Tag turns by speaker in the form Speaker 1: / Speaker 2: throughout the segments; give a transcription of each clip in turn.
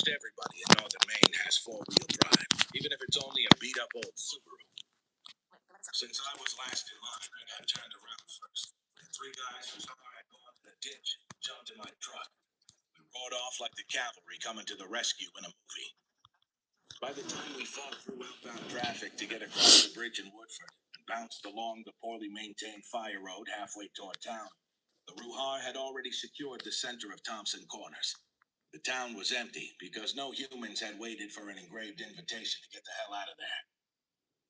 Speaker 1: Almost everybody in northern Maine has four-wheel drive, even if it's only a beat-up old Subaru. Since I was last in line, I got turned around first. And three guys who thought I had gone in the ditch jumped in my truck. We roared off like the cavalry coming to the rescue in a movie. By the time we fought through outbound traffic to get across the bridge in Woodford and bounced along the poorly maintained fire road halfway toward town, the Ruhar had already secured the center of Thompson Corners. The town was empty because no humans had waited for an engraved invitation to get the hell out of there.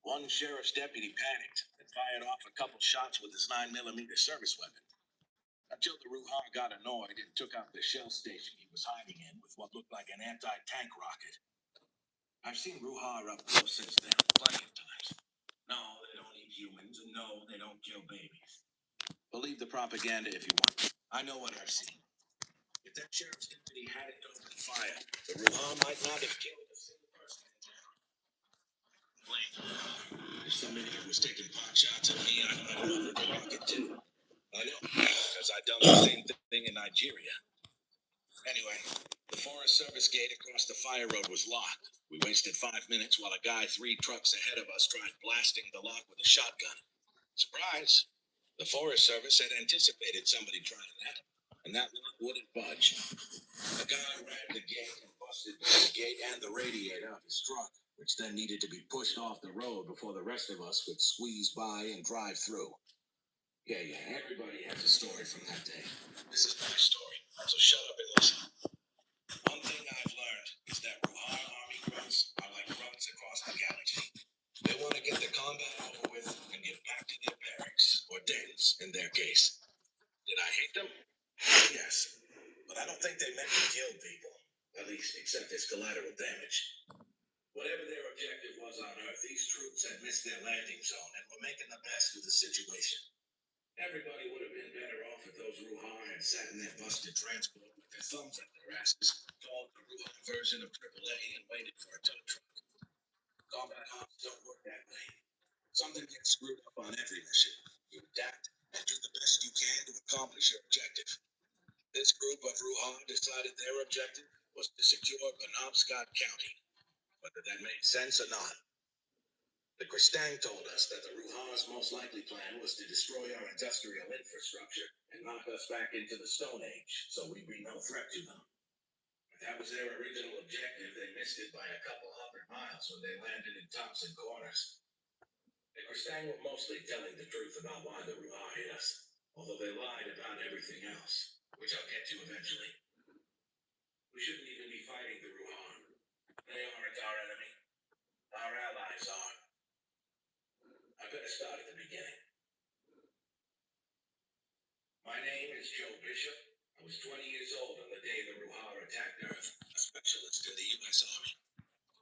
Speaker 1: One sheriff's deputy panicked and fired off a couple shots with his 9mm service weapon, until the Ruhar got annoyed and took out the shell station he was hiding in with what looked like an anti-tank rocket. I've seen Ruhar up close since then, plenty of times. No, they don't eat humans, and no, they don't kill babies. Believe the propaganda if you want. I know what I've seen. If that sheriff's deputy hadn't opened fire, the Ruhar might not have killed a single person in town. Blame the Ruhar. If some idiot was taking pot shots at me, I might have offered the rocket too. I know, because I've done the same thing in Nigeria. Anyway, the Forest Service gate across the fire road was locked. We wasted 5 minutes while a guy 3 trucks ahead of us tried blasting the lock with a shotgun. Surprise! The Forest Service had anticipated somebody trying that, and that lock wouldn't budge. A guy rammed the gate and busted both the gate and the radiator of his truck, which then needed to be pushed off the road before the rest of us could squeeze by and drive through. Yeah, everybody has a story from that day. This is my story, so shut up and listen. One thing I've learned is that Ruhar Army grunts are like grunts across the galaxy. They want to get the combat over with and get back to their barracks, or dens in their case. Did I hate them? Yes, but I don't think they meant to kill people, at least except as collateral damage. Whatever their objective was on Earth, these troops had missed their landing zone and were making the best of the situation. Everybody would have been better off if those Ruhar had sat in their busted transport with their thumbs up their asses, called the Ruhar version of AAA, and waited for a tow truck. Combat ops don't work that way. Something gets screwed up on every mission. You adapt and do the best you can to accomplish your objective. This group of Ruhar decided their objective was to secure Penobscot County, whether that made sense or not. The Kristang told us that the Ruhar's most likely plan was to destroy our industrial infrastructure and knock us back into the Stone Age, so we'd be no threat to them. If that was their original objective, they missed it by a couple hundred miles when they landed in Thompson Corners. The Kristang were mostly telling the truth about why the Ruhar hit us, although they lied about everything else, which I'll get to eventually. We shouldn't even be fighting the Ruhar. They aren't our enemy. Our allies are. I better start at the beginning. My name is Joe Bishop. I was 20 years old on the day the Ruhar attacked Earth, a specialist in the U.S. Army.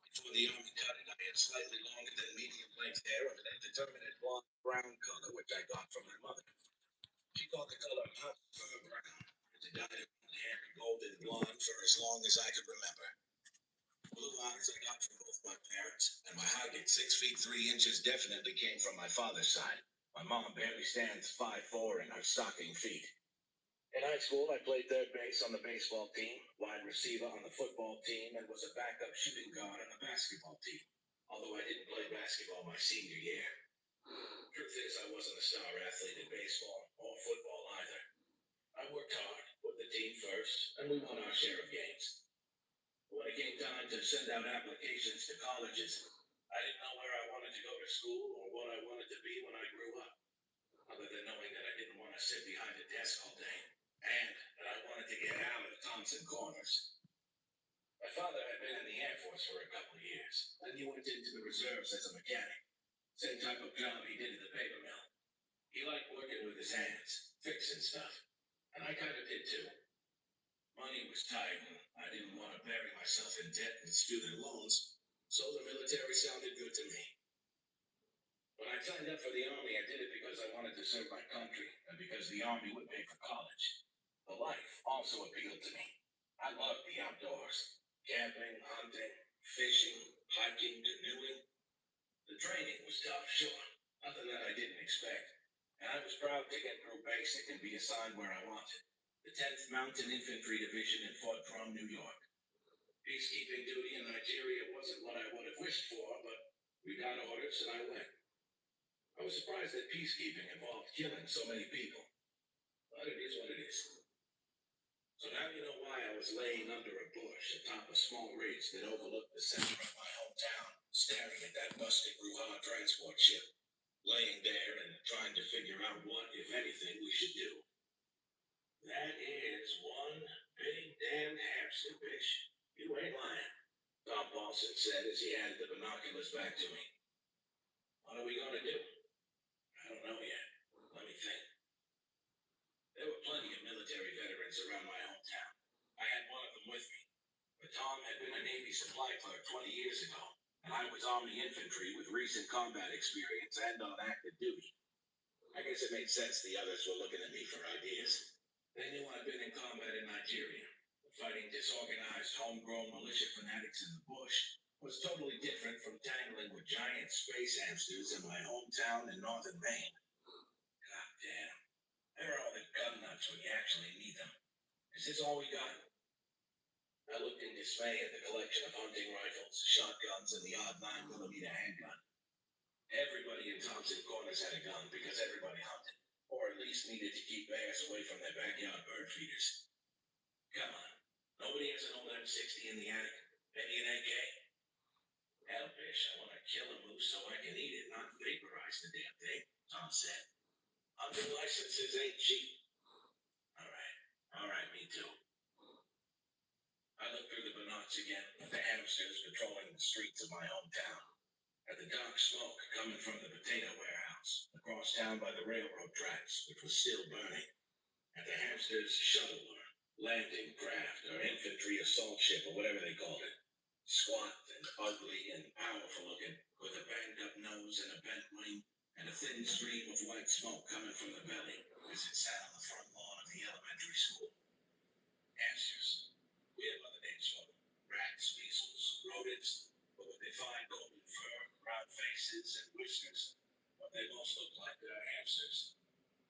Speaker 1: Before the Army cut it, I had slightly longer than medium-length hair of an indeterminate blonde-brown color, which I got from my mother. She called the color hot fur brown, and it dyed her hair golden blonde for as long as I could remember. Blue eyes I got from both my parents, and my height at 6 feet 3 inches definitely came from my father's side. My mom barely stands 5'4" in her stocking feet. In high school, I played third base on the baseball team, wide receiver on the football team, and was a backup shooting guard on the basketball team, although I didn't play basketball my senior year. Truth is, I wasn't a star athlete in baseball or football either. I worked hard, put the team first, and we won our share of games. When it came time to send out applications to colleges, I didn't know where I wanted to go to school or what I wanted to be when I grew up, other than knowing that I didn't want to sit behind a desk all day, and that I wanted to get out of Thompson Corners. My father had been in the Air Force for a couple of years, and he went into the reserves as a mechanic. Same type of job he did at the paper mill. He liked working with his hands, fixing stuff, and I kind of did too. Money was tight, and I didn't want to bury myself in debt with student loans, so the military sounded good to me. When I signed up for the Army, I did it because I wanted to serve my country, and because the Army would pay for college. The life also appealed to me. I loved the outdoors. Camping, hunting, fishing, hiking, canoeing. The training was tough, sure. Nothing that I didn't expect. And I was proud to get through basic and be assigned where I wanted. The 10th Mountain Infantry Division in Fort Drum, New York. Peacekeeping duty in Nigeria wasn't what I would have wished for, but we got orders and I went. I was surprised that peacekeeping involved killing so many people, but it is what it is. So now you know why I was laying under a bush atop a small ridge that overlooked the center of my hometown, staring at that busted Ruha transport ship, laying there and trying to figure out what, if anything, we should do. That is one big damn hamster fish. You ain't lying, Tom Paulson said as he handed the binoculars back to me. What are we going to do? I don't know yet. Let me think. There were plenty of military veterans around my hometown. I had one of them with me. But Tom had been a Navy supply clerk 20 years ago, and I was Army infantry with recent combat experience and on active duty. I guess it made sense the others were looking at me for ideas. They knew I'd been in combat in Nigeria. Fighting disorganized, homegrown militia fanatics in the bush was totally different from tangling with giant space hamsters in my hometown in northern Maine. God damn. Where are all the gun nuts when you actually need them? Is this all we got? I looked in dismay at the collection of hunting rifles, shotguns, and the odd 9mm handgun. Everybody in Thompson Corners had a gun because everybody hunted, or at least needed to keep bears away from their backyard bird feeders. Come on, nobody has an old M60 in the attic? Maybe an AK? Hell, bitch, I want to kill a moose so I can eat it, not vaporize the damn thing, Tom said. Hunting licenses ain't cheap. All right, me too. I looked through the binocs again at the hamsters patrolling the streets of my hometown. At the dark smoke coming from the potato warehouse, across town by the railroad tracks, which was still burning. At the hamsters' shuttle or landing craft or infantry assault ship or whatever they called it. Squat and ugly and powerful looking, with a banged up nose and a bent wing, and a thin stream of white smoke coming from the belly as it sat on the front lawn of the elementary school. Hamsters. We have other names for them. Rats, weasels, rodents, but what they find golden fur, round faces, and whiskers, what they most look like are hamsters.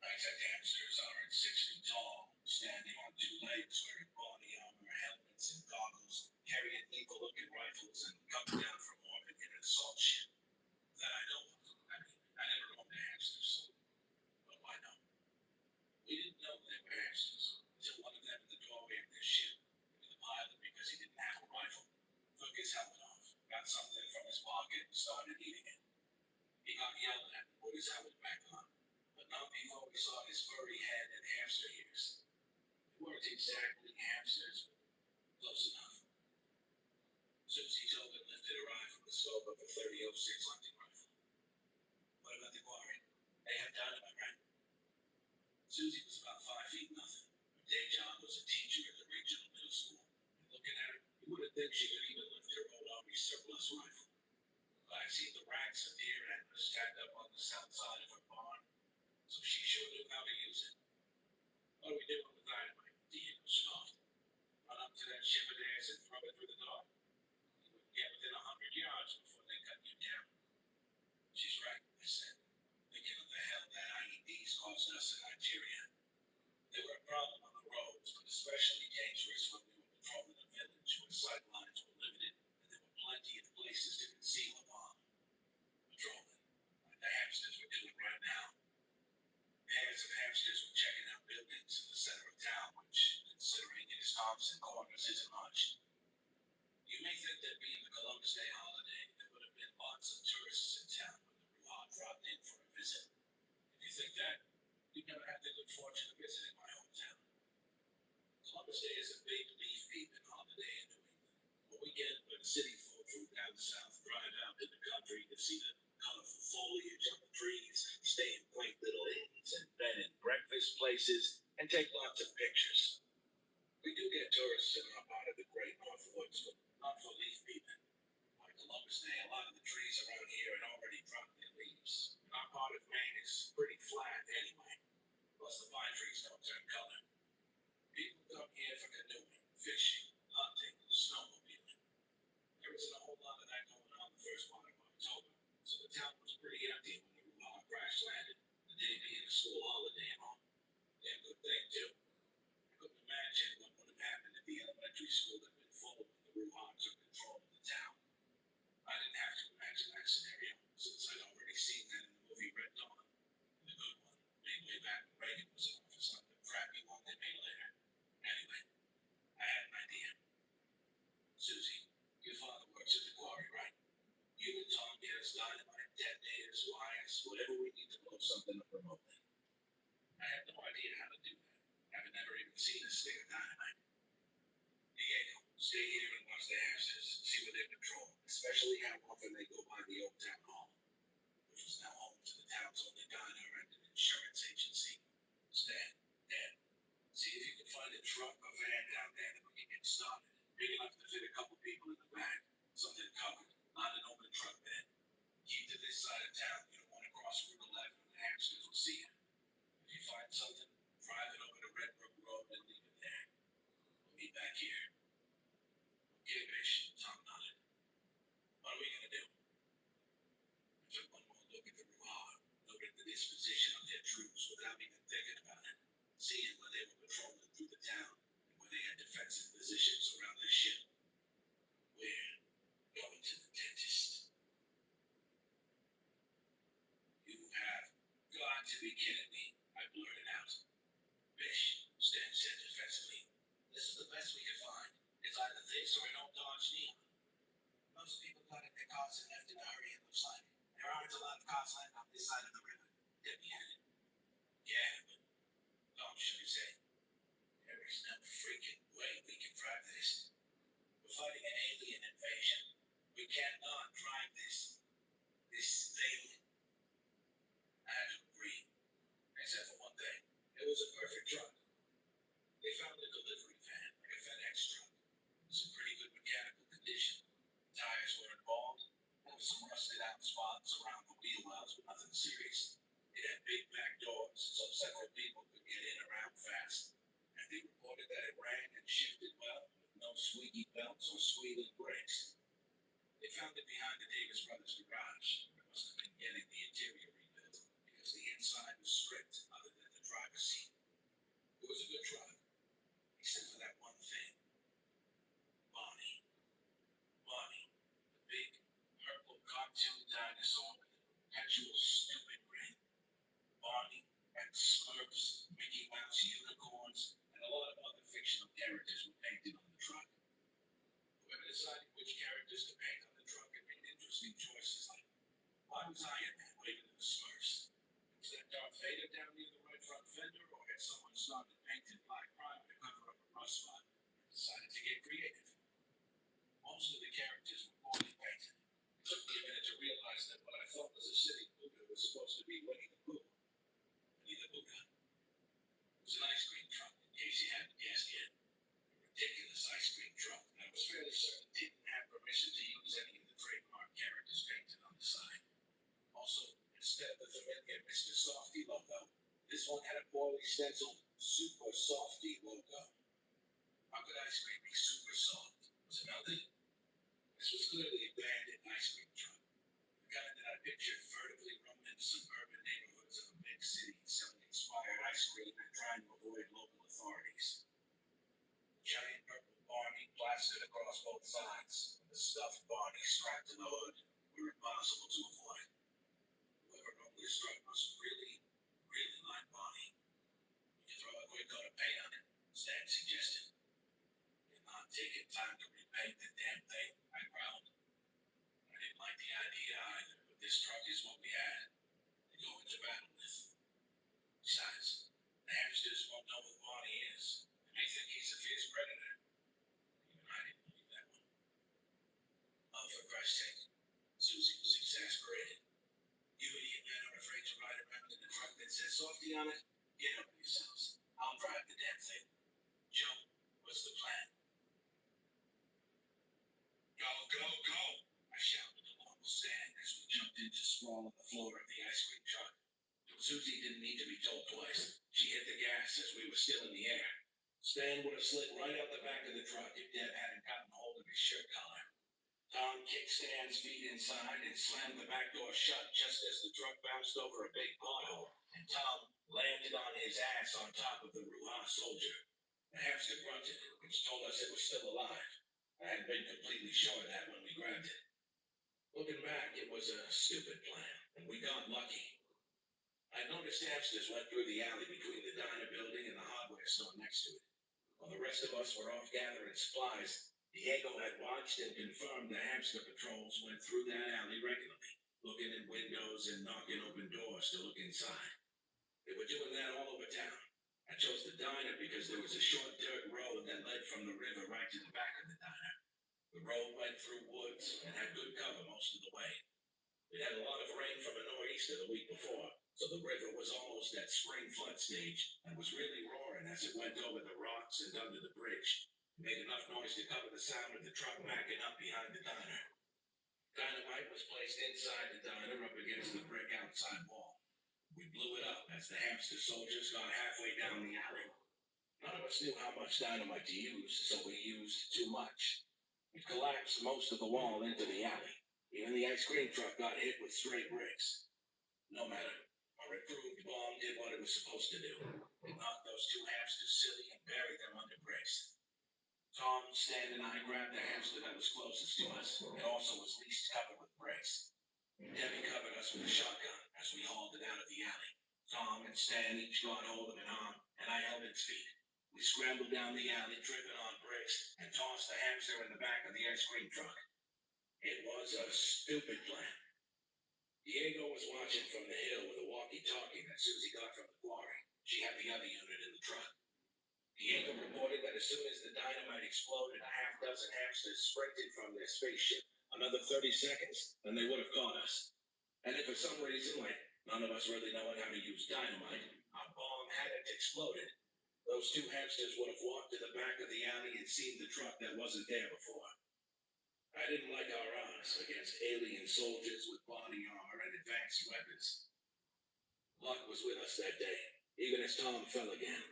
Speaker 1: High-tech hamsters are at 6 feet tall, standing on two legs, wearing body armor, helmets, and goggles, carrying evil-looking rifles, and coming down from orbit in an assault ship. That I know of. I never owned a hamster, so, but why not? We didn't know they were hamsters until one of them in the doorway of this ship, the pilot, because he didn't have a rifle, took his helmet off, got something from his pocket, and started eating it. He got yelled at and put his helmet back on, but not before we saw his furry head and hamster ears. They weren't exactly hamsters, but close enough. Susie Tobin lifted her eye from the scope of a 30-06 hunting rifle. What about the quarry? They have dynamite, right? Susie was about 5 feet nothing. Her day job was a teacher at the regional middle school. And looking at her, you wouldn't think she could even lift her old Army surplus rifle. I've seen the racks of deer antlers tacked up on the south side of her barn, so she sure knew how to use it. What are we doing with dynamite? Diego scoffed. Run up to that ship of theirs and throw it through the door? You wouldn't get within 100 yards before they cut you down. She's right, I said, thinking of the hell that IEDs caused us in Nigeria. They were a problem on the roads, but especially dangerous when we were patrolling a village where sight lines were limited and there were plenty of places to conceal a bomb. Patrolling, like the hamsters were doing right now. Pairs of hamsters were checking out buildings in the center of town, which, considering it is Thompson Corners, isn't much. You may think that being the Columbus Day holiday, there would have been lots of tourists in town when the Ruha dropped in for a visit. If you think that, you'd never have the good fortune of visiting my hometown. Columbus Day is a big leaf peeping holiday in New England. A weekend when city folk from down south drive out in the country to see the colorful foliage on the trees, stay in quaint little inns and bed and breakfast places, and take lots of pictures. We do get tourists in our part of the great North Woods, but not for leaf peeping. On Columbus Day, a lot of the trees around here had already dropped their leaves. And our part of Maine is pretty flat anyway. Plus the pine trees don't turn color. People come here for canoeing, fishing, hunting, snowmobiling. There isn't a whole lot of that going on the first part of October, so the town was pretty empty when the Ruha crash landed, the day being a school holiday and all. Yeah, good thing too. I couldn't imagine what would have happened if the elementary school had been full when the Ruha seen a stick of dynamite. Diego, stay here and watch the hamsters. See what they patrol, especially how often they go by the old town hall, which was now home to the town's only diner and an insurance agency. Stan, Dan, see if you can find a truck or van down there that we can get started. Big enough to fit a couple people in the back. Something covered, not an open truck bed. Keep to this side of town. You don't want to cross Route 11 and the hamsters will see you. If you find something, drive it over to Red Brook Road and leave it there. We'll meet back here. Okay, Bish. Tom nodded. What are we gonna do? I took one more look at the Ruhar, noted the disposition of their troops without even thinking about it, seeing where they were patrolling through the town and where they had defensive positions around their ship. We're going to the dentist. You have got to be kidding me, I blurted out. Bish, Stan said defensively. This is the best we could find. It's either this or an old Dodge Neon. Most people got in their cars and left in a hurry, it looks like. There aren't a lot of cars left on this side of the river. Debbie had it. Yeah, but Tom shook his head. There is no freaking way we can drive this. We're fighting an alien invasion. We cannot drive this. This thing. I had to agree. Except for one thing. It was a perfect truck. They found a delivery van, like a FedEx truck. It was in pretty good mechanical condition. Tires weren't bald. There were some rusted out spots around the wheel wells, but nothing serious. It had big back doors, so several people could get in around fast. And they reported that it ran and shifted well, with no squeaky belts or squealing brakes. They found it behind the Davis Brothers garage. It must have been getting the interior rebuilt, because the inside was stripped other than the driver's seat. It was a good truck, except for that one thing. Bonnie. Bonnie. The big, purple cartoon dinosaur with the perpetual stupid grin. Barney and Smurfs, Mickey Mouse unicorns, and a lot of other fictional characters were painted on the truck. Whoever decided which characters to paint on the truck had made interesting choices, like why was Iron Man waving to the Smurfs? Was that Darth Vader down near the right front fender, or had someone started painting black primer to cover up a rust spot and decided to get creative? Most of the characters were poorly painted. It took me a minute to realize that what I thought was a sitting Buddha was supposed to be Winnie the Pooh. Winnie the Buddha. It was an ice cream truck, in case you hadn't guessed yet. A ridiculous ice cream truck that I was fairly certain didn't have permission to use any of the trademark characters painted on the side. Also, instead of the familiar Mr. Softy logo, this one had a poorly stenciled Super Softy logo. How could ice cream be super soft? Was it melted? This was clearly a bandit ice cream truck. The kind that I pictured vertically roaming suburban neighborhoods of a big city, selling expired ice cream and trying to avoid local authorities. Giant purple Barney plastered across both sides, and the stuffed Barney strapped to the hood were impossible to avoid. Whoever wrote this truck must really, really like Barney. You can throw a quick coat of paint on it, Stan suggested. You're not taking time to repaint the damn thing, I growled. I didn't like the idea either, but this truck is what we had to go into battle with. Besides, the hamsters won't know who Barney is. They may think he's a fierce predator. Even I didn't believe that one. Oh, for Christ's sake. Susie was exasperated. You idiot men are afraid to ride around in a truck that says Softy on it? Get over yourselves. I'll drive the damn thing. Joe, what's the plan? Go, go, go! I shouted along with Stan as we jumped in to sprawl on the floor of the ice cream truck. Susie didn't need to be told twice. She hit the gas as we were still in the air. Stan would have slid right out the back of the truck if Deb hadn't gotten hold of his shirt collar. Tom kicked Stan's feet inside and slammed the back door shut just as the truck bounced over a big pothole, and Tom landed on his ass on top of the Ruha soldier. The hamster grunted, which told us it was still alive. I hadn't been completely sure of that when we grabbed it. Looking back, it was a stupid plan, and we got lucky. I noticed hamsters went through the alley between the diner building and the hardware store next to it. While the rest of us were off gathering supplies, Diego had watched and confirmed the hamster patrols went through that alley regularly, looking in windows and knocking open doors to look inside. They were doing that all over town. I chose the diner because there was a short dirt road that led from the river right to the back of the diner. The road went through woods and had good cover most of the way. It had a lot of rain from a nor'easter the week before, so the river was almost at spring flood stage and was really roaring as it went over the rocks and under the bridge. It made enough noise to cover the sound of the truck backing up behind the diner. Dynamite was placed inside the diner up against the brick outside wall. We blew it up as the hamster soldiers got halfway down the alley. None of us knew how much dynamite to use, so we used too much. It collapsed most of the wall into the alley. Even the ice cream truck got hit with stray bricks. No matter. Our improved bomb did what it was supposed to do. It knocked those two hamsters silly and buried them under bricks. Tom, Stan, and I grabbed the hamster that was closest to us. It also was least covered with bricks. Debbie covered us with a shotgun as we hauled it out of the alley. Tom and Stan each got hold of an arm, and I held its feet. We scrambled down the alley, tripping on bricks, and tossed the hamster in the back of the ice cream truck. It was a stupid plan. Diego was watching from the hill with a walkie-talkie that Susie got from the quarry. She had the other unit in the truck. Diego reported that as soon as the dynamite exploded, a half dozen hamsters sprinted from their spaceship. Another 30 seconds, and they would have caught us. And if for some reason, like none of us really knowing how to use dynamite, our bomb hadn't exploded, those two hamsters would have walked to the back of the alley and seen the truck that wasn't there before. I didn't like our odds against alien soldiers with body armor and advanced weapons. Luck was with us that day, even as Tom fell again.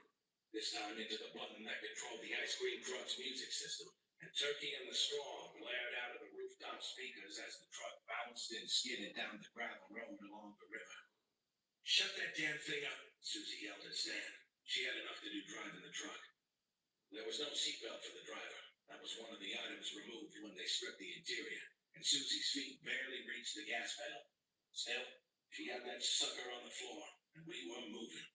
Speaker 1: This time into the button that controlled the ice cream truck's music system, and Turkey and the Straw blared out of the rooftop speakers as the truck bounced and skidded down the gravel road along the river. Shut that damn thing up, Susie yelled at Stan. She had enough to do driving the truck. There was no seatbelt for the driver. That was one of the items removed when they stripped the interior, and Susie's feet barely reached the gas pedal. Still, she had that sucker on the floor, and we were moving.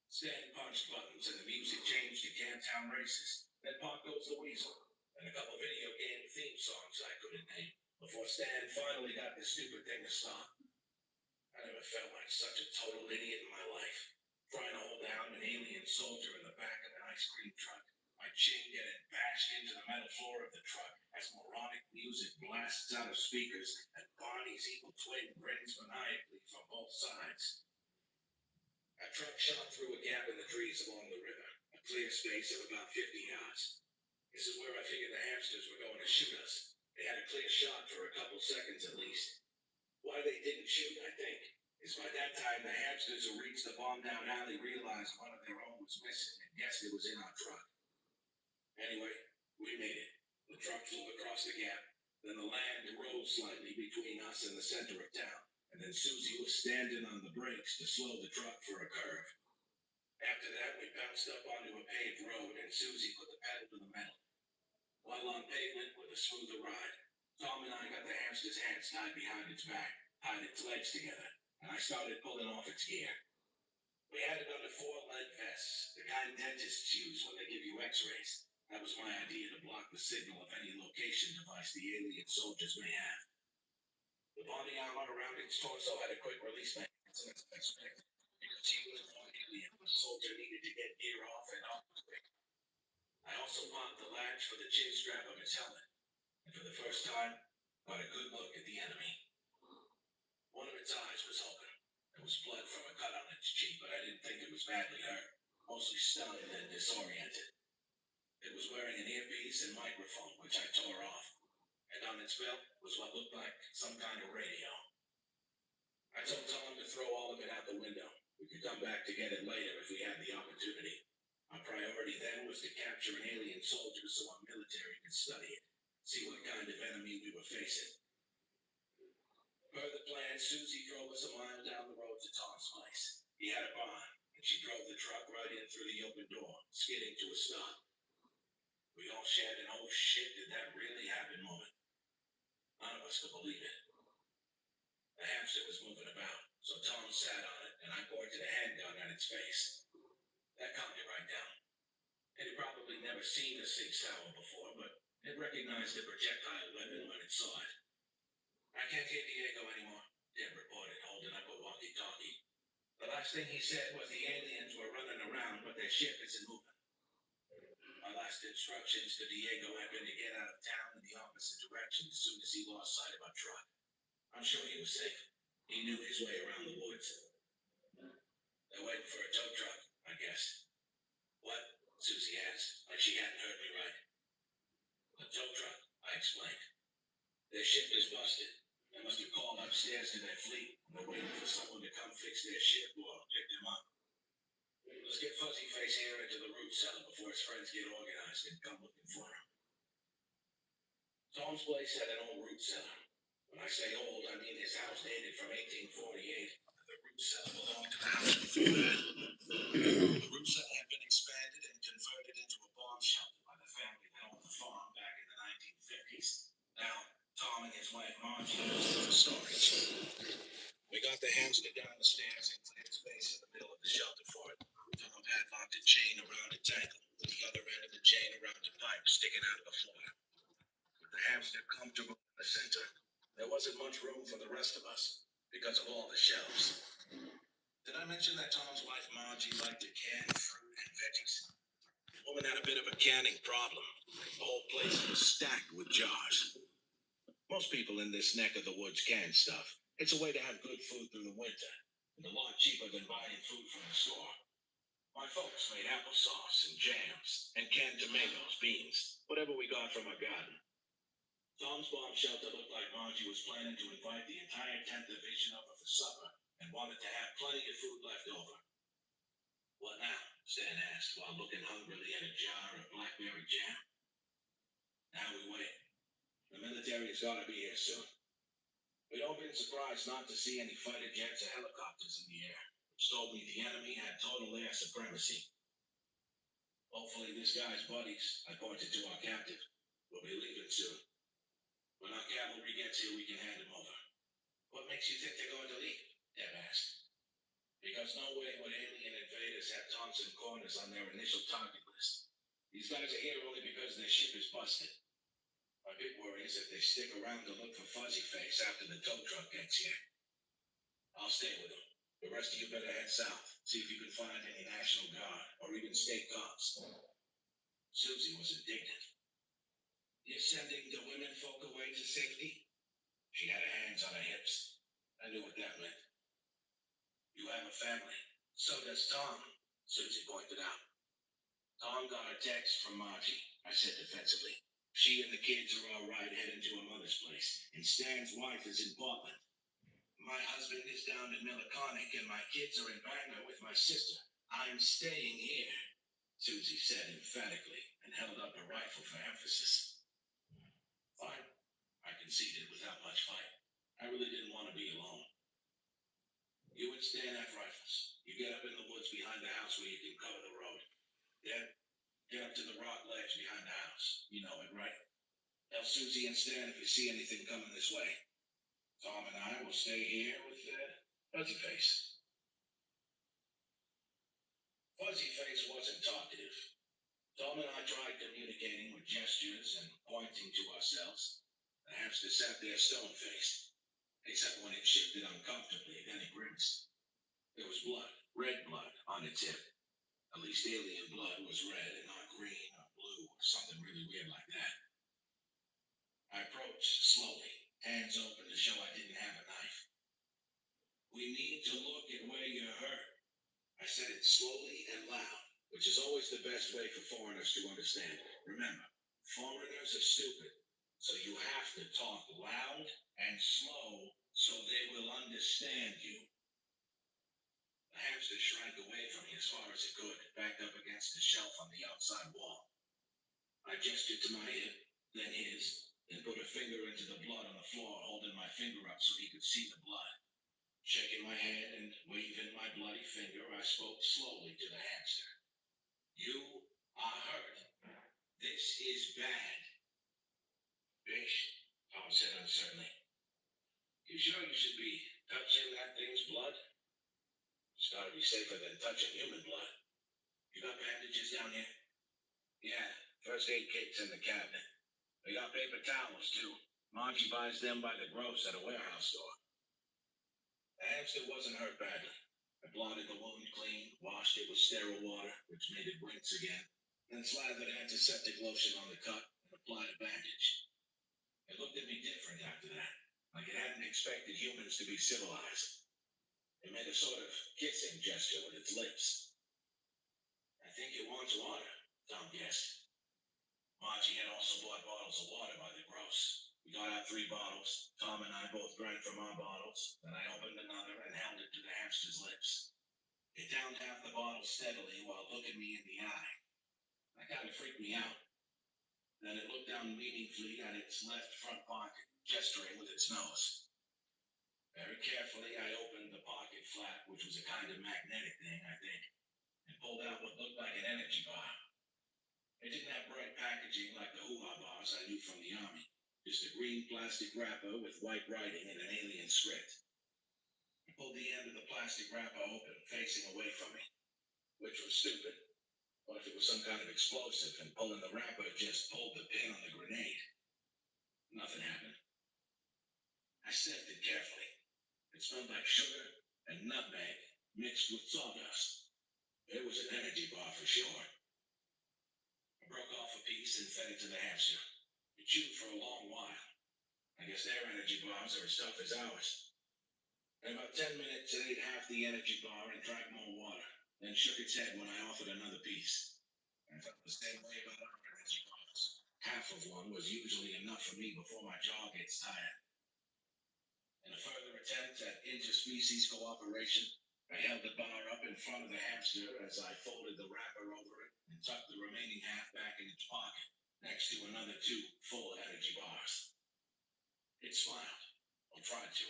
Speaker 1: Stan punched buttons and the music changed to Camptown Races. Then Pop Goes the Weasel, and a couple video game theme songs I couldn't name, before Stan finally got the stupid thing to stop. I never felt like such a total idiot in my life. Trying to hold down an alien soldier in the back of an ice cream truck. My chin getting bashed into the metal floor of the truck as moronic music blasts out of speakers and Barney's evil twin grins maniacally from both sides. A truck shot through a gap in the trees along the river, a clear space of about 50 yards. This is where I figured the hamsters were going to shoot us. They had a clear shot for a couple seconds at least. Why they didn't shoot, I think, is by that time the hamsters who reached the bomb-down alley realized one of their own was missing and guessed it was in our truck. Anyway, we made it. The truck flew across the gap. Then the land rose slightly between us and the center of town. And then Susie was standing on the brakes to slow the truck for a curve. After that, we bounced up onto a paved road, and Susie put the pedal to the metal. While on pavement with a smoother ride, Tom and I got the hamster's hands tied behind its back, tied its legs together, and I started pulling off its gear. We had it under 4 lead vests, the kind dentists use when they give you x-rays. That was my idea to block the signal of any location device the alien soldiers may have. The body armor around its torso had a quick release mechanism as expected, because he was an alien. The soldier needed to get gear off and off quick. I also popped the latch for the chin strap of its helmet, and for the first time, got a good look at the enemy. One of its eyes was open. There was blood from a cut on its cheek, but I didn't think it was badly hurt, mostly stunned and disoriented. It was wearing an earpiece and microphone, which I tore off, and on its belt was what looked like some kind of radio. I told Tom to throw all of it out the window. We could come back to get it later if we had the opportunity. Our priority then was to capture an alien soldier so our military could study it, see what kind of enemy we were facing. Per the plan, Susie drove us a mile down the road to Tom's place. He had a barn, and she drove the truck right in through the open door, skidding to a stop. We all shared an "oh shit, did that really happen" moment. None of us could believe it. The hamster was moving about, so Tom sat on it, and I pointed a handgun at its face. That calmed it right down. It had probably never seen a Sig Sauer before, but it recognized the projectile weapon when it saw it. I can't hear Diego anymore, Deb reported, holding up a walkie-talkie. The last thing he said was the aliens were running around, but their ship isn't moving. My last instructions to Diego had been to get out of town in the opposite direction as soon as he lost sight of our truck. I'm sure he was safe. He knew his way around the woods. They're waiting for a tow truck, I guess. What? Susie asked, like she hadn't heard me right. A tow truck, I explained. Their ship is busted. They must have called upstairs to their fleet. They're waiting for someone to come fix their ship or pick them up. Let's get Fuzzy Face here into the root cellar before his friends get organized and come looking for him. Tom's place had an old root cellar. When I say old, I mean his house dated from 1848. The root cellar belonged to the house before that. The root cellar had been expanded and converted into a bomb shelter by the family that owned the farm back in the 1950s. Now, Tom and his wife Margie used it for storage. We got the hamster down the stairs and cleared space in the middle of the shelter for it. Tom padlocked a chain around its ankle, with the other end of the chain around a pipe sticking out of the floor. With the hamster comfortable in the center, there wasn't much room for the rest of us because of all the shelves. Did I mention that Tom's wife Margie liked to can fruit and veggies? The woman had a bit of a canning problem. The whole place was stacked with jars. Most people in this neck of the woods can stuff. It's a way to have good food through the winter, and a lot cheaper than buying food from the store. My folks made applesauce and jams and canned tomatoes, beans, whatever we got from our garden. Tom's bomb shelter looked like Margie was planning to invite the entire 10th Division over for supper and wanted to have plenty of food left over. What now? Stan asked while looking hungrily at a jar of blackberry jam. Now we wait. The military's gotta be here soon. We'd all been surprised not to see any fighter jets or helicopters in the air, which told me the enemy had total air supremacy. Hopefully this guy's buddies, I pointed to our captive, will be leaving soon. When our cavalry gets here, we can hand him over. What makes you think they're going to leave? Deb asked. Because no way would alien invaders have Thompson Corners on their initial target list. These guys are here only because their ship is busted. My big worry is if they stick around to look for Fuzzy Face after the tow truck gets here. I'll stay with them. The rest of you better head south. See if you can find any National Guard or even state cops. Susie was indignant. You're sending the women folk away to safety? She had her hands on her hips. I knew what that meant. You have a family. So does Tom, Susie pointed out. Tom got a text from Margie, I said defensively. She and the kids are all right heading to her mother's place, and Stan's wife is in Portland. My husband is down in Milliconic, and my kids are in Bangor with my sister. I'm staying here, Susie said emphatically, and held up a rifle for emphasis. Fine, I conceded without much fight. I really didn't want to be alone. You and Stan have rifles. You get up in the woods behind the house where you can cover the road. Deb, get up to the rock ledge behind the house. You know it, right? Tell Susie and Stan if you see anything coming this way. Tom and I will stay here with Fuzzy Face. Fuzzy Face wasn't talkative. Tom and I tried communicating with gestures and pointing to ourselves. The hamster sat there stone-faced, except when it shifted uncomfortably, then it grimaced. There was blood, red blood, on its hip. At least alien blood was red and not green or blue or something really weird like that. I approached slowly, hands open to show I didn't have a knife. We need to look at where you're hurt. I said it slowly and loud, which is always the best way for foreigners to understand. Remember, foreigners are stupid, so you have to talk loud and slow so they will understand you. The hamster shrank away from me as far as it could, backed up against the shelf on the outside wall. I gestured to my hip, then his, and put a finger into the blood on the floor, holding my finger up so he could see the blood. Shaking my head and waving my bloody finger, I spoke slowly to the hamster. You are hurt. This is bad. Bish, Tom said uncertainly. You sure you should be touching that thing's blood? It's gotta be safer than touching human blood. You got bandages down here? Yeah, first aid kit's in the cabinet. We got paper towels, too. Margie buys them by the gross at a warehouse store. The hamster wasn't hurt badly. I blotted the wound clean, washed it with sterile water, which made it rinse again, then slathered antiseptic lotion on the cut and applied a bandage. It looked at me different after that, like it hadn't expected humans to be civilized. It made a sort of kissing gesture with its lips. I think it wants water, Tom guessed. Margie had also bought bottles of water by the gross. We got out 3 bottles. Tom and I both drank from our bottles. Then I opened another and held it to the hamster's lips. It downed half the bottle steadily while looking me in the eye. That kind of freaked me out. Then it looked down meaningfully at its left front pocket, gesturing with its nose. Very carefully, I opened the pocket flap, which was a kind of magnetic thing, I think, and pulled out what looked like an energy bar. It didn't have bright packaging like the hoo-ha bars I knew from the army. Just a green plastic wrapper with white writing and an alien script. I pulled the end of the plastic wrapper open, facing away from me, which was stupid. What if it was some kind of explosive and pulling the wrapper just pulled the pin on the grenade? Nothing happened. I sniffed it carefully. It smelled like sugar and nutmeg mixed with sawdust. It was an energy bar for sure. I broke off a piece and fed it to the hamster. It chewed for a long while. I guess their energy bars are as tough as ours. In about 10 minutes, it ate half the energy bar and drank more water, then shook its head when I offered another piece. I felt the same way about our energy bars. Half of one was usually enough for me before my jaw gets tired. In a further attempt at interspecies cooperation, I held the bar up in front of the hamster as I folded the wrapper over it and tucked the remaining half back in its pocket, next to another 2 full energy bars. It smiled, or tried to.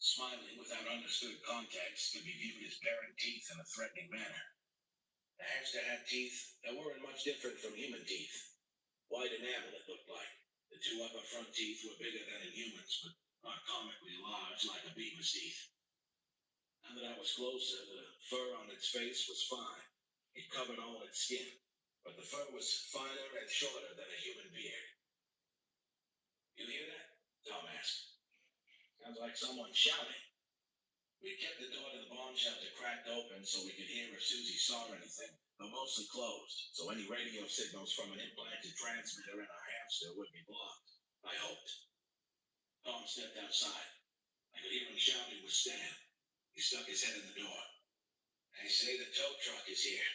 Speaker 1: Smiling without understood context could be viewed as baring teeth in a threatening manner. The hamster had teeth that weren't much different from human teeth. White enamel, it looked like. The 2 upper front teeth were bigger than in humans, but not comically large like a beaver's teeth. Now that I was closer, the fur on its face was fine. It covered all its skin, but the fur was finer and shorter than a human beard. You hear that? Tom asked. Sounds like someone shouting. We kept the door to the bomb shelter cracked open so we could hear if Susie saw anything, but mostly closed, so any radio signals from an implanted transmitter in our hamster would be blocked. I hoped. Tom stepped outside. I could hear him shouting with Stan. He stuck his head in the door. They say the tow truck is here.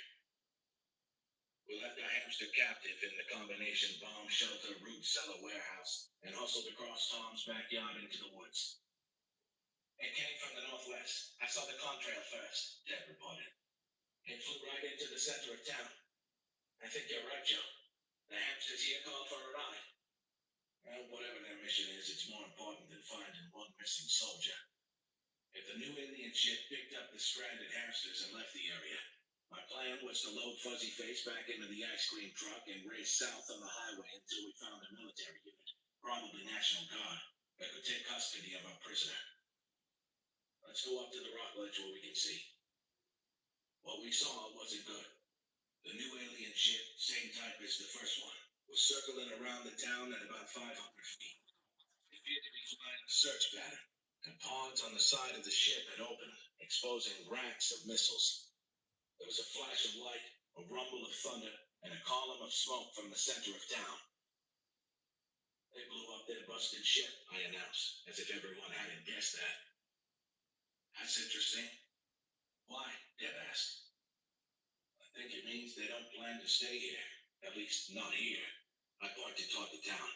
Speaker 1: We left our hamster captive in the combination bomb shelter root cellar warehouse and hustled across Tom's backyard into the woods. It came from the northwest. I saw the contrail first, Deb reported. It flew right into the center of town. I think you're right, Joe. The hamsters here called for a ride. Well, whatever their mission is, it's more important than finding one missing soldier. If the new Indian ship picked up the stranded hamsters and left the area, my plan was to load Fuzzy Face back into the ice cream truck and race south on the highway until we found a military unit, probably National Guard, that could take custody of our prisoner. Let's go up to the rock ledge where we can see. What we saw wasn't good. The new alien ship, same type as the first one, was circling around the town at about 500 feet. It appeared to be flying a search pattern, and pods on the side of the ship had opened, exposing racks of missiles. There was a flash of light, a rumble of thunder, and a column of smoke from the center of town. They blew up their busted ship, I announced, as if everyone hadn't guessed that. That's interesting. Why? Deb asked. I think it means they don't plan to stay here. At least, not here. I pointed toward the town.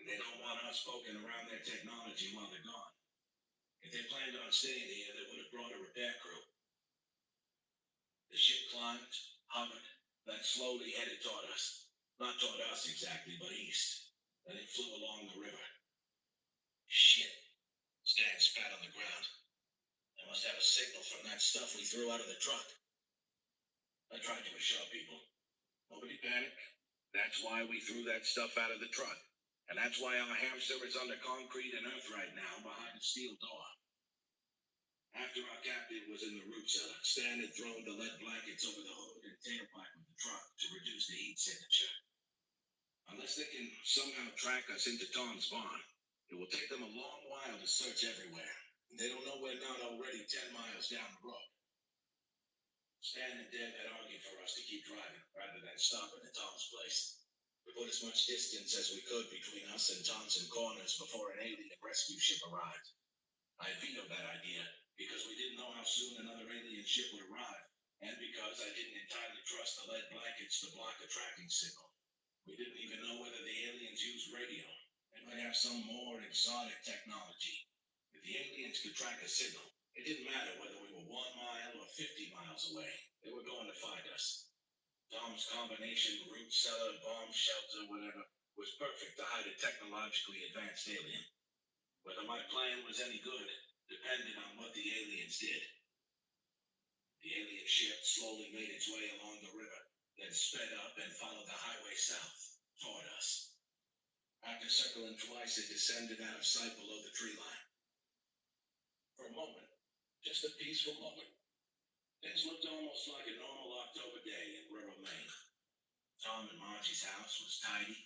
Speaker 1: And they don't want us poking around their technology while they're gone. If they planned on staying here, they would have brought a repair crew. The ship climbed, hovered, then slowly headed toward us. Not toward us exactly, but east. Then it flew along the river. Shit. Stan spat on the ground. They must have a signal from that stuff we threw out of the truck. I tried to assure people. Nobody panic. That's why we threw that stuff out of the truck. And that's why our hamster is under concrete and earth right now behind a steel door. After our captain was in the root cellar, Stan had thrown the lead blankets over the hood and tailpipe of the truck to reduce the heat signature. Unless they can somehow track us into Tom's barn, it will take them a long while to search everywhere. They don't know we're not already 10 miles down the road. Stan and Deb had argued for us to keep driving rather than stopping at Tom's place. We put as much distance as we could between us and Thompson Corners before an alien rescue ship arrived. I vetoed that idea because we didn't know how soon another alien ship would arrive, and because I didn't entirely trust the lead blankets to block a tracking signal. We didn't even know whether the aliens used radio. They might have some more exotic technology. If the aliens could track a signal, it didn't matter whether we were 1 mile or 50 miles away. They were going to find us. Tom's combination, root cellar, bomb shelter, whatever, was perfect to hide a technologically advanced alien. Whether my plan was any good depended on what the aliens did. The alien ship slowly made its way along the river, then sped up and followed the highway south, toward us. After circling twice, it descended out of sight below the tree line. For a moment, just a peaceful moment, things looked almost like a normal October day in rural Maine. Tom and Margie's house was tidy.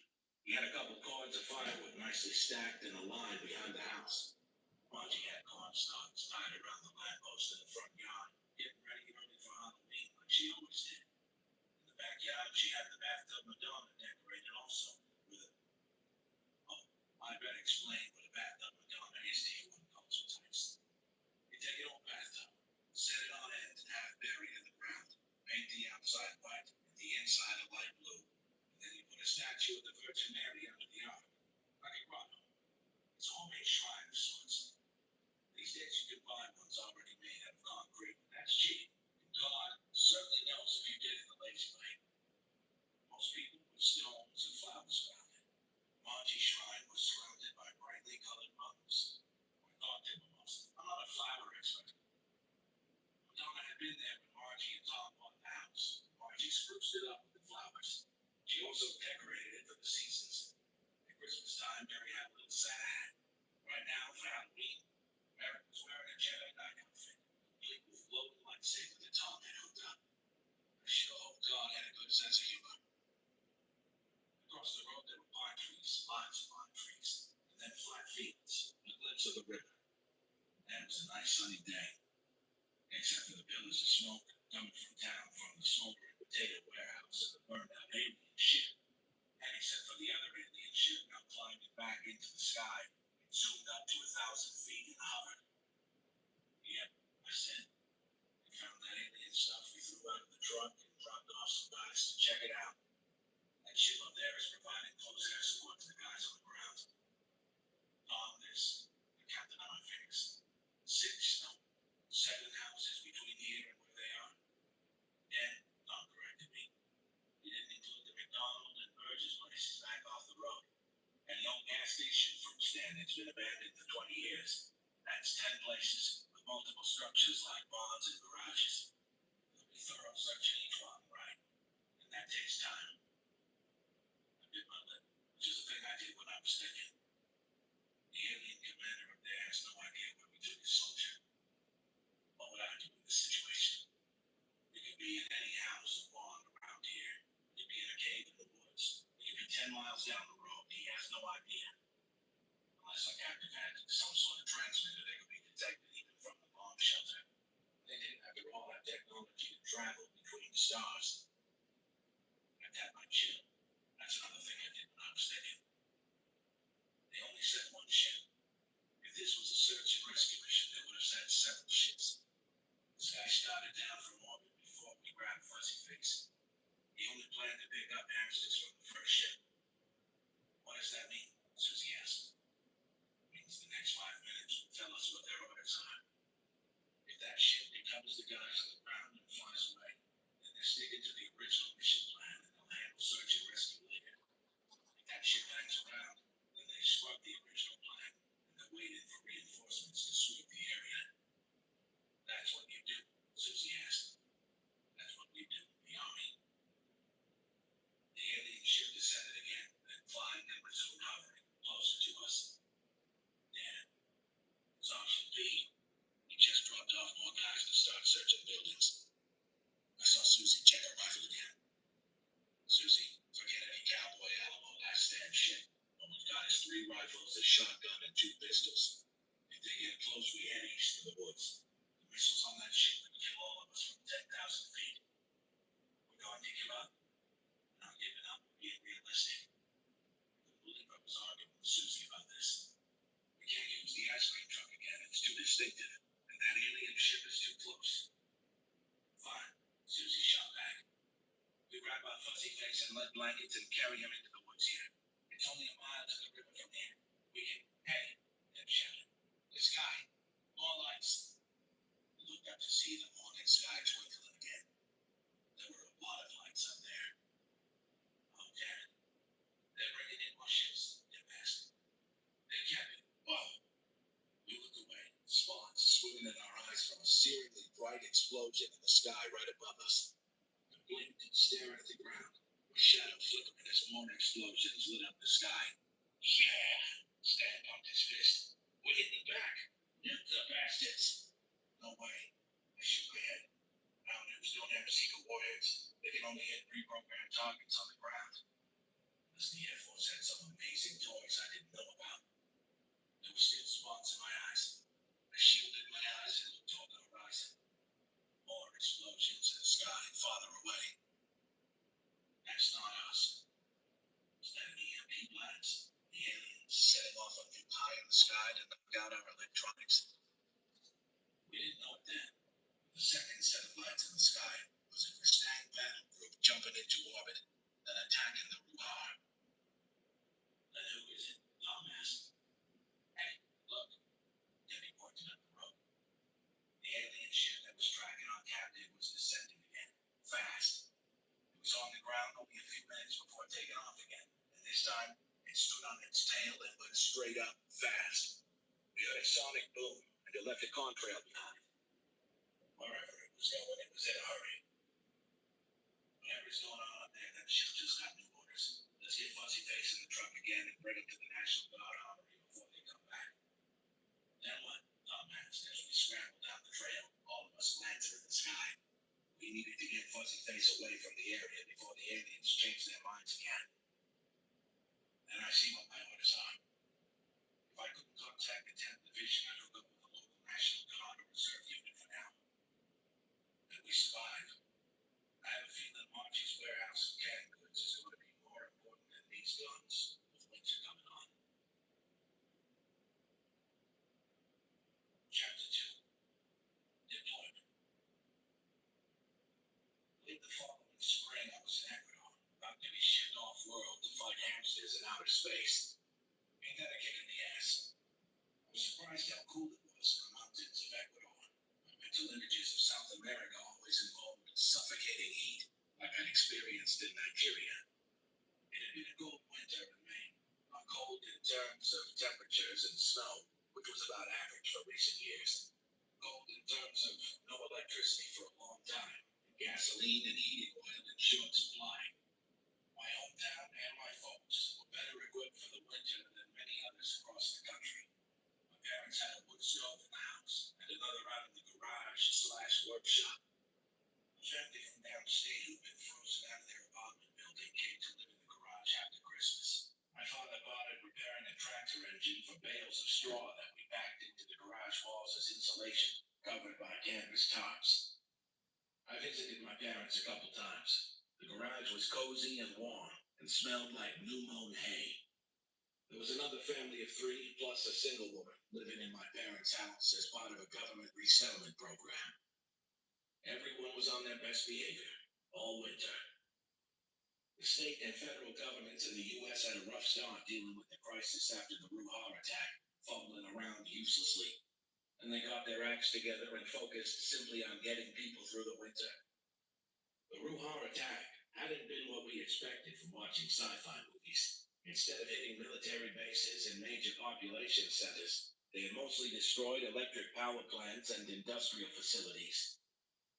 Speaker 1: He had a couple cords of firewood nicely stacked in a line behind the house. Margie had corn stalks tied around the lamppost in the front yard, getting ready early for Halloween like she always did. In the backyard, she had the bathtub Madonna decorated also with a... Oh, I better explain what a bathtub Madonna is to you uncultured types. You take an old bathtub, set it on end and half buried in the ground, paint the outside white and the inside a light blue, and then you put a statue of the Virgin Mary under the ark, like a grotto. It's a homemade shrine of sorts. These days you can buy ones already made out of concrete, and that's cheap. And God certainly knows if you did it the lazy way. Most people put stones and flowers around it. Margie's shrine was surrounded by brightly colored mums. I thought they were most. I'm not a flower expert. Madonna had been there when Margie and Tom bought the house. Margie spruced it up with the flowers. She also decorated it for the seasons. At Christmas time, Mary had a little Santa hat. Right now, for Halloween, Mary was wearing a Jedi Knight outfit, complete with glowing lightsaber that Tom had hooked up. I sure hope God had a good sense of humor. Across the road, there were pine trees, lots of pine trees, and then flat fields, a glimpse of the river. And it was a nice sunny day, except for the pillars of smoke coming from town from the smoldering potato warehouse and the burned out alien ship. And except for the other alien ship now climbing back into the sky and zoomed up to 1,000 feet and hovered. Yep, I said. We found that alien stuff we threw out of the truck and dropped off some guys to check it out. That ship up there is providing close air support to the guys on the ground. Tom, there's the captain on my fingers. 6, no, 7 houses between here and where they are. And Tom corrected me. He didn't include the McDonald and Burgess places back off the road. And the old gas station fruit stand that's been abandoned for 20 years. That's 10 places with multiple structures like barns and garages. There'll be thorough searching each one, right? And that takes time. I bit my lip, which is a thing I did when I was thinking. The alien commander up there has no idea where we took his soldier. What would I do in this situation? We could be in any house or barn around here. We could be in a cave in the woods. We could be 10 miles down the road. He has no idea. Unless our captain had some sort of transmitter that could be detected even from the bomb shelter. They didn't have all that technology to travel between stars. I tapped my chin. That's another thing I did when I was thinking. They only sent one ship. If this was a search and rescue mission, they would have sent several ships. This guy started down from orbit before we grabbed Fuzzy Face. He only planned to pick up hamsters from the first ship. What does that mean? Susie asked. It means the next 5 minutes will tell us what their orders are. If that ship becomes the guys on the ground and flies away, then they're sticking to the original mission plan and they'll handle search and rescue later. If that ship hangs around, then they scrub the original plan and they're waiting for reinforcements to sweep the area. That's what you do, Susie asked. That's what we do, the Army. The alien ship descended again, then climbed and resumed hovering, closer to us. Damn it. It's option B. He just dropped off more guys to start searching buildings. I saw Susie check her rifle again. Susie, forget any cowboy Alamo last stand shit. All we've got is 3 rifles, a shotgun, and 2 pistols. If If they get close, we head east to the woods. The missiles on that ship would kill all of us from 10,000 feet. We're going to give up. We're not giving up. We're being realistic. I couldn't believe I was arguing with Susie about this. We can't use the ice cream truck again. It's too distinctive. And that alien ship is too close. Fine, Susie shot back. We grab our fuzzy face and lead blankets and carry him into the woods here. It's only a mile to the river from here. We can. Hey, Deb shouted. The sky. More lights. We looked up to see the morning sky twinkling again. There were a lot of lights up there. Oh, damn it. They're bringing in more ships, Deb asked. They can't be. Whoa. We looked away, spots swimming in our eyes from a searingly bright explosion in the sky right above us. We blinked and stared at the ground. A shadow flickered as more explosions lit up the sky. Yeah! Stan pumped his fist. We're hitting back. Nuke the bastards! No way. I shook my head. Our nukes don't have secret warheads. They can only hit pre-programmed targets on the ground. Unless the Air Force had some amazing toys I didn't know about. There were still spots in my eyes. I shielded my eyes and looked toward the horizon. More explosions in the sky farther away. That's not us. Is that an EMP blast? The aliens setting off a nuke high in the sky to knock out our electronics. We didn't know it then. The second set of lights in the sky was a Kristang battle group jumping into orbit, then attacking the Ruhar. Then who is it? Tom asked. Hey, look. Debbie pointed up the road. The alien ship that was tracking our captain was descending again, fast. It was on the ground only a few minutes before taking off again, and this time it stood on its tail and went straight up, fast. We heard a sonic boom, and it left a contrail behind. Wherever it was going, it was in a hurry. Whatever's going on up there, that ship just got new orders. Let's get Fuzzy Face in the truck again and bring him to the National Guard Armory before they come back. Then what? Tom asked as we scrambled down the trail, all of us lances in the sky. We needed to get Fuzzy Face away from the area before the aliens changed their minds again. And I see what my orders are. If I couldn't contact the 10th Division, I'd hook up with the local National Guard or Reserve unit for now. And we survived. I have a feeling Marchie's warehouse of canned goods is going to be more important than these guns, with winter coming on. Chapter 2. Deployment. Late the following spring, I was in Ecuador, about to be shipped off-world to fight hamsters in outer space. Ain't that a kick in the ass? I was surprised how cool it was in the mountains of Ecuador. My mental images of South America always involved suffocating heat, like I'd experienced in Nigeria. It had been a cold winter in Maine, not cold in terms of temperatures and snow, which was about average for recent years. Cold in terms of no electricity for a long time, and gasoline and heating oil in short supply. My hometown and my folks were better equipped for the winter than many others across the country. My parents had a wood stove in the house and another out in the garage/workshop. A family from downstate who'd been frozen out of their apartment building came to live in the garage after Christmas. My father bought it repairing a tractor engine for bales of straw that we packed into the garage walls as insulation, covered by canvas tops. I visited my parents a couple times. The garage was cozy and warm and smelled like new mown hay. There was another family of 3 plus a single woman living in my parents' house as part of a government resettlement program. Everyone was on their best behavior all winter. The state and federal governments in the U.S. had a rough start dealing with the crisis after the Ruhar attack, fumbling around uselessly, and they got their acts together and focused simply on getting people through the winter. The Ruhar attack hadn't been what we expected from watching sci-fi movies. Instead of hitting military bases and major population centers, they had mostly destroyed electric power plants and industrial facilities.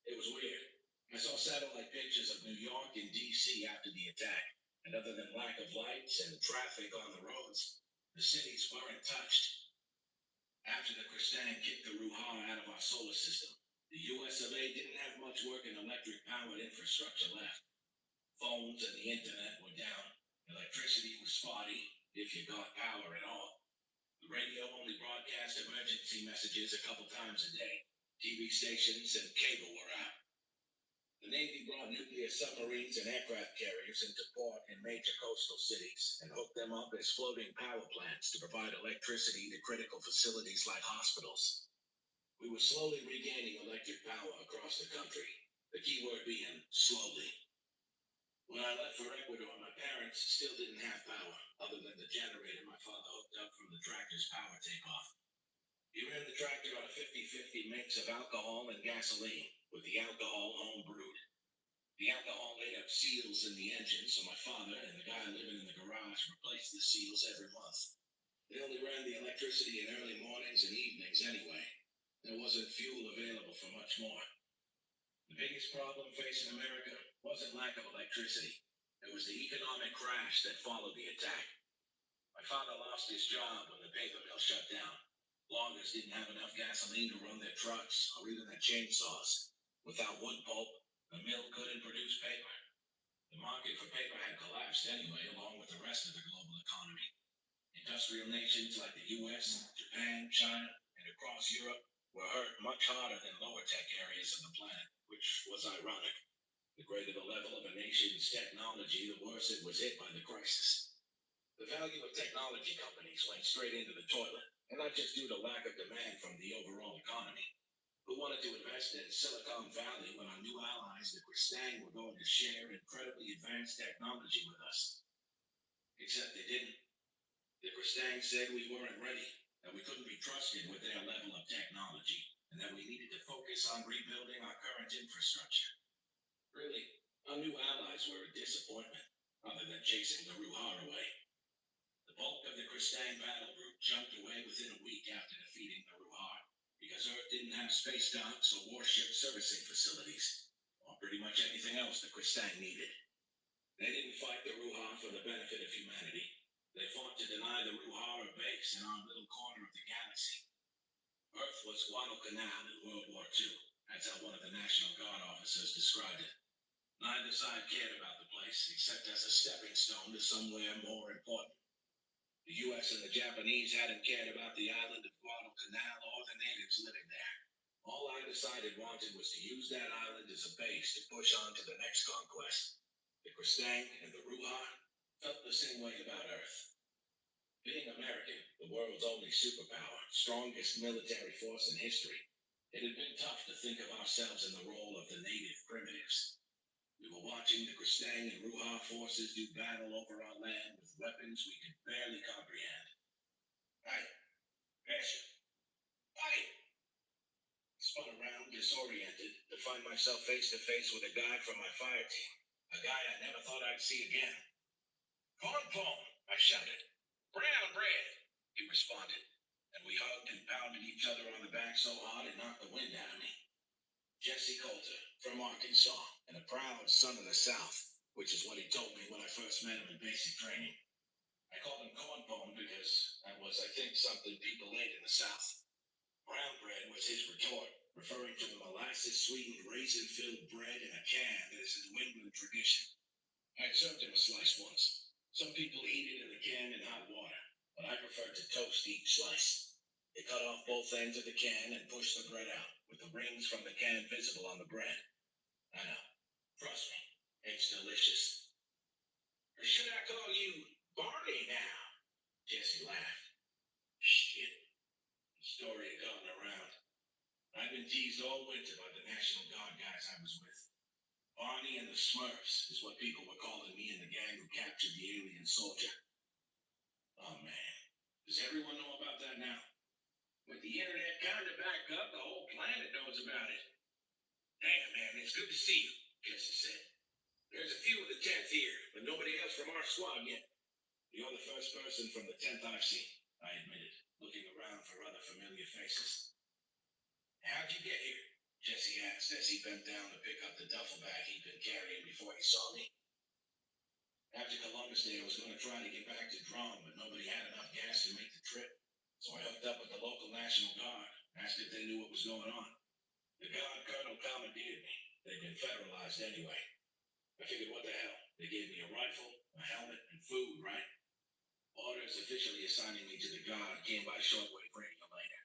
Speaker 1: It was weird. I saw satellite pictures of New York and D.C. after the attack, and other than lack of lights and traffic on the roads, the cities weren't touched. After the Kristang kicked the Ruhar out of our solar system, the US of A didn't have much working electric-powered infrastructure left. Phones and the internet were down. Electricity was spotty, if you got power at all. The radio only broadcast emergency messages a couple times a day. TV stations and cable were out. The Navy brought nuclear submarines and aircraft carriers into port in major coastal cities and hooked them up as floating power plants to provide electricity to critical facilities like hospitals. We were slowly regaining electric power across the country, the key word being slowly. When I left for Ecuador, my parents still didn't have power, other than the generator my father hooked up from the tractor's power takeoff. He ran the tractor on a 50-50 mix of alcohol and gasoline, with the alcohol home brewed. The alcohol ate up seals in the engine, so my father and the guy living in the garage replaced the seals every month. They only ran the electricity in early mornings and evenings anyway. There wasn't fuel available for much more. The biggest problem facing America wasn't lack of electricity. It was the economic crash that followed the attack. My father lost his job when the paper mill shut down. Loggers didn't have enough gasoline to run their trucks or even their chainsaws. Without wood pulp, the mill couldn't produce paper. The market for paper had collapsed anyway, along with the rest of the global economy. Industrial nations like the US, Japan, China, and across Europe were hurt much harder than lower tech areas of the planet, which was ironic. The greater the level of a nation's technology, the worse it was hit by the crisis. The value of technology companies went straight into the toilet, and not just due to lack of demand from the overall economy. Who wanted to invest in Silicon Valley when our new allies, the Kristang, were going to share incredibly advanced technology with us? Except they didn't. The Kristang said we weren't ready, that we couldn't be trusted with their level of technology, and that we needed to focus on rebuilding our current infrastructure. Really, our new allies were a disappointment, other than chasing the Ruhar away. The bulk of the Kristang battle group jumped away within a week after defeating the Ruhar, because Earth didn't have space docks or warship servicing facilities, or pretty much anything else the Kristang needed. They didn't fight the Ruhar for the benefit of humanity. They fought to deny the Ruhar a base in our little corner of the galaxy. Earth was Guadalcanal in World War II. That's how one of the National Guard officers described it. Neither side cared about the place, except as a stepping stone to somewhere more important. The US and the Japanese hadn't cared about the island of Guadalcanal or the natives living there. All either side had wanted was to use that island as a base to push on to the next conquest. The Kristang and the Ruhar felt the same way about Earth. Being American, the world's only superpower, strongest military force in history, it had been tough to think of ourselves in the role of the native primitives. We were watching the Kristang and Ruhar forces do battle over our land with weapons we could barely comprehend. Right, Bishop, fight! Spun around, disoriented, to find myself face to face with a guy from my fire team, a guy I never thought I'd see again. Cornpone, I shouted. Brown bread, he responded, and we hugged and pounded each other on the back so hard it knocked the wind out of me. Jesse Coulter, from Arkansas, and a proud son of the South, which is what he told me when I first met him in basic training. I called him Cornpone because that was, I think, something people ate in the South. Brown bread was his retort, referring to a molasses-sweetened, raisin-filled bread in a can that is a New England tradition. I'd served him a slice once. Some people eat it in the can in hot water, but I preferred to toast each slice. They cut off both ends of the can and pushed the bread out, with the rings from the can visible on the bread. I know. Trust me, it's delicious. Or should I call you Barney now? Jesse laughed. Shit. The story had gotten around. I'd been teased all winter by the National Guard guys I was with. Barney and the Smurfs is what people were calling me and the gang who captured the alien soldier. Oh man, does everyone know about that now? With the internet kind of back up, the whole planet knows about it. Damn man, it's good to see you, Jesse said. There's a few of the 10th here, but nobody else from our squad yet. You're the first person from the 10th I've seen, I admitted, looking around for other familiar faces. How'd you get here? Jesse asked as he bent down to pick up the duffel bag he'd been carrying before he saw me. After Columbus Day, I was going to try to get back to Drum, but nobody had enough gas to make the trip. So I hooked up with the local National Guard, asked if they knew what was going on. The Guard colonel commandeered me. They'd been federalized anyway. I figured, what the hell? They gave me a rifle, a helmet, and food, right? Orders officially assigning me to the Guard came by shortwave radio later.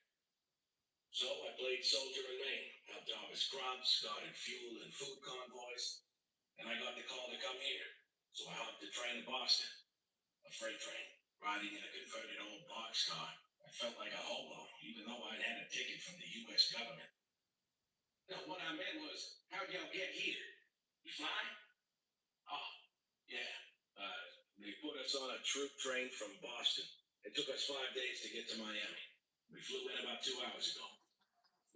Speaker 1: So I played soldier in Maine, helped harvest crops, guarded fuel and food convoys, and I got the call to come here. So I hopped the train to Boston, a freight train, riding in a converted old boxcar. I felt like a hobo, even though I'd had a ticket from the U.S. government. Now, what I meant was, how'd y'all get here? You fly? Oh, yeah. Uh, they put us on a troop train from Boston. It took us 5 days to get to Miami. We flew in about 2 hours ago.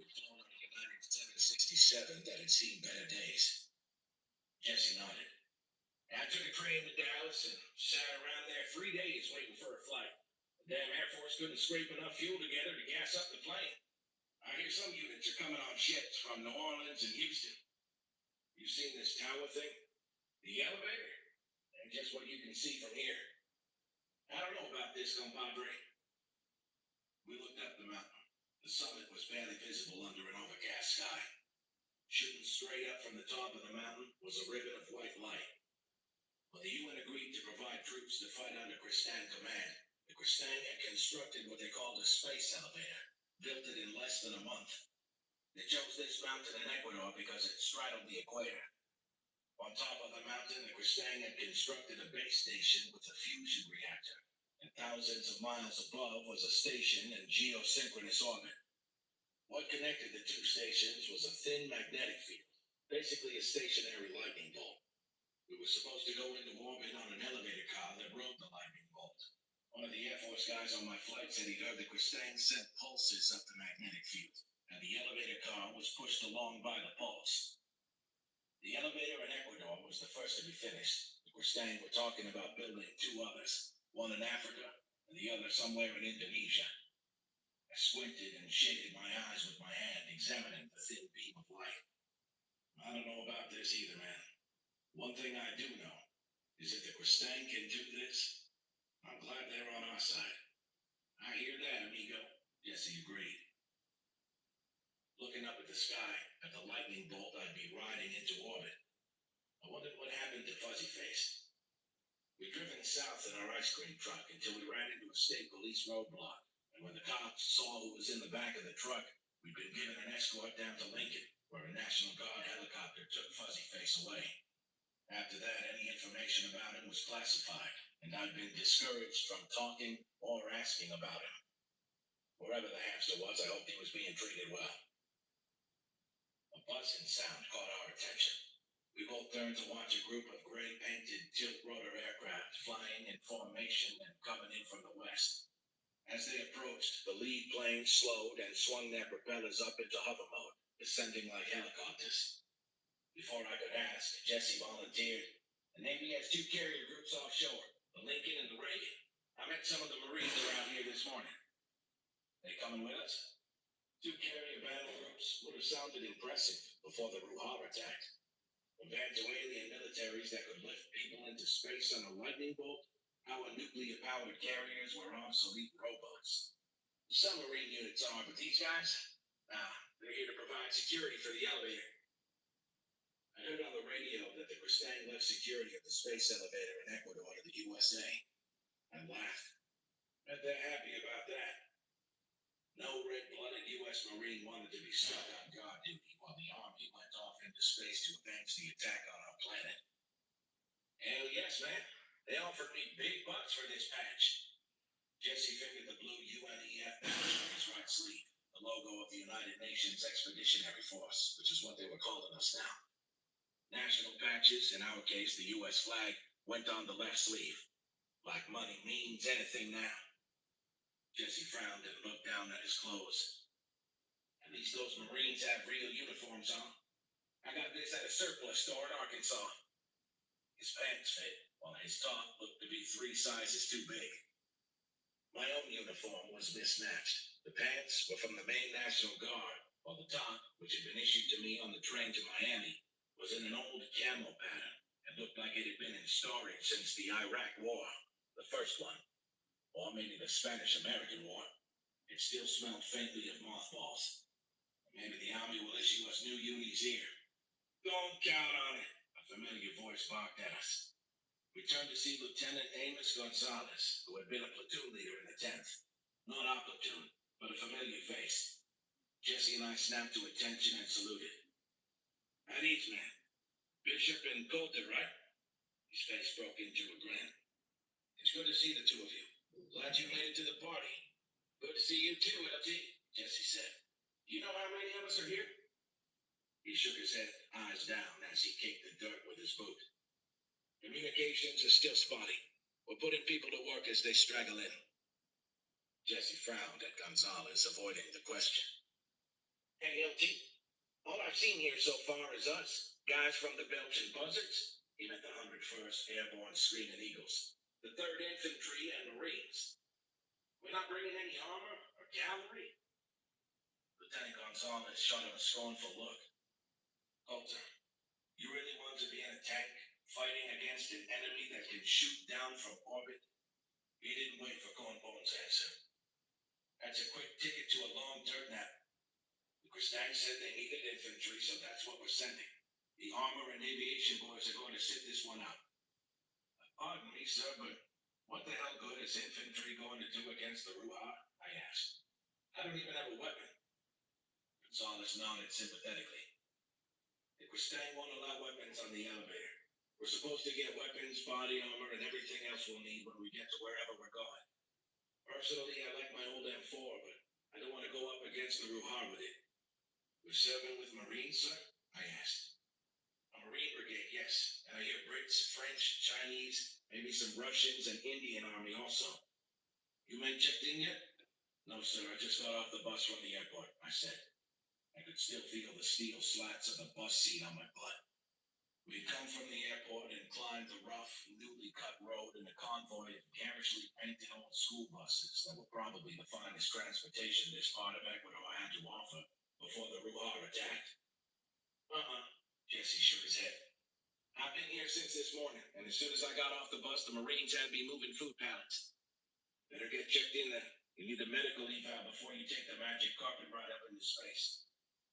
Speaker 1: We'd flown on a United 767 that had seen better days. Jesse nodded. I took a train to Dallas and sat around there 3 days waiting for a flight. The damn Air Force couldn't scrape enough fuel together to gas up the plane. I hear some units are coming on ships from New Orleans and Houston. You've seen this tower thing? The elevator? And just what you can see from here. I don't know about this, compadre. We looked up the mountain. The summit was barely visible under an overcast sky. Shooting straight up from the top of the mountain was a ribbon of white light. When the UN agreed to provide troops to fight under Kristang Command, the Kristang had constructed what they called a space elevator, built it in less than a month. They chose this mountain in Ecuador because it straddled the equator. On top of the mountain, the Kristang had constructed a base station with a fusion reactor, and thousands of miles above was a station in geosynchronous orbit. What connected the two stations was a thin magnetic field, basically a stationary lightning bolt. We were supposed to go into orbit on an elevator car that rode the lightning bolt. One of the Air Force guys on my flight said he'd heard the Kristang sent pulses up the magnetic field, and the elevator car was pushed along by the pulse. The elevator in Ecuador was the first to be finished. The Kristang were talking about building two others, one in Africa and the other somewhere in Indonesia. I squinted and shaded my eyes with my hand, examining the thin beam of light. I don't know about this either, man. One thing I do know is if the Kristang can do this, I'm glad they're on our side. I hear that, amigo. Jesse agreed. Looking up at the sky, at the lightning bolt I'd be riding into orbit, I wondered what happened to Fuzzy Face. We'd driven south in our ice cream truck until we ran into a state police roadblock, and when the cops saw who was in the back of the truck, we'd been given an escort down to Lincoln, where a National Guard helicopter took Fuzzy Face away. After that, any information about him was classified, and I'd been discouraged from talking or asking about him. Wherever the hamster was, I hoped he was being treated well. A buzzing sound caught our attention. We both turned to watch a group of gray-painted tilt-rotor aircraft flying in formation and coming in from the west. As they approached, the lead plane slowed and swung their propellers up into hover mode, descending like helicopters. Before I could ask, Jesse volunteered. The Navy has two carrier groups offshore, the Lincoln and the Reagan. I met some of the Marines around here this morning. They coming with us? Two carrier battle groups would have sounded impressive before the Ruhar attacked. Compared to alien militaries that could lift people into space on a lightning bolt, our nuclear-powered carriers were obsolete rowboats. Some Marine units are, but these guys? Nah, they're here to provide security for the elevator. I heard on the radio that the Kristang left security of the space elevator in Ecuador to the USA. I laughed. Bet they're happy about that. No red-blooded U.S. Marine wanted to be stuck on guard duty while the Army went off into space to avenge the attack on our planet. Hell yes, man. They offered me big bucks for this patch. Jesse fingered the blue UNEF badge on his right sleeve, the logo of the United Nations Expeditionary Force, which is what they were calling us now. National patches, in our case the U.S. flag, went on the left sleeve. Like money means anything now. Jesse frowned and looked down at his clothes. At least those Marines have real uniforms on. I got this at a surplus store in Arkansas. His pants fit, while his top looked to be 3 sizes too big. My own uniform was mismatched. The pants were from the Maine National Guard, while the top, which had been issued to me on the train to Miami, was in an old camo pattern and looked like it had been in storage since the Iraq War, the first one, or maybe the Spanish-American War. It still smelled faintly of mothballs. Maybe the Army will issue us new unis here. Don't count on it, a familiar voice barked at us. We turned to see Lieutenant Amos Gonzalez, who had been a platoon leader in the 10th. Not our platoon, but a familiar face. Jesse and I snapped to attention and saluted. At ease, man. Bishop and Coulter, right? His face broke into a grin. It's good to see the two of you. Glad you made it to the party. Good to see you too, LT, Jesse said. Do you know how many of us are here? He shook his head, eyes down, as he kicked the dirt with his boot. Communications are still spotty. We're putting people to work as they straggle in. Jesse frowned at Gonzalez, avoiding the question. Hey, LT, all I've seen here so far is us, guys from the Belgian Buzzards. He meant the 101st Airborne Screaming Eagles, the 3rd Infantry, and Marines. We're not bringing any armor or cavalry. Lieutenant Gonzalez shot him a scornful look. Coulter, you really want to be in a tank, fighting against an enemy that can shoot down from orbit? He didn't wait for Cornbone's answer. That's a quick ticket to a long dirt nap. The Kristang said they needed infantry, so that's what we're sending. The armor and aviation boys are going to sit this one out. Pardon me, sir, but what the hell good is infantry going to do against the Ruha? I asked. I don't even have a weapon. Gonzalez nodded sympathetically. The Kristang won't allow weapons on the elevator. We're supposed to get weapons, body armor, and everything else we'll need when we get to wherever we're going. Personally, I like my old M4, but I don't want to go up against the Ruha with it. We're serving with Marines, sir? I asked. A Marine brigade, yes. And I hear Brits, French, Chinese, maybe some Russians, and Indian Army also. You men checked in yet? No, sir. I just got off the bus from the airport, I said. I could still feel the steel slats of the bus seat on my butt. We'd come from the airport and climbed the rough, newly cut road in a convoy of garishly painted old school buses that were probably the finest transportation this part of Ecuador had to offer before the Ruha attacked. Jesse shook his head. I've been here since this morning, and as soon as I got off the bus, the Marines had me moving food pallets. Better get checked in then. You need a medical eval before you take the magic carpet ride up into space.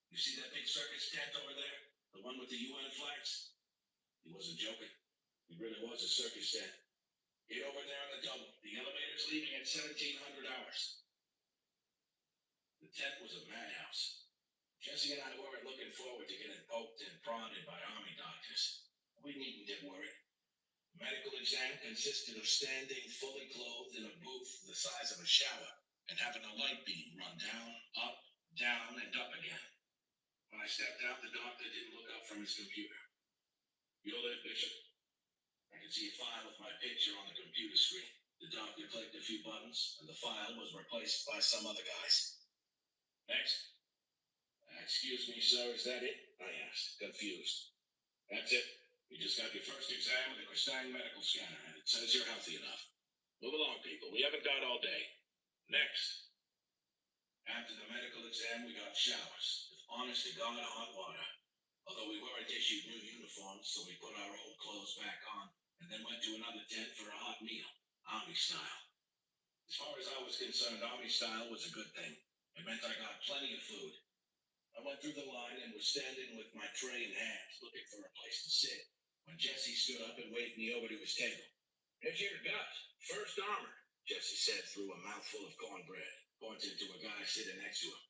Speaker 1: You see that big circus tent over there? The one with the UN flags? He wasn't joking. It really was a circus tent. Get over there on the double. The elevator's leaving at 1700 hours. The tent was a madhouse. Jesse and I weren't looking forward to getting poked and prodded by army doctors. We needn't get worried. The medical exam consisted of standing fully clothed in a booth the size of a shower and having a light beam run down, and up again. When I stepped out, the doctor didn't look up from his computer. You're there, Bishop. I could see a file with my picture on the computer screen. The doctor clicked a few buttons, and the file was replaced by some other guy's. Next. Excuse me, sir, is that it? I asked, confused. That's it. You just got your first exam with the Kristang medical scanner, and it says you're healthy enough. Move along, people. We haven't got all day. Next. After the medical exam, we got showers, with honest-to-God hot water. Although we weren't issued new uniforms, so we put our old clothes back on, and then went to another tent for a hot meal, Army style. As far as I was concerned, Army style was a good thing. It meant I got plenty of food. I went through the line and was standing with my tray in hand, looking for a place to sit, when Jesse stood up and waved me over to his table. Here's your gut, first armor, Jesse said through a mouthful of cornbread, pointing to a guy sitting next to him.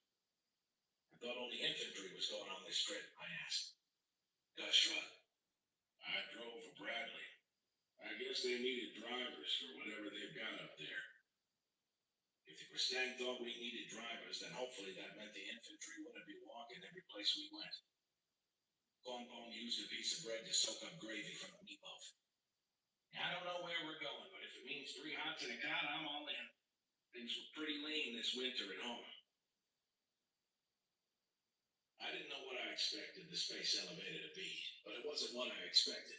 Speaker 1: I thought only infantry was going on this trip, I asked. Gus shrugged. I drove for Bradley. I guess they needed drivers for whatever they've got up there. If the Kristang thought we needed drivers, then hopefully that meant the infantry wouldn't be walking every place we went. Cornbone used a piece of bread to soak up gravy from the meatloaf. I don't know where we're going, but if it means 3 hots and a cot, I'm all in. Things were pretty lean this winter at home. I didn't know what I expected the space elevator to be, but it wasn't what I expected.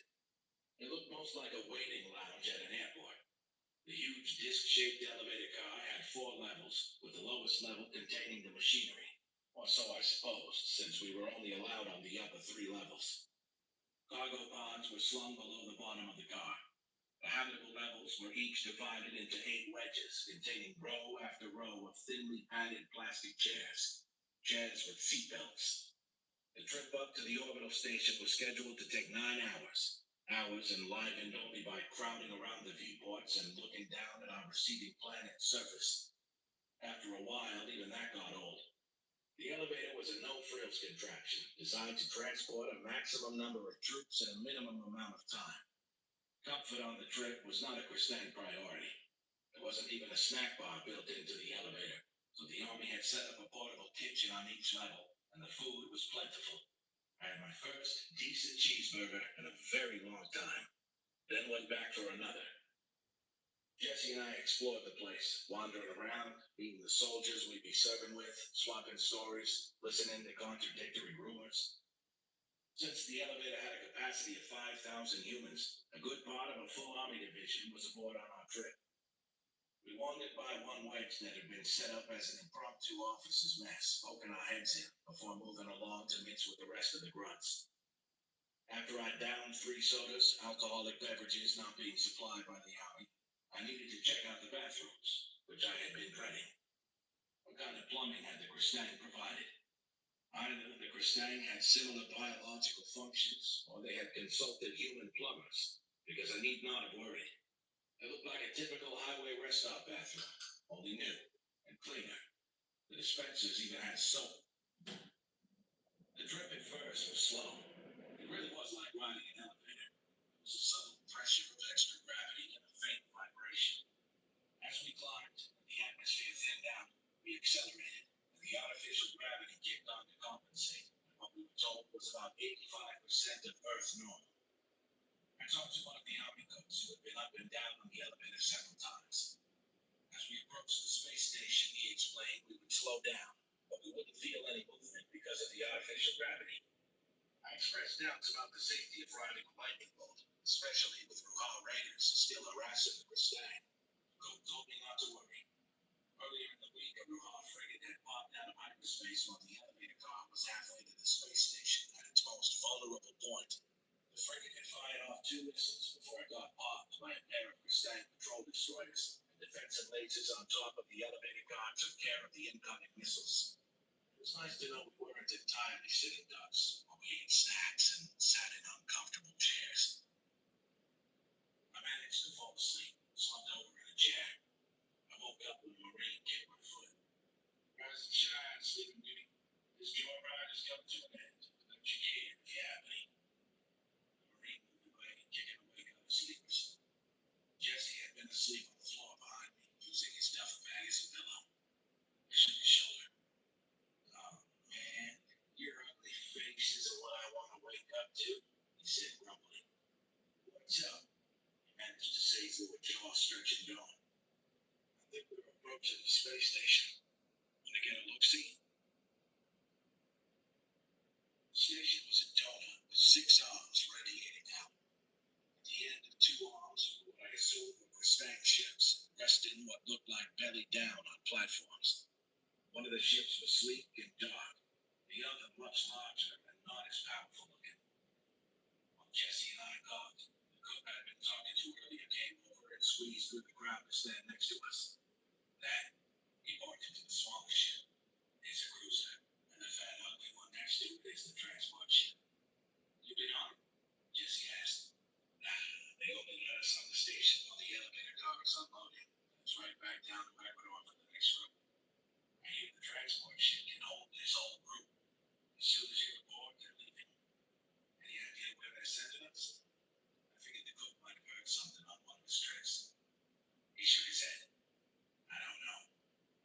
Speaker 1: It looked most like a waiting lounge at an airport. The huge disc-shaped elevator car had 4 levels, with the lowest level containing the machinery. Or so I supposed, since we were only allowed on the upper 3 levels. Cargo pods were slung below the bottom of the car. The habitable levels were each divided into 8 wedges, containing row after row of thinly padded plastic chairs. Chairs with seatbelts. The trip up to the orbital station was scheduled to take 9 hours, Hours enlivened only by crowding around the viewports and looking down at our receding planet's surface. After a while, even that got old. The elevator was a no-frills contraption designed to transport a maximum number of troops in a minimum amount of time. Comfort on the trip was not a Kristang priority. There wasn't even a snack bar built into the elevator, so the Army had set up a portable kitchen on each level, and the food was plentiful. I had my first decent cheeseburger in a very long time, then went back for another. Jesse and I explored the place, wandering around, meeting the soldiers we'd be serving with, swapping stories, listening to contradictory rumors. Since the elevator had a capacity of 5,000 humans, a good part of a full Army division was aboard on our trip. We wandered by one wedge that had been set up as an impromptu officers' mess, poking our heads in before moving along to mix with the rest of the grunts. After I downed 3 sodas, alcoholic beverages not being supplied by the Army, I needed to check out the bathrooms, which I had been dreading. What kind of plumbing had the Kristang provided? Either the Kristang had similar biological functions, or they had consulted human plumbers, because I need not have worried. It looked like a typical highway rest stop bathroom, only new and cleaner. The dispensers even had soap. The trip at first was slow. It really was like riding an elevator. There was a subtle pressure of extra gravity and a faint vibration. As we climbed, the atmosphere thinned out. We accelerated, and the artificial gravity kicked on to compensate. And what we were told was about 85% of Earth normal. I talked to one of the Army cooks who had been up and down on the elevator several times. As we approached the space station, he explained we would slow down, but we wouldn't feel any movement because of the artificial gravity. I expressed doubts about the safety of riding a lightning bolt, especially with Ruha raiders still harassing the Kristang. Cook told me not to worry. Earlier in the week, a Ruha frigate had popped out of hyperspace while the elevator car was halfway to the space station at its most vulnerable point. The frigate had fired off 2 missiles before it got popped by a pair of Kristang patrol destroyers, and defensive lasers on top of the elevator car took care of the incoming missiles. It was nice to know we weren't entirely sitting ducks, while we ate snacks and sat in uncomfortable chairs. I managed to fall asleep, slumped over in a chair. I woke up when a Marine kicked my foot. Rise and shine, Sleeping Beauty. This joyride has come to an end. Don't you care if you have any? The Marine moved away, kicking awake other sleepers. Jesse had been asleep on the floor behind me, using his duffel bag as a pillow. I shook his shoulder. Oh, man, your ugly face isn't what I want to wake up to, he said grumpily. What's up? He managed to say through a jaw-stretching yawn. I think we're approaching the space station. Want to get a look-see? The station was a donut with 6 arms radiating out. At the end of 2 arms were what I assumed were Kristang ships, resting what looked like belly down on platforms. One of the ships was sleek and dark, the other much larger and not as powerful looking. While Jesse and I talked, the cook I had been talking to earlier came over and squeezed through the crowd to stand next to us. Then, he pointed to the smaller ship. It's a cruiser, and the fat ugly one next to it is the transport ship. You been on it? Jesse asked. Nah, they only let us on the station while the elevator car was unloading. It's right back down to Ecuador for the next route. I hear the transport ship can hold this whole group. As soon as you're aboard, they're leaving. Any idea where they're sending us? I figured the cook might have heard something on one of his trips. He shook his head. I don't know.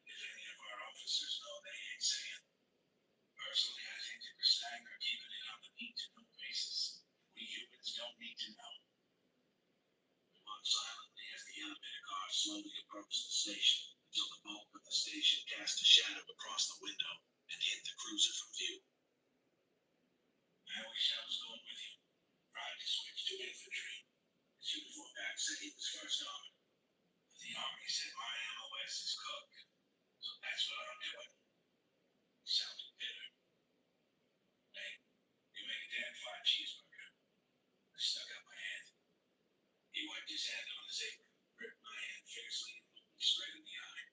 Speaker 1: And if any of our officers know, they ain't saying. Personally, I think the Kristang are keeping it on the need-to-know basis. We humans don't need to know. We watched silently as the elevator car slowly approached the station until the bulk of the station cast a shadow across the window and hid the cruiser from view. I wish I was going with you. Tried to switch to infantry. His uniform back said he was first armored. But the Army said my MOS is Cook, so that's what I'm doing. He sounded bitter. Hey, you make a damn fine cheeseburger. I stuck out my hand. He wiped his hand on his apron, gripped my hand fiercely, and looked me straight in the eye.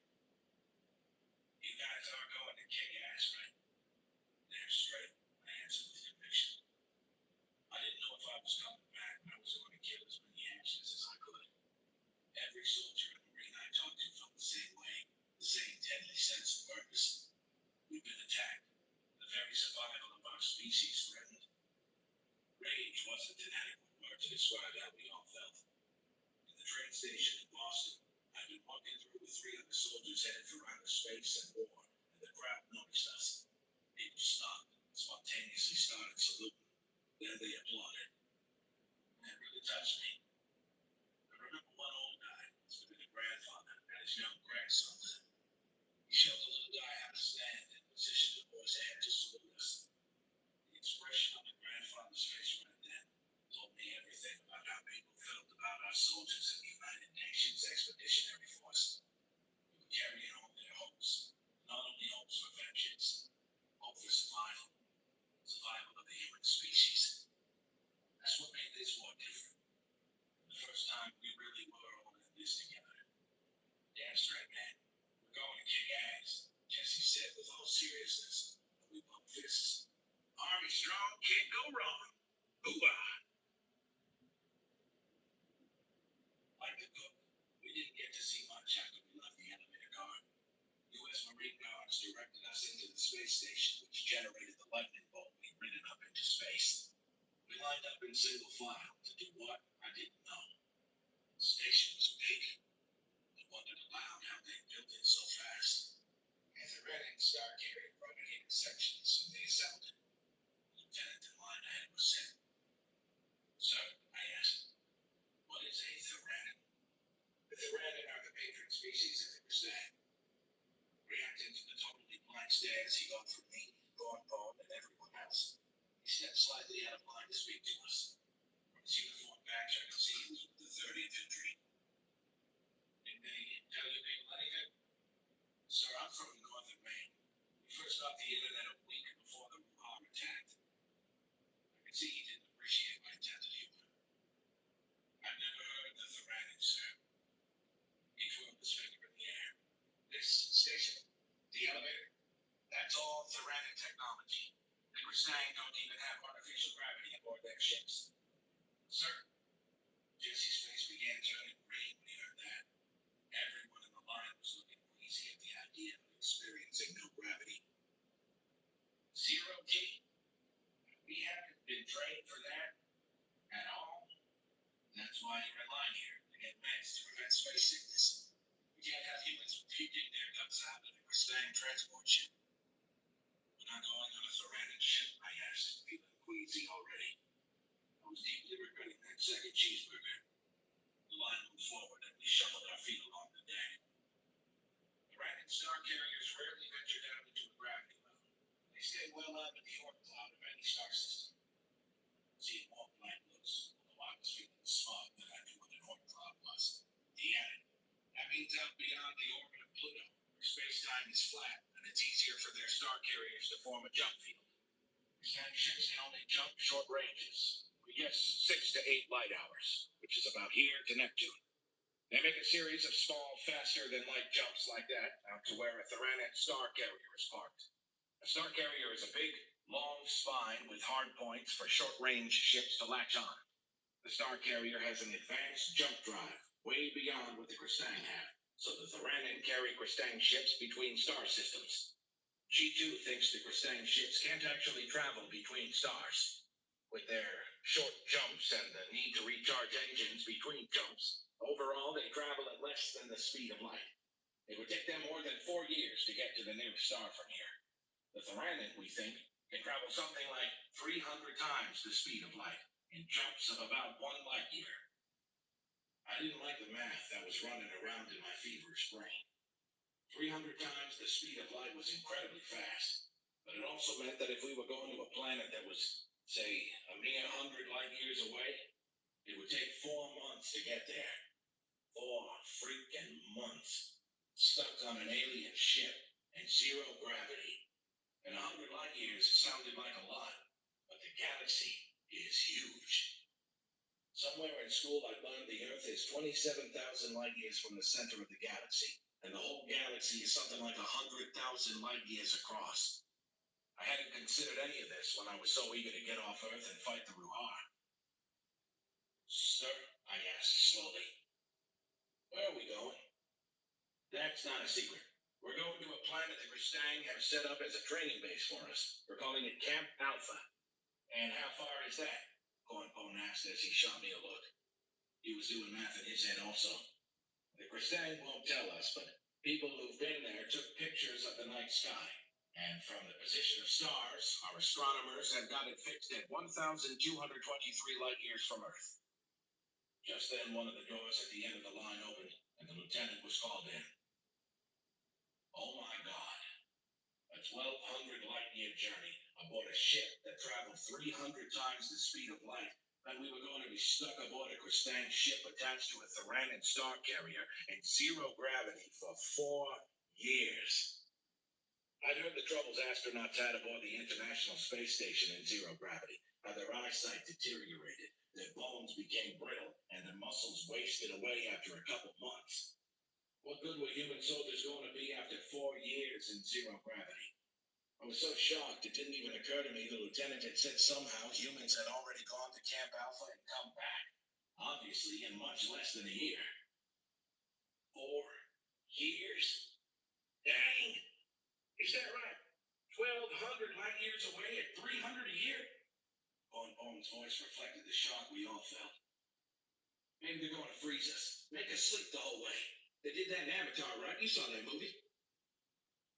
Speaker 1: You guys are going to kick ass, right? Damn straight, I answered with conviction. I didn't know if I was coming back, but I was going sense of purpose. We've been attacked. The very survival of our species threatened. Rage wasn't an adequate word to describe how we all felt. In the train station in Boston, I'd been walking through with three other soldiers headed for outer space and war, and the crowd noticed us. People stopped, spontaneously started saluting. Then they applauded. That really touched me. I remember one old guy, a grandfather, and his young grandson. He showed the little guy how to stand and positioned the boy's hand to salute us. The expression on the grandfather's face right then told me everything about how people felt about our soldiers in the United Nations Expeditionary Force. We were carrying home their hopes, not only hopes for vengeance, hope for survival, survival of the human species. That's what made this war different. The first time we really were all in this together. Damn straight, man. We're going to kick ass, Jesse said with all seriousness. We bumped fists. Army strong, can't go wrong. Hoorah! Like the cook, we didn't get to see much after we left the elevator guard. U.S. Marine guards directed us into the space station, which generated the lightning bolt we'd ridden up into space. We lined up in single file to do what? I didn't know. The station was big. I wondered aloud how they built it so fast. As I ran in Starcarrier brought it into sections, and they assembled it. The lieutenant in line ahead was said, "Sir," I asked, "what is a Theranin?" The Theranin are the patron species of the Kristang. Reacting to the totally blank stares he got from me, Gornbone, and everyone else, he stepped slightly out of line to speak to us. From his uniform badge, I could see he was with the 3rd Infantry. Didn't they tell you people anything? Sir, I'm from northern Maine. We first got the internet a week before the Wuhan attacked. I could see he didn't appreciate my attempt at humor. I've never heard of the Theranin, sir. He twirled his finger in the air. This station, the elevator, that's all Theranin technology. The Kristang don't even have artificial gravity aboard their ships. Sir? Jesse's face began turning green when he heard that. Everyone in the line was looking queasy at the idea of experiencing no gravity. Zero G? We haven't been trained for that at all. That's why you're in line here, to get meds to prevent space sickness. We can't have humans puking their guts out in a Kristang transport ship. We're not going on a Theranin ship, I asked, feeling queasy already. I was deeply regretting that second cheeseburger. The line moved forward and we shuffled our feet along the deck. Theranin star carriers rarely venture down into a gravity well. They stay well out of the Oort cloud of any star system. Seeing more blank looks, although I was feeling smug that I knew what an Oort cloud was. Damn it. That means out beyond the orbit of Pluto, where space-time is flat, and it's easier for their star carriers to form a jump field. Kristang ships can only jump short ranges. We guess 6 to 8 light hours, which is about here to Neptune. They make a series of small, faster-than-light jumps like that out to where a Theranin star carrier is parked. A star carrier is a big, long spine with hard points for short-range ships to latch on. The star carrier has an advanced jump drive, way beyond what the Kristang have, so the Theranin carry Kristang ships between star systems. G2 thinks the Kristang ships can't actually travel between stars. With their short jumps and the need to recharge engines between jumps, overall they travel at less than the speed of light. It would take them more than 4 years to get to the nearest star from here. The Theranin, we think, can travel something like 300 times the speed of light in jumps of about 1 light year. I didn't like the math that was running around in my feverish brain. 300 times the speed of light was incredibly fast, but it also meant that if we were going to a planet that was, say, a mere 100 light years away, it would take 4 months to get there. 4 freaking months, stuck on an alien ship and zero gravity. And 100 light years sounded like a lot, but the galaxy is huge. Somewhere in school I learned the Earth is 27,000 light years from the center of the galaxy, and the whole galaxy is something like 100,000 light years across. I hadn't considered any of this when I was so eager to get off Earth and fight the Ruhar. Sir, I asked slowly, where are we going? That's not a secret. We're going to a planet that Ristang have set up as a training base for us. We're calling it Camp Alpha. And how far is that? Cornpone asked as he shot me a look. He was doing math in his head also. The Ristang won't tell us, but people who've been there took pictures of the night sky. And from the position of stars, our astronomers have got it fixed at 1,223 light years from Earth. Just then, one of the doors at the end of the line opened, and the lieutenant was called in. Oh my God. A 1,200 light-year journey aboard a ship that traveled 300 times the speed of light, and we were going to be stuck aboard a Kristang ship attached to a Theranan star carrier in zero gravity for 4 years. I'd heard the troubles astronauts had aboard the International Space Station in zero gravity, how their eyesight deteriorated, their bones became brittle, and their muscles wasted away after a couple months. What good were human soldiers going to be after 4 years in zero gravity? I was so shocked it didn't even occur to me the lieutenant had said somehow humans had already gone to Camp Alpha and come back. Obviously, in much less than a year. 4 years? Dang! Is that right? 1,200 light years away at 300 a year? Cornpone's voice reflected the shock we all felt. Maybe they're going to freeze us, make us sleep the whole way. They did that in Avatar, right? You saw that movie.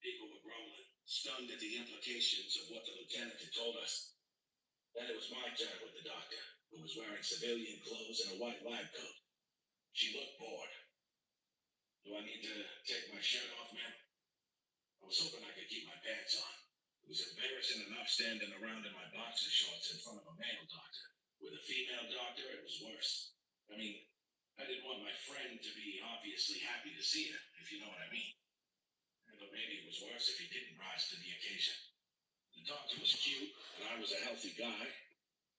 Speaker 1: People were grumbling, stunned at the implications of what the lieutenant had told us. Then it was my turn with the doctor, who was wearing civilian clothes and a white lab coat. She looked bored. Do I need to take my shirt off, ma'am? I was hoping I could keep my pants on. It was embarrassing enough standing around in my boxer shorts in front of a male doctor. With a female doctor, it was worse. I mean, I didn't want my friend to be obviously happy to see her, if you know what I mean. But maybe it was worse if he didn't rise to the occasion. The doctor was cute, and I was a healthy guy,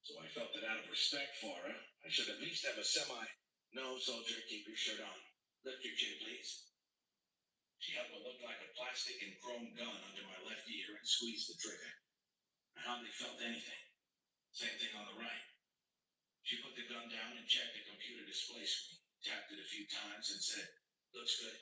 Speaker 1: so I felt that out of respect for her, I should at least have a No, soldier, keep your shirt on. Lift your chin, please. She held what looked like a plastic and chrome gun under my left ear and squeezed the trigger. I hardly felt anything. Same thing on the right. She put the gun down and checked the computer display screen, tapped it a few times, and said, "Looks good.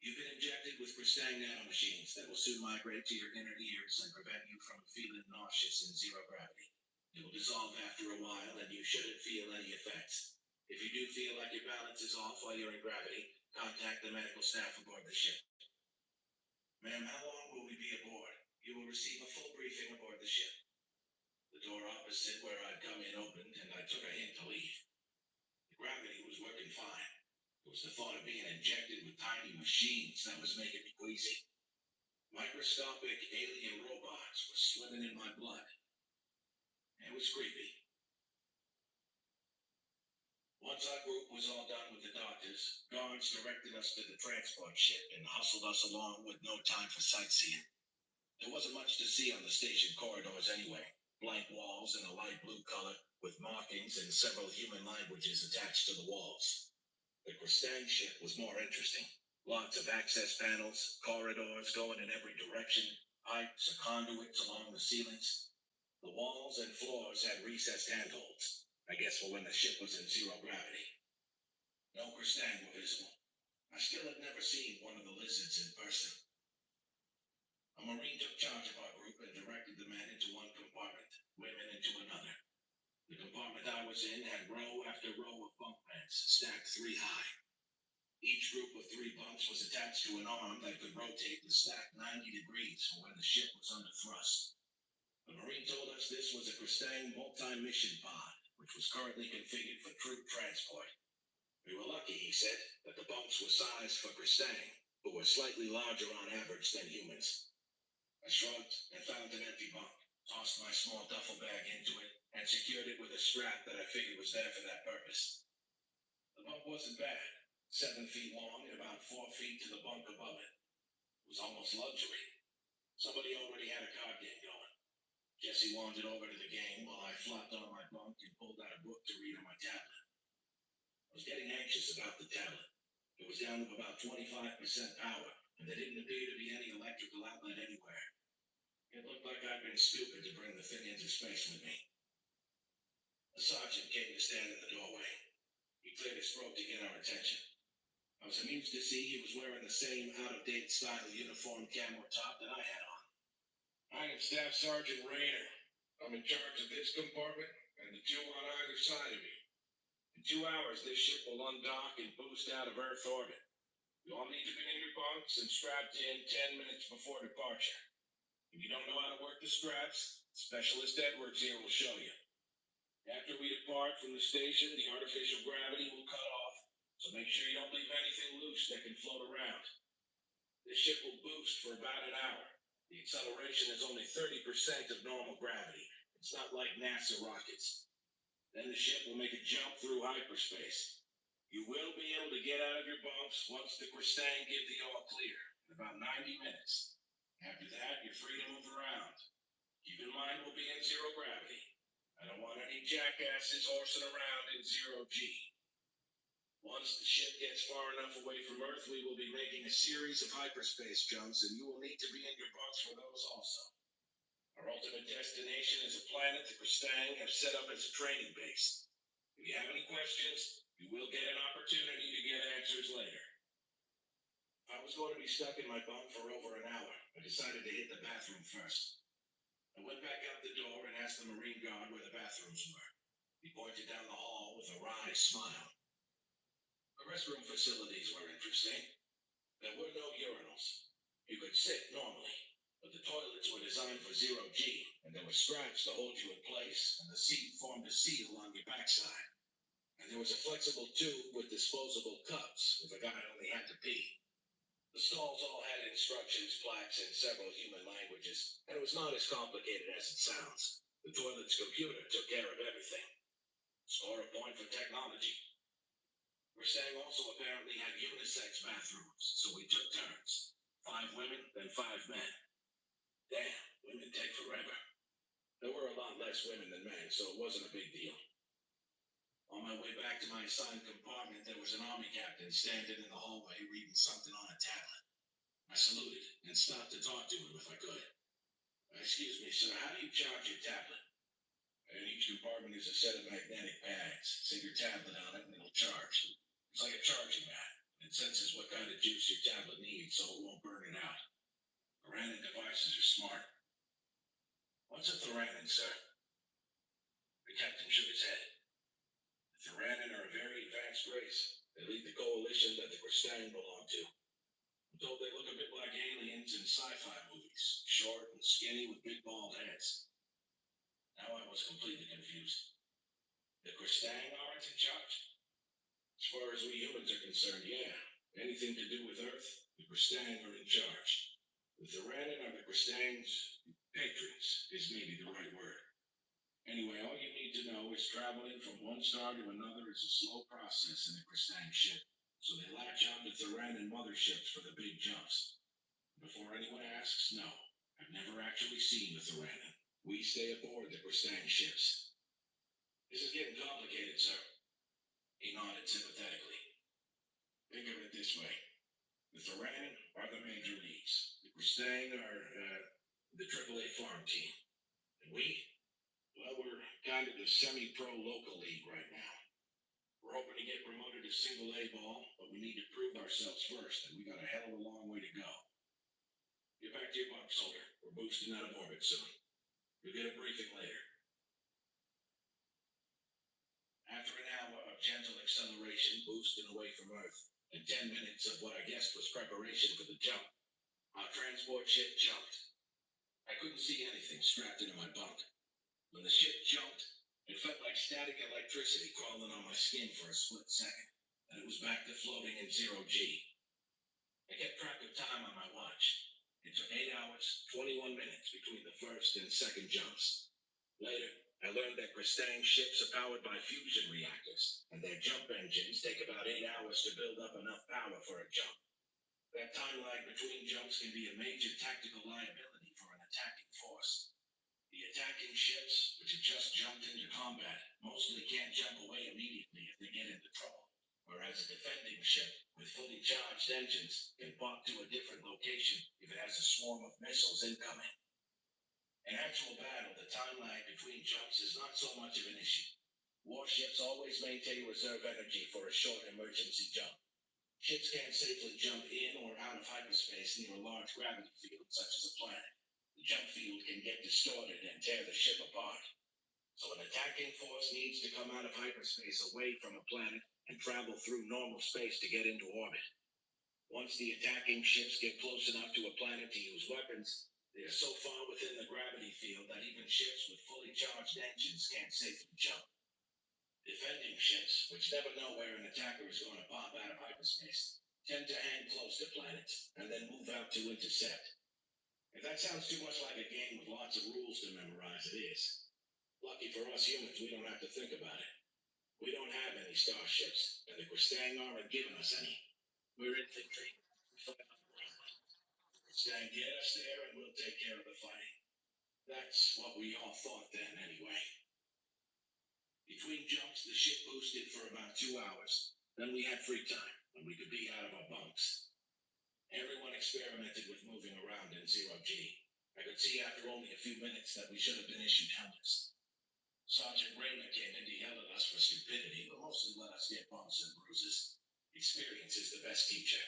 Speaker 1: You've been injected with Kristang nanomachines that will soon migrate to your inner ears and prevent you from feeling nauseous in zero gravity. It will dissolve after a while, and you shouldn't feel any effects. If you do feel like your balance is off while you're in gravity, contact the medical staff aboard the ship." "Ma'am, how long will we be aboard?" "You will receive a full briefing aboard the ship." The door opposite where I'd come in opened, and I took a hint to leave. The gravity was working fine. It was the thought of being injected with tiny machines that was making me queasy. Microscopic alien robots were swimming in my blood. It was creepy. Once our group was all done with the doctors, guards directed us to the transport ship and hustled us along with no time for sightseeing. There wasn't much to see on the station corridors anyway. Blank walls in a light blue color, with markings in several human languages attached to the walls. The Kristang ship was more interesting. Lots of access panels, corridors going in every direction, pipes or conduits along the ceilings. The walls and floors had recessed handholds, I guess for when the ship was in zero gravity. No Kristang were visible. I still had never seen one of the lizards in person. A Marine took charge of our group and directed the men into one compartment, women into another. The compartment I was in had row after row of bunk beds, stacked 3 high. Each group of 3 bunks was attached to an arm that could rotate the stack 90 degrees for when the ship was under thrust. The Marine told us this was a Kristang multi-mission pod, which was currently configured for troop transport. We were lucky, he said, that the bunks were sized for Kristang, who were slightly larger on average than humans. I shrugged and found an empty bunk, tossed my small duffel bag into it, and secured it with a strap that I figured was there for that purpose. The bunk wasn't bad, 7 feet long and about 4 feet to the bunk above it. It was almost luxury. Somebody already had a card game going. Jesse wandered over to the game while I flopped on my bunk and pulled out a book to read on my tablet. I was getting anxious about the tablet. It was down to about 25% power, and there didn't appear to be any electrical outlet anywhere. It looked like I'd been stupid to bring the thing into space with me. A sergeant came to stand in the doorway. He cleared his throat to get our attention. I was amused to see he was wearing the same out-of-date style uniform camo top that I had on. I am Staff Sergeant Rayner. I'm in charge of this compartment and the two on either side of me. In 2 hours, this ship will undock and boost out of Earth orbit. You all need to be in your bunks and strapped in 10 minutes before departure. If you don't know how to work the straps, Specialist Edwards here will show you. After we depart from the station, the artificial gravity will cut off, so make sure you don't leave anything loose that can float around. This ship will boost for about an hour. The acceleration is only 30% of normal gravity. It's not like NASA rockets. Then the ship will make a jump through hyperspace. You will be able to get out of your bunks once the Kristang give the all clear in about 90 minutes. After that, you're free to move around. Keep in mind we'll be in zero gravity. I don't want any jackasses horsing around in zero G. Once the ship gets far enough away from Earth, we will be making a series of hyperspace jumps, and you will need to be in your bunks for those also. Our ultimate destination is a planet the Kristang have set up as a training base. If you have any questions, you will get an opportunity to get answers later. I was going to be stuck in my bunk for over an hour. I decided to hit the bathroom first. I went back out the door and asked the Marine Guard where the bathrooms were. He pointed down the hall with a wry smile. The restroom facilities were interesting. There were no urinals. You could sit normally, but the toilets were designed for zero G, and there were straps to hold you in place, and the seat formed a seal on your backside. And there was a flexible tube with disposable cups if a guy only had to pee. The stalls all had instructions plaques in several human languages, and it was not as complicated as it sounds. The toilet's computer took care of everything. Score a point for technology. Kristang also apparently had unisex bathrooms, so we took turns. 5 women, then 5 men. Damn, women take forever. There were a lot less women than men, so it wasn't a big deal. On my way back to my assigned compartment, there was an army captain standing in the hallway reading something on a tablet. I saluted and stopped to talk to him if I could. Excuse me, sir, how do you charge your tablet? In each compartment is a set of magnetic pads. Set your tablet on it and it'll charge. It's like a charging mat. It senses what kind of juice your tablet needs so it won't burn it out. Theranin devices are smart. What's a Theranin, sir? The captain shook his head. The Theranin are a very advanced race. They lead the coalition that the Kristang belong to. I'm told they look a bit like aliens in sci-fi movies. Short and skinny with big bald heads. Now I was completely confused. The Kristang are in charge? As far as we humans are concerned, yeah. Anything to do with Earth, the Kristang are in charge. The Theranin are the Kristang's patrons, is maybe the right word. Anyway, all you need to know is traveling from one star to another is a slow process in the Kristang ship, so they latch on to Theranin motherships for the big jumps. Before anyone asks, no, I've never actually seen the Theranin. We stay aboard the Kristang ships. This is getting complicated, sir. He nodded sympathetically. Think of it this way. The Theranin are the major leagues. The Kristang are the AAA farm team. And we, well, we're kind of the semi-pro local league right now. We're hoping to get promoted to single A ball, but we need to prove ourselves first, and we got a hell of a long way to go. Get back to your bunk, soldier. We're boosting out of orbit soon. You'll get a briefing later. After an hour of gentle acceleration boosting away from Earth, and 10 minutes of what I guessed was preparation for the jump, our transport ship jumped. I couldn't see anything strapped into my bunk. When the ship jumped, it felt like static electricity crawling on my skin for a split second, and it was back to floating in zero G. I kept track of time on my watch. It took 8 hours, 21 minutes between the first and second jumps. Later, I learned that Kristang ships are powered by fusion reactors, and their jump engines take about 8 hours to build up enough power for a jump. That time lag between jumps can be a major tactical liability for an attacking force. The attacking ships, which have just jumped into combat, mostly can't jump away immediately if they get into trouble, whereas a defending ship with fully charged engines can pop to a different location if it has a swarm of missiles incoming. In actual battle, the time lag between jumps is not so much of an issue. Warships always maintain reserve energy for a short emergency jump. Ships can't safely jump in or out of hyperspace near a large gravity field, such as a planet. The jump field can get distorted and tear the ship apart. So an attacking force needs to come out of hyperspace away from a planet and travel through normal space to get into orbit. Once the attacking ships get close enough to a planet to use weapons, they are so far within the gravity field that even ships with fully charged engines can't safely jump. Defending ships, which never know where an attacker is going to pop out of hyperspace, tend to hang close to planets and then move out to intercept. If that sounds too much like a game with lots of rules to memorize, it is. Lucky for us humans, we don't have to think about it. We don't have any starships, and the Kristang aren't giving us any. We're infantry. We fight on the ground. Kristang get us there, and we'll take care of the fighting. That's what we all thought then, anyway. Between jumps, the ship boosted for about 2 hours. Then we had free time, when we could be out of our bunks. Everyone experimented with moving around in zero-G. I could see after only a few minutes that we should have been issued helmets. Sergeant Rayner came in to yell at us for stupidity, but mostly let us get bumps and bruises. Experience is the best teacher.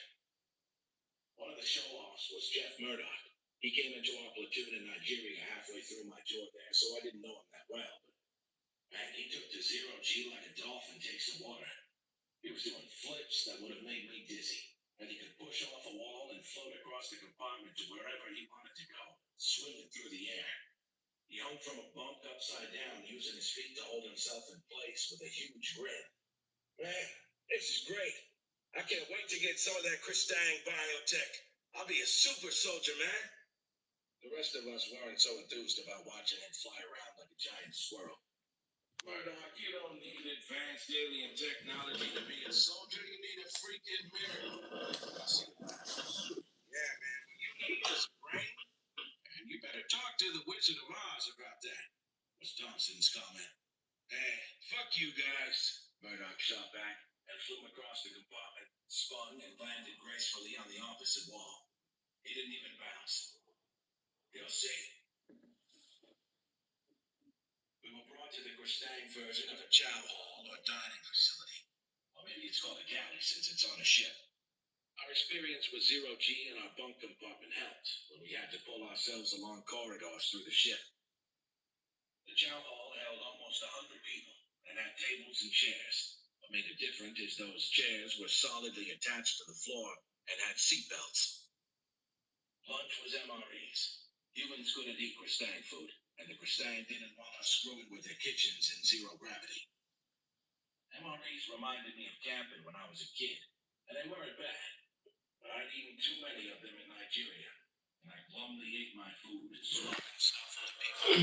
Speaker 1: One of the show-offs was Jeff Murdoch. He came into our platoon in Nigeria halfway through my tour there, so I didn't know him that well, but man, he took to zero-G like a dolphin takes to water. He was doing flips that would have made me dizzy, and he could push off a wall and float across the compartment to wherever he wanted to go, swinging through the air. He hung from a bunk upside down, using his feet to hold himself in place with a huge grin. Man, this is great. I can't wait to get some of that Kristang biotech. I'll be a super soldier, man. The rest of us weren't so enthused about watching him fly around like a giant squirrel. Murdoch, you don't need advanced alien technology to be a soldier. You need a freaking mirror. Yeah, man. What you need is a brain. And you better talk to the Wizard of Oz about that, was Thompson's comment. Hey, fuck you guys, Murdoch shot back and flew across the compartment, spun and landed gracefully on the opposite wall. He didn't even bounce. You'll see. We were brought to the Kristang version of a chow hall or dining facility. Or maybe it's called a galley since it's on a ship. Our experience with zero-G in our bunk compartment helped when we had to pull ourselves along corridors through the ship. The chow hall held almost 100 people and had tables and chairs. What made it different is those chairs were solidly attached to the floor and had seatbelts. Lunch was MREs. Humans couldn't eat Kristang food, and the Kristang didn't want us screwing with their kitchens in zero gravity. MREs reminded me of camping when I was a kid, and they weren't bad. But I'd eaten too many of them in Nigeria, and I glumly ate my food, slurping stuff on people.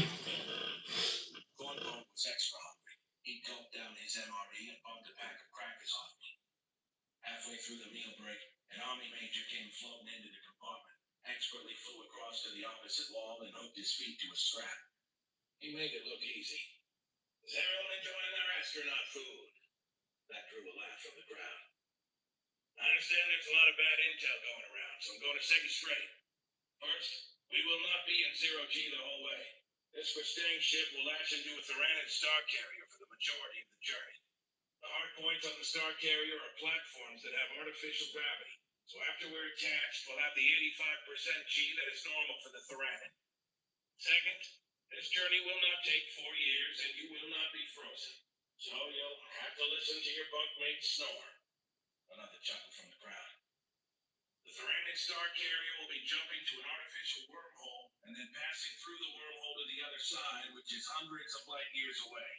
Speaker 1: Cornbone was extra hungry. He gulped down his MRE and bumped a pack of crackers off me. Halfway through the meal break, an army major came floating into the compartment, expertly flew across to the opposite wall and hooked his feet to a strap. He made it look easy. Is everyone enjoying their astronaut food? That drew a laugh from the crowd. I understand there's a lot of bad intel going around, so I'm going to set you straight. First, we will not be in zero-G the whole way. This Kristang ship will latch into a Theranan star carrier for the majority of the journey. The hard points on the star carrier are platforms that have artificial gravity, so after we're attached, we'll have the 85% G that is normal for the Theranan. Second, this journey will not take 4 years, and you will not be frozen, so you'll have to listen to your bunkmates snore. Another chuckle from the crowd. The Theranan star carrier will be jumping to an artificial wormhole and then passing through the wormhole to the other side, which is hundreds of light years away.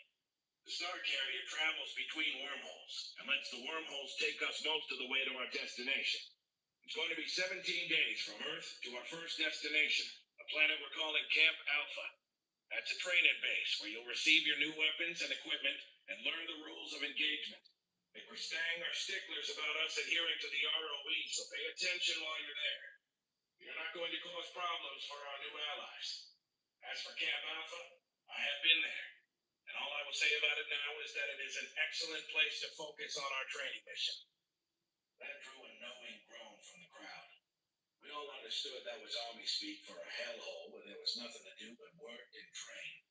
Speaker 1: The star carrier travels between wormholes and lets the wormholes take us most of the way to our destination. It's going to be 17 days from Earth to our first destination, a planet we're calling Camp Alpha. That's a training base where you'll receive your new weapons and equipment and learn the rules of engagement. The Kristang are sticklers about us adhering to the ROE, so pay attention while you're there. You're not going to cause problems for our new allies. As for Camp Alpha, I have been there, and all I will say about it now is that it is an excellent place to focus on our training mission. That drew a knowing groan from the crowd. We all understood that was Army speak for a hellhole where there was nothing to do but work and train.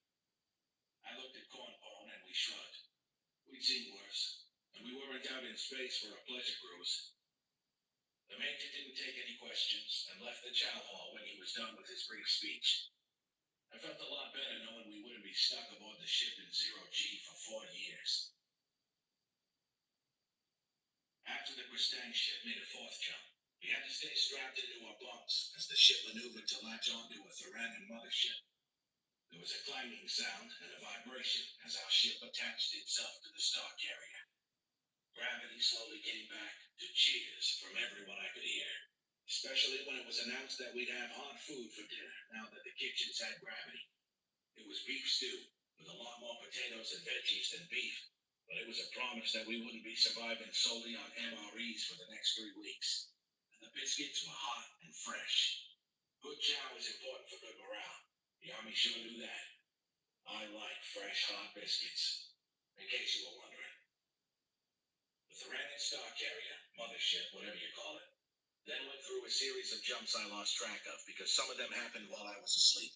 Speaker 1: I looked at Cornbone and we shrugged. We'd seen worse, and we weren't out in space for a pleasure cruise. The major didn't take any questions and left the chow hall when he was done with his brief speech. I felt a lot better knowing we wouldn't be stuck aboard the ship in zero G for 4 years. After the Kristang ship made a fourth jump, we had to stay strapped into our bunks as the ship maneuvered to latch onto a Theranan mothership. There was a clanging sound and a vibration as our ship attached itself to the star carrier. Gravity slowly came back to cheers from everyone I could hear, especially when it was announced that we'd have hot food for dinner now that the kitchens had gravity. It was beef stew, with a lot more potatoes and veggies than beef, but it was a promise that we wouldn't be surviving solely on MREs for the next 3 weeks. And the biscuits were hot and fresh. Good chow is important for good morale. The Army sure knew that. I like fresh, hot biscuits. In case you were wondering. The Theranan Star Carrier, mothership, whatever you call it, then went through a series of jumps I lost track of because some of them happened while I was asleep.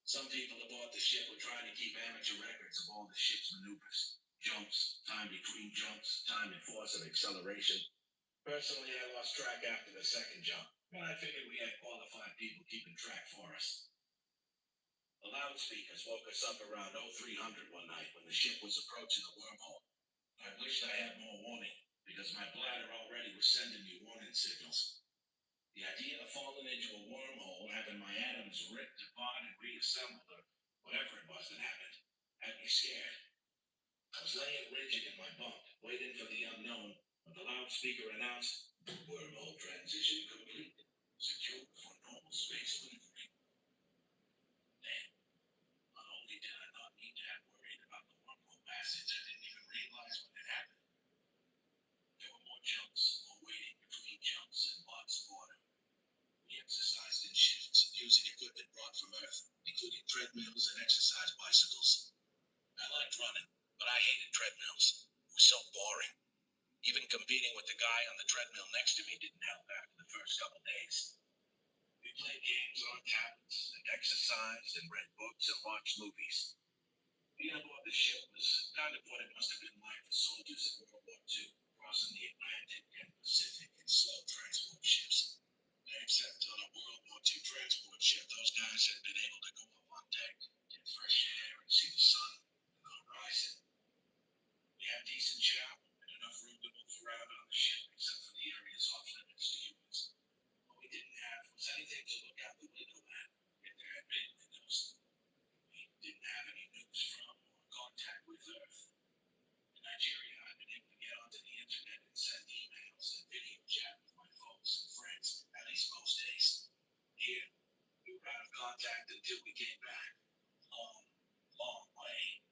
Speaker 1: Some people aboard the ship were trying to keep amateur records of all the ship's maneuvers. Jumps, time between jumps, time and force of acceleration. Personally, I lost track after the second jump, but I figured we had qualified people keeping track for us. The loudspeakers woke us up around 0300 one night when the ship was approaching the wormhole. I wished I had more warning, because my bladder already was sending me warning signals. The idea of falling into a wormhole, having my atoms ripped apart and reassembled, or whatever it was that happened, had me scared. I was laying rigid in my bunk, waiting for the unknown, when the loudspeaker announced, "Wormhole transition complete. Secure for normal space maneuvering." Then, not only did I not need to have worried about the wormhole passage, I didn't even realize what had happened. There were more jumps, more waiting between jumps, and lots of water. We exercised in shifts, using equipment brought from Earth, including treadmills and exercise bicycles. I liked running, but I hated treadmills. It was so boring. Even competing with the guy on the treadmill next to me didn't help after the first couple days. We played games on tablets, and exercised, and read books, and watched movies. Being aboard the ship was kind of what it must have been like for soldiers in World War II, crossing the Atlantic and Pacific in slow transport ships. Except on a World War II transport ship, those guys had been able to go up on deck, get fresh air, and see the sun and the horizon. We had decent chow and enough room to move around on the ship, except for the areas off limits to humans. What we didn't have was anything to look out the window at, if there had been windows. We didn't have any news from or contact with Earth. In Nigeria, I'd been able to get onto the internet and send emails and video chat with my folks and friends, at least most days. Here, we were out of contact until we came back. Long, long way.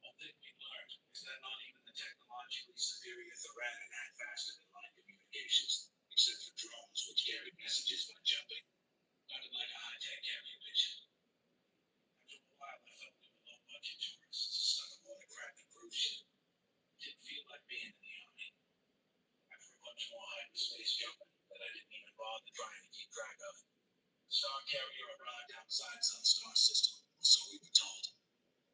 Speaker 1: One thing we learned is that not even the technologically superior Theranan had faster than light communications, except for drones which carried messages by jumping. Nothing like a high-tech carrier pigeon. After a while, I felt we were low-budget tourists stuck aboard a crappy cruise ship. It didn't feel like being in the Army. After a bunch more hyperspace jumping that I didn't even bother trying to keep track of, the Star Carrier arrived outside some star system, or so we were told.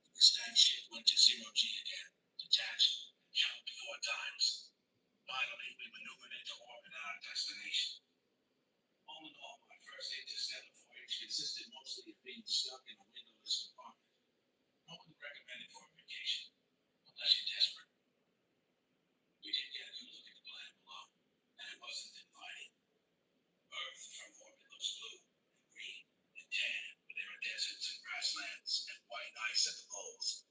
Speaker 1: The Kristang ship went to zero G again, detached, and jumped 4 times. Finally, we maneuvered into orbit at our destination. All in all, my first interstellar voyage consisted mostly of being stuck in a windowless compartment. I wouldn't recommend it for a vacation, unless you're desperate. We did get a good look at the planet below, and it wasn't inviting. Earth from orbit looks blue, and green, and tan, but there are deserts and grasslands and white ice at the poles.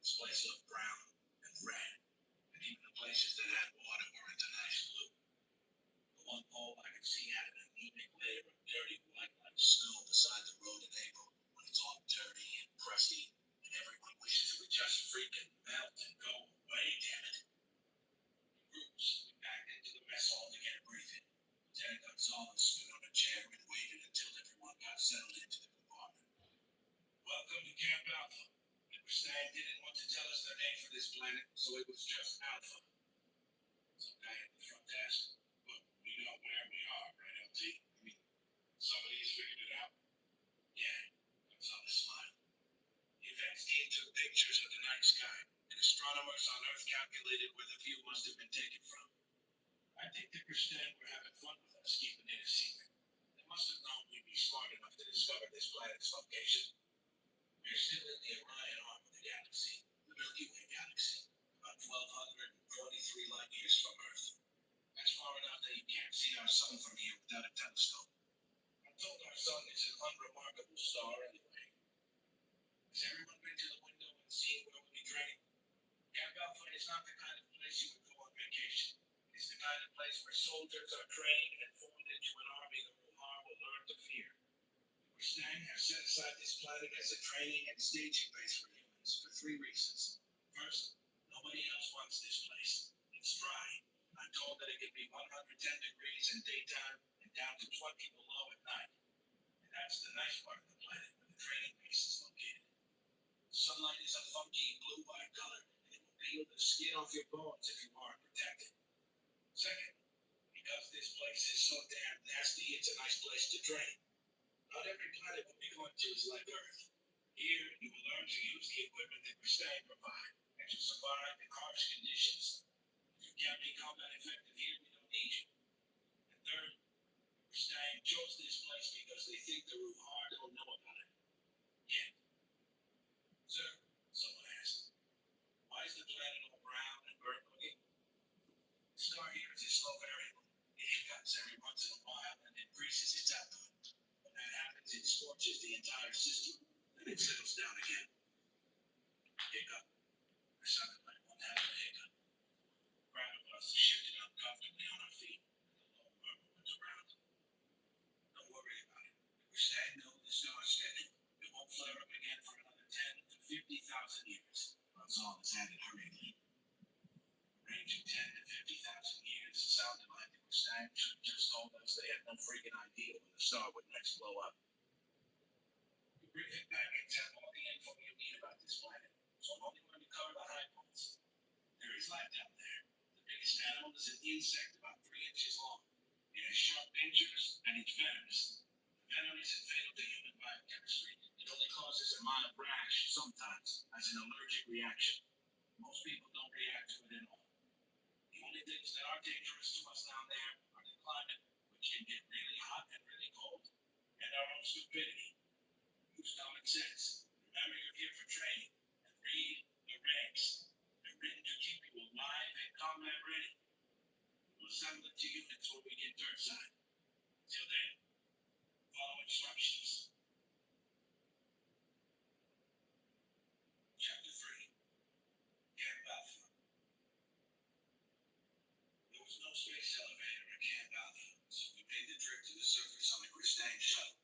Speaker 1: This place looked brown and red, and even the places that had water were into nice blue. The one pole I could see had an anemic layer of dirty white like snow beside the road in April, when it's all dirty and crusty, and everyone wishes it would just freaking melt and go away, damn it. In groups, we packed into the mess hall to get a briefing. Lieutenant Gonzalez stood on a chair and waited until everyone got settled into the compartment. "Welcome to Camp Alpha. The Kristang didn't want to tell us their name for this planet, so it was just Alpha." Some guy at the front desk. "But we know where we are, right, LT? I mean, somebody's figured it out?" "Yeah," Gonzalez smiled. "The events team took pictures of the night sky, and astronomers on Earth calculated where the view must have been taken from. I think the Kristang were having fun with us, keeping it a secret. They must have known we'd be smart enough to discover this planet's location. We're still in the Orion arm of the galaxy, the Milky Way galaxy, about 1,243 light years from Earth. That's far enough that you can't see our sun from here without a telescope. I'm told our sun is an unremarkable star anyway. Has everyone been to the window and seen where we'll be training? Camp Alpha is not the kind of place you would go on vacation. It's the kind of place where soldiers are trained and formed into an army the Ruhar will learn to fear. Kristang has set aside this planet as a training and staging base for humans for three reasons. First, nobody else wants this place. It's dry. I'm told that it can be 110 degrees in daytime and down to 20 below at night. And that's the nice part of the planet where the training base is located. Sunlight is a funky blue-white color, and it will peel the skin off your bones if you aren't protected. Second, because this place is so damn nasty, it's a nice place to train. Not every planet we'll be going to is like Earth. Here, you will learn to use the equipment that Kristang provide, and to survive the harsh conditions. If you can't be combat effective here, we don't need you. And third, Kristang chose this place because they think the Ruhar don't know about it. Yet. Sir, someone asked, why is the planet all brown and burnt looking? The star here is a slow variable. It hiccups every once in a while and increases its output. When that happens, it scorches the entire system, and it settles down again. Hiccup. I sounded like one hell of a hiccup. A crowd of us shifted uncomfortably on our feet, and a low murmur went around. Don't worry about it. We're staying though the star's steady. It won't flare up again for another 10 to 50,000 years. Gonzalez added hurriedly. Range of 10 to 50,000 years sounded like the Kristang should have just told us they had no freaking idea when the star would next blow up. The briefing packets have all the info you need about this planet, so I'm only going to cover the high points. There is life down there. The biggest animal is an insect about 3 inches long. It has sharp pincers and it's venomous. The venom isn't fatal to human biochemistry. It only causes a mild rash sometimes as an allergic reaction. Most people don't react to it at all. The only things that are dangerous to us down there are the climate, which can get really hot and really cold, and our own stupidity. Use common sense. Remember you're here for training, and read the regs. They're written to keep you alive and combat ready. We'll assemble it to units when we get dirt side. Until then, follow instructions. Chapter 3. Camp Alpha. There was no space elevator at Camp Alpha, so we made the trip to the surface on the Kristang shuttle.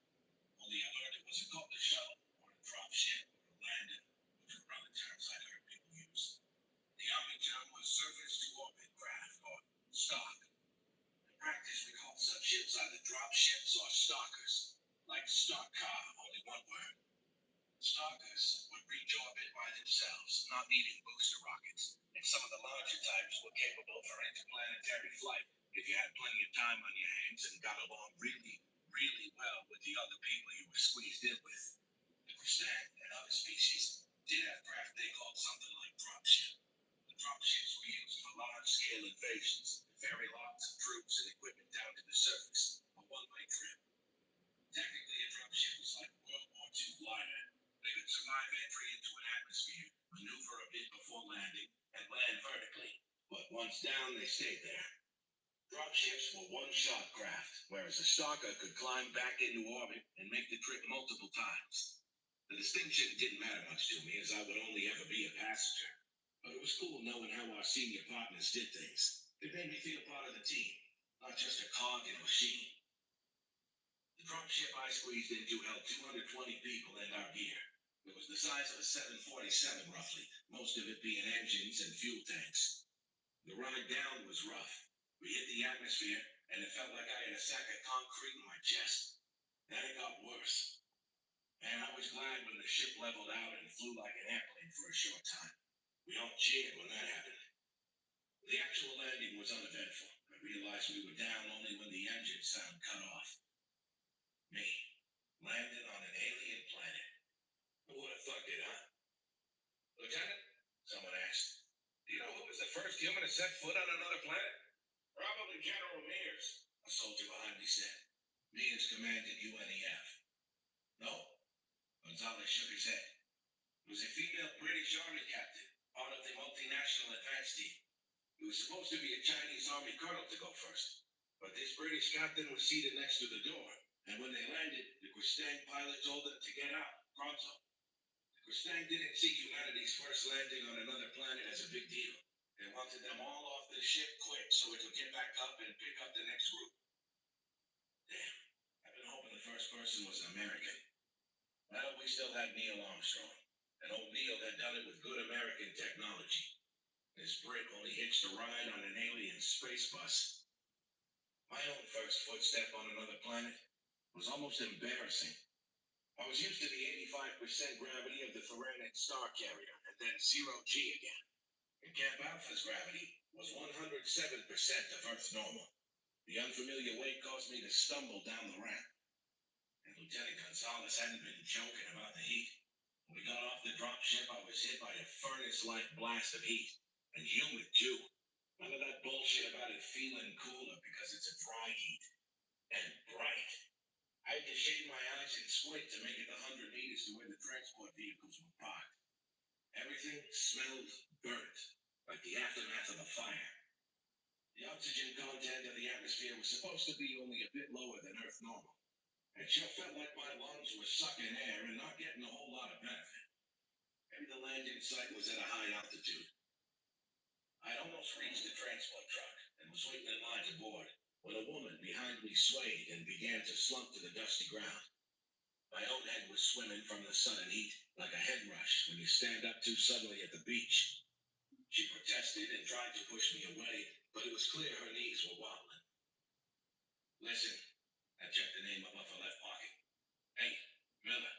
Speaker 1: Only I learned it wasn't called a shuttle, or a drop ship, or a landing, which were other terms I'd heard people use. The Army term was surface to orbit craft, or stock. In practice, we called such ships either drop ships or stalkers, like stock car, only one word. Stalkers would reach orbit by themselves, not needing booster rockets, and some of the larger types were capable for interplanetary flight if you had plenty of time on your hands and got along really, really well with the other people you were squeezed in with. The Kristang and other species did have craft they called something like dropship. The dropships were used for large-scale invasions to ferry lots of troops and equipment down to the surface, a one-way trip. Technically, a dropship was like a World War II glider. They could survive entry into an atmosphere, maneuver a bit before landing, and land vertically. But once down, they stayed there. Dropships were one-shot craft, whereas a stalker could climb back into orbit and make the trip multiple times. The distinction didn't matter much to me, as I would only ever be a passenger. But it was cool knowing how our senior partners did things. It made me feel part of the team, not just a cog in a machine. The dropship I squeezed into held 220 people and our gear. It was the size of a 747, roughly, most of it being engines and fuel tanks. The running down was rough. We hit the atmosphere, and it felt like I had a sack of concrete in my chest. Then it got worse. Man, I was glad when the ship leveled out and flew like an airplane for a short time. We all cheered when that happened. The actual landing was uneventful. I realized we were down only when the engine sound cut off. Me, landed on an alien planet. Who would have thunk it, huh? Lieutenant? Someone asked. Do you know who was the first human to set foot on another planet? Probably said. Millions commanded UNEF. No? Gonzalez shook his head. It was a female British Army captain, part of the multinational advance team. It was supposed to be a Chinese Army colonel to go first. But this British captain was seated next to the door, and when they landed, the Kristang pilot told them to get out, pronto. The Kristang didn't see humanity's first landing on another planet as a big deal. They wanted them all off the ship quick so it could get back up and pick up the next group. Damn, I've been hoping the first person was an American. Well, we still had Neil Armstrong, and old Neil had done it with good American technology. This Brit only hitched a ride on an alien space bus. My own first footstep on another planet was almost embarrassing. I was used to the 85% gravity of the Theranin star carrier, and then 0G again. And Camp Alpha's gravity was 107% of Earth normal. The unfamiliar weight caused me to stumble down the ramp. And Lieutenant Gonzalez hadn't been joking about the heat. When we got off the drop ship, I was hit by a furnace-like blast of heat. And humid, too. None of that bullshit about it feeling cooler because it's a dry heat. And bright. I had to shade my eyes and squint to make it the 100 meters to where the transport vehicles were parked. Everything smelled burnt, like the aftermath of a fire. The oxygen content of the atmosphere was supposed to be only a bit lower than Earth normal. It sure felt like my lungs were sucking air and not getting a whole lot of benefit. Maybe the landing site was at a high altitude. I'd almost reached the transport truck and was waiting in line to board when a woman behind me swayed and began to slump to the dusty ground. My own head was swimming from the sudden heat, like a head rush when you stand up too suddenly at the beach. She protested and tried to push me away, but it was clear her knees were wobbling. Listen, I checked the name up off her left pocket. Hey, Miller,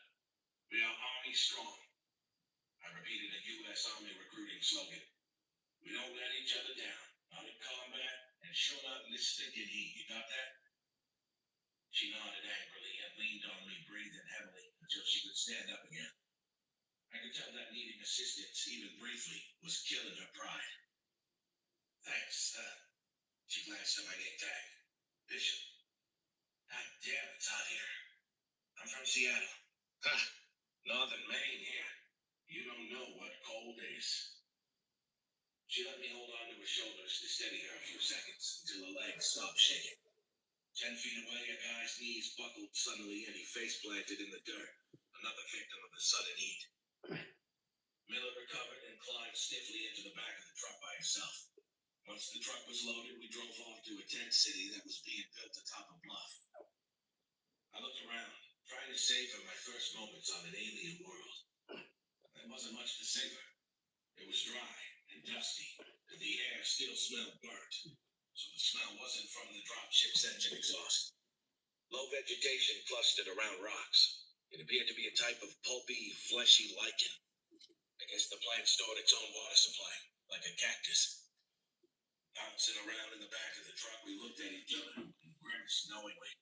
Speaker 1: we are Army strong. I repeated a U.S. Army recruiting slogan. We don't let each other down, not in combat, and sure not in this stinking heat. You got that? She nodded angrily and leaned on me, breathing heavily, until she could stand up again. I could tell that needing assistance, even briefly, was killing her pride. Thanks, she glanced at my name tag. Bishop. God damn, it's hot here. I'm from Seattle. Ha! Northern Maine here. You don't know what cold is. She let me hold on to her shoulders to steady her a few seconds until her legs stopped shaking. 10 feet away, a guy's knees buckled suddenly and he face planted in the dirt, another victim of the sudden heat. Miller recovered and climbed stiffly into the back of the truck by herself. Once the truck was loaded, we drove off to a tent city that was being built atop a bluff. I looked around, trying to savor my first moments on an alien world. There wasn't much to savor. It was dry and dusty, and the air still smelled burnt. So the smell wasn't from the dropship's engine exhaust. Low vegetation clustered around rocks. It appeared to be a type of pulpy, fleshy lichen. I guess the plant stored its own water supply, like a cactus. Bouncing around in the back of the truck, we looked at each other and grimaced knowingly.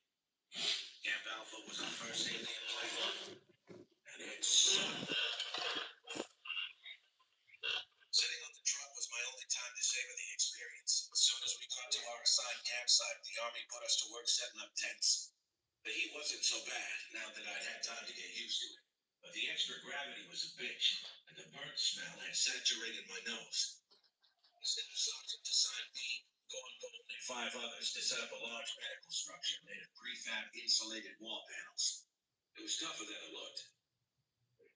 Speaker 1: Camp Alpha was our first alien life, and it sucked. Sitting on the truck was my only time to savor the experience. As soon as we got to our assigned campsite, the Army put us to work setting up tents. The heat wasn't so bad now that I'd had time to get used to it. But the extra gravity was a bitch, and the burnt smell had saturated my nose. Instead of Sergeant assigned me, Cornbone, and 5 others to set up a large medical structure made of prefab insulated wall panels. It was tougher than it looked.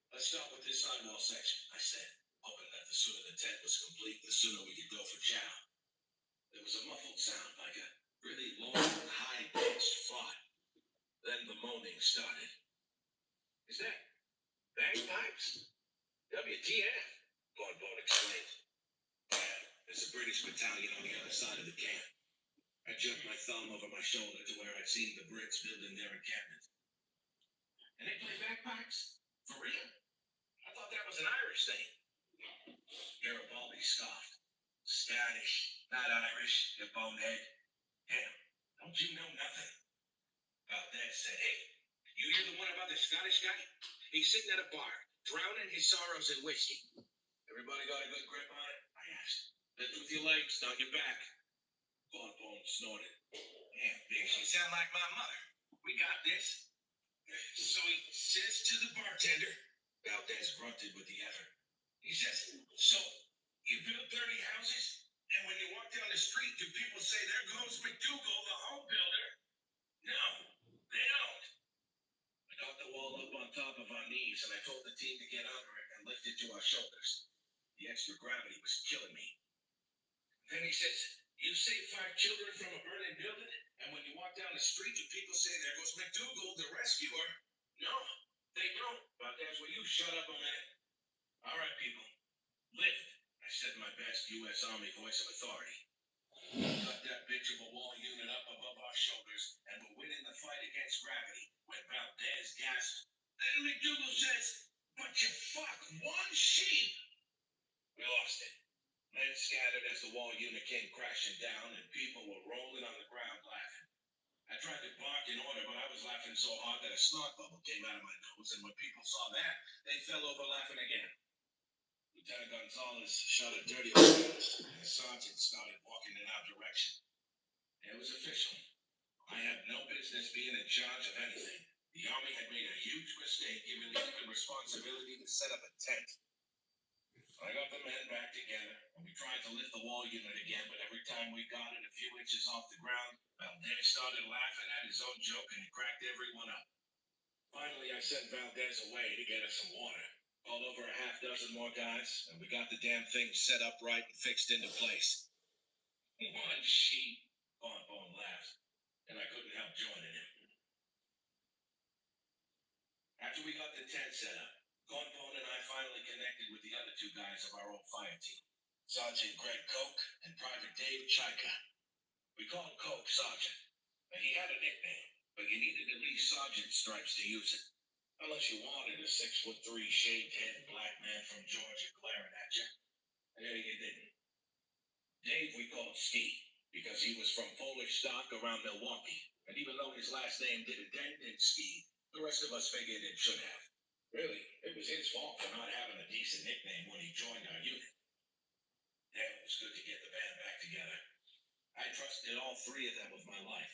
Speaker 1: Let's start with this sidewall section, I said, hoping that the sooner the tent was complete, the sooner we could go for chow. There was a muffled sound, like a really long, high-pitched fart. Then the moaning started. Is that bagpipes? WTF? Cornbone explained. Yeah, there's a British battalion on the other side of the camp. I jerked my thumb over my shoulder to where I'd seen the Brits building their encampment. And they play bagpipes? For real? I thought that was an Irish thing. Garibaldi scoffed. Scottish, not Irish, you bonehead. Hell, don't you know nothing? Valdez said, hey, you hear the one about the Scottish guy? He's sitting at a bar, drowning his sorrows in whiskey. Everybody got a good grip on it? I asked. Lift with your legs, not your back. Bonbon snorted. Damn, bitch, you sound like my mother. We got this. So he says to the bartender, Valdez grunted with the effort. He says, so you build 30 houses, and when you walk down the street, do people say, there goes McDougal, the home builder? No, they don't. I got the wall up on top of our knees, and I told the team to get under it and lift it to our shoulders. The extra gravity was killing me. Then he says, you save 5 children from a burning building, and when you walk down the street, do people say, there goes McDougal, the rescuer? No, they don't. Valdez, will you shut up a minute? All right, people, lift, I said in my best U.S. Army voice of authority. Cut that bitch of a wall unit up above our shoulders, and we're winning the fight against gravity, when Valdez gasped. Then McDougal says, but you fuck one sheep. We lost it. Men scattered as the wall unit came crashing down, and people were rolling on the ground laughing. I tried to bark in order, but I was laughing so hard that a snot bubble came out of my nose, and when people saw that, they fell over laughing again. Lieutenant Gonzalez shot a dirty look at us, and the sergeant started walking in our direction. It was official. I had no business being in charge of anything. The Army had made a huge mistake giving me the responsibility to set up a tent. I got the men back together, and we tried to lift the wall unit again, but every time we got it a few inches off the ground, Valdez started laughing at his own joke, and it cracked everyone up. Finally, I sent Valdez away to get us some water. Called over a half dozen more guys, and we got the damn thing set up right and fixed into place. One sheep, Bonbon laughed, and I couldn't help joining him. After we got the tent set up, Bonbon and I finally connected with the other 2 guys of our old fire team, Sergeant Greg Koch and Private Dave Chaika. We called Koch Sergeant, and he had a nickname, but you needed at least sergeant stripes to use it. Unless you wanted a 6'3" shaved-head black man from Georgia glaring at you. You didn't. Dave we called Ski, because he was from Polish stock around Milwaukee, and even though his last name didn't end in Ski, the rest of us figured it should have. Really, it was his fault for not having a decent nickname when he joined our unit. Damn, it was good to get the band back together. I trusted all 3 of them with my life.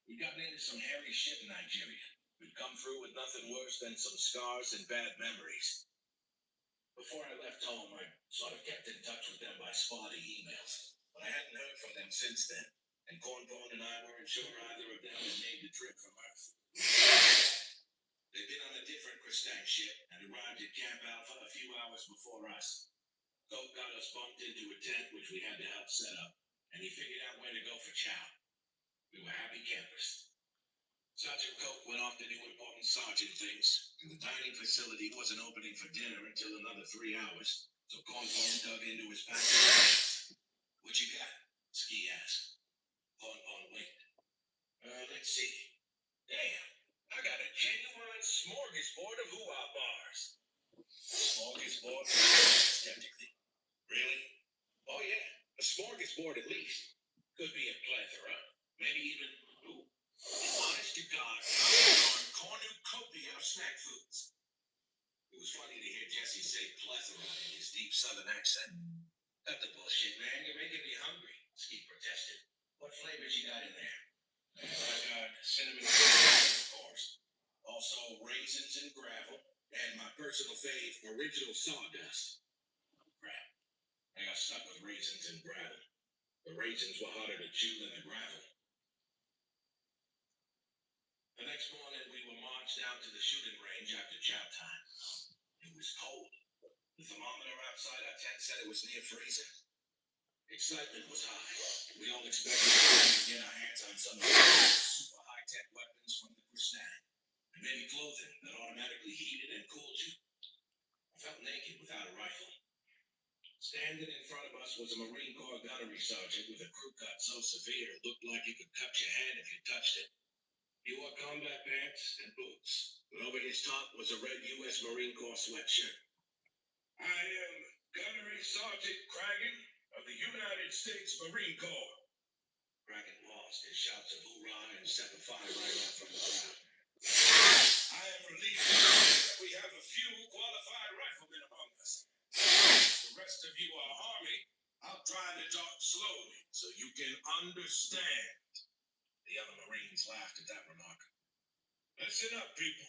Speaker 1: We'd gotten into some hairy shit in Nigeria. We'd come through with nothing worse than some scars and bad memories. Before I left home, I sort of kept in touch with them by spotty emails, but I hadn't heard from them since then, and Cornbone and I weren't sure either of them had made the trip from Earth. They'd been on a different Kristang ship and arrived at Camp Alpha a few hours before us. Coke got us bumped into a tent which we had to help set up, and he figured out where to go for chow. We were happy campers. Sergeant Coke went off to do important sergeant things, and the dining facility wasn't opening for dinner until another 3 hours, so Cornbone dug into his pack. What you got? Ski asked. Cornbone winked. Let's see. Damn, I got a genuine smorgasbord of hoo-ah bars. Smorgasbord? Skeptically. Really? Oh yeah, a smorgasbord at least. Could be a plethora. Maybe even, honest to God, a cornucopia of snack foods. It was funny to hear Jesse say plethora in his deep southern accent. Cut the bullshit, man. You're making me hungry, Ski protested. What flavors you got in there? I got cinnamon, of course. Also raisins and gravel, and my personal fave, original sawdust. Crap. I got stuck with raisins and gravel. The raisins were harder to chew than the gravel. The next morning, we were marched out to the shooting range after chow time. It was cold. The thermometer outside our tent said it was near freezing. Excitement was high. We all expected to get our hands on some of those super high-tech weapons from the Kristang, and maybe clothing that automatically heated and cooled you. I felt naked without a rifle. Standing in front of us was a Marine Corps gunnery sergeant with a crew cut so severe it looked like it could cut your hand if you touched it. He wore combat pants and boots, but over his top was a red U.S. Marine Corps sweatshirt. I am Gunnery Sergeant Cragen of the United States Marine Corps. Cragen paused his shouts of hoorah and set the fire right off from the crowd. I am relieved that we have a few qualified riflemen among us. The rest of you are Army. I'll try to talk slowly so you can understand. The other Marines laughed at that remark. Listen up, people.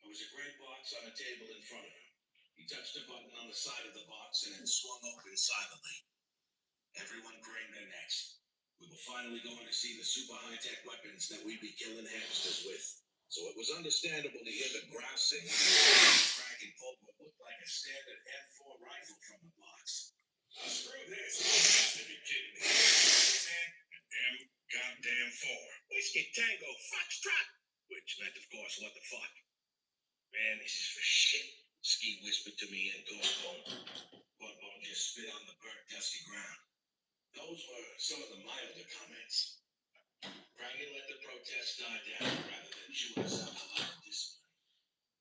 Speaker 1: There was a gray box on a table in front of him. He touched a button on the side of the box and it swung open silently. Everyone craned their necks. We were finally going to see the super high-tech weapons that we'd be killing hamsters with. So it was understandable to hear the grousing when the cracking pulled what looked like a standard M4 rifle from the box. Screw this. You have to be kidding me. Man, an M-goddamn-4. Whiskey Tango Foxtrot. Which meant, of course, what the fuck? Man, this is for shit, Ski whispered to me and Cornbone. Cornbone just spit on the burnt, dusty ground. Those were some of the milder comments. Cragen let the protest die down rather than chewing us out a lot of discipline.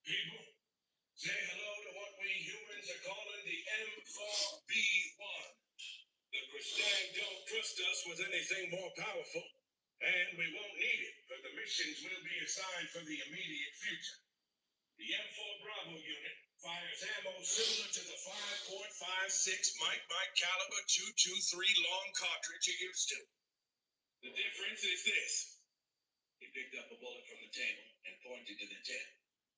Speaker 1: People, say hello to what we humans are calling the M4B1. The Kristang don't trust us with anything more powerful, and we won't need it for the missions we'll be assigned for the immediate future. The M4 Bravo unit fires ammo similar to the 5.56 Mike caliber 223 long cartridge you're used to. The difference is this. He picked up a bullet from the table and pointed to the tip.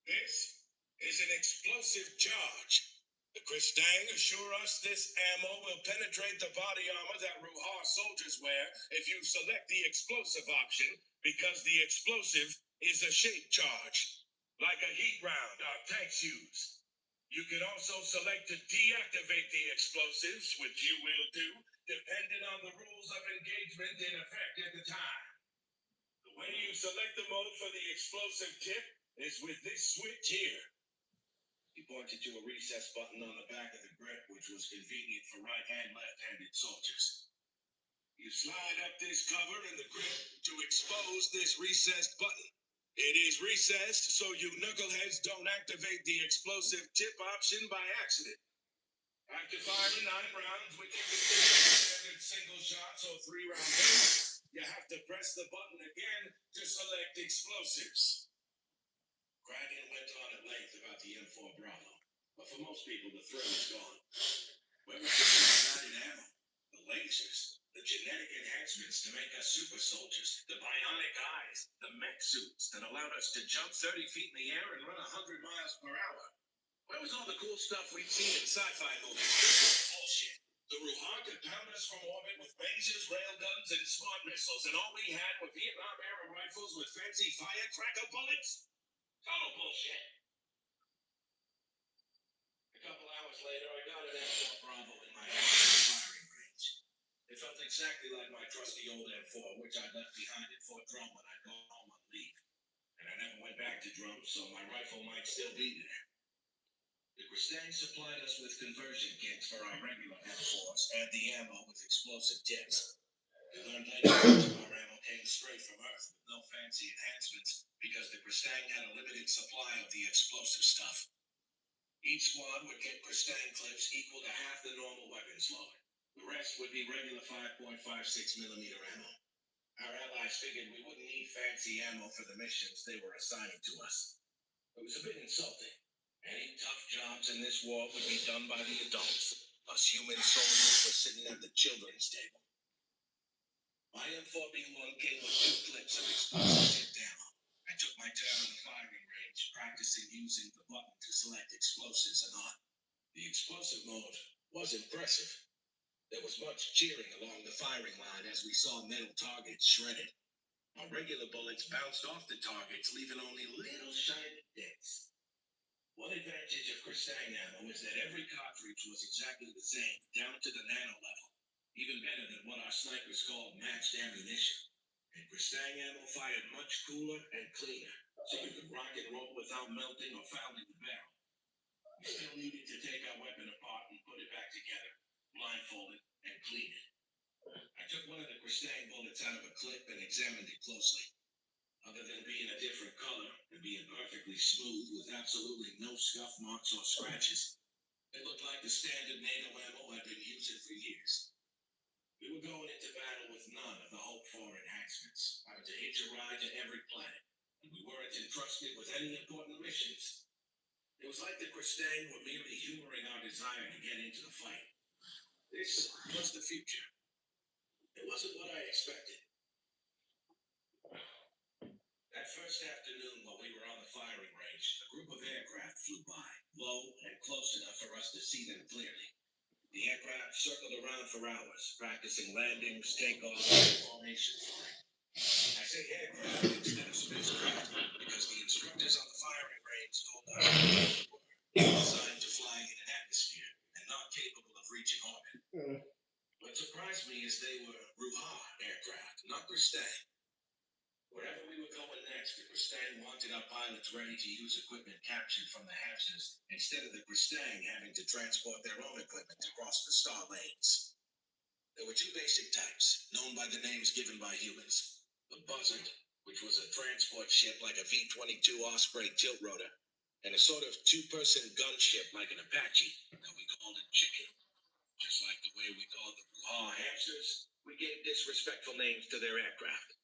Speaker 1: This is an explosive charge. The Kristang assure us this ammo will penetrate the body armor that Ruhar soldiers wear if you select the explosive option, because the explosive is a shape charge, like a heat round our tanks use. You can also select to deactivate the explosives, which you will do, depending on the rules of engagement in effect at the time. The way you select the mode for the explosive tip is with this switch here. He pointed to a recessed button on the back of the grip, which was convenient for right and left-handed soldiers. You slide up this cover in the grip to expose this recessed button. It is recessed so you knuckleheads don't activate the explosive tip option by accident. After firing 9 rounds, which you consider standard single shots or 3-round bursts, you have to press the button again to select explosives. Cragen went on at length about the M4 Bravo, but for most people the thrill is gone. Where was the added ammo, the lasers, the genetic enhancements to make us super soldiers, the bionic eyes, the mech suits that allowed us to jump 30 feet in the air and run 100 miles per hour? Where was all the cool stuff we'd seen in sci-fi movies? Bullshit. The Ruhar could pound us from orbit with lasers, railguns, and smart missiles, and all we had were Vietnam-era rifles with fancy firecracker bullets? Total bullshit. A couple hours later, I got an M4 Bravo in my hand at the firing range. It felt exactly like my trusty old M4, which I'd left behind at Fort Drum when I'd gone home on leave. And I never went back to Drum, so my rifle might still be there. The Kristang supplied us with conversion kits for our regular M4s and the ammo with explosive tips. We learned later that our ammo came straight from Earth with no fancy enhancements because the Kristang had a limited supply of the explosive stuff. Each squad would get Kristang clips equal to half the normal weapons load. The rest would be regular 5.56mm ammo. Our allies figured we wouldn't need fancy ammo for the missions they were assigning to us. It was a bit insulting. Any tough jobs in this war would be done by the adults. Us human soldiers were sitting at the children's table. My M4B1 came with 2 clips of explosive tipped ammo. I took my turn on the firing range, practicing using the button to select explosives and on. The explosive mode was impressive. There was much cheering along the firing line as we saw metal targets shredded. Our regular bullets bounced off the targets, leaving only little shiny dents. One advantage of Kristang ammo is that every cartridge was exactly the same, down to the nano level. Even better than what our snipers called matched ammunition. And Kristang ammo fired much cooler and cleaner, so you could rock and roll without melting or fouling the barrel. We still needed to take our weapon apart and put it back together, blindfold it, and clean it. I took one of the Kristang bullets out of a clip and examined it closely. Other than being a different color and being perfectly smooth with absolutely no scuff marks or scratches, it looked like the standard NATO ammo I'd been using for years. We were going into battle with none of the hoped-for enhancements, having to hitch a ride to every planet, and we weren't entrusted with any important missions. It was like the Kristang were merely humoring our desire to get into the fight. This was the future. It wasn't what I expected. That first afternoon while we were on the firing range, a group of aircraft flew by, low and close enough for us to see them clearly. The aircraft circled around for hours, practicing landings, takeoffs, and formation flying. I say aircraft instead of spacecraft because the instructors on the firing range told us they were designed to fly in an atmosphere and not capable of reaching orbit. What surprised me is they were Ruha aircraft, not Gristang. Wherever we were going next, the Gristang wanted our pilots ready to use equipment captured from the Hamsters instead of the Gristang having to transport their own equipment across the star lanes. There were two basic types, known by the names given by humans. The Buzzard, which was a transport ship like a V-22 Osprey tilt rotor, and a sort of two-person gunship like an Apache that we called a Chicken. Just like the way we called the Ruha Hamsters, we gave disrespectful names to their aircraft.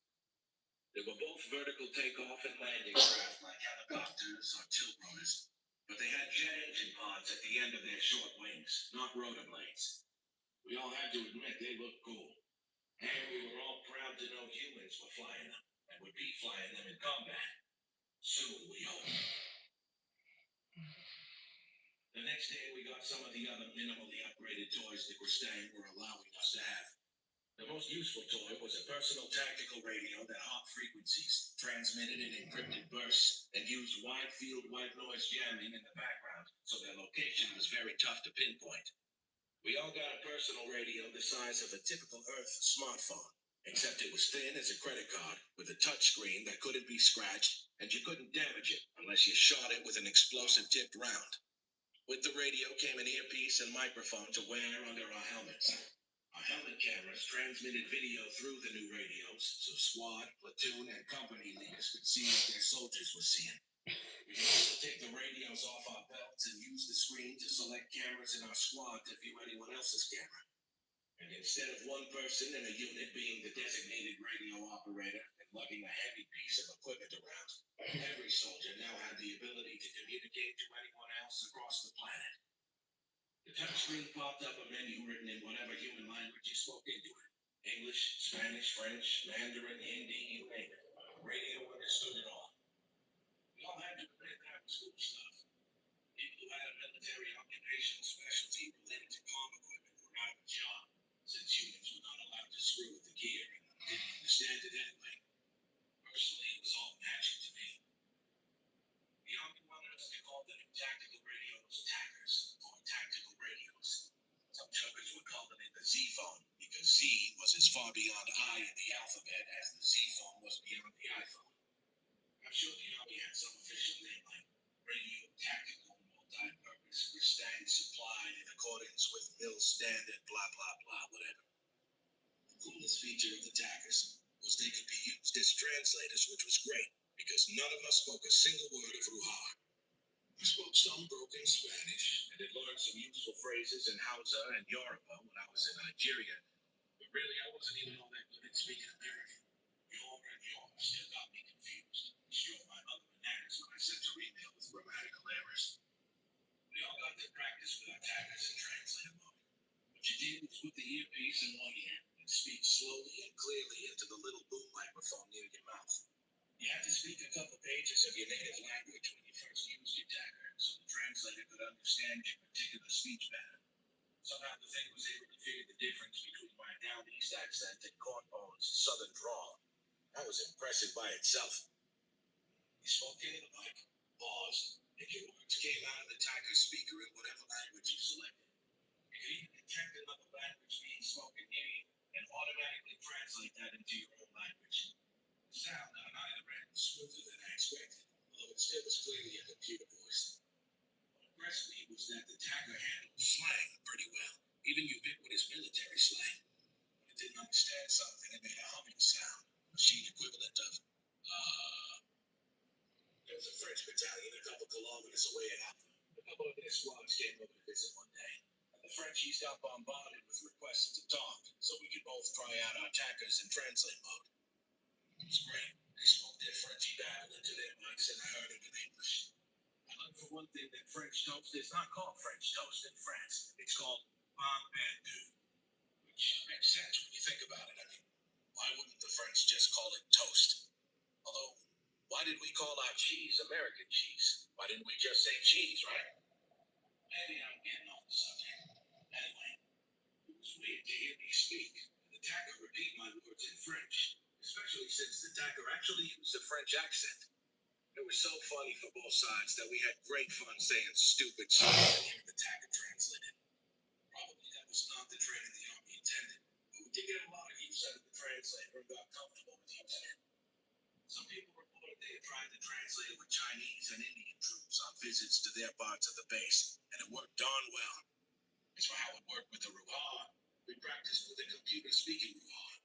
Speaker 1: They were both vertical takeoff and landing craft like helicopters or tilt rotors, but they had jet engine pods at the end of their short wings, not rotor blades. We all had to admit they looked cool, and we were all proud to know humans were flying them and would be flying them in combat. Soon, we hope. The next day, we got some of the other minimally upgraded toys the Gristang were allowing us to have. The most useful toy was a personal tactical radio that hopped frequencies, transmitted in encrypted bursts, and used wide field white noise jamming in the background, so their location was very tough to pinpoint. We all got a personal radio the size of a typical Earth smartphone, except it was thin as a credit card, with a touch screen that couldn't be scratched, and you couldn't damage it unless you shot it with an explosive tipped round. With the radio came an earpiece and microphone to wear under our helmets. Our helmet cameras transmitted video through the new radios, so squad, platoon, and company leaders could see what their soldiers were seeing. We could also take the radios off our belts and use the screen to select cameras in our squad to view anyone else's camera. And instead of one person in a unit being the designated radio operator and lugging a heavy piece of equipment around, every soldier now had the ability to communicate to anyone else across the planet. The touchscreen popped up a menu written in whatever human language you spoke into it. English, Spanish, French, Mandarin, Hindi, you name it. The radio understood it all. We all had to admit that was cool stuff. People who had a military occupational specialty related to comm equipment were out of a job, since humans were not allowed to screw with the gear and didn't understand it anyway. Personally, it was all magic to me. The Army wanted us to call the new tactical radios tackers, or tactical radios. Some jokers were calling it the Z-phone because Z was as far beyond I in the alphabet as the Z-phone was beyond the iPhone. I'm sure the Army had some official name like Radio Tactical Multi-Purpose Gristang supplied in accordance with Mill Standard blah blah blah whatever. The coolest feature of the tackers was they could be used as translators, which was great because none of us spoke a single word of Ruha. I spoke some broken Spanish and had learned some useful phrases in Hausa and Yoruba when I was in Nigeria, but really I wasn't even all that good at speaking American. Yor and Yor still got me confused, which drove my mother bananas when I sent her email with grammatical errors. We all got to practice with our taggers and translator mode. What you did was put the earpiece in one ear and speak slowly and clearly into the little boom microphone near your mouth. You had to speak a couple pages of your native language when you first used your tagger, so the translator could understand your particular speech pattern. Somehow the thing was able to figure the difference between my down east accent and Cornbone's southern drawl. That was impressive by itself. You spoke into the mic, paused, and your words came out of the tagger speaker in whatever language you selected. You could even detect another language being spoken near you and automatically translate that into your own language. The sound on either end was smoother than I expected, although it still was clearly a computer voice. What impressed me was that the tagger handled slang pretty well, even ubiquitous military slang. When it didn't understand something, it made a humming sound, machine equivalent of, There was a French battalion a couple kilometers away at Alpha. A couple of their squads came over to visit one day, and the Frenchies got bombarded with requests to talk, so we could both try out our tackers in translate mode. It was great. They spoke their Frenchy babble into their mics, and I heard it in English. I learned for one thing that French toast is not called French toast in France. It's called pain perdu, which Which makes sense when you think about it. I mean, why wouldn't the French just call it toast? Although, why did we call our cheese American cheese? Why didn't we just say cheese, right? Maybe I'm getting off the subject. Anyway, it was weird to hear me speak. The attacker repeat my words in French, especially since the attacker actually used a French accent. It was so funny for both sides that we had great fun saying stupid shit and hearing the attacker translate it. Probably that was not the training the Army intended, but we did get a lot of use out of the translator and got comfortable with using it. Some people reported they had tried to translate it with Chinese and Indian troops on visits to their parts of the base, and it worked darn well. As for how it worked with the Ruhan, we practiced with a computer speaking Ruhan.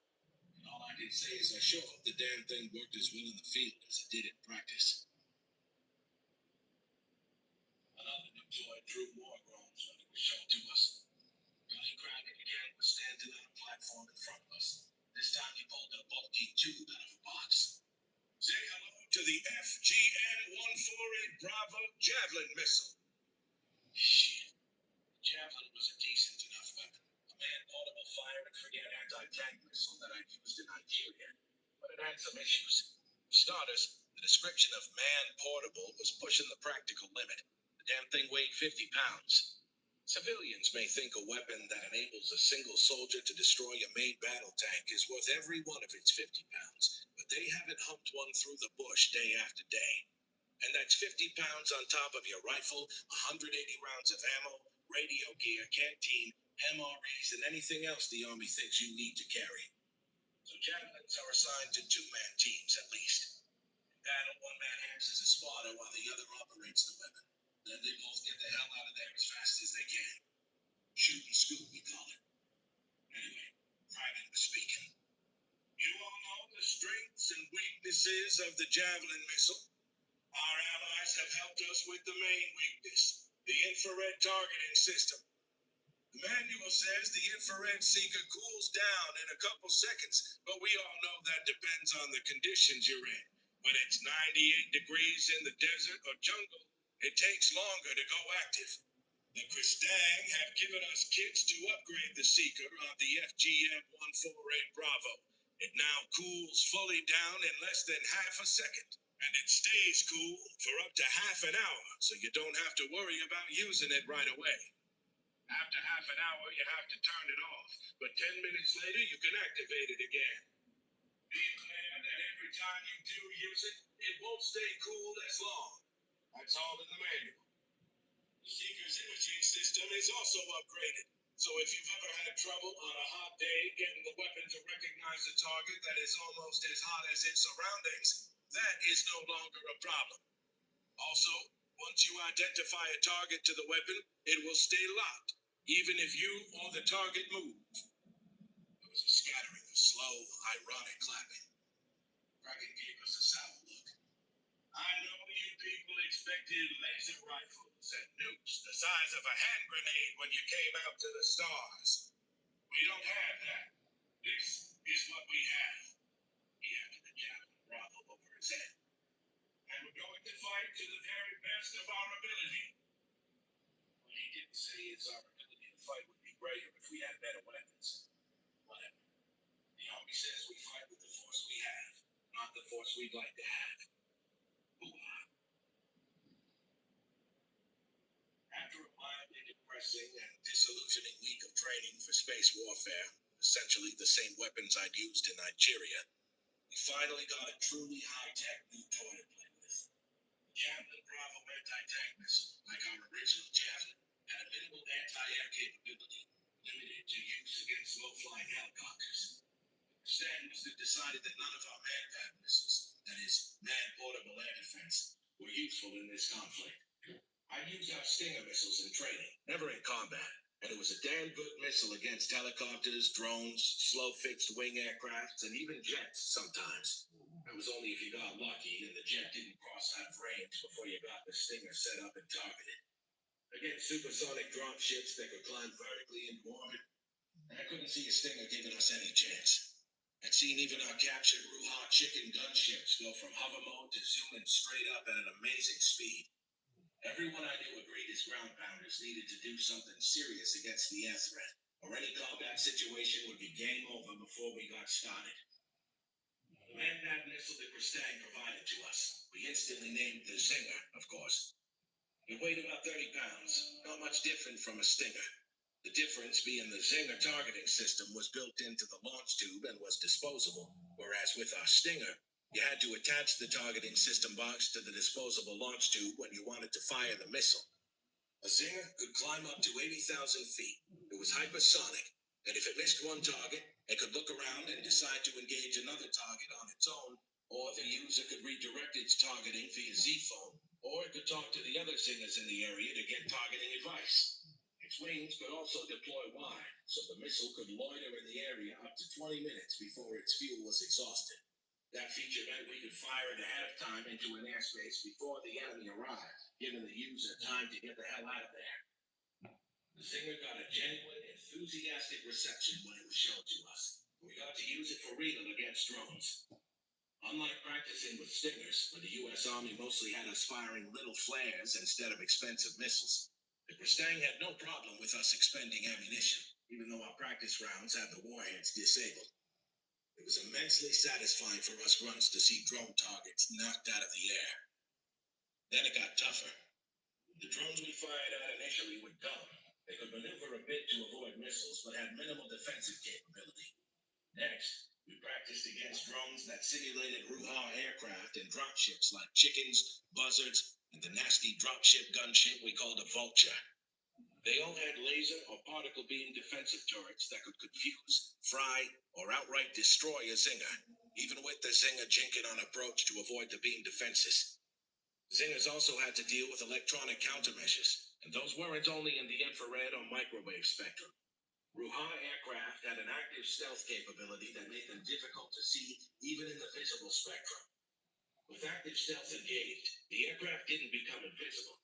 Speaker 1: And all I can say is I sure hope the damn thing worked as well in the field as it did in practice. Another new toy drew more groans when it was shown to us. Billy Crackett again was standing on a platform in front of us. This time he pulled a bulky tube out of a box. Say hello to the FGN-148 Bravo Javelin missile. Shit. The Javelin was a decent enough weapon. A man-portable fire-and-forget anti-tank missile that I'd used in Nigeria. But it had some issues. For starters, the description of man-portable was pushing the practical limit. The damn thing weighed 50 pounds. Civilians may think a weapon that enables a single soldier to destroy a main battle tank is worth every one of its 50 pounds, but they haven't humped one through the bush day after day. And that's 50 pounds on top of your rifle, 180 rounds of ammo, radio gear, canteen, MREs, and anything else the Army thinks you need to carry. So javelins are assigned to two-man teams at least. In battle, one man acts as a spotter while the other operates the weapon. Then they both get the hell out of there as fast as they can. Shoot and scoop, we call it. Anyway, Private was speaking. You all know the strengths and weaknesses of the Javelin missile. Our allies have helped us with the main weakness, the infrared targeting system. The manual says the infrared seeker cools down in a couple seconds, but we all know that depends on the conditions you're in. When it's 98 degrees in the desert or jungle, it takes longer to go active. The Kristang have given us kits to upgrade the seeker on the FGM-148 Bravo. It now cools fully down in less than half a second. And it stays cool for up to half an hour, so you don't have to worry about using it right away. After half an hour, you have to turn it off, but 10 minutes later, you can activate it again. Be aware that every time you do use it, it won't stay cool as long. That's all in the manual. The Seeker's imaging system is also upgraded, so if you've ever had trouble on a hot day getting the weapon to recognize a target that is almost as hot as its surroundings, that is no longer a problem. Also, once you identify a target to the weapon, it will stay locked, even if you or the target move. There was a scattering of slow, ironic clapping. Brackett gave us a sour look. I know you people expected laser rifles and nukes the size of a hand grenade when you came out to the stars. We don't have that. This is what we have. He handed the Javelin Bravo over his head. And we're going to fight to the very best of our ability. What he didn't say is our ability to fight would be greater if we had better weapons. Whatever. The Army says we fight with the force we have, not the force we'd like to have. Hoo-ha. After a mildly depressing and disillusioning week of training for space warfare, essentially the same weapons I'd used in Nigeria, we finally got a truly high-tech new toy to play with. The Javelin Bravo anti-tank missile, like our original Javelin, had a minimal anti-air capability, limited to use against low-flying helicopters. Instead, it was decided that none of our man-pack missiles, that is, man-portable air defense, were useful in this conflict. I used our Stinger missiles in training, never in combat, and it was a damn good missile against helicopters, drones, slow fixed-wing aircrafts, and even jets sometimes. That was only if you got lucky and the jet didn't cross out of range before you got the Stinger set up and targeted. Against supersonic drop ships that could climb vertically into orbit, I couldn't see a Stinger giving us any chance. I'd seen even our captured Ruha chicken gunships go from hover mode to zooming straight up at an amazing speed. Everyone I knew agreed his ground pounders needed to do something serious against the air threat, or any combat situation would be game over before we got started. The man-made missile that Kristang provided to us, we instantly named the Zinger, of course. It weighed about 30 pounds, not much different from a Stinger. The difference being the Zinger targeting system was built into the launch tube and was disposable, whereas with our Stinger, you had to attach the targeting system box to the disposable launch tube when you wanted to fire the missile. A Zinger could climb up to 80,000 feet. It was hypersonic, and if it missed one target, it could look around and decide to engage another target on its own, or the user could redirect its targeting via Z-phone, or it could talk to the other Zingers in the area to get targeting advice. Its wings could also deploy wide, so the missile could loiter in the area up to 20 minutes before its fuel was exhausted. That feature meant we could fire it ahead of time into an airspace before the enemy arrived, giving the user time to get the hell out of there. The Zinger got a genuine, enthusiastic reception when it was shown to us. We got to use it for real against drones. Unlike practicing with Stingers, where the U.S. Army mostly had us firing little flares instead of expensive missiles, the Kristang had no problem with us expending ammunition, even though our practice rounds had the warheads disabled. It was immensely satisfying for us grunts to see drone targets knocked out of the air. Then it got tougher. The drones we fired at initially were dumb. They could maneuver a bit to avoid missiles, but had minimal defensive capability. Next, we practiced against drones that simulated Ruha aircraft and dropships like chickens, buzzards, and the nasty dropship gunship we called a vulture. They all had laser or particle beam defensive turrets that could confuse, fry, or outright destroy a Zinger, even with the Zinger jinking on approach to avoid the beam defenses. Zingers also had to deal with electronic countermeasures, and those weren't only in the infrared or microwave spectrum. Ruha aircraft had an active stealth capability that made them difficult to see even in the visible spectrum. With active stealth engaged, the aircraft didn't become invisible.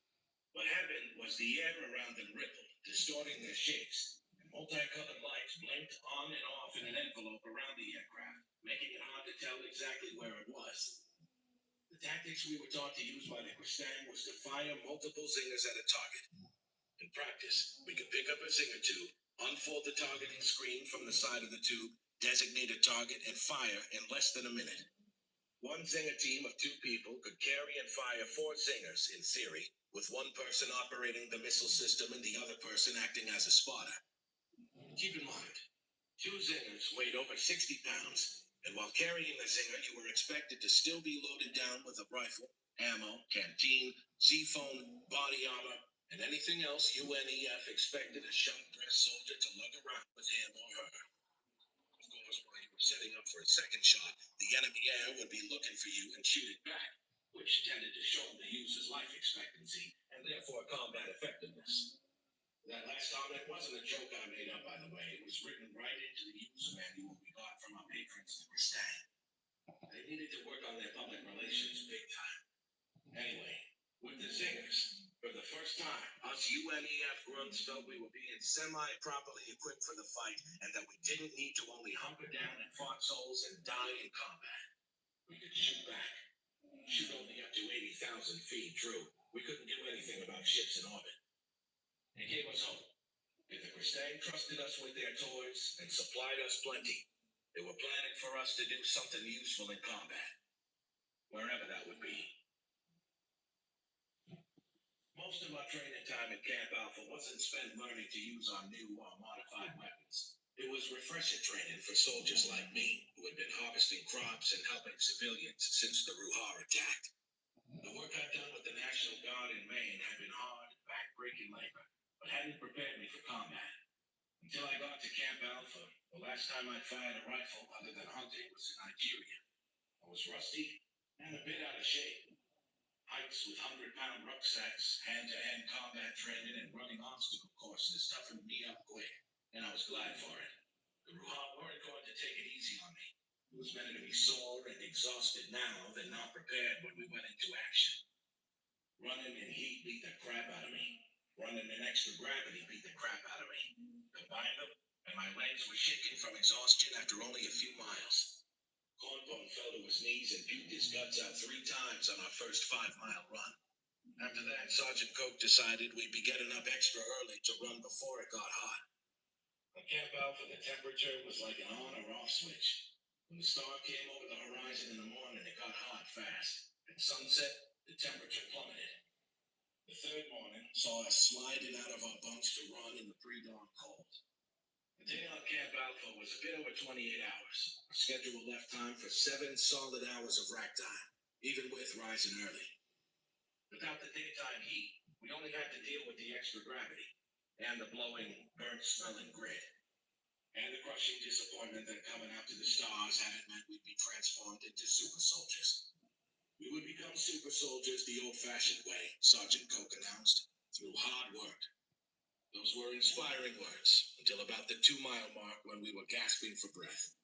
Speaker 1: What happened was the air around them rippled, distorting their shapes, and multicolored lights blinked on and off in an envelope around the aircraft, making it hard to tell exactly where it was. The tactics we were taught to use by the Kristang was to fire multiple Zingers at a target. In practice, we could pick up a Zinger tube, unfold the targeting screen from the side of the tube, designate a target, and fire in less than a minute. One Zinger team of 2 people could carry and fire 4 Zingers, in theory, with one person operating the missile system and the other person acting as a spotter. Keep in mind, 2 Zingers weighed over 60 pounds, and while carrying the Zinger, you were expected to still be loaded down with a rifle, ammo, canteen, Z-phone, body armor, and anything else UNEF expected a sharp-dressed soldier to lug around with him or her. Of course, while you were setting up for a second shot, the enemy air would be looking for you and shooting back, which tended to shorten the user's life expectancy and therefore combat effectiveness. That last comment wasn't a joke I made up, by the way. It was written right into the user manual we got from our patrons to Kristang. They needed to work on their public relations big time. Anyway, with the Zingers, for the first time, us UNEF grunts felt we were being semi-properly equipped for the fight and that we didn't need to only hunker down in foxholes and die in combat. We could shoot back. Shoot only up to 80,000 feet, true. We couldn't do anything about ships in orbit. It gave us hope. If the Kristang trusted us with their toys and supplied us plenty, they were planning for us to do something useful in combat, wherever that would be. Most of our training time at Camp Alpha wasn't spent learning to use our new or modified weapons. It was refresher training for soldiers like me, who had been harvesting crops and helping civilians since the Ruha attacked. The work I'd done with the National Guard in Maine had been hard, back-breaking labor, but hadn't prepared me for combat. Until I got to Camp Alpha, the last time I fired a rifle other than hunting was in Nigeria. I was rusty and a bit out of shape. Hikes with 100-pound rucksacks, hand-to-hand combat training, and running obstacle courses toughened me up quick, and I was glad for it. The Ruha weren't going to take it easy on me. It was better to be sore and exhausted now than not prepared when we went into action. Running in heat beat the crap out of me. Running in extra gravity beat the crap out of me. Combine them, and my legs were shaking from exhaustion after only a few miles. Cornbone fell to his knees and puked his guts out 3 times on our first 5-mile run. After that, Sergeant Koch decided we'd be getting up extra early to run before it got hot. On Camp Alpha, the temperature was like an on or off switch. When the star came over the horizon in the morning, it got hot fast. At sunset, the temperature plummeted. The third morning saw us sliding out of our bunks to run in the pre-dawn cold. The day on Camp Alpha was a bit over 28 hours. Our schedule left time for 7 solid hours of rack time, even with rising early. Without the daytime heat, we only had to deal with the extra gravity and the blowing, burnt-smelling grid, and the crushing disappointment that coming out to the stars hadn't meant we'd be transformed into super soldiers. We would become super soldiers the old-fashioned way, Sergeant Coke announced, through hard work. Those were inspiring words, until about the 2-mile mark when we were gasping for breath.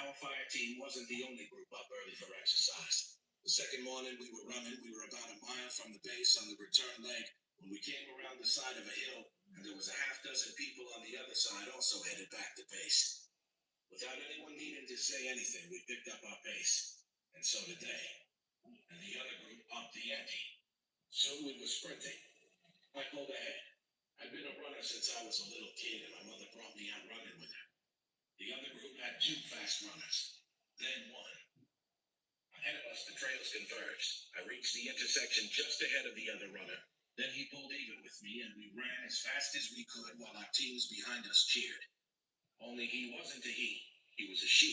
Speaker 1: Our fire team wasn't the only group up early for exercise. The second morning we were running, we were about a mile from the base on the return leg when we came around the side of a hill, and there was a half dozen people on the other side also headed back to base. Without anyone needing to say anything, we picked up our pace, and so did they. And the other group upped the ante. Soon we were sprinting. I pulled ahead. I'd been a runner since I was a little kid, and my mother brought me out running with her. The other group had 2 fast runners, then 1. Ahead of us, the trails converged. I reached the intersection just ahead of the other runner. Then he pulled even with me, and we ran as fast as we could while our teams behind us cheered. Only he wasn't a he. He was a she.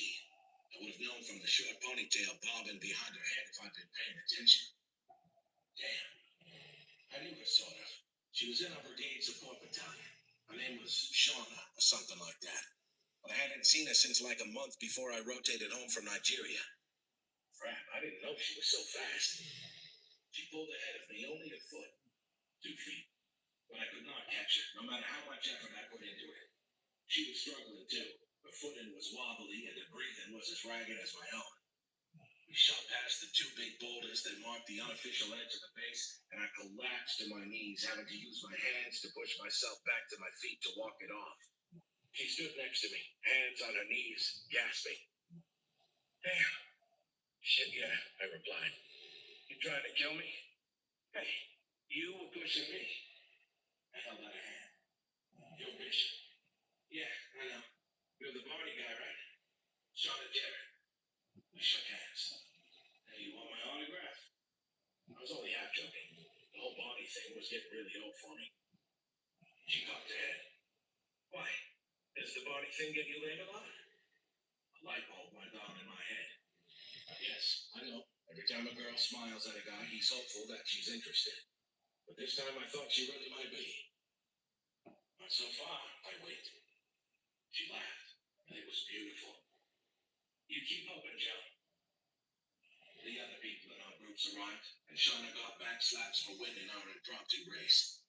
Speaker 1: I would have known from the short ponytail bobbing behind her head if I'd been paying attention. Damn. I knew her, sort of. She was in our brigade support battalion. Her name was Shauna, or something like that. But I hadn't seen her since like a month before I rotated home from Nigeria. Crap, I didn't know she was so fast. She pulled ahead of me only a foot, 2 feet. But I could not catch her, no matter how much effort I put into it. She was struggling too. Her footing was wobbly and her breathing was as ragged as my own. We shot past the 2 big boulders that marked the unofficial edge of the base, and I collapsed to my knees, having to use my hands to push myself back to my feet to walk it off. She stood next to me, hands on her knees, gasping. Damn. Shit, yeah, I replied. You trying to kill me? Hey, you were pushing me. I held out a hand. You're Bishop. Yeah, I know. You're the Barney guy, right? Sean and Jared. We shook hands. Hey, you want my autograph? I was only half joking. The whole Barney thing was getting really old for me. She cocked her head. Why? Does the Barney thing get you laid a lot? A light bulb went on in my head. Yes, I know. Every time a girl smiles at a guy, he's hopeful that she's interested. But this time I thought she really might be. Not so far, I winked. She laughed, and it was beautiful. You keep hoping, Joe. The other people in our groups arrived, and Shauna got back slaps for winning our impromptu race.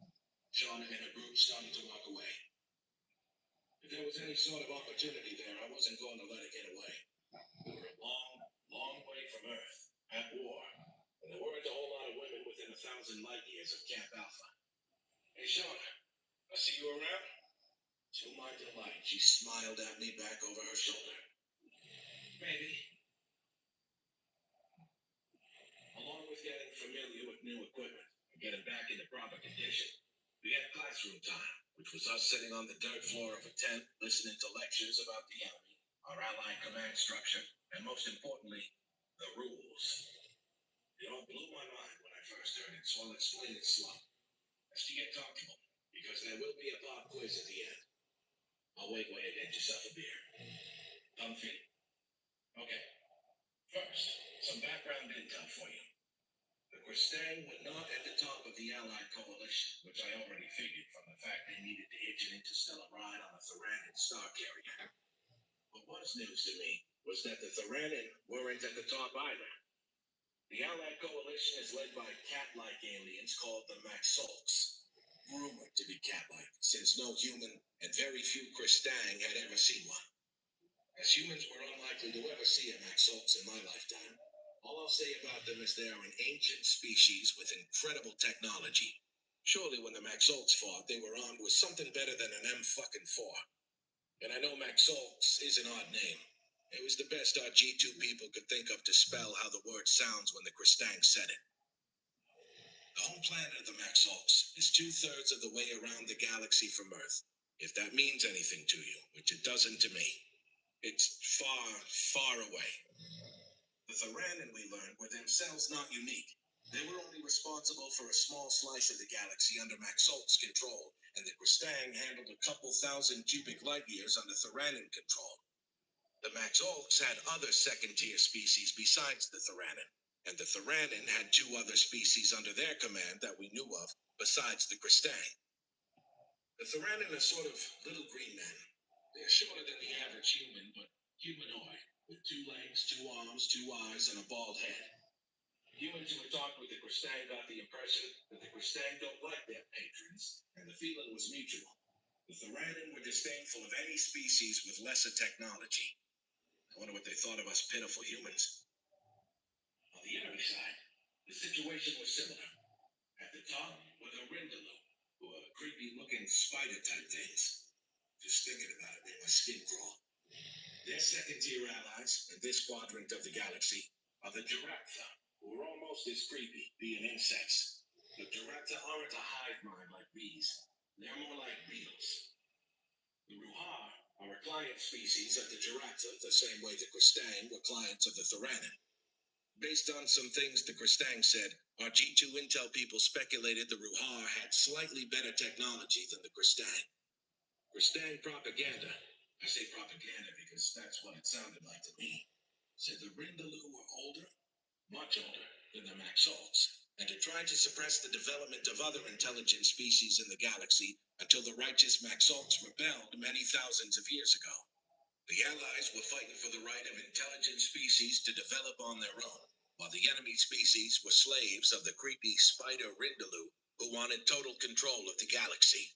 Speaker 1: Shauna and her group started to walk away. If there was any sort of opportunity there, I wasn't going to let it get away. We were a long, long way from Earth, at war, and there weren't a whole lot of women within 1,000 light years of Camp Alpha. Hey, Shauna, I see you around? To my delight, she smiled at me back over her shoulder. Maybe. Along with getting familiar with new equipment and getting back into proper condition, we had classroom time, which was us sitting on the dirt floor of a tent, listening to lectures about the enemy, our allied command structure, and most importantly, the rules. It all blew my mind when I first heard it, so I'll explain it slow. As to get comfortable, because there will be a pop quiz at the end. I'll wait while you get yourself a beer. Comfy? Okay. First, some background intel for you. The Kristang were not at the top of the Allied coalition, which I already figured from the fact they needed to hitch an interstellar ride on a Theranin star carrier. What was news to me was that the Theranin weren't at the top either. The Allied coalition is led by cat-like aliens called the Maxolks. Rumored to be cat-like, since no human and very few Kristang had ever seen one. As humans, we're unlikely to ever see a Maxolks in my lifetime. All I'll say about them is they are an ancient species with incredible technology. Surely when the Maxolks fought, they were armed with something better than an M-4. And I know Maxolks is an odd name. It was the best our G2 people could think of to spell how the word sounds when the Kristang said it. The home planet of the Maxolks is 2/3 of the way around the galaxy from Earth. If that means anything to you, which it doesn't to me. It's far, far away. The Theranen, we learned, were themselves not unique. They were only responsible for a small slice of the galaxy under Maxolt's control, and the Kristang handled a couple thousand cubic light years under Theranen control. The Maxolts had other second-tier species besides the Theranen, and the Theranen had two other species under their command that we knew of, besides the Kristang. The Theranen are sort of little green men. They're shorter than the average human, but humanoid, with 2 legs, 2 arms, 2 eyes, and a bald head. Humans who had talked with the Kristang got the impression that the Kristang don't like their patrons, and the feeling was mutual. The Theranen were disdainful of any species with lesser technology. I wonder what they thought of us pitiful humans. On the enemy side, the situation was similar. At the top were the Rindalu, who are creepy-looking spider-type things. Just thinking about it made my skin crawl. Their second-tier allies in this quadrant of the galaxy are the Jaraktha, who are almost as creepy, being insects. The Jaraktha aren't a hive mind like bees. They're more like beetles. The Ruhar are a client species of the Jaraktha, the same way the Kristang were clients of the Theranen. Based on some things the Kristang said, our G2 intel people speculated the Ruhar had slightly better technology than the Kristang. Kristang propaganda, I say propaganda because that's what it sounded like to me, said the Rindalu were older, much older than the Maxolts, and had tried to suppress the development of other intelligent species in the galaxy until the righteous Maxolts rebelled many thousands of years ago. The Allies were fighting for the right of intelligent species to develop on their own, while the enemy species were slaves of the creepy spider Rindalu who wanted total control of the galaxy.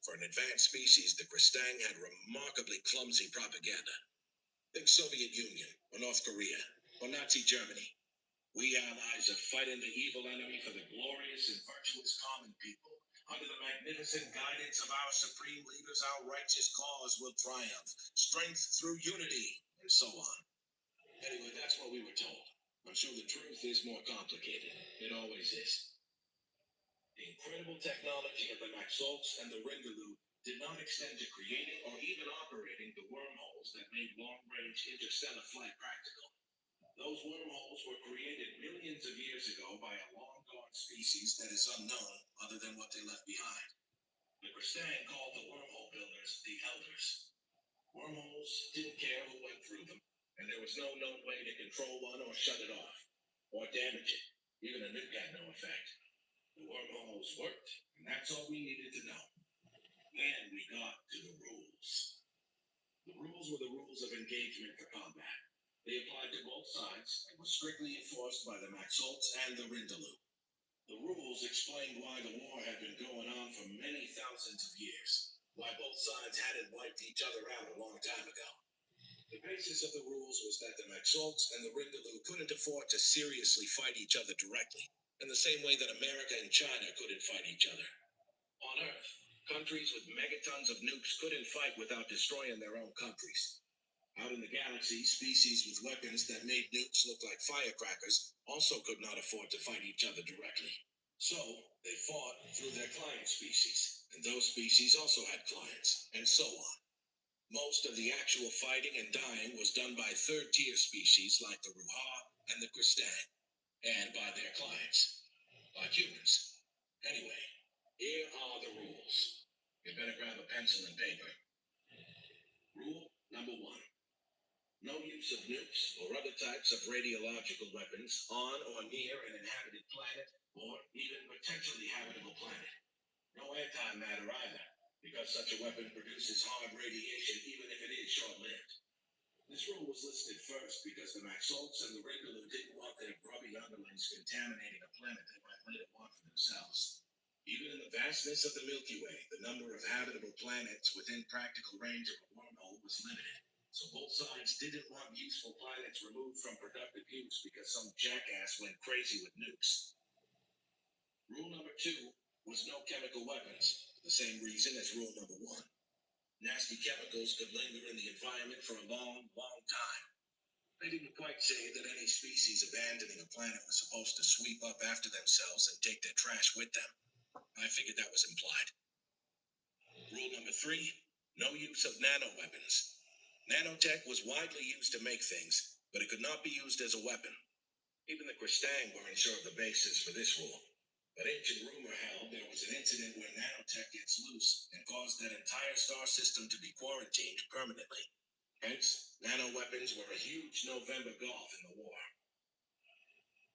Speaker 1: For an advanced species, the Kristang had remarkably clumsy propaganda. Think Soviet Union, or North Korea, or Nazi Germany. We allies are fighting the evil enemy for the glorious and virtuous common people. Under the magnificent guidance of our supreme leaders, our righteous cause will triumph. Strength through unity, and so on. Anyway, that's what we were told. I'm sure the truth is more complicated. It always is. The incredible technology of the Maxolts and the Rindalu did not extend to creating or even operating the wormholes that made long-range interstellar flight practical. Those wormholes were created millions of years ago by a long-gone species that is unknown other than what they left behind. The Kristang called the wormhole builders the Elders. Wormholes didn't care who went through them, and there was no known way to control one or shut it off, or damage it. Even a nuke had no effect. The wormholes worked, and that's all we needed to know. Then we got to the rules. The rules were the rules of engagement for combat. They applied to both sides and were strictly enforced by the Maxolts and the Rindalu. The rules explained why the war had been going on for many thousands of years, why both sides hadn't wiped each other out a long time ago. The basis of the rules was that the Maxolts and the Rindalu couldn't afford to seriously fight each other directly, in the same way that America and China couldn't fight each other. On Earth, countries with megatons of nukes couldn't fight without destroying their own countries. Out in the galaxy, species with weapons that made nukes look like firecrackers also could not afford to fight each other directly. So, they fought through their client species, and those species also had clients, and so on. Most of the actual fighting and dying was done by third-tier species like the Ruhar and the Kristang, and by their clients, like humans. Anyway, here are the rules. You better grab a pencil and paper. Rule number 1. No use of nukes or other types of radiological weapons on or near an inhabited planet or even potentially habitable planet. No antimatter either, because such a weapon produces hard radiation even if it is short-lived. This rule was listed first because the Maxolts and the Rindalu didn't want their grubby underlings contaminating a planet they might later want for themselves. Even in the vastness of the Milky Way, the number of habitable planets within practical range of a wormhole was limited. So both sides didn't want useful planets removed from productive use because some jackass went crazy with nukes. Rule number 2 was no chemical weapons, for the same reason as rule number 1. Nasty chemicals could linger in the environment for a long, long time. They didn't quite say that any species abandoning a planet was supposed to sweep up after themselves and take their trash with them. I figured that was implied. Rule number 3, no use of nanoweapons. Nanotech was widely used to make things, but it could not be used as a weapon. Even the Kristang weren't sure of the basis for this rule. But ancient rumor held there was an incident where nanotech gets loose and caused that entire star system to be quarantined permanently. Hence, nanoweapons were a huge November gulf in the war.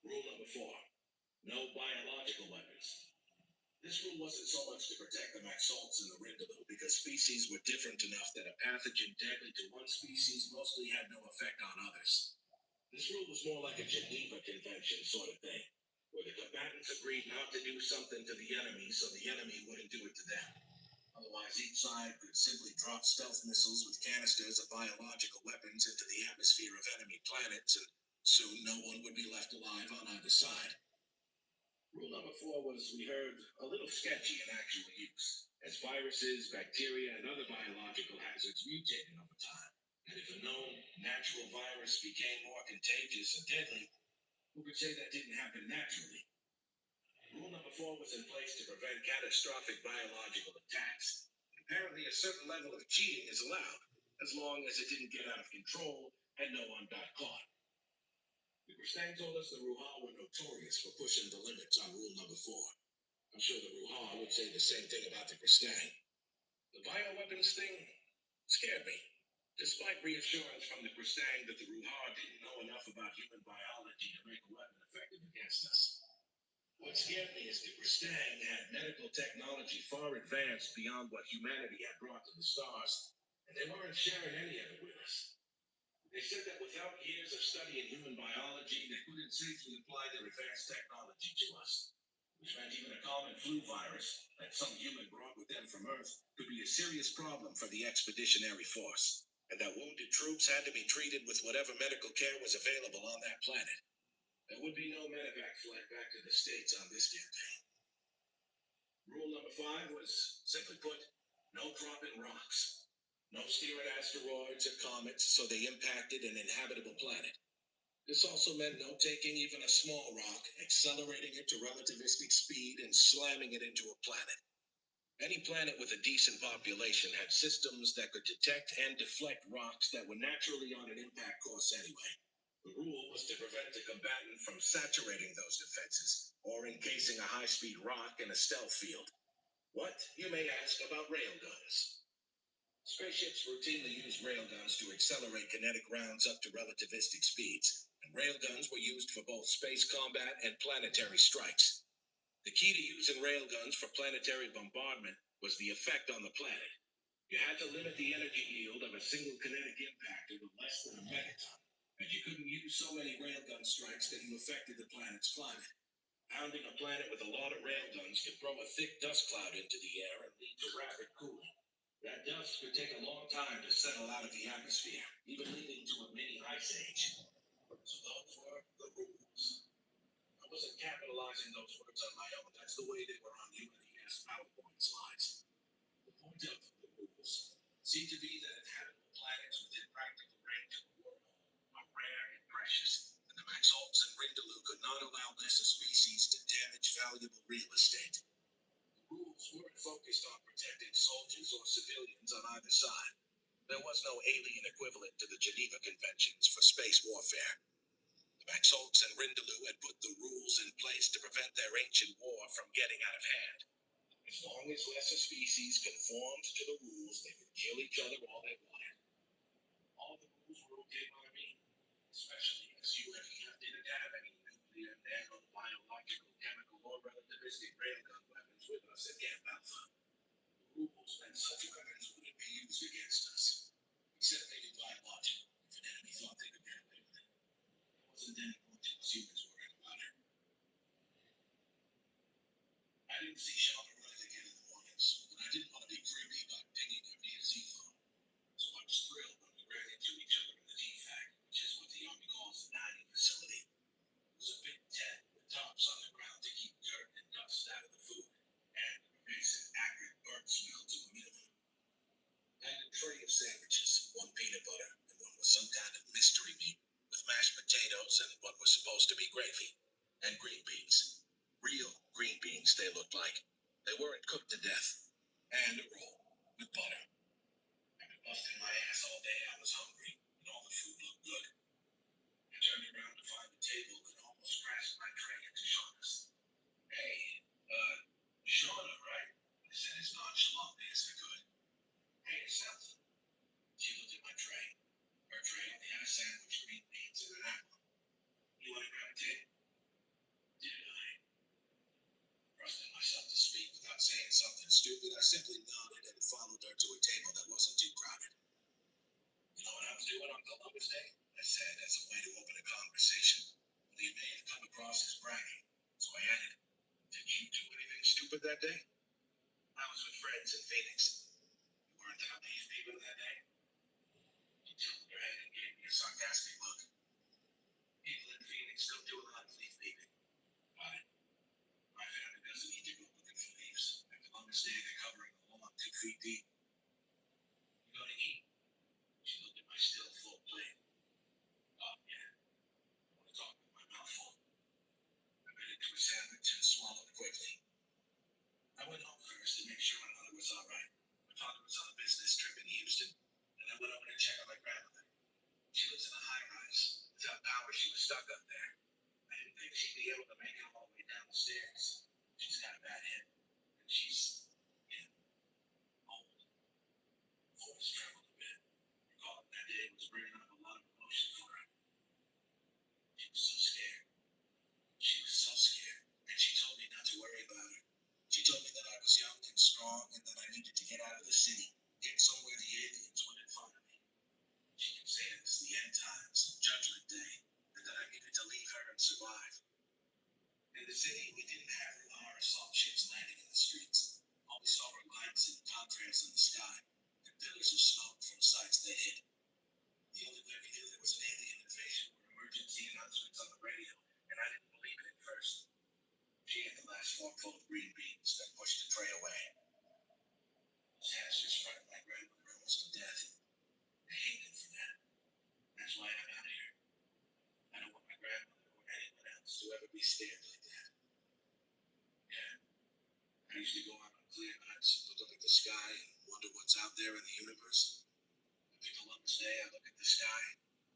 Speaker 1: Rule number 4, no biological weapons. This rule wasn't so much to protect the Maxolts and the Rindaloo because species were different enough that a pathogen deadly to one species mostly had no effect on others. This rule was more like a Geneva Convention sort of thing, where the combatants agreed not to do something to the enemy so the enemy wouldn't do it to them. Otherwise, each side could simply drop stealth missiles with canisters of biological weapons into the atmosphere of enemy planets, and soon no one would be left alive on either side. Rule number 4 was, we heard, a little sketchy in actual use, as viruses, bacteria, and other biological hazards mutated over time. And if a known natural virus became more contagious and deadly, who could say that didn't happen naturally? Rule number 4 was in place to prevent catastrophic biological attacks. Apparently, a certain level of cheating is allowed, as long as it didn't get out of control and no one got caught. The Kristang told us the Ruha were notorious for pushing the limits on rule number 4. I'm sure the Ruha would say the same thing about the Kristang. The bioweapons thing scared me, despite reassurance from the Kristang that the Ruha didn't know enough about human biology to make a weapon effective against us. What scared me is the Kristang had medical technology far advanced beyond what humanity had brought to the stars, and they weren't sharing any of it with us. They said that without years of studying human biology, they couldn't safely apply their advanced technology to us. Which meant even a common flu virus that some human brought with them from Earth could be a serious problem for the expeditionary force, and that wounded troops had to be treated with whatever medical care was available on that planet. There would be no medevac flight back to the States on this campaign. Rule number 5 was, simply put, no dropping rocks. No steering asteroids or comets so they impacted an inhabitable planet. This also meant no taking even a small rock, accelerating it to relativistic speed, and slamming it into a planet. Any planet with a decent population had systems that could detect and deflect rocks that were naturally on an impact course anyway. The rule was to prevent the combatant from saturating those defenses, or encasing a high-speed rock in a stealth field. What, you may ask, about railguns? Spaceships routinely use railguns to accelerate kinetic rounds up to relativistic speeds, and railguns were used for both space combat and planetary strikes. The key to using railguns for planetary bombardment was the effect on the planet. You had to limit the energy yield of a single kinetic impactor to less than a megaton, and you couldn't use so many railgun strikes that you affected the planet's climate. Pounding a planet with a lot of railguns could throw a thick dust cloud into the air and lead to rapid cooling. That dust could take a long time to settle out of the atmosphere, even leading to a mini ice age. So those were the rules. I wasn't capitalizing those words on my own. That's the way they were on UNES PowerPoint slides. The point of the rules seemed to be that inhabitable planets within practical range of a wormhole are rare and precious, and the Maxolts and Rindaloo could not allow lesser species to damage valuable real estate. The rules weren't focused on protecting soldiers or civilians on either side. There was no alien equivalent to the Geneva Conventions for space warfare. The Maxolts and Rindaloo had put the rules in place to prevent their ancient war from getting out of hand. As long as lesser species conformed to the rules, they could kill each other all they wanted. All the rules were okay by me, especially as UNEF didn't have any nuclear, nano, biological, chemical, or relativistic railgun weapons with us at Camp Alpha. The rules meant such weapons wouldn't be used against us, except maybe biological, if an enemy thought they could get away with it. It wasn't any more to us humans worried about it. I didn't see Sean or Riley again in the mornings, but I didn't want to be creepy about pinging their DZ phone. So I was thrilled when we ran into each other in the DFAC, which is what the Army calls the dining facility. It was a big tent with tops on the ground to keep dirt and dust out of the food, and the pervasive acrid burnt smell to a minimum. And a tray of sandwiches, one peanut butter, and one was some kind of mystery meat, with mashed potatoes and what was supposed to be gravy, and green beans. Real green beans, they looked like. They weren't cooked to death. And a roll. with butter. After busting my ass all day, I was hungry, and all the food looked good. I turned around to find the table and almost crashed my tray into Shauna's. Hey, Shauna, right? I said as nonchalantly as I could. Hey, yourself. She looked at my tray. Her tray only had a sandwich, green beans, and an apple. You want to grab a table? Did I? Trusting myself to speak without saying something stupid, I simply nodded and followed her to a table that wasn't too crowded. You know what I was doing on Columbus Day? I said as a way to open a conversation. Well, you may have come across as bragging, so I added, did you do anything stupid that day? I was with friends in Phoenix. You weren't out leaf peeping that day? She tilted her head and gave me a sarcastic look. People in Phoenix don't do a lot of leaf peeping. Got it. My family doesn't need to go looking for leaves. At Columbus Day, they're covering the lawn 2 feet deep. You gonna eat? She looked at my still full plate. Oh, yeah. I want to talk with my mouth full. I bit into a sandwich and swallowed quickly. I went home first to make sure my mother was all right. My father was on a business trip in Houston, and I went over to check on my grandmother. She lives in a high rise. Without power, she was stuck up there. I didn't think she'd be able to make it all the way down the stairs. She's got a bad hip, and she's, you know, old. Voice trembled a bit. Recalling that day was bringing up a lot of emotion for her. She was so scared. She was so scared. And she told me not to worry about her. She told me that I was young and strong and that I needed to get out of the city, get somewhere the aliens wouldn't find me. She kept saying it was the end times, Judgment Day, and that I needed to leave her and survive. In the city, we didn't have our assault ships landing in the streets. All we saw were glancing contrails in the sky and pillars of smoke from sites they hit. The only way we knew there was an alien invasion were emergency announcements on the radio, and I didn't believe it at first. She had the last forkful of green beans, then pushed the tray away. Those hazards frightened my grandmother almost to death. I hated for that. That's why I'm out here. I don't want my grandmother or anyone else to ever be scared like that. Yeah. I usually go out on clear nights, look up at the sky, and wonder what's out there in the universe. Every Columbus Day, I look at the sky,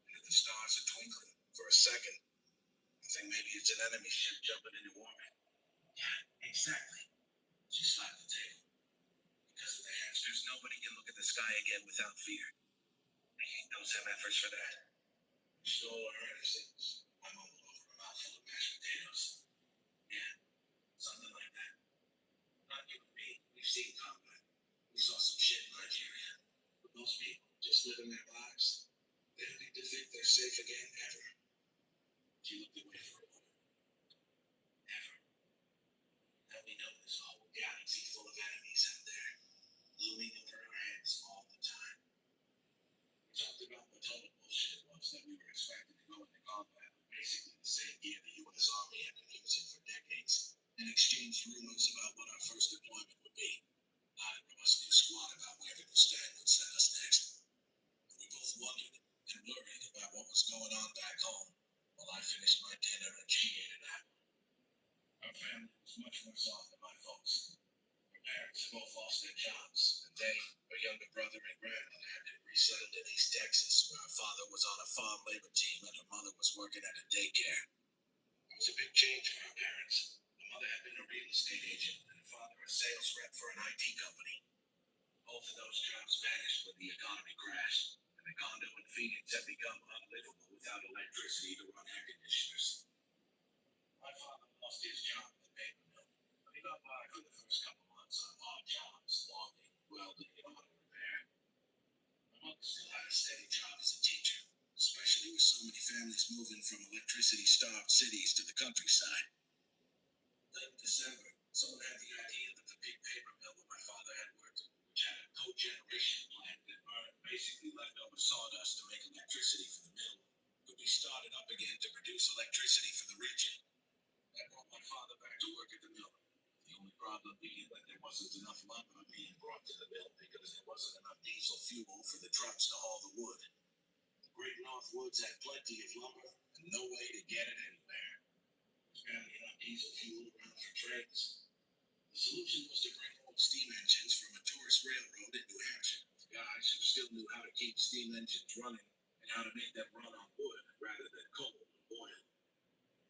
Speaker 1: and if the stars are twinkling for a second, I think maybe it's an enemy ship jumping into orbit. Yeah, exactly. She slapped the table. Because of the hamsters, nobody can look at the sky again without fear. I hate those MFers for that. You stole our innocence. I mumbled over a mouthful of mashed potatoes. Yeah, something like that. Not you and me. We've seen combat. We saw some shit in Nigeria. But most people just living their lives. They don't need to think they're safe again, ever. She looked away for a moment. Ever. Now we know there's a whole galaxy full of enemies out there, looming over our heads all the time. We talked about what total bullshit it was that we were expected to go into combat with basically the same gear the U.S. Army had been using for decades, and exchanged rumors about what our first deployment would be. Neither of us knew squat about where the new stand would send us next. We both wondered and worried about what was going on back home, while I finished my dinner and she ate an apple. Our family was much worse off than my folks. Her parents had both lost their jobs, and they, her younger brother and grandmother, had been resettled in East Texas, where her father was on a farm labor team and her mother was working at a daycare. It was a big change for her parents. Her mother had been a real estate agent, and her father a sales rep for an IT company. Both of those jobs vanished when the economy crashed, and the condo in Phoenix had become unlivable without electricity to run air conditioners. My father lost his job at the paper mill, but he got by for the first couple months on odd jobs, logging, welding, and auto repair. My mother still had a steady job as a teacher, especially with so many families moving from electricity-starved cities to the countryside. Late December, someone had the idea that the big paper mill where my father had worked, which had a cogeneration plant that burned basically leftover sawdust to make electricity for the mill, could be started up again to produce electricity for the region. That brought my father back to work at the mill. The only problem being that there wasn't enough lumber being brought to the mill because there wasn't enough diesel fuel for the trucks to haul the wood. The Great North Woods had plenty of lumber and no way to get it anywhere. There's barely enough diesel fuel around for trains. The solution was to bring old steam engines from a tourist railroad into still knew how to keep steam engines running and how to make them run on wood rather than coal or oil.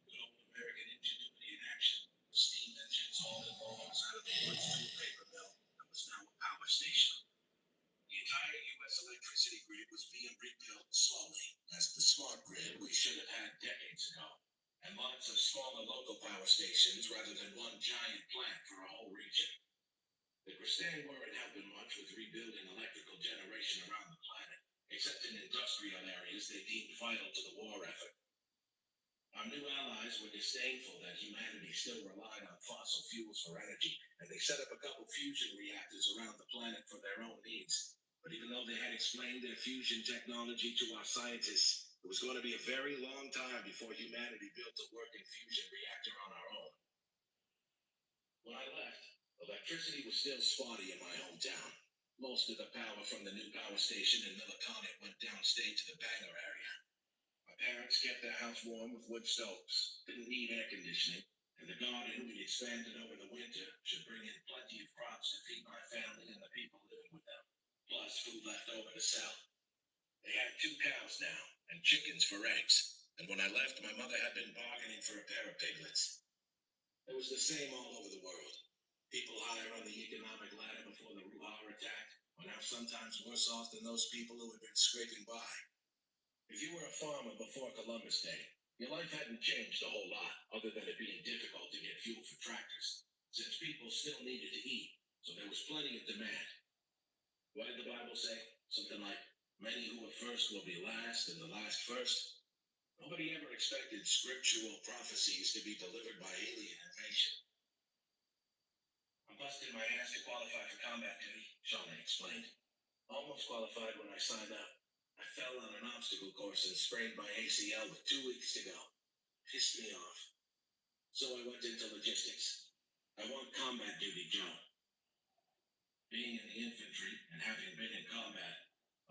Speaker 1: Good old American ingenuity in action. Steam engines hauling logs out of the woods to a paper mill that was now a power station. The entire U.S. electricity grid was being rebuilt slowly as the smart grid we should have had decades ago, and lots of smaller local power stations rather than one giant plant for a whole region. The Christine weren't helping much with rebuilding electrical generation around the planet, except in industrial areas they deemed vital to the war effort. Our new allies were disdainful that humanity still relied on fossil fuels for energy, and they set up a couple fusion reactors around the planet for their own needs. But even though they had explained their fusion technology to our scientists, it was going to be a very long time before humanity built a working fusion reactor on our own. When I left, electricity was still spotty in my hometown. Most of the power from the new power station in Milliconnet went downstate to the Bangor area. My parents kept their house warm with wood stoves, didn't need air conditioning, and the garden we expanded over the winter should bring in plenty of crops to feed my family and the people living with them, plus food left over to sell. They had 2 cows now, and chickens for eggs, and when I left, my mother had been bargaining for a pair of piglets. It was the same all over the world. People higher on the economic ladder before the Ruhr attack were now sometimes worse off than those people who had been scraping by. If you were a farmer before Columbus Day, your life hadn't changed a whole lot, other than it being difficult to get fuel for tractors, since people still needed to eat, so there was plenty of demand. What did the Bible say? Something like, many who were first will be last, and the last first? Nobody ever expected scriptural prophecies to be delivered by alien invasion. I busted my ass to qualify for combat duty, Shawnee explained. Almost qualified when I signed up. I fell on an obstacle course and sprained my ACL with 2 weeks to go. Pissed me off. So I went into logistics. I want combat duty, Joe. Being in the infantry and having been in combat,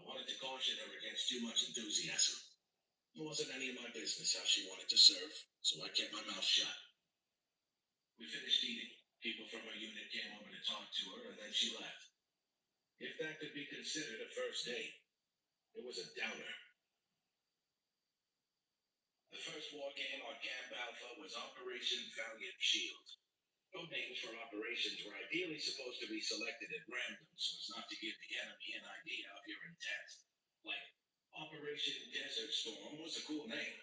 Speaker 1: I wanted to caution her against too much enthusiasm. It wasn't any of my business how she wanted to serve, so I kept my mouth shut. We finished eating. People from her unit came over to talk to her, and then she left. If that could be considered a first date, it was a downer. The first war game on Camp Alpha was Operation Valiant Shield. Code names for operations were ideally supposed to be selected at random so as not to give the enemy an idea of your intent. Like, Operation Desert Storm was a cool name,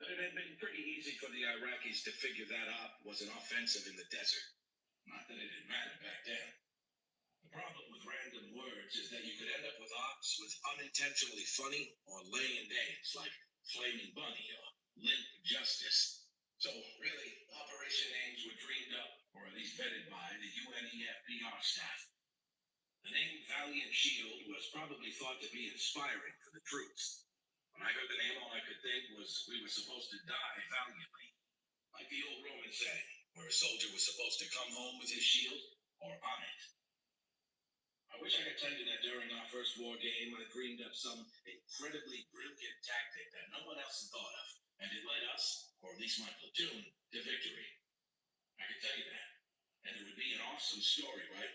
Speaker 1: but it had been pretty easy for the Iraqis to figure that op was an offensive in the desert. Not that it had mattered back then. The problem with random words is that you could end up with ops with unintentionally funny or lame names like Flaming Bunny or Limp Justice. So really, operation names were dreamed up, or at least vetted by, the UNEFBR staff. The name Valiant Shield was probably thought to be inspiring for the troops. When I heard the name, all I could think was we were supposed to die valiantly. Like the old Roman saying, where a soldier was supposed to come home with his shield or on it. I wish I could tell you that during our first war game, I dreamed up some incredibly brilliant tactic that no one else had thought of, and it led us, or at least my platoon, to victory. I can tell you that. And it would be an awesome story, right?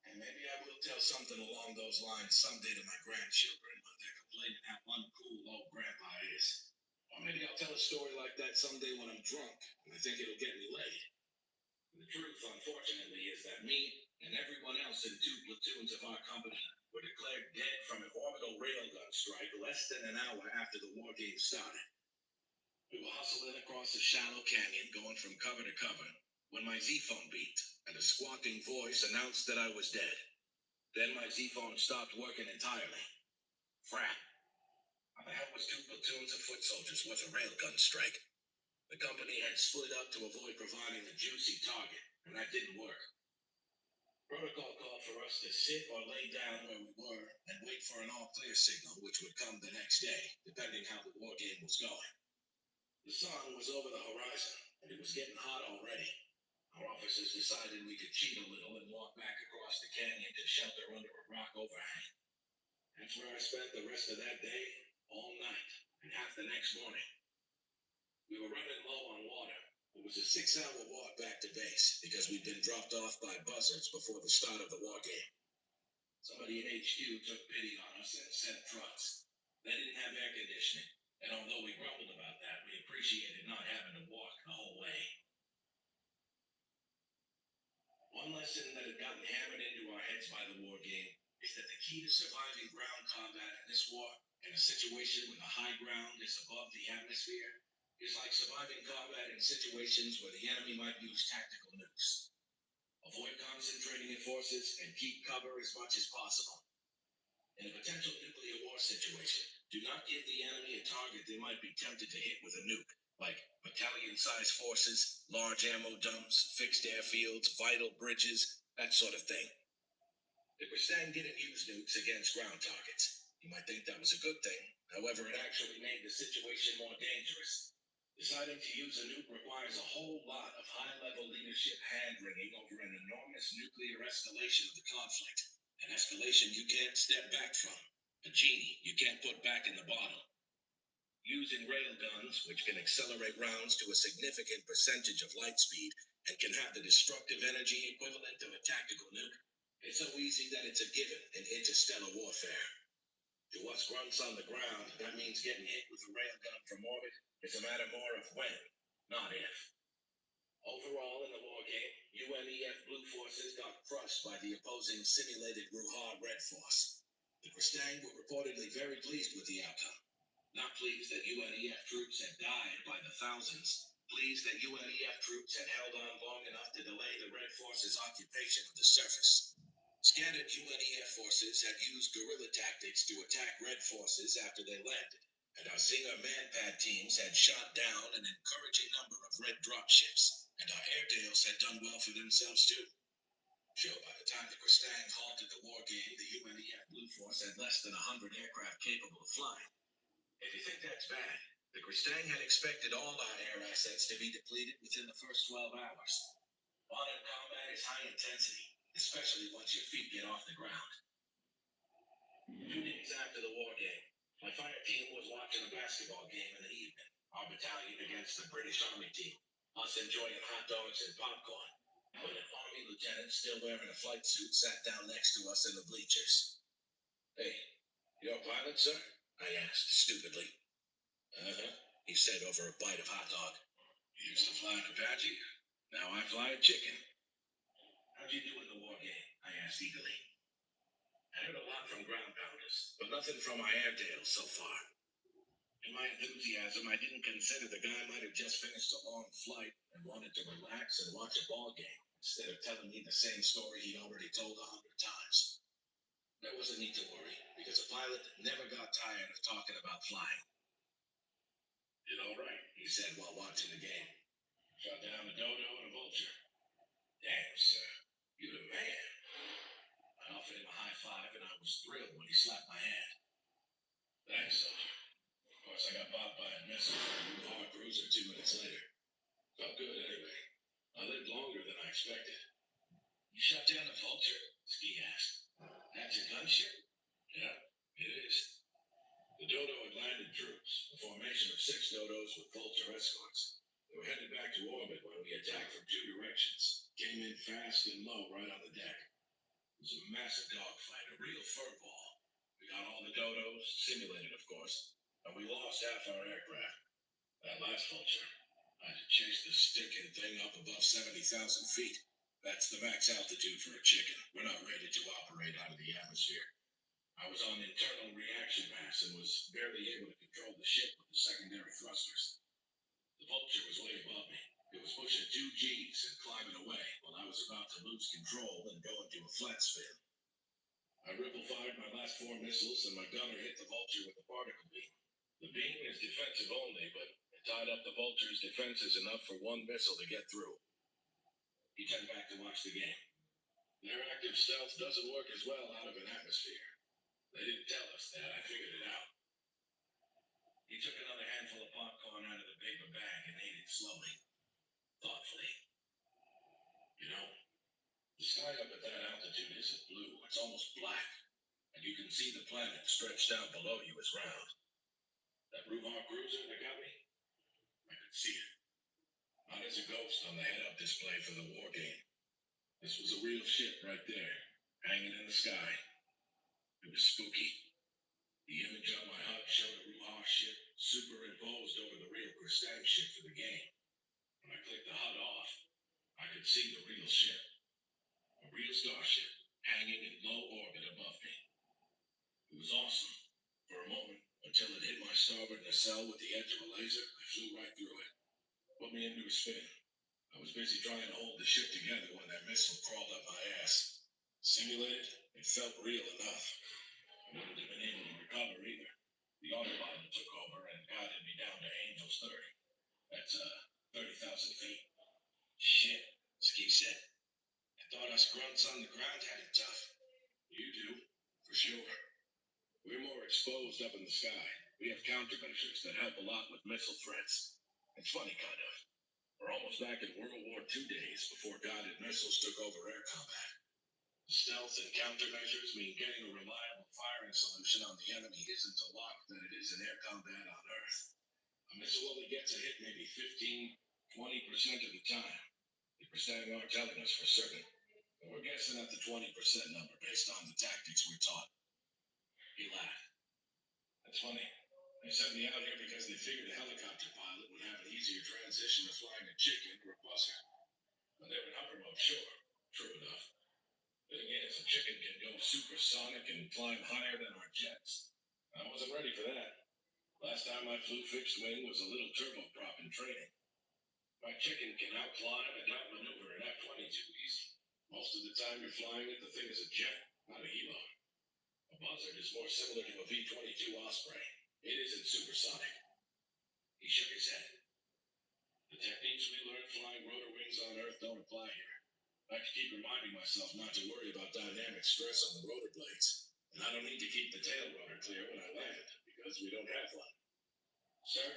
Speaker 1: And maybe I will tell something along those lines someday to my grandchildren when they're complaining how uncool old grandpa is. Or maybe I'll tell a story like that someday when I'm drunk, and I think it'll get me laid. The truth, unfortunately, is that me and everyone else in 2 platoons of our company were declared dead from an orbital railgun strike less than an hour after the war game started. We were hustling across a shallow canyon going from cover to cover when my Z-phone beeped and a squawking voice announced that I was dead. Then my Z-phone stopped working entirely. Crap. How the hell was 2 platoons of foot soldiers worth a railgun strike? The company had split up to avoid providing a juicy target, and that didn't work. Protocol called for us to sit or lay down where we were and wait for an all-clear signal, which would come the next day, depending how the war game was going. The sun was over the horizon, and it was getting hot already. Our officers decided we could cheat a little and walk back across the canyon to shelter under a rock overhang. That's where I spent the rest of that day, all night, and half the next morning. We were running low on water. It was a 6-hour walk back to base because we'd been dropped off by buzzards before the start of the war game. Somebody at HQ took pity on us and sent trucks. They didn't have air conditioning, and although we grumbled about that, we appreciated not having to walk the whole way. One lesson that had gotten hammered into our heads by the war game is that the key to surviving ground combat in this war, in a situation where the high ground is above the atmosphere, is like surviving combat in situations where the enemy might use tactical nukes. Avoid concentrating your forces and keep cover as much as possible. In a potential nuclear war situation, do not give the enemy a target they might be tempted to hit with a nuke, like battalion-sized forces, large ammo dumps, fixed airfields, vital bridges, that sort of thing. The Kristang didn't use nukes against ground targets. You might think that was a good thing. However, it actually made the situation more dangerous. Deciding to use a nuke requires a whole lot of high-level leadership hand-wringing over an enormous nuclear escalation of the conflict. An escalation you can't step back from. A genie you can't put back in the bottle. Using railguns, which can accelerate rounds to a significant percentage of light speed and can have the destructive energy equivalent of a tactical nuke, it's so easy that it's a given in interstellar warfare. To us grunts on the ground, that means getting hit with a railgun from orbit is a matter more of when, not if. Overall, in the war game, UNEF Blue Forces got crushed by the opposing simulated Ruha Red Force. The Kristang were reportedly very pleased with the outcome. Not pleased that UNEF troops had died by the thousands. Pleased that UNEF troops had held on long enough to delay the Red Force's occupation of the surface. Scattered UNEF forces had used guerrilla tactics to attack Red forces after they landed, and our Zinger Manpad teams had shot down an encouraging number of Red dropships, and our Airedales had done well for themselves too. Sure, by the time the Kristang halted the war game, the UNEF Blue Force had less than 100 aircraft capable of flying. If you think that's bad, the Kristang had expected all our air assets to be depleted within the first 12 hours. Modern combat is high intensity, especially once your feet get off the ground. 2 days after the war game, my fire team was watching a basketball game in the evening. Our battalion against the British Army team. Us enjoying hot dogs and popcorn. When an Army lieutenant, still wearing a flight suit, sat down next to us in the bleachers. Hey, you're a pilot, sir? I asked stupidly. Uh-huh, he said over a bite of hot dog. You used to fly an Apache? Now I fly a chicken. How'd you do in the war game? I asked eagerly. I heard a lot from ground pounders, but nothing from my Airedales so far. In my enthusiasm, I didn't consider the guy might have just finished a long flight and wanted to relax and watch a ball game instead of telling me the same story he'd already told 100 times. There wasn't need to worry, because a pilot never got tired of talking about flying. Did all right, he said while watching the game. Shot down a dodo and a vulture. Damn, sir, you're the man. I offered him a high five, and I was thrilled when he slapped my hand. Thanks, soldier. Of course, I got bopped by a missile from a Ruha cruiser 2 minutes later. Felt good anyway. I lived longer than I expected. You shot down a vulture? Ski asked. That's a gunship? Yeah, it is. The dodo had landed troops, a formation of 6 dodos with vulture escorts. They were headed back to orbit when we attacked from 2 directions. Came in fast and low right on the deck. It was a massive dogfight, a real furball. We got all the dodos, simulated of course, and we lost half our aircraft. That last vulture, I had to chase the stinking thing up above 70,000 feet. That's the max altitude for a chicken. We're not ready to operate out of the atmosphere. I was on internal reaction mass and was barely able to control the ship with the secondary thrusters. The vulture was way above me. It was pushing 2 Gs and climbing away while I was about to lose control and go into a flat spin. I ripple fired my last 4 missiles and my gunner hit the vulture with the particle beam. The beam is defensive only, but it tied up the vulture's defenses enough for 1 missile to get through. He turned back to watch the game. Their active stealth doesn't work as well out of an atmosphere. They didn't tell us that. I figured it out. He took another handful of popcorn out of the paper bag and ate it slowly, thoughtfully. You know, the sky up at that altitude isn't blue. It's almost black. And you can see the planet stretched out below you as round. That Ruha cruiser that got me? I could see it. Not as a ghost on the head-up display for the war game. This was a real ship right there, hanging in the sky. It was spooky. The image on my HUD showed a Ruha ship superimposed over the real Kristang ship for the game. When I clicked the HUD off, I could see the real ship, a real starship, hanging in low orbit above me. It was awesome. For a moment, until it hit my starboard nacelle with the edge of a laser, I flew right through it. Put me into a spin. I was busy trying to hold the ship together when that missile crawled up my ass. Simulated, it felt real enough. I wouldn't have been able to recover either. The autopilot took over and guided me down to Angels 30. That's 30,000 feet. Shit, Ski said. I thought us grunts on the ground had it tough. You do, for sure. We're more exposed up in the sky. We have countermeasures that help a lot with missile threats. It's funny, kind of. We're almost back in World War II days before guided missiles took over air combat. Stealth and countermeasures mean getting a reliable firing solution on the enemy isn't a lot than it is in air combat on Earth. A missile only gets a hit maybe 15–20% of the time. The Kristang aren't telling us for certain, but we're guessing at the 20% number based on the tactics we're taught. He laughed. That's funny. They sent me out here because they figured a helicopter pilot would have an easier transition to flying a chicken or a buzzard. When they're in upper mode, sure. True enough. The thing is, a chicken can go supersonic and climb higher than our jets. I wasn't ready for that. Last time I flew fixed wing was a little turboprop in training. My chicken can outclimb and outmaneuver an F-22 easy. Most of the time you're flying it, the thing is a jet, not a helo. A buzzard is more similar to a V-22 Osprey. It isn't supersonic. He shook his head. The techniques we learned flying rotor wings on Earth don't apply here. I have to keep reminding myself not to worry about dynamic stress on the rotor blades. And I don't need to keep the tail rotor clear when I land, because we don't have one. Sir?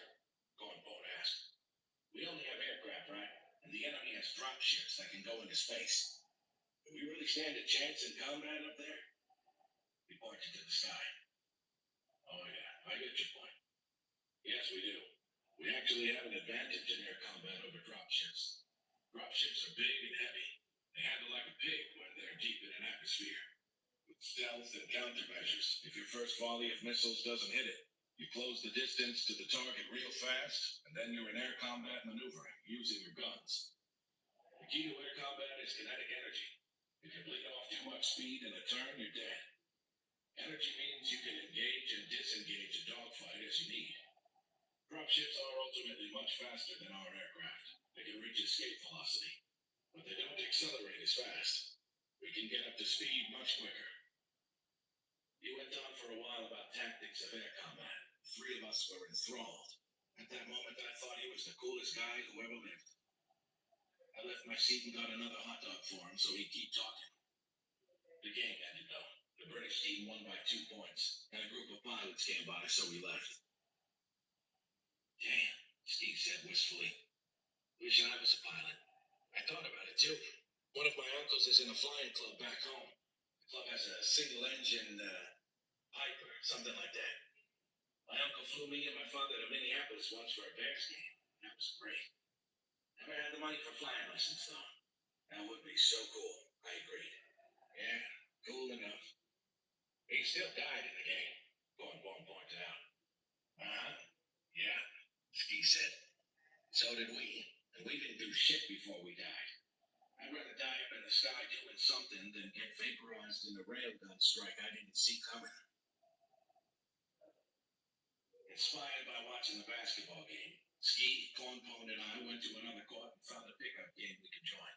Speaker 1: Cornbone asked. We only have aircraft, right? And the enemy has drop ships that can go into space. Do we really stand a chance in combat up there? He pointed to the sky. Oh yeah, I get your point. Yes, we do. We actually have an advantage in air combat over drop ships. Drop ships are big and heavy. They handle like a pig when they're deep in an atmosphere. With stealth and countermeasures, if your first volley of missiles doesn't hit it, you close the distance to the target real fast, and then you're in air combat maneuvering, using your guns. The key to air combat is kinetic energy. If you bleed off too much speed in a turn, you're dead. Energy means you can engage and disengage a dogfight as you need. Drop ships are ultimately much faster than our aircraft. They can reach escape velocity, but they don't accelerate as fast. We can get up to speed much quicker. He went on for a while about tactics of air combat. The three of us were enthralled. At that moment, I thought he was the coolest guy who ever lived. I left my seat and got another hot dog for him so he'd keep talking. The game ended though. The British team won by 2 points, and a group of pilots came by, so we left. Damn, Steve said wistfully. Wish I was a pilot. I thought about it too. One of my uncles is in a flying club back home. The club has a single-engine Piper, something like that. My uncle flew me and my father to Minneapolis once for a Bears game. That was great. Never had the money for flying lessons, though. That would be so cool. I agreed. Yeah, cool enough. He still died in the game, Cornbone pointed out. Uh-huh. Yeah, Ski said. So did we. And we didn't do shit before we died. I'd rather die up in the sky doing something than get vaporized in a railgun strike I didn't see coming. Inspired by watching the basketball game, Ski, Cornbone, and I went to another court and found a pickup game we could join.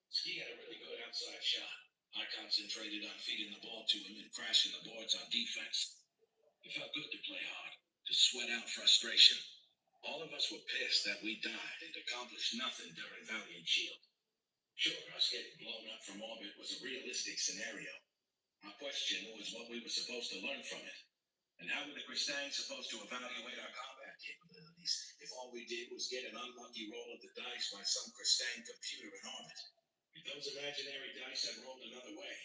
Speaker 1: Ski had a really good outside shot. I concentrated on feeding the ball to him and crashing the boards on defense. It felt good to play hard, to sweat out frustration. All of us were pissed that we died and accomplished nothing during Valiant Shield. Sure, us getting blown up from orbit was a realistic scenario. Our question was what we were supposed to learn from it. And how were the Kristang supposed to evaluate our combat capabilities if all we did was get an unlucky roll of the dice by some Kristang computer in orbit? If those imaginary dice had rolled another way,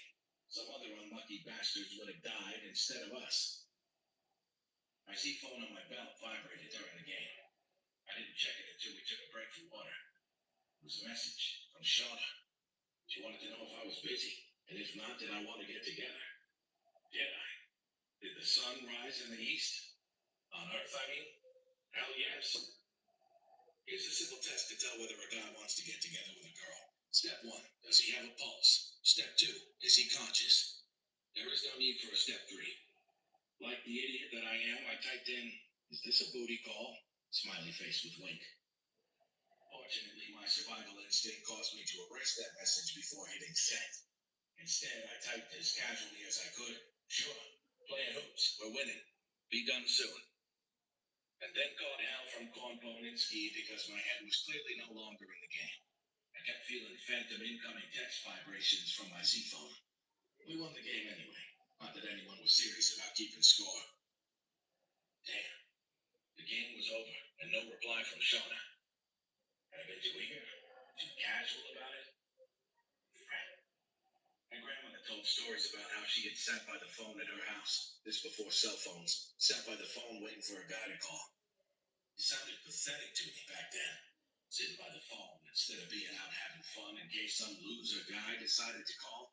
Speaker 1: some other unlucky bastards would have died instead of us. My Z phone on my belt vibrated during the game. I didn't check it until we took a break for water. It was a message from Shauna. She wanted to know if I was busy, and if not, did I want to get together. Did I? Did the sun rise in the east? On Earth, I mean? Hell yes. Here's a simple test to tell whether a guy wants to get together with a girl. Step one, does he have a pulse? Step two, is he conscious? There is no need for a step three. Like the idiot that I am, I typed in, is this a booty call? Smiley face with wink. Fortunately, my survival instinct caused me to erase that message before hitting send. Instead, I typed as casually as I could, sure, playing hoops, we're winning. Be done soon. And then called hell from Cornbone and Ski because my head was clearly no longer in the game. I kept feeling phantom incoming text vibrations from my Z phone. We won the game anyway. Not that anyone was serious about keeping score. Damn, the game was over, and no reply from Shauna. Had I been too eager? Too casual about it? Crap. My grandmother told stories about how she had sat by the phone at her house. This before cell phones. Sat by the phone waiting for a guy to call. It sounded pathetic to me back then. Sitting by the phone instead of being out having fun in case some loser guy decided to call.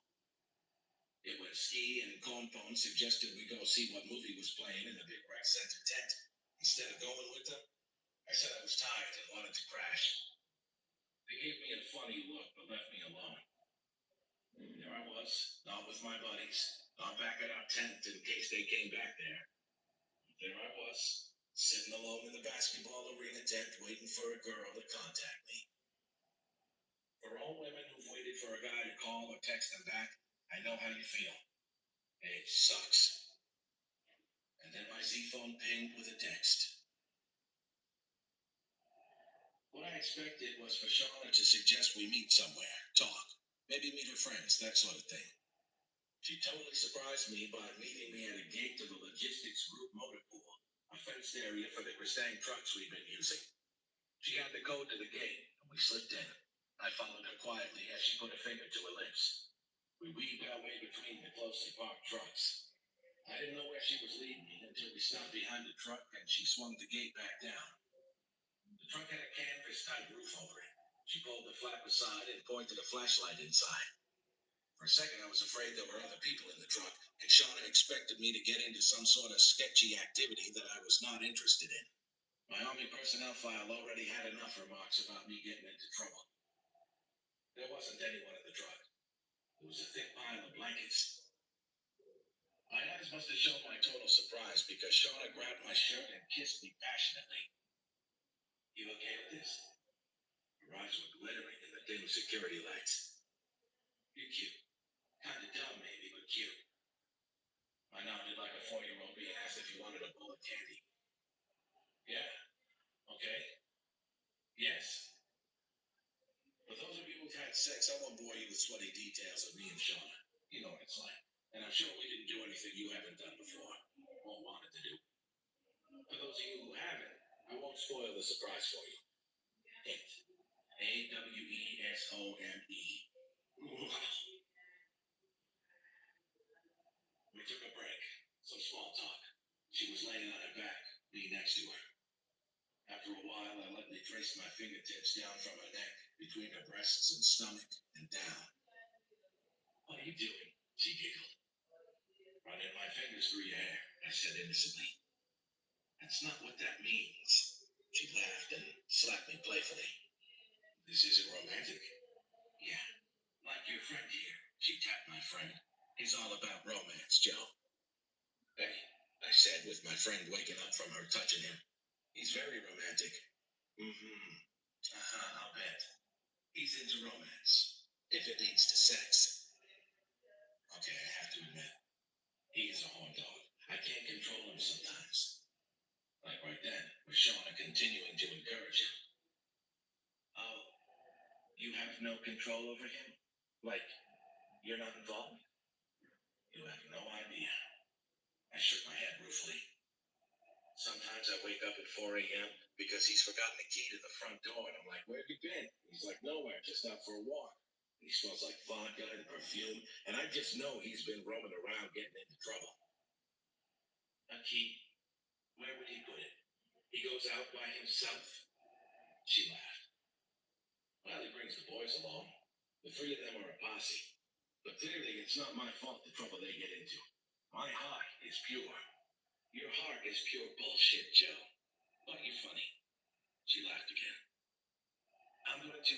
Speaker 1: It when Ski and Cornbone suggested we go see what movie was playing in the big rec center tent. Instead of going with them, I said I was tired and wanted to crash. They gave me a funny look but left me alone. There I was, not with my buddies, not back at our tent in case they came back there. There I was, sitting alone in the basketball arena tent waiting for a girl to contact me. For all women who've waited for a guy to call or text them back, I know how you feel. It sucks. And then my Z phone pinged with a text. What I expected was for Charlotte to suggest we meet somewhere, talk, maybe meet her friends, that sort of thing. She totally surprised me by meeting me at a gate to the logistics group motor pool, a fenced area for the Mustang trucks we've been using. She had the code to the gate, and we slipped in. I followed her quietly as she put a finger to her lips. We weaved our way between the closely parked trucks. I didn't know where she was leading me until we stopped behind the truck and she swung the gate back down. The truck had a canvas-type roof over it. She pulled the flap aside and pointed a flashlight inside. For a second, I was afraid there were other people in the truck, and Shauna expected me to get into some sort of sketchy activity that I was not interested in. My Army personnel file already had enough remarks about me getting into trouble. There wasn't anyone in the truck. It was a thick pile of blankets. My eyes must have shown my total surprise because Shauna grabbed my shirt and kissed me passionately. You okay with this? Her eyes were glittering in the dim security lights. You're cute. Kinda dumb, maybe, but cute. I nodded like a 4-year-old being asked if he wanted a bowl of candy. Yeah, okay. Yes. For those of you who've had sex, I won't bore you with sweaty details of me and Shauna. You know what it's like. And I'm sure we didn't do anything you haven't done before, or wanted to do. For those of you who haven't, I won't spoil the surprise for you. Hint. Awesome. We took a break. Some small talk. She was laying on her back, me next to her. After a while, I lightly traced my fingertips down from her neck, between her breasts and stomach, and down. What are you doing? She giggled. Running my fingers through your hair, I said innocently. That's not what that means. She laughed and slapped me playfully. This isn't romantic. Yeah, like your friend here. She tapped my friend. He's all about romance, Joe. Hey, I said with my friend waking up from her touching him. He's very romantic. Mm-hmm. I'll bet. He's into romance. If it leads to sex. Okay, I have to admit, he is a horn dog. I can't control him sometimes. Like right then, with Shauna continuing to encourage him. Oh, you have no control over him? Like, you're not involved? You have no idea. I shook my head ruefully. Sometimes I wake up at 4 a.m. because he's forgotten the key to the front door, and I'm like, where have you been? He's like, nowhere, just out for a walk. He smells like vodka and perfume, and I just know he's been roaming around getting into trouble. A key? Where would he put it? He goes out by himself? She laughed. Well, he brings the boys along. The three of them are a posse. But clearly, it's not my fault the trouble they get into. My heart is pure. Your heart is pure bullshit, Joe. But you're funny. She laughed again. I'm going to,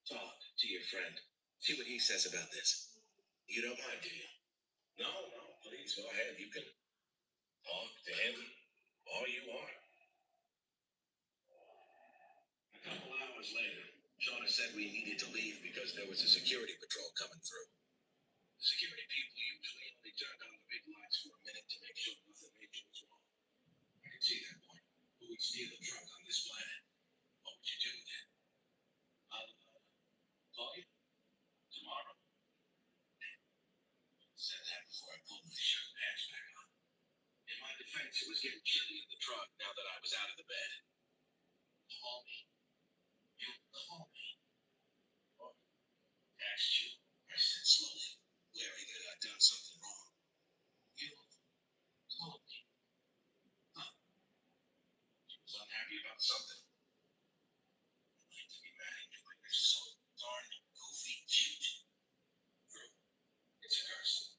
Speaker 1: talk to your friend. See what he says about this. You don't mind, do you? No, no, please go ahead. You can talk to him all you want. A couple hours later, Shauna said we needed to leave because there was a security patrol coming through. The security people usually only turned on the big lights for a minute to make sure nothing major was wrong. I could see that point. Who would steal a truck on this planet? What would you do with it? I'll call you tomorrow. Said that before I pulled my shirt and pants back on. In my defense, it was getting chilly in the truck now that I was out of the bed. Call me. You'll call me. Or asked you, I said slowly, wary that I'd done something wrong. You'll call me. Huh. She was unhappy about something. I like to be mad at you, but you're so darn goofy cute. Girl, it's a curse.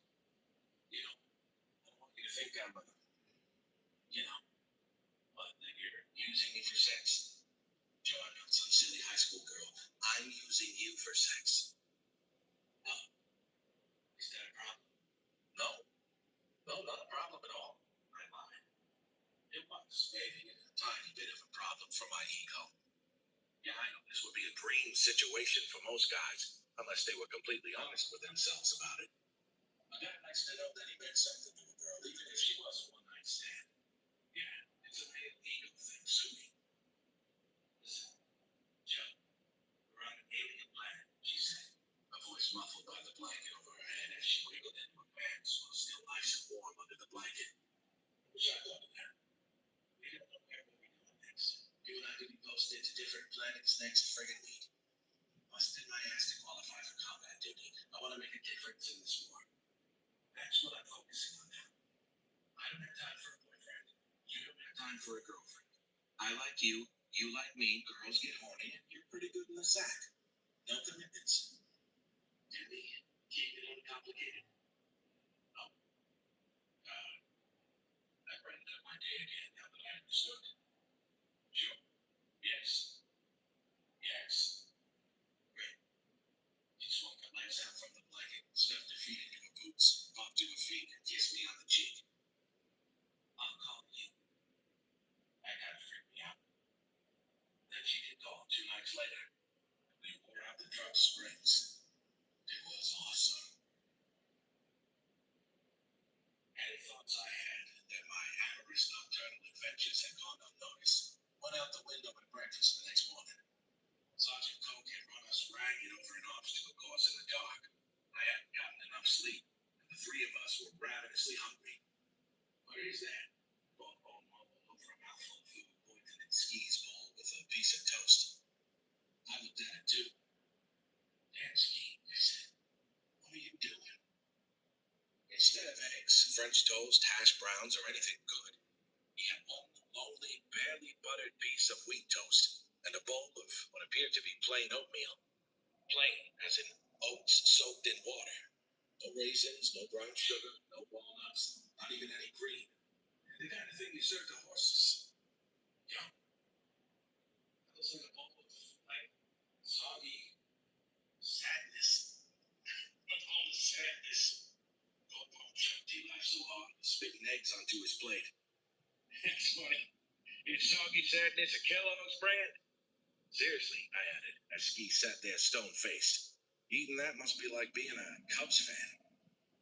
Speaker 1: You know, I don't want you to think I'm but that you're using me for sex. Joe, I'm not some silly high school girl. I'm using you for sex. Oh, is that a problem? No. No, not a problem at all. I lied. It was maybe a tiny bit of a problem for my ego. Yeah, I know this would be a dream situation for most guys, unless they were completely honest with themselves about it. A guy likes to know that he meant something to a girl, even if she was a one-night stand. Yeah, it's a male ego thing, Suki. Listen, Joe, we're on an alien planet, she said, a voice muffled by the blanket over her head as she wiggled into her pants while still nice and warm under the blanket. I wish I thought of that. We don't know where we'll be going next. You and I could be posted to different planets next friggin' week. Busted my ass to qualify for combat duty. I want to make a difference in this war. That's what I'm focusing on now. I don't have time for a boyfriend. You don't have time for a girlfriend. I like you. You like me. Girls get horny, and you're pretty good in the sack. No commitments. Can we keep it uncomplicated? No. I brightened up my day again now that I understood. Sure. Yes. Yes. Great. She swung her legs out from the blanket, stuffed her feet into her boots, popped to her feet, and kissed me on the cheek. I'll call you. That kind of freaked me out. Then she did call 2 nights later. We wore out the truck's springs. It was awesome. Any thoughts I had that my amorous nocturnal adventures had gone unnoticed went out the window at breakfast the next morning. Sergeant Coke had run us ragged over an obstacle course in the dark. I hadn't gotten enough sleep, and the three of us were ravenously hungry. What is that? Bone mumbled over a mouthful of food, pointing at Ski's bowl with a piece of toast. I looked at it too. Damn, Ski, I said. What are you doing? Instead of eggs, French toast, hash browns, or anything good, he had one lonely, barely buttered piece of wheat toast and a bowl of what appeared to be plain oatmeal. Plain, as in oats soaked in water. No raisins, no brown sugar, no walnuts, not even any cream. The kind of thing you serve to horses. Yeah. That looks like a bowl of, like, soggy sadness. A bowl of sadness. Bobo chucked he laughed so hard, spitting eggs onto his plate. That's funny. Is soggy sadness a Kellogg's brand? Seriously, I added, as Ski sat there stone-faced. Eating that must be like being a Cubs fan.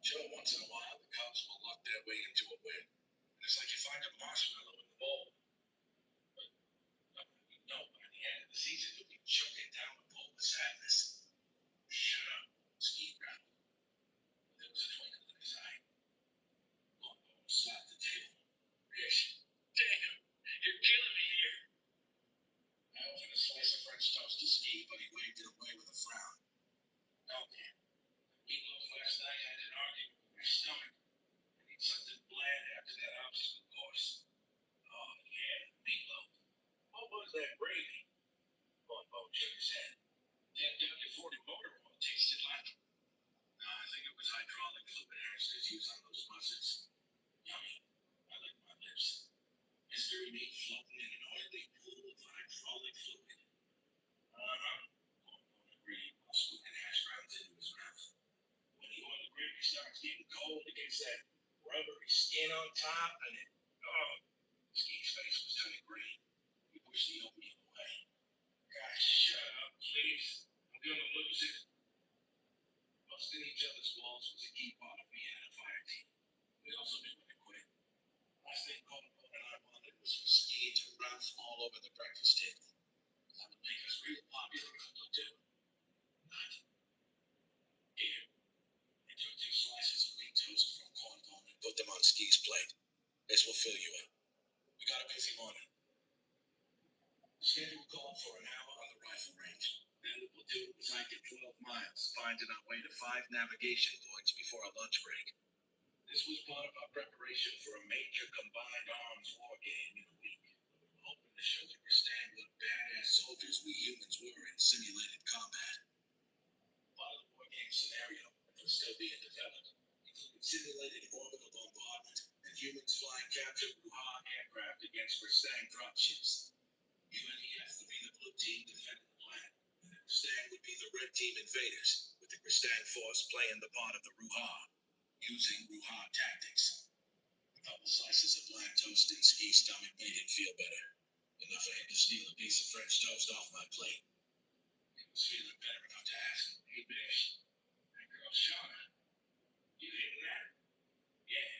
Speaker 1: Sure, once in a while, the Cubs will luck their way into a win. It's like you find a marshmallow in the bowl. But by the end of the season, you'll be choking down a bowl of sadness. Shut up, Ski growled. There was a twinkle in his eye. Longbow slapped the table. Rich, damn, you're killing me here. I offered a slice of French toast to Ski, but he waved it away with a frown. No, man. Meatloaf last night had an argument with my stomach. I need something bland after that obstacle course. Oh, yeah, meatloaf. What was that gravy? Longbow shook his head. Damn W40 motor oil tasted like. No, I think it was hydraulic fluid hamsters use on those faucets. Yummy. I lick my lips. Mystery meat floating in an oily pool of hydraulic fluid. Agreed while scooping hash browns into his mouth. When the oil gravy starts getting cold, it gets that rubbery skin on top, and it. Oh, Skeet's face was turning green. He pushed the oatmeal away. Guys, shut up, please. I'm gonna lose it. Busting each other's balls was a key part of being in a fire team. We also knew when to quit. Last thing Coco and I wanted was for Skeet to Ralph all over the breakfast table. That would make us real popular in the platoon. Not here. I took 2 slices of wheat toast from corn bone and put them on Skeet's plate. This will fill you up. We got a busy morning. The schedule called for an hour on the rifle range. Then the platoon was hiking 12 miles, finding our way to 5 navigation points before a lunch break. This was part of our preparation for a major combined arms war game in a week. We were hoping to show the Gristan what badass soldiers we humans were in simulated combat. Part of the war game scenario, which was still being developed, included simulated orbital bombardment and humans flying captured Wuhan aircraft against Gristan dropships. UNEF would be the blue team defending the planet, and the Gristan would be the red team invaders, with the Gristan force playing the part of the Ruha, using Ruha tactics. A couple slices of black toast in Skeet's stomach made him feel better. Enough for him to steal a piece of French toast off my plate. He was feeling better enough to ask, "Hey, Bish, that girl Shauna, you hitting that?" "Yeah."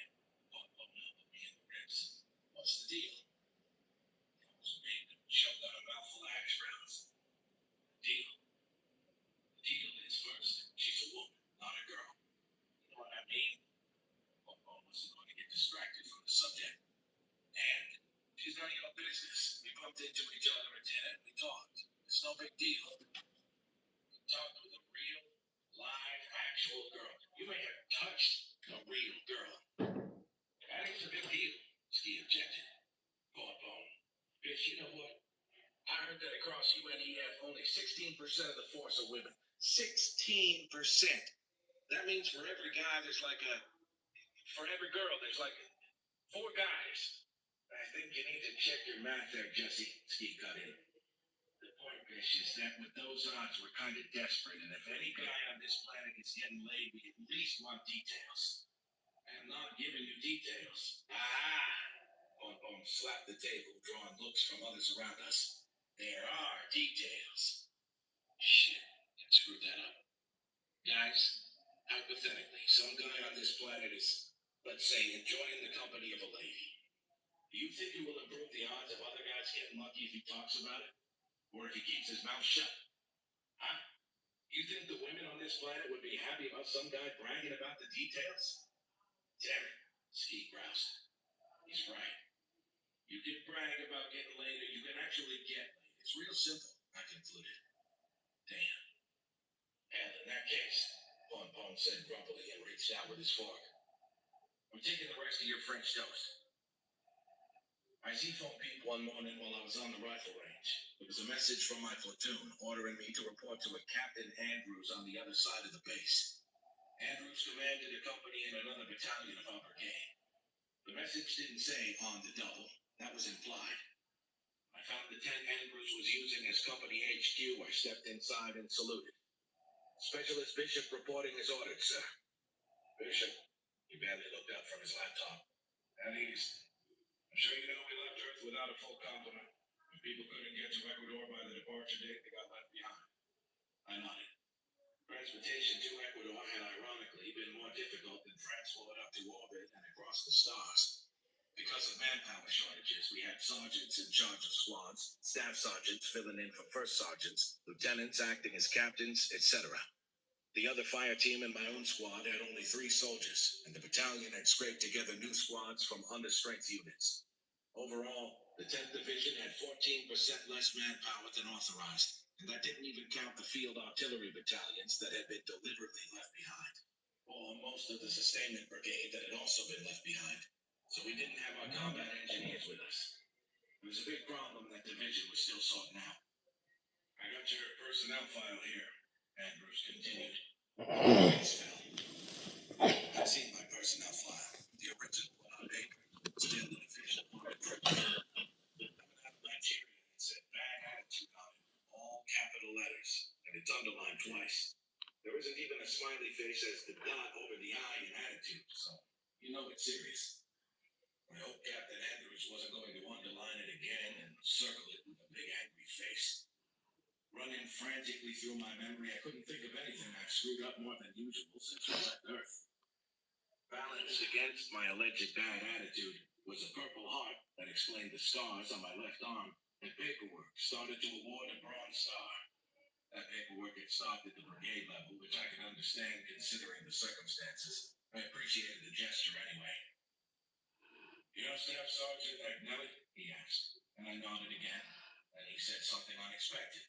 Speaker 1: Paul blown up at me in the ribs. "What's the deal?" He almost made him choke on a mouthful of hash browns. "Deal. The deal is first, she's a woman, not a girl. You know what I mean?" Paul wasn't going to get distracted from the subject. "And she's none of your business. We bumped into each other at dinner and we talked. It's no big deal." He talked with a real, live, actual girl. You may have touched a real girl. "That ain't a big deal," Ski objected. Bone. "Bitch, you know what? I heard that across UNEF, only 16% of the force are women. 16%. That means for every guy, for every girl, there's like 4 guys. I think you need to check your math there, Jesse," Ski cut in. "The point, Bish, is that with those odds, we're kind of desperate, and if any guy on this planet is getting laid, we at least want details. I'm not giving you details." Bonbon slapped the table, drawing looks from others around us. "There are details." Shit, I screwed that up. "Guys, hypothetically, some guy on this planet is, let's say, enjoying the company of a lady. Do you think it will improve the odds of other guys getting lucky if he talks about it? Or if he keeps his mouth shut? Huh? You think the women on this planet would be happy about some guy bragging about the details?" "Damn it," Ski groused. "He's right. You can brag about getting laid, or you can actually get laid. It's real simple," I concluded. "Damn. And in that case," Bonbon said grumpily and reached out with his fork, "I'm taking the rest of your French toast." I Z-phoned Pete one morning while I was on the rifle range. It was a message from my platoon ordering me to report to a Captain Andrews on the other side of the base. Andrews commanded a company in another battalion of our brigade. The message didn't say "on the double." That was implied. I found the tent Andrews was using as company HQ. I stepped inside and saluted. "Specialist Bishop reporting as ordered, sir." "Bishop?" He barely looked up from his laptop. "At ease. I'm sure you know we left Earth without a full complement. If people couldn't get to Ecuador by the departure date, they got left behind." I nodded. Transportation to Ecuador had ironically been more difficult than transport up to orbit and across the stars. Because of manpower shortages, we had sergeants in charge of squads, staff sergeants filling in for first sergeants, lieutenants acting as captains, etc. The other fire team in my own squad had only 3 soldiers, and the battalion had scraped together new squads from understrength units. Overall, the 10th Division had 14% less manpower than authorized, and that didn't even count the field artillery battalions that had been deliberately left behind, or most of the sustainment brigade that had also been left behind. So we didn't have our combat engineers with us. It was a big problem that division was still sorting out. "I got your personnel file here," Andrews continued. His face fell. I'd seen my personnel file. smiley face has the dot over the I in attitude, so you know it's serious. I hope Captain Andrews wasn't going to underline it again and circle it with a big angry face. Running frantically through my memory, I couldn't think of anything I've screwed up more than usual since we left Earth. Balanced against my alleged bad attitude was a purple heart that explained the scars on my left arm, and paperwork started to award a Bronze Star. That paperwork had stopped at the brigade level, which I could understand considering the circumstances. I appreciated the gesture anyway. You know Staff Sergeant Agnelli? He asked, and I nodded again, and he said something unexpected.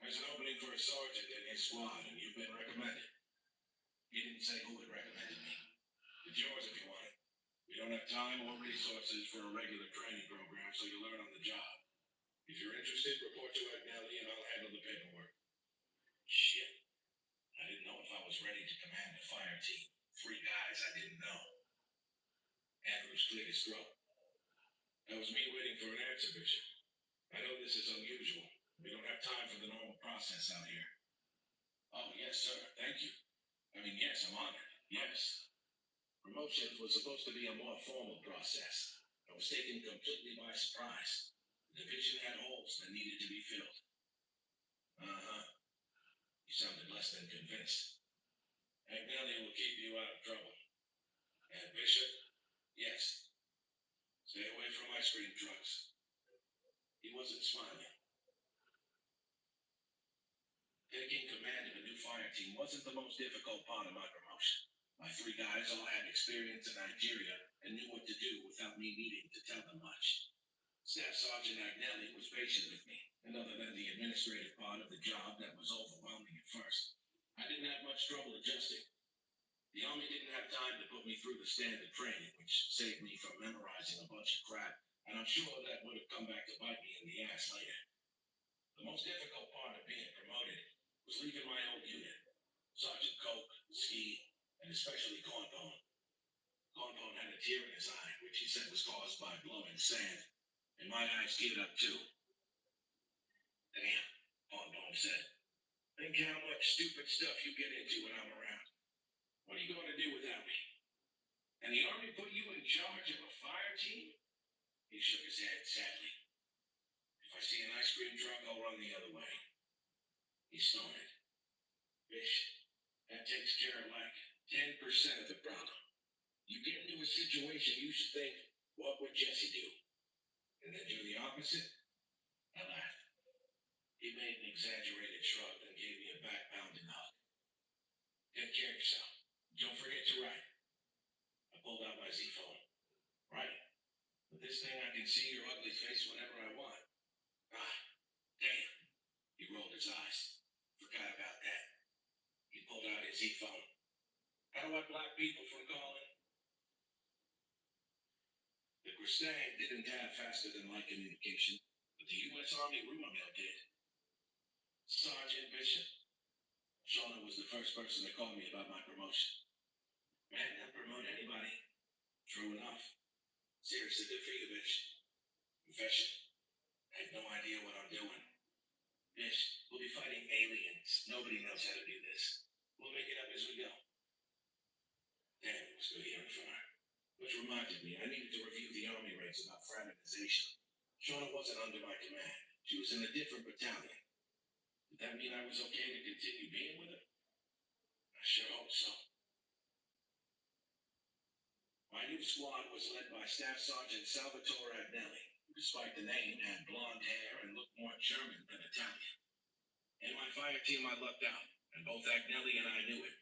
Speaker 1: There's an opening for a sergeant in his squad, and you've been recommended. He didn't say who had recommended me. It's yours if you want it. We don't have time or resources for a regular training program, so you learn on the job. If you're interested, report to Agnelli and I'll handle the paperwork. Shit. I didn't know if I was ready to command a fire team. 3 guys I didn't know. Andrews cleared his throat. That was me waiting for an answer, Bishop. I know this is unusual. We don't have time for the normal process out here. Oh, yes, sir. Thank you. I mean, yes, I'm honored. Yes. Promotions was supposed to be a more formal process. I was taken completely by surprise. The division had holes that needed to be filled. Uh-huh. You sounded less than convinced. Agnelli will keep you out of trouble. And Bishop? Yes. Stay away from ice cream trucks. He wasn't smiling. Taking command of a new fire team wasn't the most difficult part of my promotion. My 3 guys all had experience in Nigeria and knew what to do without me needing to tell them much. Staff Sergeant Agnelli was patient with me, and other than the administrative part of the job that was overwhelming at first, I didn't have much trouble adjusting. The Army didn't have time to put me through the standard training, which saved me from memorizing a bunch of crap, and I'm sure that would have come back to bite me in the ass later. The most difficult part of being promoted was leaving my old unit. Sergeant Coke, Ski, and especially Cornbone. Cornbone had a tear in his eye, which he said was caused by blowing sand, and my eyes teared up too. Damn, Cornbone said. Think how much stupid stuff you get into when I'm around. What are you going to do without me? And the Army put you in charge of a fire team? He shook his head sadly. If I see an ice cream truck, I'll run the other way. He snorted. Bish, that takes care of like 10% of the problem. You get into a situation, you should think, what would Jesse do? And then do the opposite? I laughed. He made an exaggerated shrug and gave me a back-pounding hug. Take care of yourself. Don't forget to write. I pulled out my Z phone. Right. With this thing, I can see your ugly face whenever I want. Ah, damn. He rolled his eyes. Forgot about that. He pulled out his Z phone. How do I block people from calling? The Kristang didn't have faster than light communication, but the U.S. Army rumor mill did. Sergeant Bishop. Shauna was the first person to call me about my promotion. Man, I'll promote anybody. True enough. Seriously good for you, Bish. Confession. I have no idea what I'm doing. Bish, we'll be fighting aliens. Nobody knows how to do this. We'll make it up as we go. Damn, it was good hearing from her. Which reminded me, I needed to review the Army regs about fraternization. Shauna wasn't under my command. She was in a different battalion. Did that mean I was okay to continue being with her? I sure hope so. My new squad was led by Staff Sergeant Salvatore Agnelli, who, despite the name, had blonde hair and looked more German than Italian. In my fire team, I lucked out, and both Agnelli and I knew it.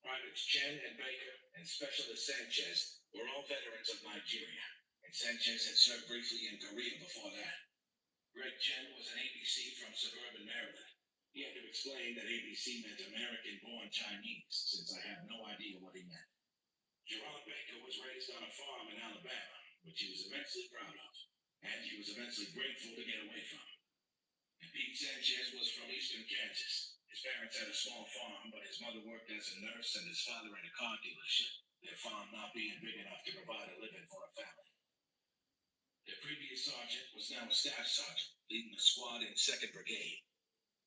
Speaker 1: Privates Chen and Baker and Specialist Sanchez were all veterans of Nigeria, and Sanchez had served briefly in Korea before that. Greg Chen was an ABC from suburban Maryland. He had to explain that ABC meant American-born Chinese, since I had no idea what he meant. Jerron Baker was raised on a farm in Alabama, which he was immensely proud of, and he was immensely grateful to get away from. And Pete Sanchez was from eastern Kansas. His parents had a small farm, but his mother worked as a nurse and his father at a car dealership, their farm not being big enough to provide a living for a family. Their previous sergeant was now a staff sergeant, leading a squad in 2nd Brigade.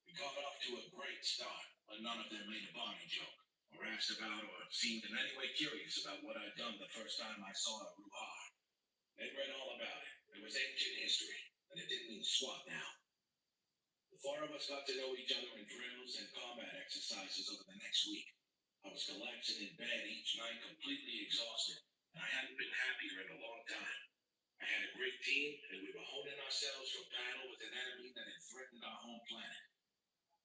Speaker 1: We got off to a great start, but none of them made a Barney joke. or asked about or seemed in any way curious about what I'd done the first time I saw a Ruhar. They read all about it. It was ancient history, and it didn't mean squat now. The four of us got to know each other in drills and combat exercises over the next week. I was collapsing in bed each night, completely exhausted, and I hadn't been happier in a long time. I had a great team, and we were honing ourselves for battle with an enemy that had threatened our home planet.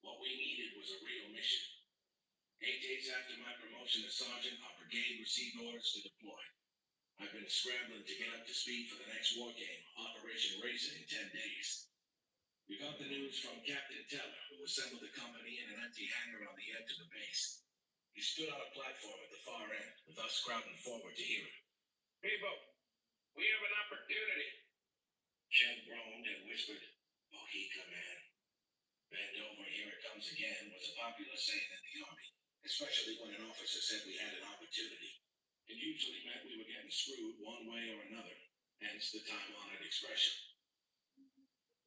Speaker 1: What we needed was a real mission. 8 days after my promotion to sergeant, our brigade received orders to deploy. I've been scrambling to get up to speed for the next war game, Operation Raisin, in 10 days. We got the news from Captain Teller, who assembled the company in an empty hangar on the edge of the base. He stood on a platform at the far end, with us crowding forward to hear him. People, we have an opportunity. Chen groaned and whispered, Mohika, man. Bend over, here it comes again, was a popular saying in the Army, especially when an officer said we had an opportunity. It usually meant we were getting screwed one way or another, hence the time-honored expression.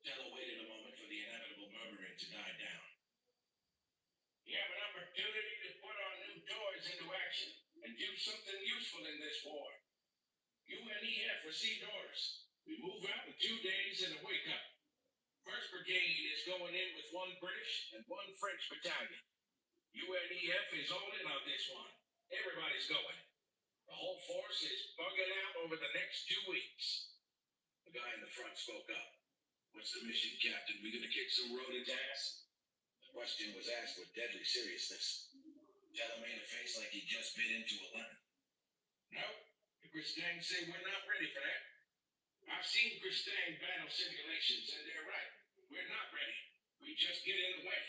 Speaker 1: Teller waited a moment for the inevitable murmuring to die down. You have an opportunity to put our new toys into action and do something useful in this war. UNEF received orders. We move out in 2 days and a wake-up. 1st Brigade is going in with 1 British and 1 French battalion. UNEF is all in on this one. Everybody's going. The whole force is bugging out over the next 2 weeks. The guy in the front spoke up. What's the mission, Captain? We gonna kick some rodent ass? The question was asked with deadly seriousness. Teller made a face like he just bit into a lemon. No, the Christang say we're not ready for that. I've seen Christang battle simulations, and they're right. We're not ready. We just get in the way.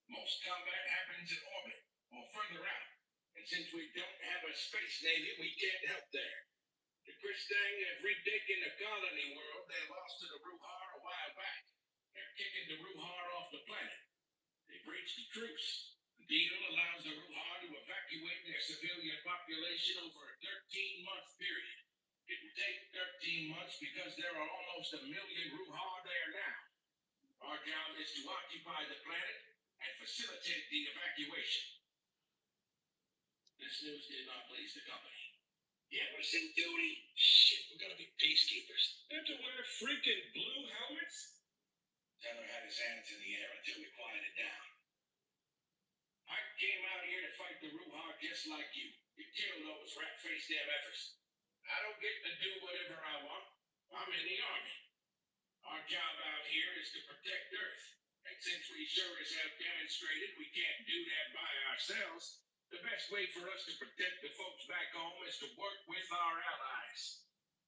Speaker 1: Most combat happens in orbit, or further out. And since we don't have a space navy, we can't help there. The Christang have retaken the colony world they lost to the Ruhar a while back. They're kicking the Ruhar off the planet. They've reached a truce. The deal allows the Ruhar to evacuate their civilian population over a 13-month period. It will take 13 months because there are almost 1 million Ruhar there now. Our job is to occupy the planet and facilitate the evacuation. This news did not please the company. Yeah, we're in duty. Shit, we're gonna be peacekeepers. They have to wear freaking blue helmets? Teller had his hands in the air until we quieted down. I came out here to fight the Ruhar just like you. You kill those rat-faced MFers. I don't get to do whatever I want. I'm in the Army. Our job out here is to protect Earth. And since we sure as hell demonstrated we can't do that by ourselves, the best way for us to protect the folks back home is to work with our allies.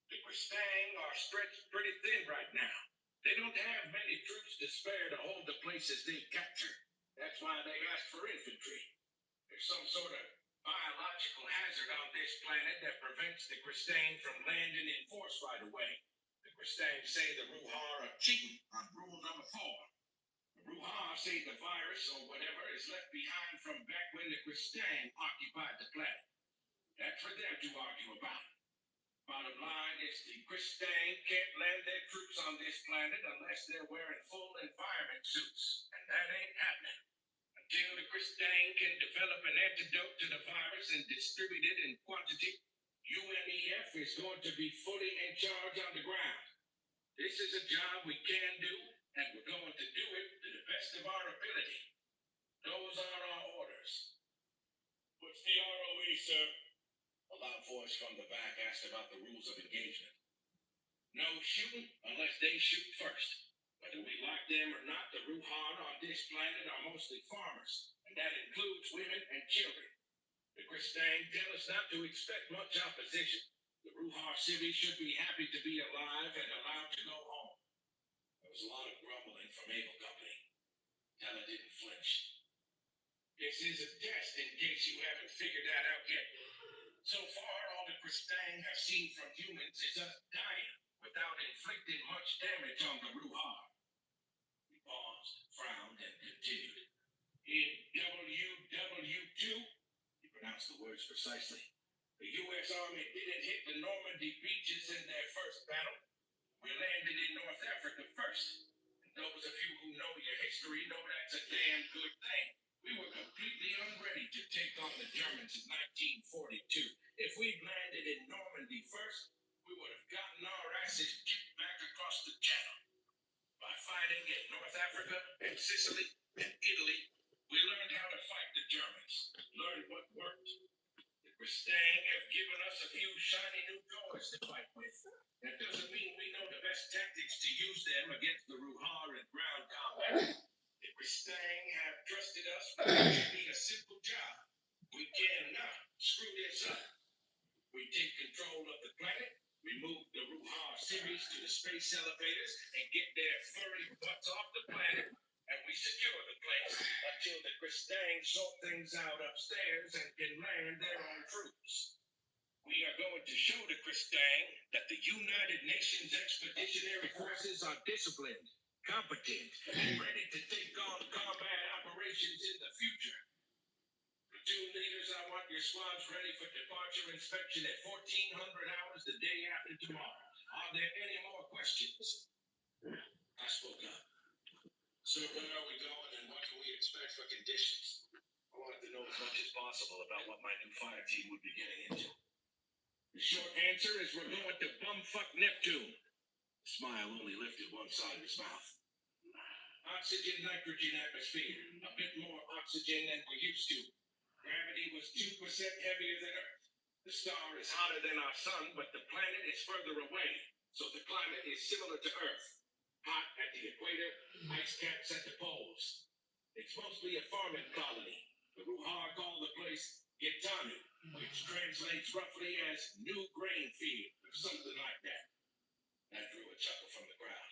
Speaker 1: The Christang are stretched pretty thin right now. They don't have many troops to spare to hold the places they've captured. That's why they asked for infantry. There's some sort of biological hazard on this planet that prevents the Christang from landing in force right away. The Christang say the Ruhar are cheating on rule number 4. The Ruhar say the virus or whatever is left behind from back when the Christang occupied the planet. That's for them to argue about. Bottom line is the Christang can't land their troops on this planet unless they're wearing full environment suits, and that ain't happening. Until the Christang can develop an antidote to the virus and distribute it in quantity, UNEF is going to be fully in charge on the ground. This is a job we can do, and we're going to do it to the best of our ability. Those are our orders. What's the ROE, sir? A loud voice from the back asked about the rules of engagement. No shooting unless they shoot first. Whether we like them or not, the Ruhar on this planet are mostly farmers, and that includes women and children. The Christang tell us not to expect much opposition. The Ruhar civvies should be happy to be alive and allowed to go home. There was a lot of grumbling from Able Company. Teller didn't flinch. This is a test in case you haven't figured that out yet. So far, all the Christang have seen from humans is us dying without inflicting much damage on the Ruhar. He paused, frowned, and continued. In WW2, he pronounced the words precisely, the U.S. Army didn't hit the Normandy beaches in their first battle. We landed in North Africa first. And those of you who know your history know that's a damn good thing. We were completely unready to take on the Germans in 1942. If we'd landed in Normandy first, we would have gotten our asses kicked back across the channel. By fighting in North Africa and Sicily and Italy, we learned how to fight the Germans, learned what worked. The Kristang have given us a few shiny new toys to fight with. That doesn't mean we know the best tactics to use them against the Ruhar in ground combat. The Kristang have trusted us with what should be a simple job. We cannot screw this up. We take control of the planet, remove the Ruhar series to the space elevators, and get their furry butts off the planet, and we secure the place until the Kristang sort things out upstairs and can land their own troops. We are going to show the Kristang that the United Nations Expeditionary Forces are disciplined, competent, and ready to take on combat operations in the future. Platoon leaders, I want your squads ready for departure inspection at 1400 hours the day after tomorrow. Are there any more questions? I spoke up. So where are we going and what can we expect for conditions? I wanted to know as much as possible about what my new fire team would be getting into. The short answer is we're going to bumfuck Neptune. The smile only lifted one side of his mouth. Oxygen, nitrogen atmosphere. A bit more oxygen than we're used to. Gravity was 2% heavier than Earth. The star is hotter than our sun, but the planet is further away, so the climate is similar to Earth. Hot at the equator, ice caps at the poles. It's mostly a farming colony. The Ruhar call the place Gitanu, which translates roughly as new grain field, or something like that. I drew a chuckle from the crowd.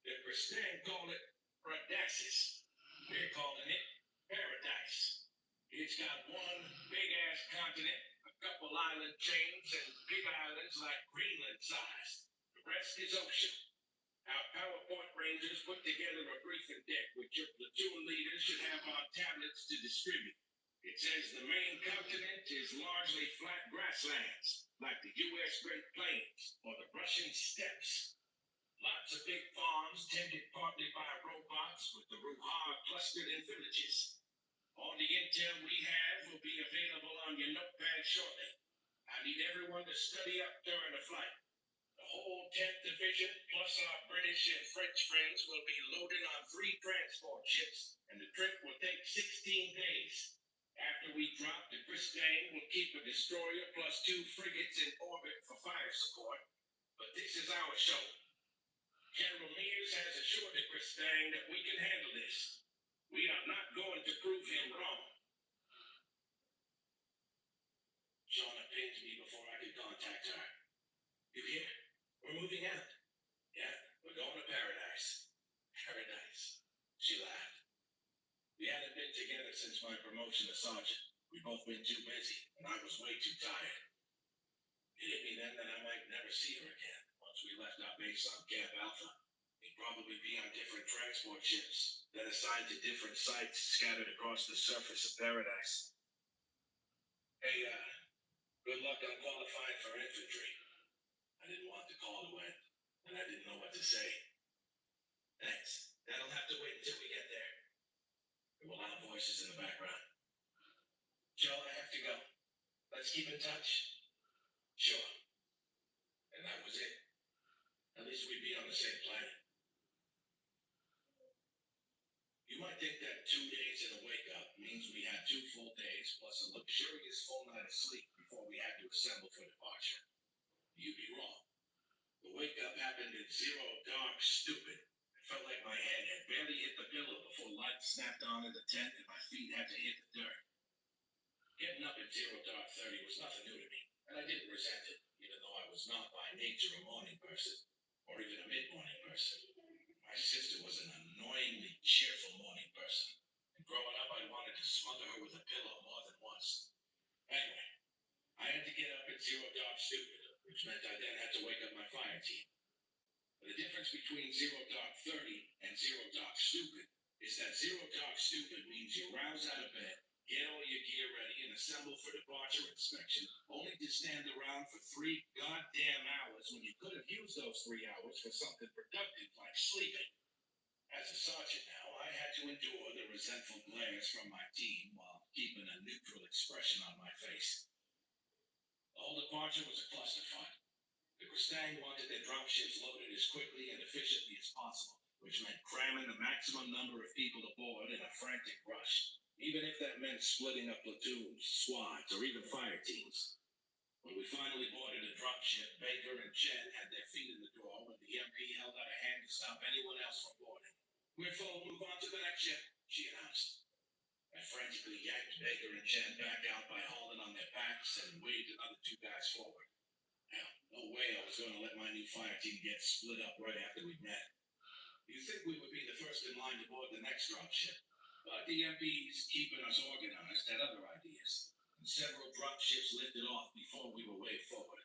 Speaker 1: The Kristang call it Paradisus. We're calling it Paradise. It's got one big-ass continent, a couple island chains, and big islands like Greenland size. The rest is ocean. Our PowerPoint rangers put together a briefing deck which your platoon leaders should have on tablets to distribute. It says the main continent is largely flat grasslands, like the U.S. Great Plains or the Russian steppes. Lots of big farms tended partly by robots with the Ruhar clustered in villages. All the intel we have will be available on your notepad shortly. I need everyone to study up during the flight. The whole 10th Division, plus our British and French friends, will be loaded on 3 transport ships, and the trip will take 16 days. After we drop, the Kristang will keep a destroyer plus 2 frigates in orbit for fire support. But this is our show. General Mears has assured the Kristang that we can handle this. We are not going to prove him wrong. Shauna pinged me before I could contact her. You hear? We're moving out. Yeah, we're going to Paradise. Paradise. She laughed. We hadn't been together since my promotion to sergeant. We'd both been too busy, and I was way too tired. It hit me then that I might never see her again. Once we left our base on Camp Alpha, we'd probably be on different transport ships, then assigned to different sites scattered across the surface of Paradise. Hey, good luck on qualifying for infantry. I didn't want the call to end, and I didn't know what to say. Thanks. That'll have to wait until we get there. There were loud voices in the background. Joe, I have to go. Let's keep in touch. Sure. And that was it. At least we'd be on the same planet. You might think that 2 days and a wake-up means we had 2 full days plus a luxurious full night of sleep before we had to assemble for departure. You'd be wrong. The wake-up happened at 0 dark stupid. It felt like my head had barely hit the pillow before light snapped on in the tent and my feet had to hit the dirt. Getting up at 0 dark 30 was nothing new to me, and I didn't resent it, even though I was not by nature a morning person, or even a mid-morning person. My sister was an annoyingly cheerful morning person, and growing up I wanted to smother her with a pillow more than once. Anyway, I had to get up at 0 dark stupid, which meant I then had to wake up my fire team. The difference between 0 dark 30 and 0 dark stupid is that 0 dark stupid means you rouse out of bed, get all your gear ready, and assemble for departure inspection, only to stand around for 3 goddamn hours when you could have used those 3 hours for something productive like sleeping. As a sergeant now, I had to endure the resentful glares from my team while keeping a neutral expression on my face. The whole departure was a clusterfuck. The Kristang wanted their dropships loaded as quickly and efficiently as possible, which meant cramming the maximum number of people aboard in a frantic rush, even if that meant splitting up platoons, squads, or even fire teams. When we finally boarded a dropship, Baker and Chen had their feet in the door when the MP held out a hand to stop anyone else from boarding. "We're full, move on to the next ship," she announced. I frantically yanked Baker and Chen back out by hauling on their packs and waved another two guys forward. Hell, no way I was going to let my new fire team get split up right after we met. You'd think we would be the first in line to board the next dropship, but the MPs, keeping us organized, had other ideas, and several dropships lifted off before we were way forward.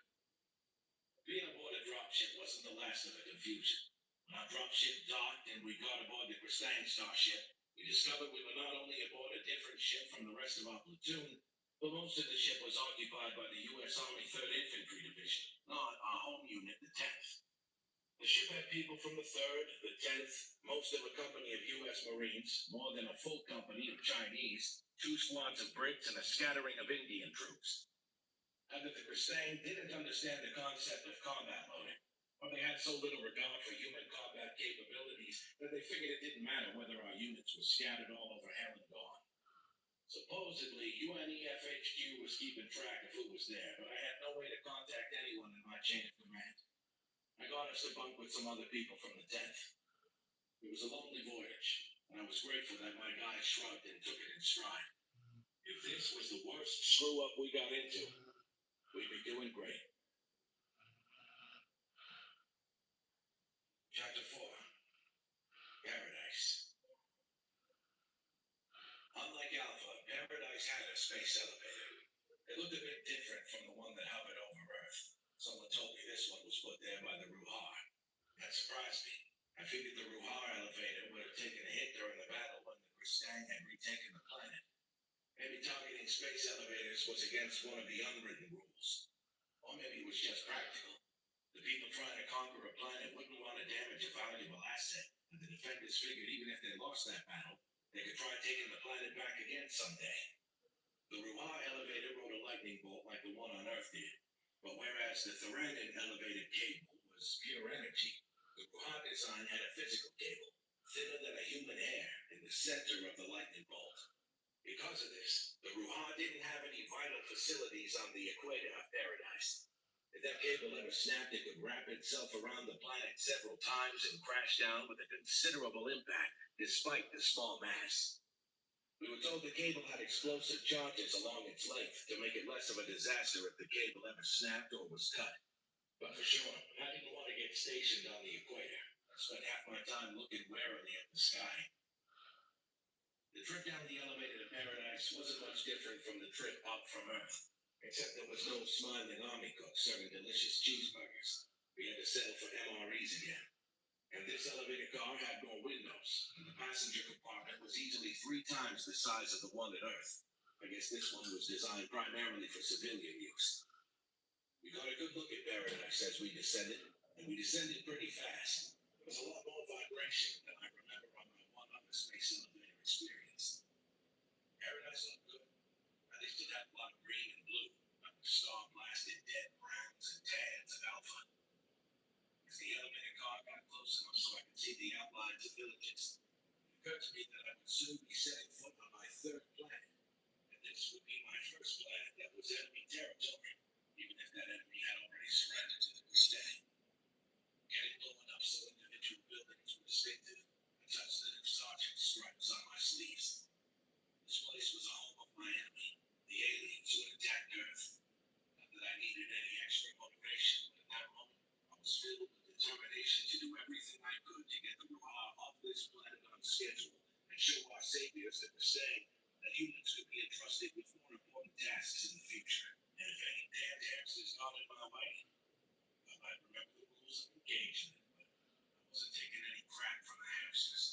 Speaker 1: Being aboard a dropship wasn't the last of the confusion. When our dropship docked and we got aboard the Kristang starship, we discovered we were not only aboard a different ship from the rest of our platoon, but most of the ship was occupied by the U.S. Army 3rd Infantry Division, not our home unit, the 10th. The ship had people from the 3rd, the 10th, most of a company of U.S. Marines, more than a full company of Chinese, 2 squads of Brits, and a scattering of Indian troops. Either the Kristang didn't understand the concept of combat loading, or they had so little regard for human combat capabilities that they figured it didn't matter whether our units were scattered all over hell and gone. Supposedly, UNEF HQ was keeping track of who was there, but I had no way to contact anyone in my chain of command. I got us to bunk with some other people from the 10th. It was a lonely voyage, and I was grateful that my guys shrugged and took it in stride. If this was the worst screw-up we got into, we'd be doing great. Chapter 4. Paradise. Unlike Alpha, Paradise had a space elevator. It looked a bit different from the one that hovered over Earth. Someone told me this one was put there by the Ruhar. That surprised me. I figured the Ruhar elevator would have taken a hit during the battle when the Kristang had retaken the planet. Maybe targeting space elevators was against one of the unwritten rules. Or maybe it was just practical. The people trying to conquer a planet wouldn't want to damage a valuable asset, and the defenders figured even if they lost that battle, they could try taking the planet back again someday. The Ruhar elevator rode a lightning bolt like the one on Earth did, but whereas the Theranin elevated cable was pure energy, the Ruhar design had a physical cable, thinner than a human hair, in the center of the lightning bolt. Because of this, the Ruhar didn't have any vital facilities on the equator of Paradise. If that cable ever snapped, it could wrap itself around the planet several times and crash down with a considerable impact, despite the small mass. We were told the cable had explosive charges along its length to make it less of a disaster if the cable ever snapped or was cut. But for sure, I didn't want to get stationed on the equator. I spent half my time looking warily at the sky. The trip down the elevator to Paradise wasn't much different from the trip up from Earth, except there was no smiling army cook serving delicious cheeseburgers. We had to settle for MREs again. And this elevator car had more windows, and the passenger compartment was easily 3 times the size of the one at Earth. I guess this one was designed primarily for civilian use. We got a good look at Paradise as we descended, and we descended pretty fast. There was a lot more vibration than I remember on my one other space elevator experience. Paradise looked good. At least it had a lot of green and blue, not the star-blasted dead browns and tans of Alpha. As the elevator car got close enough so I could see the outlines of villages, it occurred to me that I would soon be setting foot on my 3rd planet, and this would be my first planet that was enemy territory, even if that enemy had already surrendered to the Kristang. Getting low enough so individual buildings were distinctive, I touched the new sergeant's stripes on my sleeves. This place was the home of my enemy, the aliens who had attacked Earth. Not that I needed any extra motivation, but in that moment, I was filled with determination to do everything I could to get the Ruhar off this planet on schedule and show our saviors that were staying that humans could be entrusted with more important tasks in the future. And if any damned hamsters got in my way, I might remember the rules of engagement, but I wasn't taking any crap from the hamsters.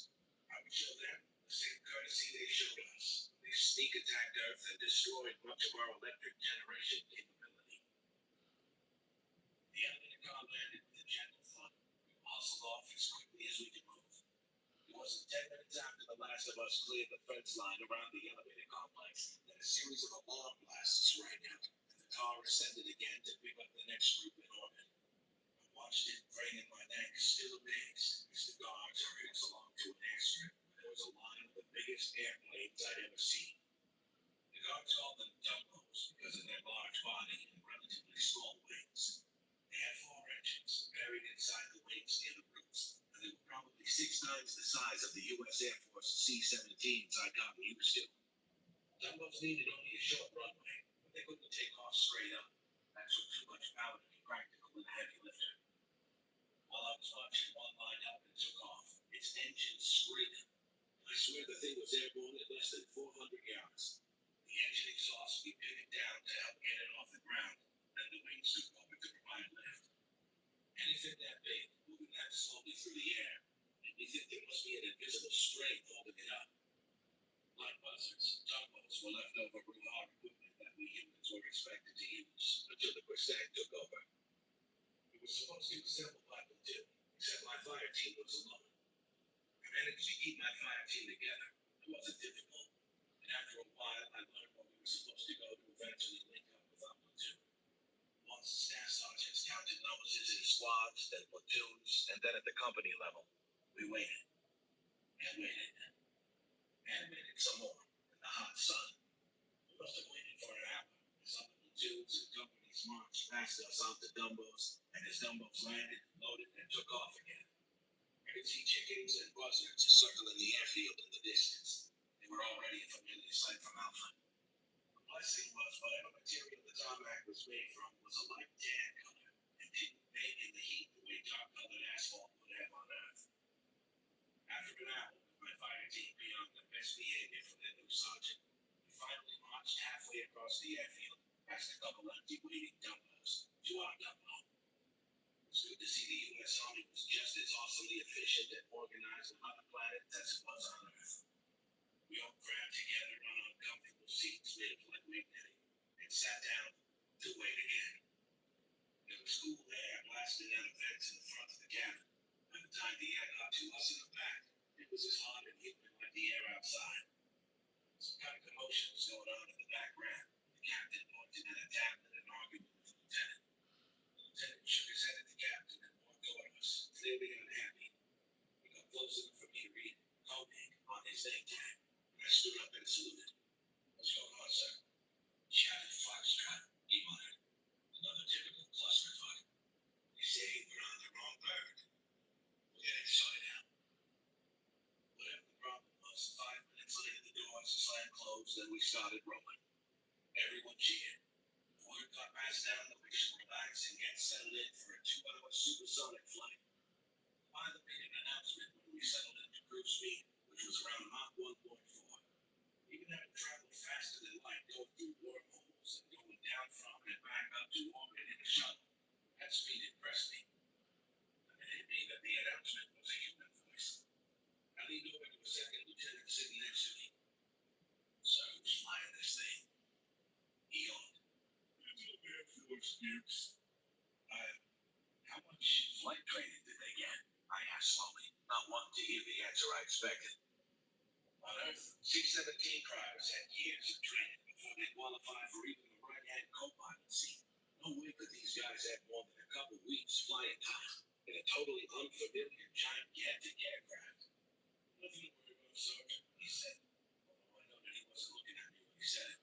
Speaker 1: I would show them the same courtesy they showed us. They sneak attacked Earth and destroyed much of our electric generation capability. The elevator car landed with a gentle thud. We hustled off as quickly as we could move. It wasn't fence line around the elevator complex. Then a series of alarm blasts rang out, and the car ascended again to pick up the next group in orbit. I watched it, craning my neck, still amazed, as the guards hurried us along to an airstrip where there was a line of the biggest airplanes I'd ever seen. The guards called them Dumbos because of their large body and relatively small wings. They had 4 engines buried inside the wings near the roots, and they were probably 6 times the size of the U.S. Air Force C-17s I'd gotten used to. Dumbos needed only a short runway, but they couldn't take off straight up. That took too much power to be practical in a heavy lifter. While I was watching one line up and took off, its engine screaming. I swear the thing was airborne at less than 400 yards. The engine exhaust we pivoted down to help get it off the ground, and the wings took over to provide lift. Anything that big, moving that slowly through the air, and we think there must be an invisible strength holding it up. Like buzzards, Dumbos were leftover real-hard equipment that we humans were expected to use until the Quistag took over. We were supposed to assemble by platoon, except my fire team was alone. I managed to keep my fire team together. It wasn't difficult. And after a while, I learned where we were supposed to go to eventually link up with our platoon. Once the staff sergeants counted noses in squads, then platoons, and then at the company level, we waited. And waited. And waited some more in the hot sun. We must have waited for an hour as other platoons and companies marched past us onto Dumbos, and as Dumbos landed, loaded, and took off again. I could see chickens and buzzards circling the airfield in the distance. They were already a familiar sight from Alpha. The blessing was whatever material the tarmac was made from was a light tan color and didn't bake in the heat the way dark-colored asphalt would have on Earth. After an hour with my fire team beyond the best behavior from their new sergeant, we finally marched halfway across the airfield, past a couple empty waiting Dumbos, to our Dumbo. It was good to see the U.S. Army was just as awesomely efficient and organized on other planets as it was on Earth. We all crammed together on uncomfortable seats made of lightweight netting and sat down to wait again. There was cool air blasting out of vents in the front of the cabin. By the time the air got to us in the back, it was as hot and humid like the air outside. Some kind of commotion was going on in the background. The captain pointed at a tablet and argued with the lieutenant. The lieutenant shook his head at the captain and walked toward us, clearly unhappy. He got close enough for me to read Koenig on his name tag. I stood up and saluted. What's going on, sir? Shouted Foxtrot, he muttered. Another typical clusterfuck. You say we're on the wrong bird. We'll get it sorted out. Whatever the problem was, 5 minutes later the doors slammed closed and we started rolling. Everyone cheered. The word got passed down that we should relax and get settled in for a 2-hour supersonic flight. The pilot made an announcement when we settled into cruise speed, which was around Mach 1.4. Even having traveled faster than light going through wormholes and going down from and back up to orbit in a shuttle, that speed impressed me. And it hit me that the announcement was a human voice. I leaned over to a second lieutenant sitting next to me. So who's flying this thing? He yawned. Little Air Force Dukes. How much flight training did they get? I asked slowly, not wanting to hear the answer I expected. On Earth, C-17 criers had years of training before they qualified for even the right-hand co-pilot seat. No way could these guys have more than a couple weeks flying time in a totally unfamiliar, gigantic aircraft. Nothing to worry about, Sergeant, he said, although I know that he wasn't looking at me when he said it.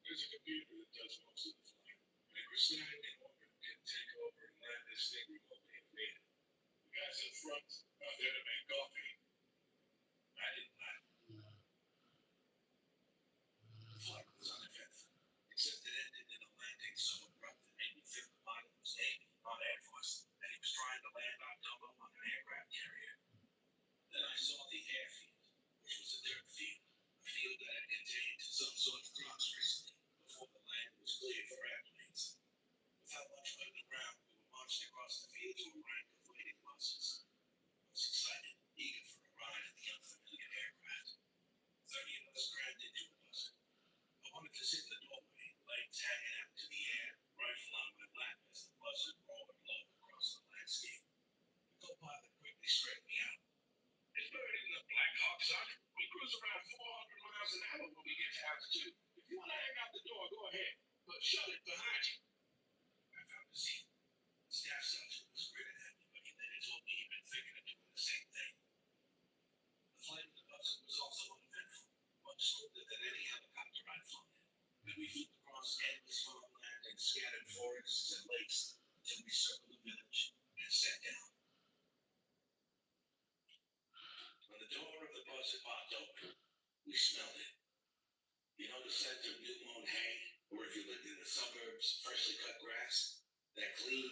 Speaker 1: There's a computer that does most of the flying, and we're standing in orbit can take over and land this thing remotely if needed. The guys in front are there to make coffee. I didn't laugh. The flight was uneventful, except it ended in a landing so abrupt that made me think the pilot was Navy, not Air Force, and he was trying to land our Dumbo on an aircraft carrier. Then I saw the airfield, which was a dirt field, a field that had contained some sort of crops recently, before the land was cleared for airplanes. Without much waiting around, we were marched across the field to a rank of waiting buses. I was excited, eager for a ride in the unfamiliar aircraft. 30 of us crammed into a bus. I wanted to sit in the doorway, legs hanging out to the air, too. If you want to hang out the door, go ahead. But shut it behind you. I found the seat. Staff sergeant was grinning at me, but he later told me he'd been thinking of doing the same thing. The flight of the Buzzard was also uneventful, much smoother than any helicopter I'd flown in. And we flew across endless farmland and scattered forests and lakes until we circled the village and sat down. When the door of the Buzzard popped open, we smelled it. You know the scent of new mown hay, or if you lived in the suburbs, freshly cut grass? That clean,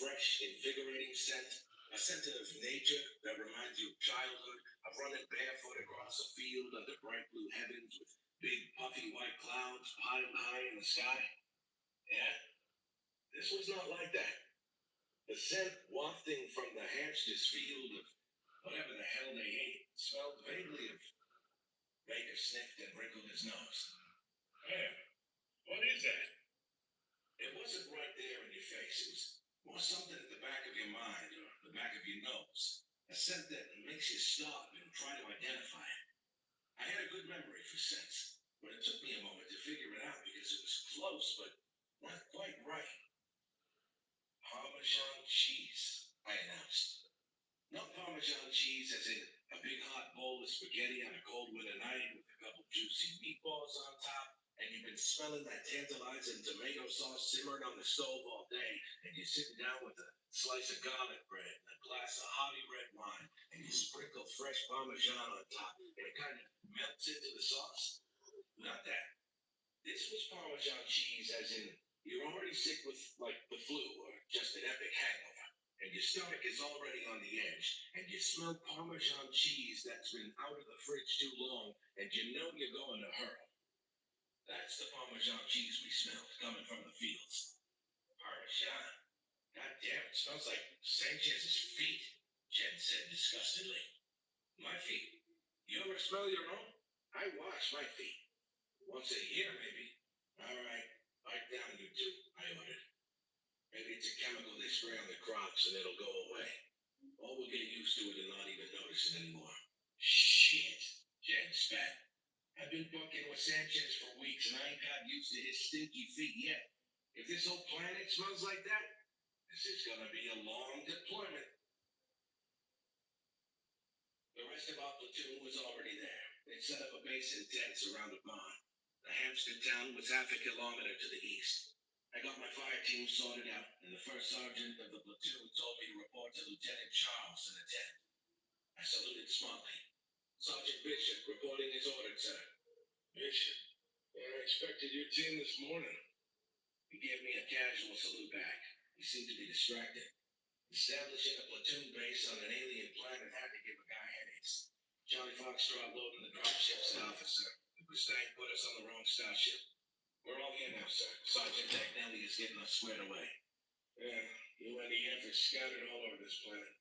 Speaker 1: fresh, invigorating scent? A scent of nature that reminds you of childhood, of running barefoot across a field under bright blue heavens with big puffy white clouds piled high in the sky? Yeah, this was not like that. The scent wafting from the hamster's field of whatever the hell they ate smelled vaguely of... Baker sniffed and wrinkled his nose. Yeah, what is that? It wasn't right there in your face. It was more something at the back of your mind or the back of your nose. A scent that makes you stop and try to identify it. I had a good memory for scents, but it took me a moment to figure it out because it was close, but not quite right. Parmesan cheese, I announced. Not Parmesan cheese as in a big hot bowl of spaghetti on a cold winter night with a couple juicy meatballs on top, and you've been smelling that tantalizing tomato sauce simmering on the stove all day, and you're sitting down with a slice of garlic bread and a glass of hearty red wine, and you sprinkle fresh Parmesan on top, and it kind of melts into the sauce. Not that. This was Parmesan cheese as in you're already sick with, like, the flu or just an epic hangover, and your stomach is already on the edge, and you smell Parmesan cheese that's been out of the fridge too long, and you know you're going to hurl. That's the Parmesan cheese we smelled coming from the fields. Parmesan? God damn, it smells like Sanchez's feet, Jen said disgustedly. My feet? You ever smell your own? I wash my feet. Once a year, maybe. All right, pipe down, you two, I ordered. Maybe it's a chemical they spray on the crops and it'll go away. Or we'll get used to it and not even notice it anymore. Shit, Jen spat. I've been bunking with Sanchez for weeks and I ain't got used to his stinky feet yet. If this whole planet smells like that, this is gonna be a long deployment. The rest of our platoon was already there. They'd set up a base in tents around a barn. The hamster town was half a kilometer to the east. I got my fire team sorted out, and the first sergeant of the platoon told me to report to Lieutenant Charles in the tent. I saluted smartly. Sergeant Bishop reporting as ordered, sir. Bishop? I expected your team this morning. He gave me a casual salute back. He seemed to be distracted. Establishing a platoon base on an alien planet had to give a guy headaches. Johnny Foxtrot loading the dropship, said officer. The Mustang put us on the wrong starship. We're all here now, sir. Sergeant Dagnelli is getting us squared away. Yeah, you and the F are scattered all over this planet.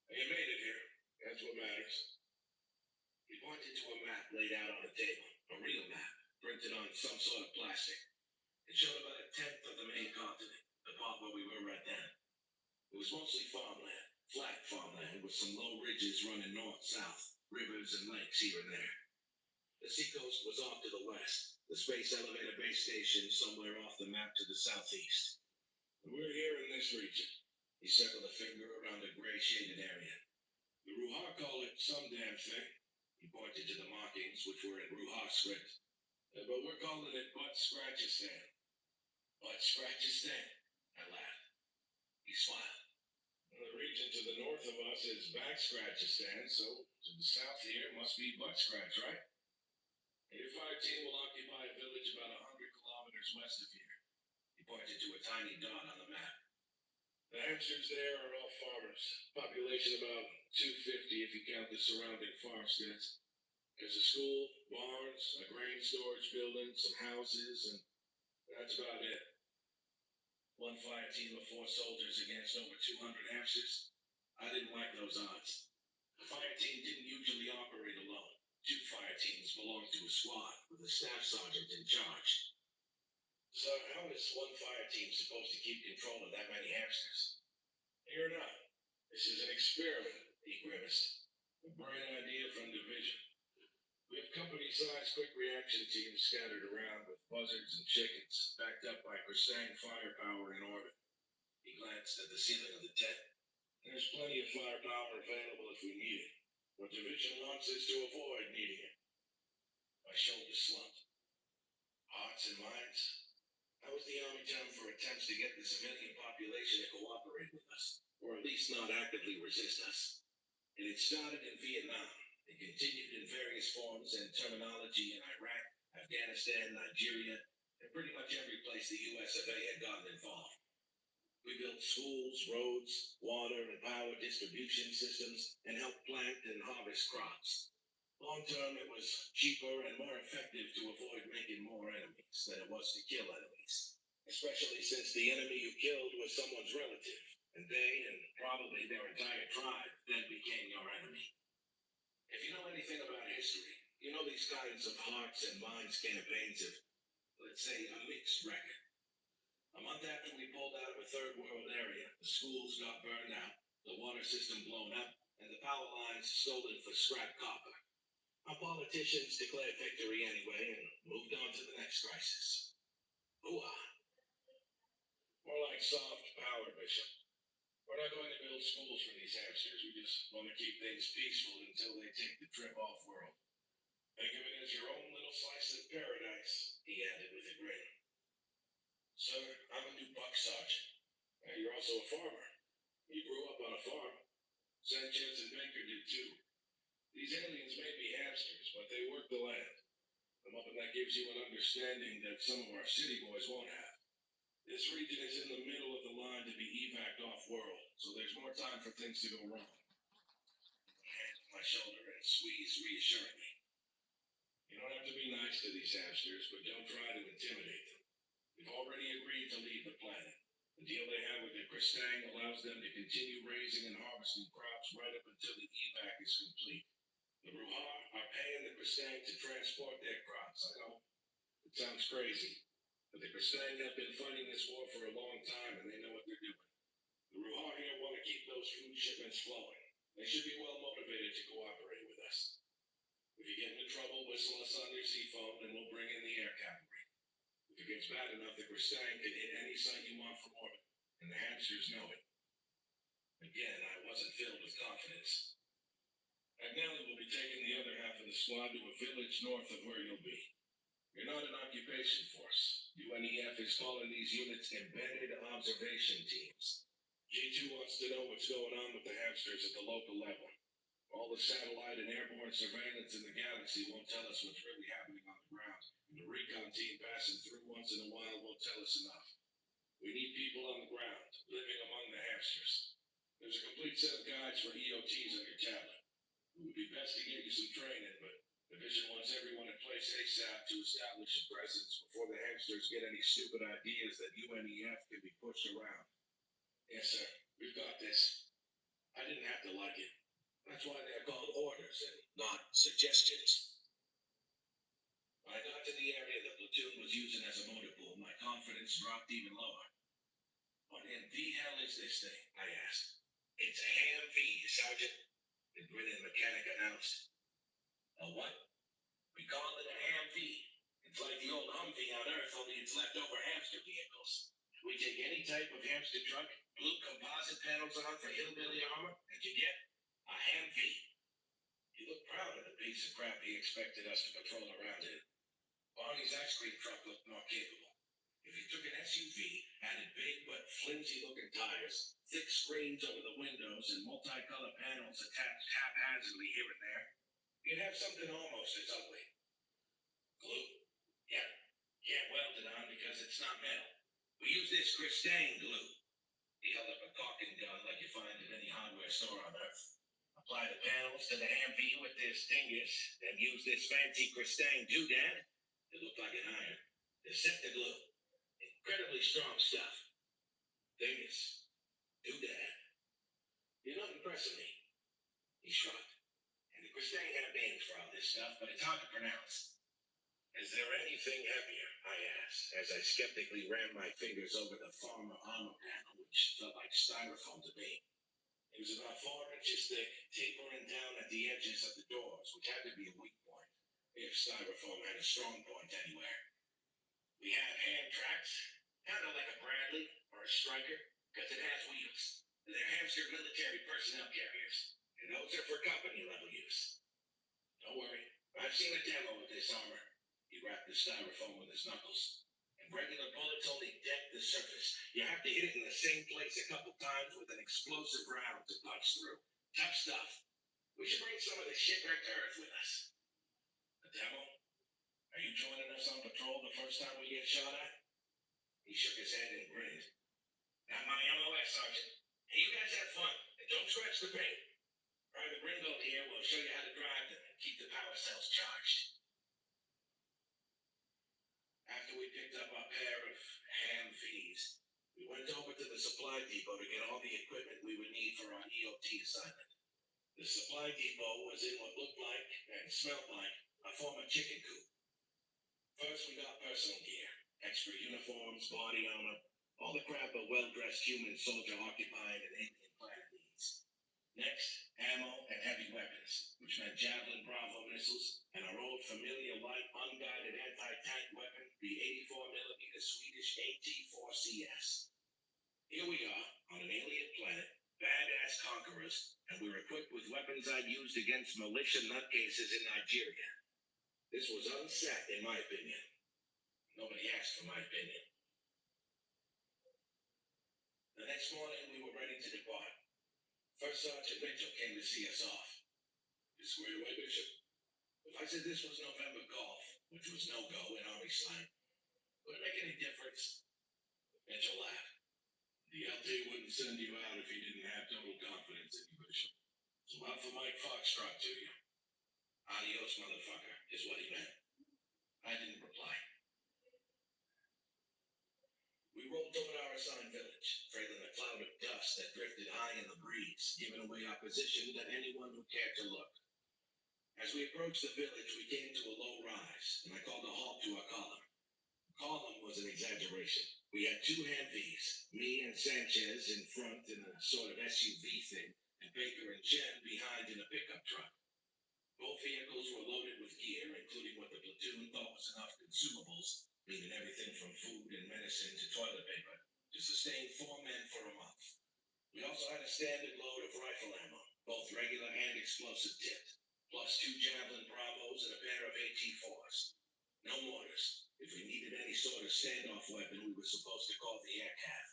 Speaker 1: You made it here. That's what matters. He pointed to a map laid out on a table. A real map, printed on some sort of plastic. It showed about a tenth of the main continent, the part where we were right then. It was mostly farmland, flat farmland with some low ridges running north-south, rivers and lakes here and there. The seacoast was off to the west, the Space Elevator base station somewhere off the map to the southeast. We're here in this region. He circled a finger around a gray shaded area. The Ruha call it some damn thing. He pointed to the markings, which were in Ruha script. But we're calling it Butt Scratchistan. Butt Scratchistan? I laughed. He smiled. The region to the north of us is Back Scratchistan, so to the south here must be Butt Scratch, right? Your fire team will occupy a village about 100 kilometers west of here. He pointed to a tiny dot on the map. The hamsters there are all farmers. Population about 250 if you count the surrounding farmsteads. There's a school, barns, a grain storage building, some houses, and that's about it. One fire team of 4 soldiers against over 200 hamsters. I didn't like those odds. The fire team didn't usually operate alone. 2 fire teams belonged to a squad with a staff sergeant in charge. So how is one fire team supposed to keep control of that many hamsters? You're not. This is an experiment, he grimaced. A bright idea from division. We have company-sized quick reaction teams scattered around with buzzards and chickens, backed up by Kristang firepower in orbit. He glanced at the ceiling of the tent. There's plenty of firepower available if we need it. What Division wants is to avoid needing it. My shoulders slumped. Hearts and minds. That was the Army term for attempts to get the civilian population to cooperate with us, or at least not actively resist us. It had started in Vietnam and continued in various forms and terminology in Iraq, Afghanistan, Nigeria, and pretty much every place the US of A had gotten involved. We built schools, roads, water and power distribution systems, and helped plant and harvest crops. Long term, it was cheaper and more effective to avoid making more enemies than it was to kill enemies, especially since the enemy you killed was someone's relative, and they, and probably their entire tribe, then became your enemy. If you know anything about history, you know these kinds of hearts and minds campaigns have, let's say, a mixed record. A month after we pulled out of a third world area, the schools got burned out, the water system blown up, and the power lines stolen for scrap copper. Our politicians declared victory anyway and moved on to the next crisis. Hoo-ah. More like soft power, Bishop. We're not going to build schools for these hamsters. We just want to keep things peaceful until they take the trip off-world. Think of it as your own little slice of paradise, he added with a grin. Sir, I'm a new buck sergeant. You're also a farmer. You grew up on a farm. Sanchez and Baker did too. These aliens may be hamsters, but they work the land. I'm hoping that gives you an understanding that some of our city boys won't have. This region is in the middle of the line to be evac'd off-world, so there's more time for things to go wrong. Hand on my shoulder and squeeze reassuringly. You don't have to be nice to these hamsters, but don't try to intimidate them. We've already agreed to leave the planet. The deal they have with the Kristang allows them to continue raising and harvesting crops right up until the evac is complete. The Ruhar are paying the Kristang to transport their crops. I know. It sounds crazy. But the Kristang have been fighting this war for a long time, and they know what they're doing. The Ruhar here want to keep those food shipments flowing. They should be well motivated to cooperate with us. If you get into trouble, whistle us on your Z-phone, and we'll bring in the air cavalry. If it gets bad enough, the Kristang can hit any site you want from orbit, and the hamsters know it. Again, I wasn't filled with confidence. Agnelli will be taking the other half of the squad to a village north of where you'll be. You're not an occupation force. UNEF is calling these units embedded observation teams. G2 wants to know what's going on with the hamsters at the local level. All the satellite and airborne surveillance in the galaxy won't tell us what's really happening on the ground. And the recon team passing through once in a while won't tell us enough. We need people on the ground, living among the hamsters. There's a complete set of guides for EOTs on your tablet. It would be best to get you some training, but Division wants everyone in place ASAP to establish a presence before the hamsters get any stupid ideas that UNEF can be pushed around. Yes, sir. We've got this. I didn't have to like it. That's why they're called orders and not suggestions. When I got to the area the platoon was using as a motor pool, my confidence dropped even lower. What in the hell is this thing? I asked. It's a Ham-V, Sergeant, the grinning mechanic announced. A what? We call it a Ham-V. It's like the old Humvee on Earth, only it's leftover hamster vehicles. We take any type of hamster truck, glue composite panels on for hillbilly armor, and you get a Ham-V. He looked proud of the piece of crap he expected us to patrol around in. Barney's ice cream truck looked more capable. If you took an SUV, added big but flimsy-looking tires, thick screens over the windows, and multicolored panels attached haphazardly here and there, you'd have something almost as ugly. Glue? Yeah. Can't weld it on because it's not metal. We use this Kristang glue. He held up a caulking gun like you find in any hardware store on Earth. Apply the panels to the Ham-V with this dingus, then use this fancy Kristang doodad. It looked like an iron. To set the glue. Incredibly strong stuff. Dingus. Doodad. You're not impressing me. He shrugged. And the Kristang have names for all this stuff, but it's hard to pronounce. Is there anything heavier? I asked, as I skeptically ran my fingers over the farmer armor panel, which felt like styrofoam to me. It was about 4 inches thick, tapering down at the edges of the doors, which had to be a weak point. if styrofoam had a strong point anywhere. We have hand tracks, kind of like a Bradley or a Striker, because it has wheels. They're hamster military personnel carriers, and those are for company level use. Don't worry, I've seen a demo of this armor. He wrapped the styrofoam with his knuckles. And regular bullets only dent the surface. You have to hit it in the same place a couple times with an explosive round to punch through. Tough stuff. We should bring some of this shit back to Earth with us. The demo? Are you joining us on patrol the first time we get shot at? He shook his head and grinned. Not my MOS, Sergeant. Hey, you guys have fun, and don't scratch the paint. Private Ringgold here will show you how to drive them and keep the power cells charged. After we picked up our pair of ham fees, we went over to the supply depot to get all the equipment we would need for our EOT assignment. The supply depot was in what looked like and smelled like a former chicken coop. First, we got personal gear, extra uniforms, body armor, all the crap a well-dressed human soldier occupying an alien planet needs. Next, ammo and heavy weapons, which meant Javelin Bravo missiles and our old familiar light unguided anti-tank weapon, the 84mm Swedish AT-4CS. Here we are on an alien planet, badass conquerors, and we're equipped with weapons I'd used against militia nutcases in Nigeria. This was unset, in my opinion. Nobody asked for my opinion. The next morning, we were ready to depart. First Sergeant Mitchell came to see us off. You squared away, Bishop? If I said this was November golf, which was no-go in Army slang, would it make any difference? Mitchell laughed. The LT wouldn't send you out if he didn't have total confidence in you, Bishop. So out for Mike Foxtrot to you. Adios, motherfucker, is what he meant. I didn't reply. We rolled toward our assigned village, trailing a cloud of dust that drifted high in the breeze, giving away our position to anyone who cared to look. As we approached the village, we came to a low rise, and I called a halt to our column. Column was an exaggeration. We had two Humvees, me and Sanchez in front in a sort of SUV thing, and Baker and Jen behind in a pickup truck. Both vehicles were loaded with gear, including what the platoon thought was enough consumables, meaning everything from food and medicine to toilet paper, to sustain 4 men for a month. We also had a standard load of rifle ammo, both regular and explosive tipped, plus 2 Javelin Bravos and a pair of AT-4s. No mortars. If we needed any sort of standoff weapon, we were supposed to call the air cav.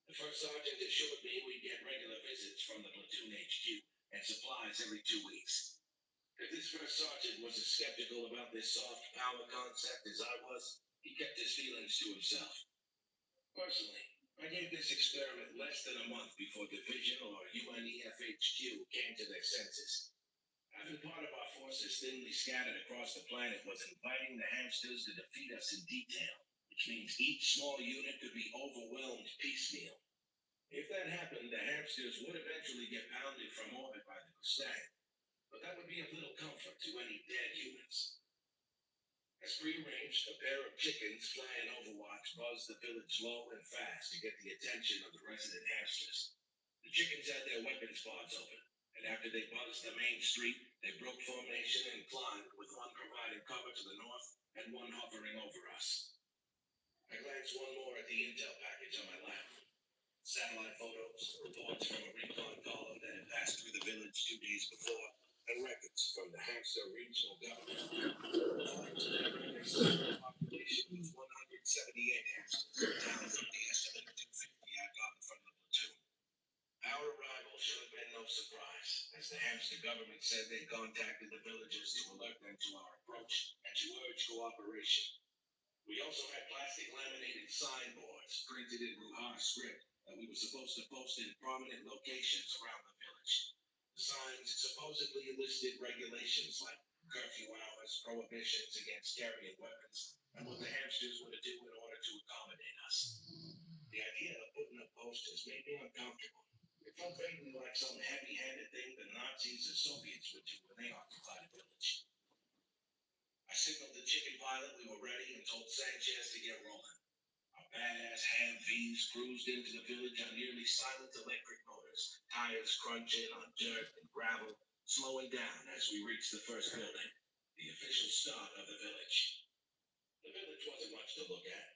Speaker 1: The first sergeant assured me we'd get regular visits from the platoon HQ and supplies every 2 weeks. If this first sergeant was as skeptical about this soft power concept as I was, he kept his feelings to himself. Personally, I gave this experiment less than a month before Division or UNEFHQ came to their senses. Having part of our forces thinly scattered across the planet was inviting the hamsters to defeat us in detail, which means each small unit could be overwhelmed piecemeal. If that happened, the hamsters would eventually get pounded from orbit by the Mustang, but that would be of little comfort to any dead humans. As prearranged, a pair of chickens flying Overwatch buzzed the village low and fast to get the attention of the resident hamsters. The chickens had their weapons pods open, and after they buzzed the main street, they broke formation and climbed, with one providing cover to the north and one hovering over us. I glanced one more at the intel package on my lap. Satellite photos, reports from a recon column that had passed through the village 2 days before, and records from the Hamster Regional Government. The population was 178 hamsters, down from the estimated 250 I'd gotten from the platoon. Our arrival should have been no surprise, as the hamster government said they contacted the villagers to alert them to our approach and to urge cooperation. We also had plastic laminated signboards printed in Ruha script that we were supposed to post in prominent locations around the village. The signs supposedly listed regulations like curfew hours, prohibitions against carrying weapons, and what the hamsters were to do in order to accommodate us. The idea of putting up posters made me uncomfortable. It felt vaguely like some heavy-handed thing the Nazis or Soviets would do when they occupied a village. I signaled the chicken pilot we were ready and told Sanchez to get rolling. Our badass Humvees cruised into the village on nearly silent electric motors, tires crunching on dirt and gravel, slowing down as we reached the first building. the official start of the village. The village wasn't much to look at.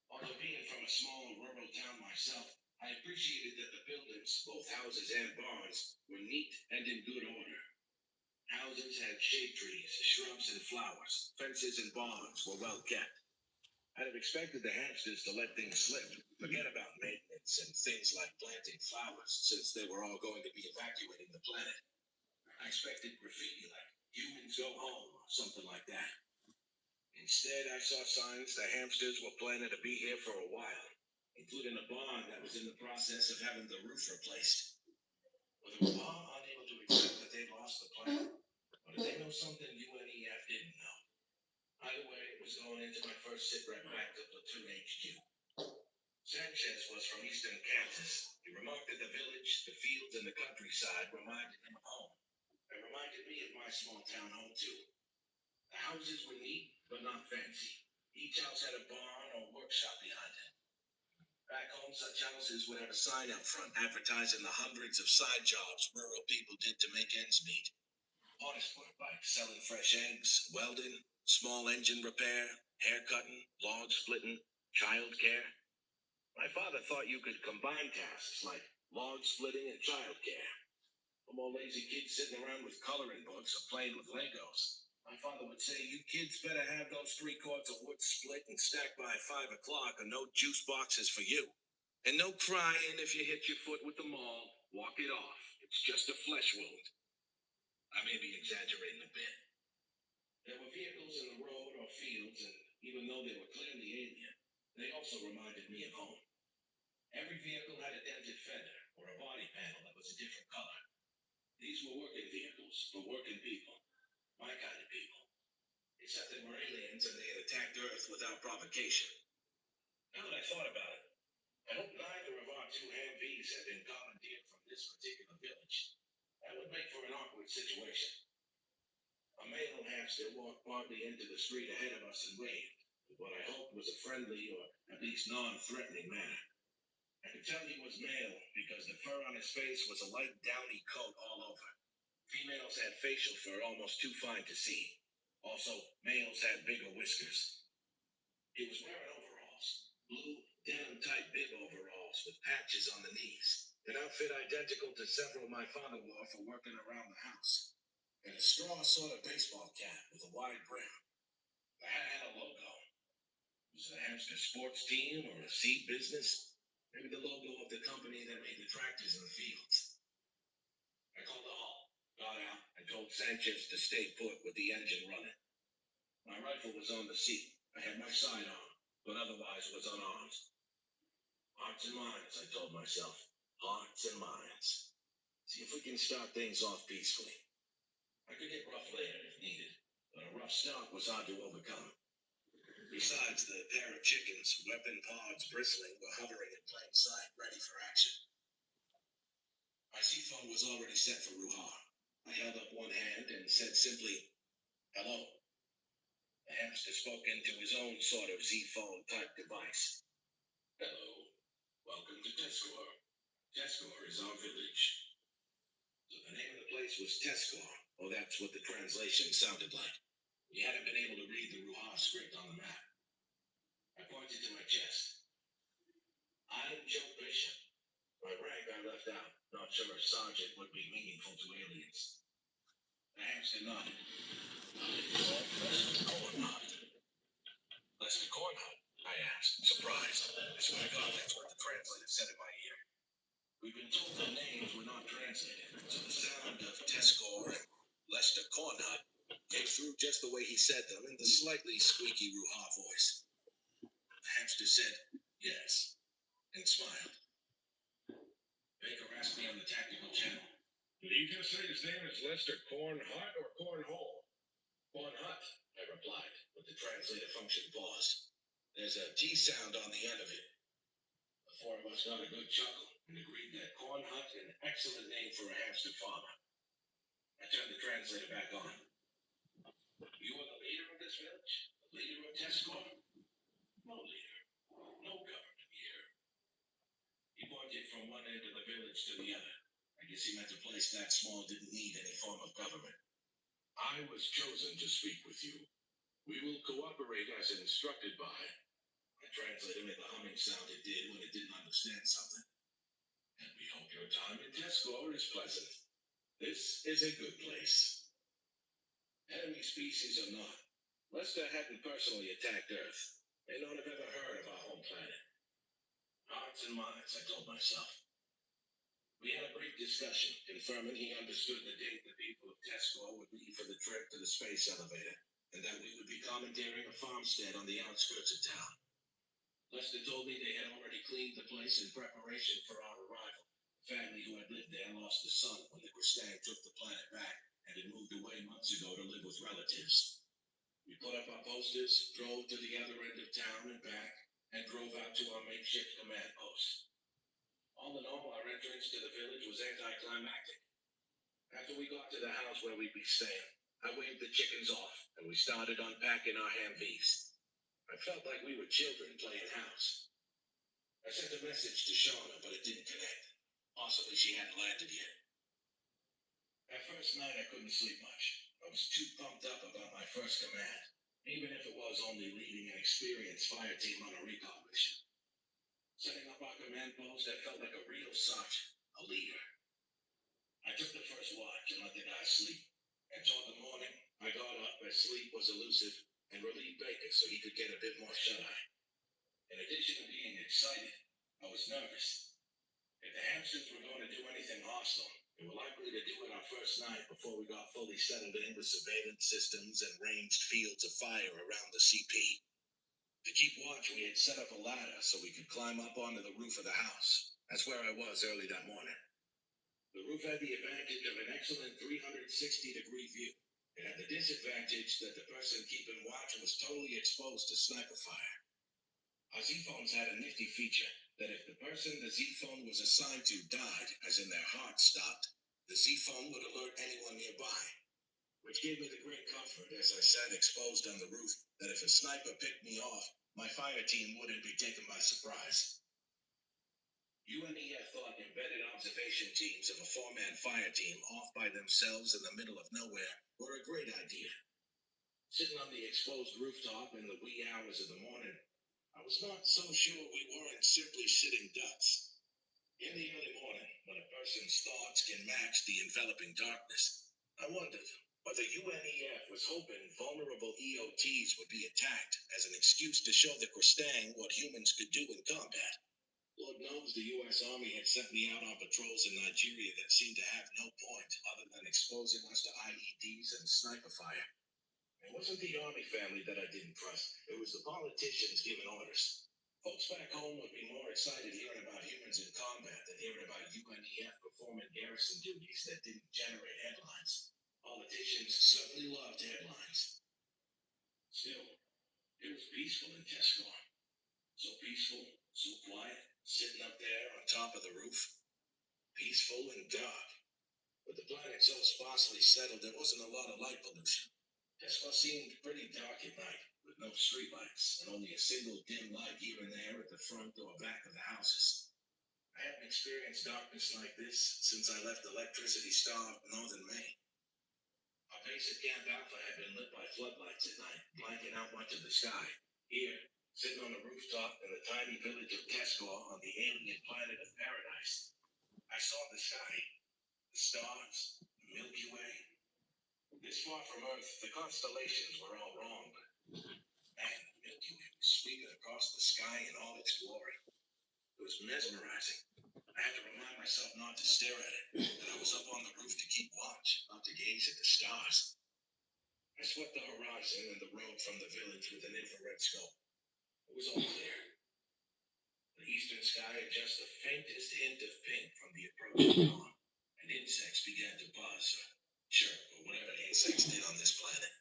Speaker 1: Although being from a small rural town myself, I appreciated that the buildings, both houses and barns, were neat and in good order. Houses had shade trees, shrubs, and flowers. Fences and barns were well kept. I'd have expected the hamsters to let things slip, forget about maintenance and things like planting flowers, since they were all going to be evacuating the planet. I expected graffiti like "Humans Go Home" or something like that. Instead, I saw signs the hamsters were planning to be here for a while, including a barn that was in the process of having the roof replaced. Were the barn unable to accept that they'd lost the planet? Or did they know something UNEF didn't know? Either way, it was going into my first sitrep back to Platoon HQ. Sanchez was from eastern Kansas. He remarked that the village, the fields, and the countryside reminded him of home. It reminded me of my small town home, too. The houses were neat, but not fancy. Each house had a barn or workshop behind it. Back home, such houses would have a sign out front advertising the hundreds of side jobs rural people did to make ends meet. Honest work like selling fresh eggs, welding, small engine repair, hair cutting, log splitting, child care. My father thought you could combine tasks like log splitting and child care. No more lazy kids sitting around with coloring books or playing with Legos. My father would say, "You kids better have those 3 cords of wood split and stacked by 5 o'clock, or no juice boxes for you. And no crying if you hit your foot with the maul. Walk it off. It's just a flesh wound." I may be exaggerating a bit. There were vehicles in the road or fields, and even though they were clearly alien, they also reminded me of home. Every vehicle had a dented fender or a body panel that was a different color. These were working vehicles for working people, my kind of people. Except they were aliens and they had attacked Earth without provocation. Now that I thought about it, I hope neither of our two Humvees had been commandeered from this particular village. That would make for an awkward situation. A male hamster walked partly into the street ahead of us and waved, with what I hoped was a friendly or at least non-threatening manner. I could tell he was male because the fur on his face was a light downy coat all over. Females had facial fur almost too fine to see. Also, males had bigger whiskers. He was wearing overalls, blue denim-type bib overalls with patches on the knees, an outfit identical to several my father wore for working around the house, and a straw sort of baseball cap with a wide brim. The hat had a logo. Was it a hamster sports team or a seed business? Maybe the logo of the company that made the tractors in the fields. I called the hall, got out, and told Sanchez to stay put with the engine running. My rifle was on the seat. I had my sidearm, but otherwise was unarmed. Hearts and minds, I told myself. Hearts and minds. See if we can start things off peacefully. I could get rough later if needed, but a rough start was hard to overcome. Besides, the pair of chickens, weapon pods bristling, were hovering in plain sight, ready for action. My Z-phone was already set for Ruhar. I held up one hand and said simply, "Hello." The hamster spoke into his own sort of Z-phone type device. "Hello. Welcome to Teskor. Teskor is our village." So the name of the place was Teskor, or that's what the translation sounded like. We hadn't been able to read the Ruhar script on the map. I pointed to my chest. "I'm Joe Bishop. My rank I left out. Not sure if sergeant would be meaningful to aliens." The hamster nodded. "Lester Cornhut." "Lester Cornhut?" I asked, surprised. I swear to God, that's what the translator said in my ear. We've been told the names were not translated, so the sound of Teskor and Lester Cornhut came through just the way he said them in the slightly squeaky Ruha voice. The hamster said, "Yes," and smiled. Baker asked me on the tactical channel, "Did he just say his name is Lester Cornhut or Cornhole?" "Cornhut," I replied, but the translator function paused. There's a T sound on the end of it. The four of us got a good chuckle and agreed that Cornhut an excellent name for a hamster farmer. I turned the translator back on. "You are the leader of this village? The leader of Teskor?" "No leader. No government here." He pointed from one end of the village to the other. I guess he meant a place that small didn't need any form of government. I was chosen to speak with you. We will cooperate as instructed by. I translated him the humming sound it did when it didn't understand something. And we hope your time in test score is pleasant. This is a good place. Enemy species or not, Lester hadn't personally attacked Earth. May not have ever heard of our home planet. Hearts and minds, I told myself. We had a brief discussion, confirming he understood the date the people of Tesco would leave for the trip to the space elevator, and that we would be commandeering a farmstead on the outskirts of town. Lester told me they had already cleaned the place in preparation for our arrival. The family who had lived there lost a son when the Kristang took the planet back and had moved away months ago to live with relatives. We put up our posters, drove to the other end of town and back, and drove out to our makeshift command post. All in all, our entrance to the village was anticlimactic. After we got to the house where we'd be staying, I waved the chickens off, and we started unpacking our Humvees. I felt like we were children playing house. I sent a message to Shauna, but it didn't connect. Possibly she hadn't landed yet. That first night, I couldn't sleep much. I was too pumped up about my first command, even if it was only leading an experienced fire team on a recon mission. Setting up our command post, I felt like a real sergeant, a leader. I took the first watch and let the guys sleep. And toward the morning, I got up as sleep was elusive and relieved Baker so he could get a bit more shut-eye. In addition to being excited, I was nervous. If the hamsters were going to do anything hostile, they were likely to do it our first night before we got fully settled in with surveillance systems and ranged fields of fire around the CP. To keep watch, we had set up a ladder so we could climb up onto the roof of the house. That's where I was early that morning. The roof had the advantage of an excellent 360-degree view. It had the disadvantage that the person keeping watch was totally exposed to sniper fire. Our Z-phones had a nifty feature that if the person the Z-phone was assigned to died, as in their heart stopped, the Z-phone would alert anyone nearby, which gave me the great comfort as I sat exposed on the roof that if a sniper picked me off, my fire team wouldn't be taken by surprise. UNEF thought embedded observation teams of a four-man fire team off by themselves in the middle of nowhere were a great idea. Sitting on the exposed rooftop in the wee hours of the morning, I was not so sure we weren't simply sitting ducks. In the early morning, when a person's thoughts can match the enveloping darkness, I wondered whether UNEF was hoping vulnerable EOTs would be attacked as an excuse to show the Kristang what humans could do in combat. Lord knows the U.S. Army had sent me out on patrols in Nigeria that seemed to have no point other than exposing us to IEDs and sniper fire. It wasn't the Army family that I didn't trust. It was the politicians giving orders. Folks back home would be more excited hearing about humans in combat than hearing about UNEF performing garrison duties that didn't generate headlines. Politicians certainly loved headlines. Still, it was peaceful in Tesco. So peaceful, so quiet, sitting up there on top of the roof. Peaceful and dark. With the planet so sparsely settled, there wasn't a lot of light pollution. Tesla seemed pretty dark at night, with no streetlights, and only a single dim light here and there at the front or back of the houses. I hadn't experienced darkness like this since I left electricity-starved northern Maine. Our base at Camp Alpha had been lit by floodlights at night, blanking out much of the sky. Here, sitting on the rooftop in the tiny village of Tescor on the alien planet of Paradise, I saw the sky, the stars, the Milky Way. This far from Earth, the constellations were all wrong, but man, the Milky Way was sweeping across the sky in all its glory. It was mesmerizing. I had to remind myself not to stare at it, that I was up on the roof to keep watch, not to gaze at the stars. I swept the horizon and the road from the village with an infrared scope. It was all clear. The eastern sky had just the faintest hint of pink from the approaching dawn, and insects began to buzz, or chirp, or whatever insects did on this planet.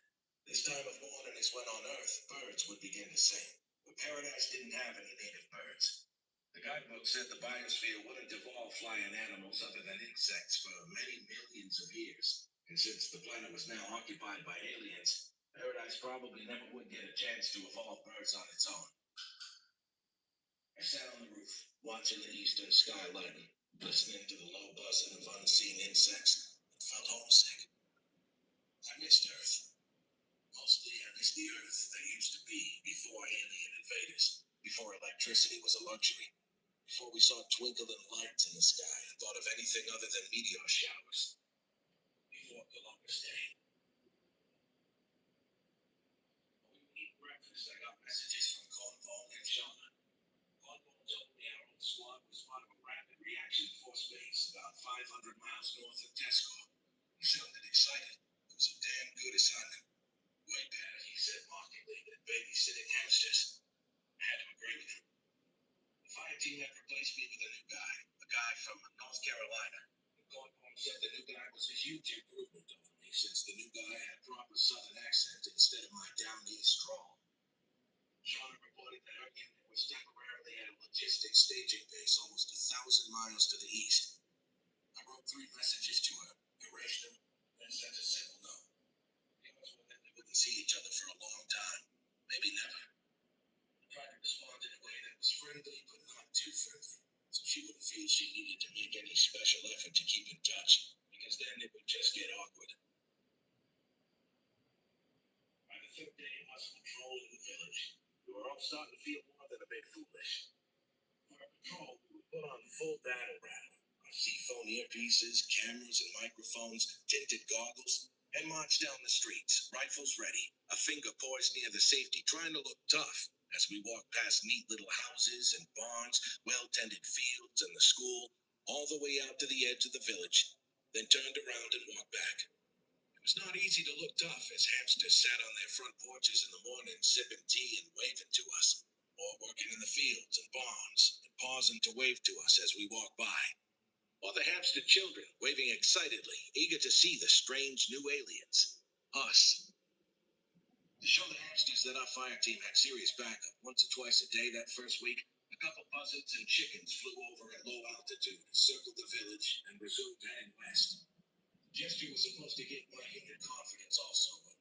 Speaker 1: This time of morning is when on Earth birds would begin to sing, but Paradise didn't have any native birds. The guidebook said the biosphere wouldn't evolve flying animals other than insects for many millions of years, and since the planet was now occupied by aliens, Paradise probably never would get a chance to evolve birds on its own. I sat on the roof, watching the eastern sky lighten, listening to the low buzzing of unseen insects, and felt homesick. I missed Earth. Mostly, I missed the Earth that used to be before alien invaders, before electricity was a luxury, before we saw twinkling lights in the sky and thought of anything other than meteor showers, before Columbus Day. When we eat breakfast, I got messages from Cornwall and Shauna. Cornwall told me our own squad was part of a rapid reaction force base about 500 miles north of Tesco. He sounded excited. It was a damn good assignment. Way better, he said mockingly, than babysitting hamsters. I had to agree with him. The fire team had replaced me with a new guy, a guy from North Carolina. The Cornwall said the new guy was a huge improvement over me since the new guy had a proper southern accent instead of my down east drawl. Shauna reported that her unit was temporarily at a logistics staging base almost 1,000 miles to the east. I wrote 3 messages to her, erased them, then sent a simple note. The odds were that we wouldn't see each other for a long time, maybe never. I tried to respond in a way that was friendly but not too friendly, so she wouldn't feel she needed to make any special effort to keep in touch, because then it would just get awkward. By the 3rd day of us patrolling the village, we were all starting to feel more than a bit foolish. For our patrol, we would put on full battle rattle, our seaphone earpieces, cameras and microphones, tinted goggles, and march down the streets, rifles ready, a finger poised near the safety, trying to look tough as we walked past neat little houses and barns, well-tended fields and the school, all the way out to the edge of the village, then turned around and walked back. It was not easy to look tough as hamsters sat on their front porches in the morning sipping tea and waving to us, or working in the fields and barns and pausing to wave to us as we walked by. Or the hamster children waving excitedly, eager to see the strange new aliens. Us. To show the hamsters that our fire team had serious backup, once or twice a day that first week, a couple buzzards and chickens flew over at low altitude, circled the village, and resumed heading west. The gesture was supposed to give my unit confidence also, but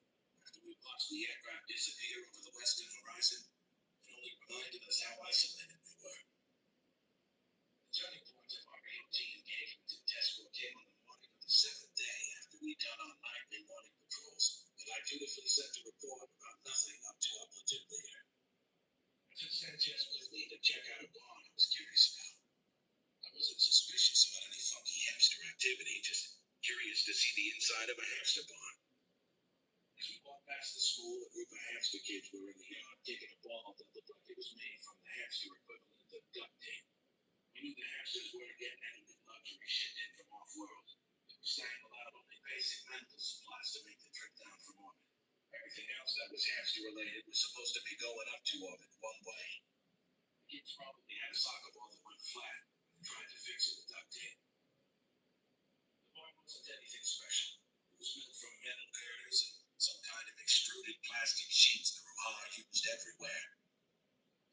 Speaker 1: after we watched the aircraft disappear over the western horizon, it only reminded us how isolated we were. The turning point of our AOT engagement in Tesco came on the morning of the 7th day after we'd done our nightly morning patrols, and I dutifully sent a report about nothing up to our platoon leader. I took Sanchez with me to check out a barn I was curious about. I wasn't suspicious about any funky hamster activity, just curious to see the inside of a hamster barn. As we walked past the school, a group of hamster kids were in the yard kicking a ball that looked like it was made from the hamster equivalent of duct tape. We knew the hamsters weren't getting any new luxury shit in from off-world. They were staying allowed only basic medical supplies to make the trip down from orbit. Everything else that was hamster-related was supposed to be going up to orbit one way. The kids probably had a soccer ball that went flat and tried to fix it with duct tape. The barn wasn't anything special. It was built from metal girders and some kind of extruded plastic sheets the Ruha used everywhere.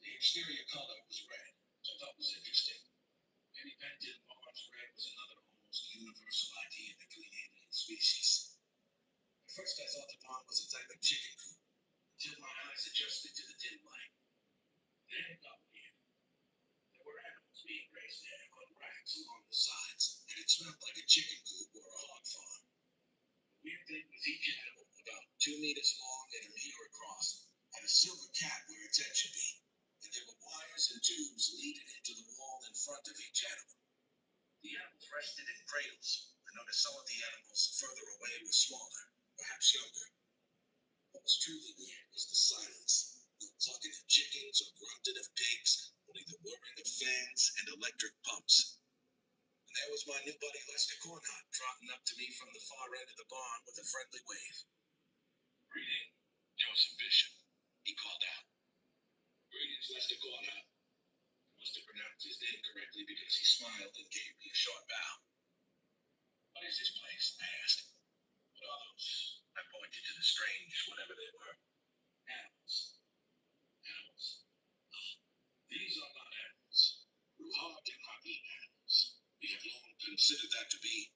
Speaker 1: The exterior color was red, which I thought was interesting. Maybe painted barns red was another almost universal idea between alien species. At first I thought the barn was a type of chicken coop, until my eyes adjusted to the dim light. Then it got weird. There were animals being raised there on racks along the sides, and it smelled like a chicken coop or a hog farm. The weird thing was each animal, about 2 meters long and a meter across, had a silver cap where its head should be, and there were wires and tubes leading into the wall in front of each animal. The animals rested in cradles. I noticed some of the animals further away were smaller, perhaps younger. What was truly weird was the silence. No clucking of chickens or grunting of pigs, only the whirring of fans and electric pumps. And there was my new buddy Lester Cornhut trotting up to me from the far end of the barn with a friendly wave. "Greeting, Joseph Bishop," he called out. "Greetings, Lester Cornhut." I must have pronounced his name correctly because he smiled and gave me a short bow. "What is this place?" I asked. "What are those?" I pointed to the strange, whatever they were. "Animals." "Animals? These are not animals. Ruha did not eat animals. We have long considered that to be."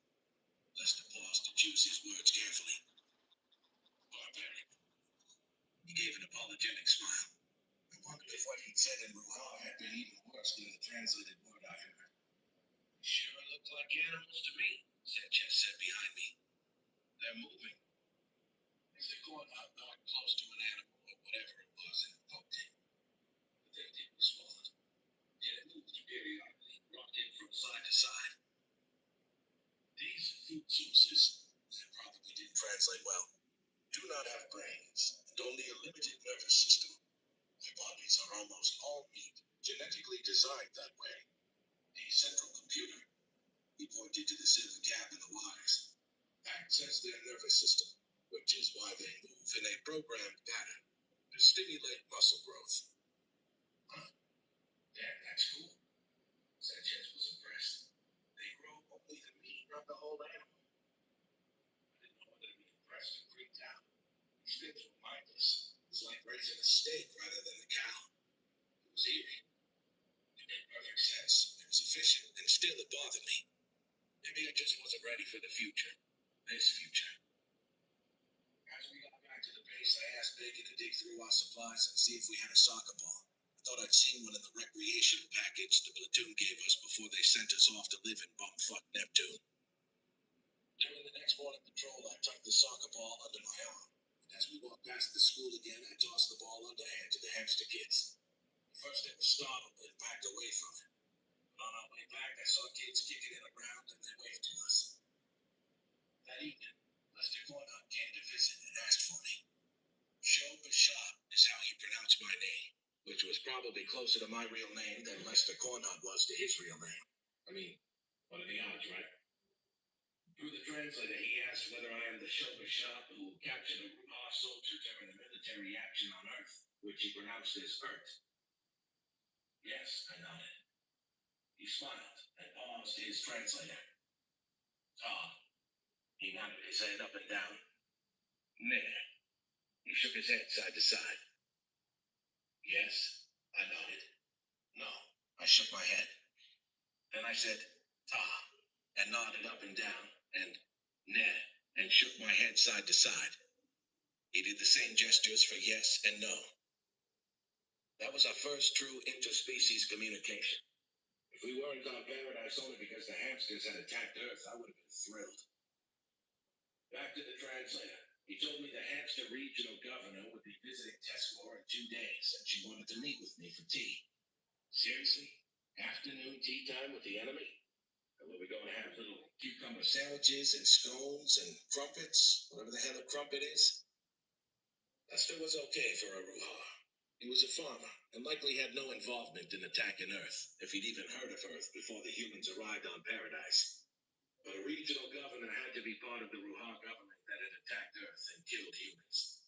Speaker 1: Lester paused to choose his words carefully. "Barbaric." He gave an apologetic smile. I wondered if what he'd said in Ruha had been even worse than the translated word I heard. "They sure look like animals to me," Sanchez said behind me. "They're moving." Lester Cornhutt walked close to an animal or whatever it was and poked it. The thing did was swallow it. Yet it moved periodically, rocking from side to side. These food sources, that probably didn't translate well, do not have brains and only a limited nervous system. Their bodies are almost all meat, genetically designed that way. The central computer, he pointed to the silver cap in the wires, acts as their nervous system, which is why they move in a programmed pattern to stimulate muscle growth. Huh? Damn, that's cool. Sanchez was impressed. They grow only the meat, not the whole animal. I didn't know whether to be impressed or freaked out. These things were mindless. It was like raising a steak rather than a cow. It was eerie. It made perfect sense. It was efficient, and still it bothered me. Maybe I just wasn't ready for the future. This future. As we got back to the base, I asked Bacon to dig through our supplies and see if we had a soccer ball. I thought I'd seen one in the recreation package the platoon gave us before they sent us off to live in bumfuck Neptune. During the next morning patrol, I tucked the soccer ball under my arm. And as we walked past the school again, I tossed the ball underhand to the hamster kids. At first they were startled and backed away from it. But on our way back, I saw kids kicking it around and they waved to us. That evening, Lester Cornhutt came to visit and asked for me. Show Bashab is how he pronounced my name, which was probably closer to my real name than Lester Cornhutt was to his real name. I mean, what are the odds, right? Through the translator, he asked whether I am the Show Bashab who captured a Ruha soldier during a military action on Earth, which he pronounced as Earth. Yes, I nodded. He smiled and paused his translator. Ah, he nodded his head up and down. Nah. He shook his head side to side. Yes, I nodded. No, I shook my head. Then I said, Ta, and nodded up and down, and Nah, and shook my head side to side. He did the same gestures for yes and no. That was our first true interspecies communication. If we weren't on paradise only because the hamsters had attacked Earth, I would have been thrilled. Back to the translator. He told me the hamster regional governor would be visiting Tesmore in 2 days, and she wanted to meet with me for tea. Seriously? Afternoon tea time with the enemy? And were we going to have little cucumber sandwiches and scones and crumpets, whatever the hell a crumpet is? Lester was okay for a Ruha. He was a farmer and likely had no involvement in attacking Earth, if he'd even heard of Earth before the humans arrived on Paradise. But a regional governor had to be part of the Ruha government that had attacked Earth and killed humans.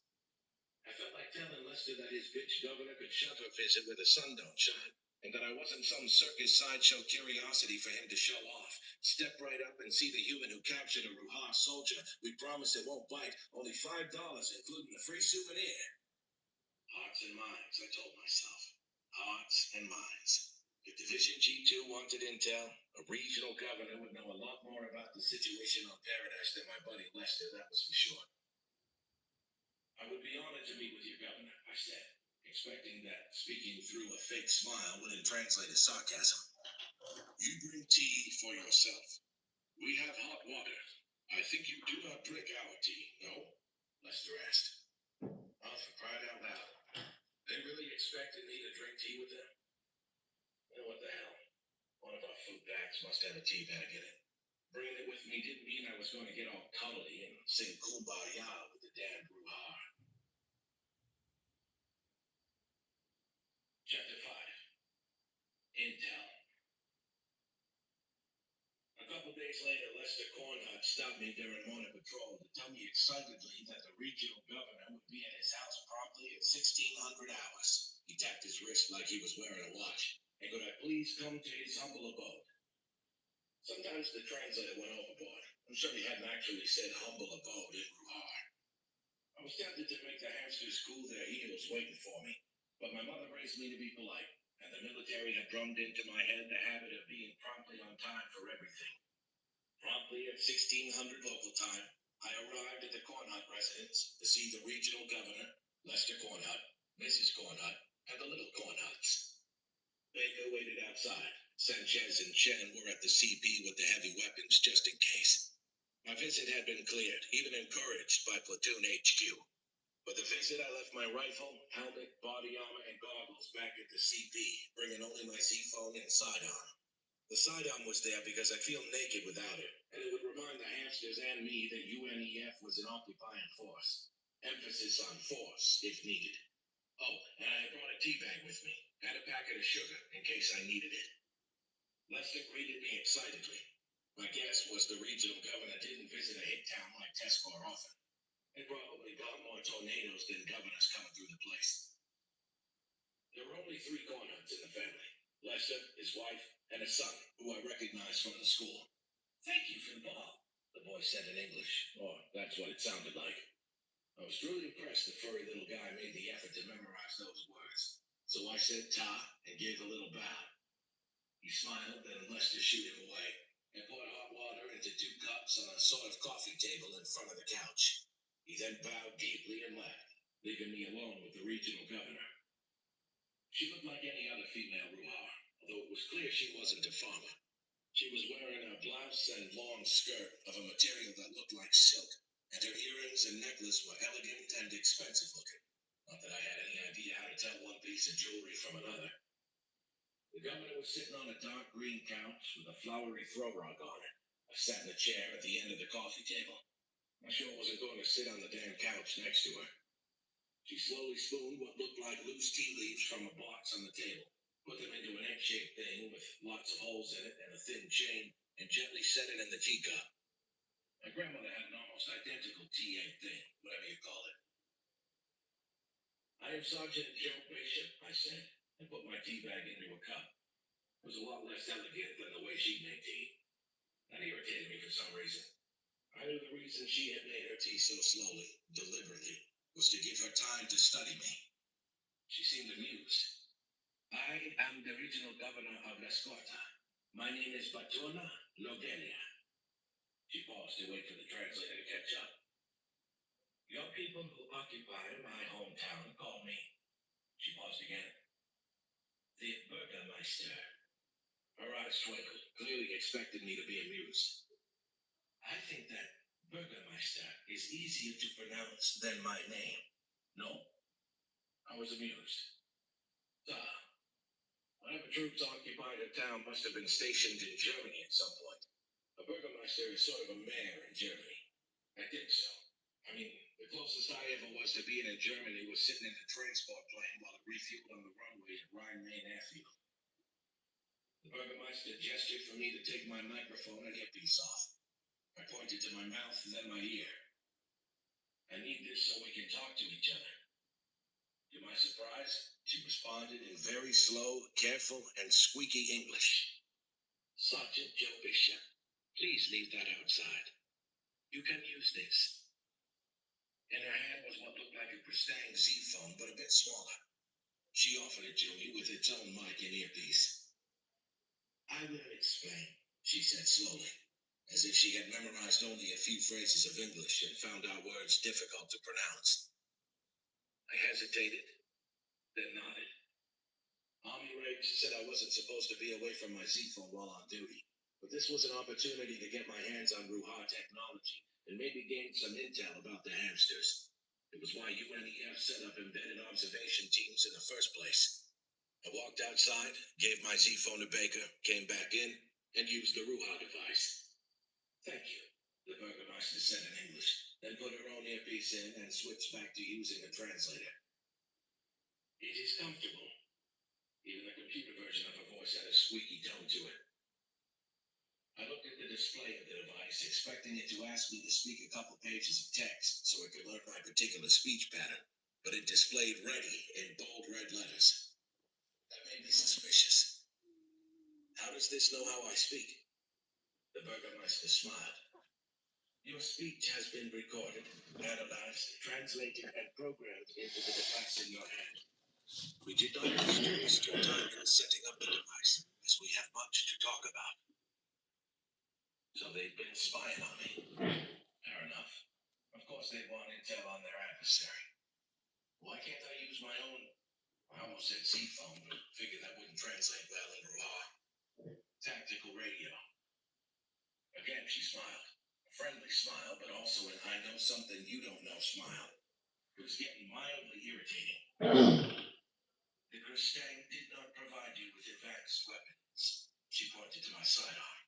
Speaker 1: I felt like telling Lester that his bitch governor could shut her visit where the sun don't shine, and that I wasn't some circus sideshow curiosity for him to show off. Step right up and see the human who captured a Ruha soldier. We promise it won't bite. Only $5, including a free souvenir. Hearts and minds, I told myself. Hearts and minds. If Division G2 wanted intel, a regional governor would know a lot more about the situation on Paradise than my buddy Lester, that was for sure. I would be honored to meet with your governor, I said, expecting that speaking through a fake smile wouldn't translate as sarcasm. You bring tea for yourself. We have hot water. I think you do not drink our tea, no? Lester asked. Oh, for crying out loud. They really expected me to drink tea with them? And what the hell? One of our food bags must have a tea bag in it. Bringing it with me didn't mean I was going to get all cuddly and sing Kumbaya with the damn Ruha. Chapter 5. Intel. A couple days later, Lester Cornhutt stopped me during morning patrol to tell me excitedly that the regional governor would be at his house promptly at 1600 hours. He tapped his wrist like he was wearing a watch. And could I please come to his humble abode? Sometimes the translator went overboard. I'm sure he hadn't actually said humble abode in Ruha. I was tempted to make the hamsters cool their heels waiting for me, but my mother raised me to be polite, and the military had drummed into my head the habit of being promptly on time for everything. Promptly at 1600 local time, I arrived at the Cornhutt residence to see the regional governor, Lester Cornhutt, Mrs. Cornhutt, and the little Cornhutts. Baker waited outside. Sanchez and Chen were at the CP with the heavy weapons just in case. My visit had been cleared, even encouraged by Platoon HQ. But the visit, I left my rifle, helmet, body armor, and goggles back at the CP, bringing only my Z-phone and sidearm. The sidearm was there because I feel naked without it, and it would remind the hamsters and me that UNEF was an occupying force. Emphasis on force, if needed. Oh, and I had brought a tea bag with me. Had a packet of sugar, in case I needed it. Lester greeted me excitedly. My guess was the regional governor didn't visit a hick town like Tescor often. They probably got more tornadoes than governors coming through the place. There were only 3 cornhuts in the family. Lester, his wife, and a son, who I recognized from the school. Thank you for the ball, the boy said in English, or that's what it sounded like. I was truly impressed the furry little guy made the effort to memorize those words. So I said ta and gave a little bow. He smiled, then Lester shooed him away and poured hot water into 2 cups on a sort of coffee table in front of the couch. He then bowed deeply and left, leaving me alone with the regional governor. She looked like any other female Ruhar, although it was clear she wasn't a farmer. She was wearing a blouse and long skirt of a material that looked like silk, and her earrings and necklace were elegant and expensive looking. Not that I had any idea how to tell one piece of jewelry from another. The governor was sitting on a dark green couch with a flowery throw rug on it. I sat in a chair at the end of the coffee table. I sure wasn't going to sit on the damn couch next to her. She slowly spooned what looked like loose tea leaves from a box on the table, put them into an egg-shaped thing with lots of holes in it and a thin chain, and gently set it in the teacup. My grandmother had an almost identical tea egg thing, whatever you call it. I am Sergeant Joe Bishop, I said, and put my tea bag into a cup. It was a lot less elegant than the way she made tea. That irritated me for some reason. I knew the reason she had made her tea so slowly, deliberately, was to give her time to study me. She seemed amused. I am the regional governor of Lescorta. My name is Batona Logelia. She paused to wait for the translator to catch up. Your people who occupy my hometown call me. She paused again. The Burgermeister. Her eyes twinkled, clearly expected me to be amused. I think that Burgermeister is easier to pronounce than my name. No? I was amused. Whatever troops occupied a town must have been stationed in Germany at some point. A Burgermeister is sort of a mayor in Germany. I think so. I mean, the closest I ever was to being in Germany was sitting in a transport plane while it refueled on the runway at Rhine-Main Airfield. The Burgermeister gestured for me to take my microphone and earpiece off. I pointed to my mouth and then my ear. I need this so we can talk to each other. To my surprise, she responded in very slow, careful, and squeaky English. Sergeant Joe Bishop, please leave that outside. You can use this. In her hand was what looked like a Pristang Z-phone, but a bit smaller. She offered it to me with its own mic and earpiece. I will explain, she said slowly, as if she had memorized only a few phrases of English and found our words difficult to pronounce. I hesitated, then nodded. Army regs said I wasn't supposed to be away from my Z-phone while on duty, but this was an opportunity to get my hands on Ruhar technology and maybe gain some intel about the hamsters. It was why UNEF set up embedded observation teams in the first place. I walked outside, gave my Z-phone to Baker, came back in, and used the Ruhar device. Thank you, the Burgermeister said in English, then put her own earpiece in and switched back to using a translator. It is comfortable. Even the computer version of her voice had a squeaky tone to it. I looked at the display of the device, expecting it to ask me to speak a couple pages of text so it could learn my particular speech pattern, but it displayed ready in bold red letters. That made me suspicious. How does this know how I speak? The Burgermeister smiled. Your speech has been recorded, analyzed, translated, and programmed into the device in your hand. We did not wish to waste your time in setting up the device, as we have much to talk about. So they've been spying on me. Fair enough. Of course they want intel on their adversary. Why can't I use my own? I almost said Z-phone, but figured that wouldn't translate well in Ruhar. Tactical radio. Again, she smiled. A friendly smile, but also an I know something you don't know smile. It was getting mildly irritating. The Kristang did not provide you with advanced weapons. She pointed to my sidearm.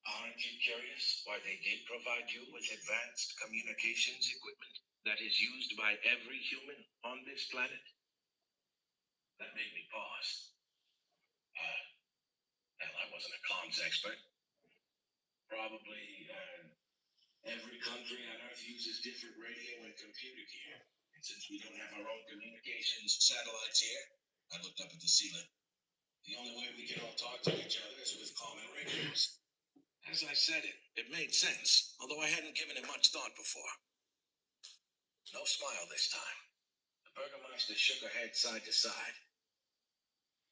Speaker 1: Aren't you curious why they did provide you with advanced communications equipment that is used by every human on this planet? That made me pause. Hell, I wasn't a comms expert. Probably every country on Earth uses different radio and computer gear. And since we don't have our own communications satellites here, I looked up at the ceiling. The only way we can all talk to each other is with common radios. As I said it made sense, although I hadn't given it much thought before. No smile this time. The Burgermeister shook her head side to side.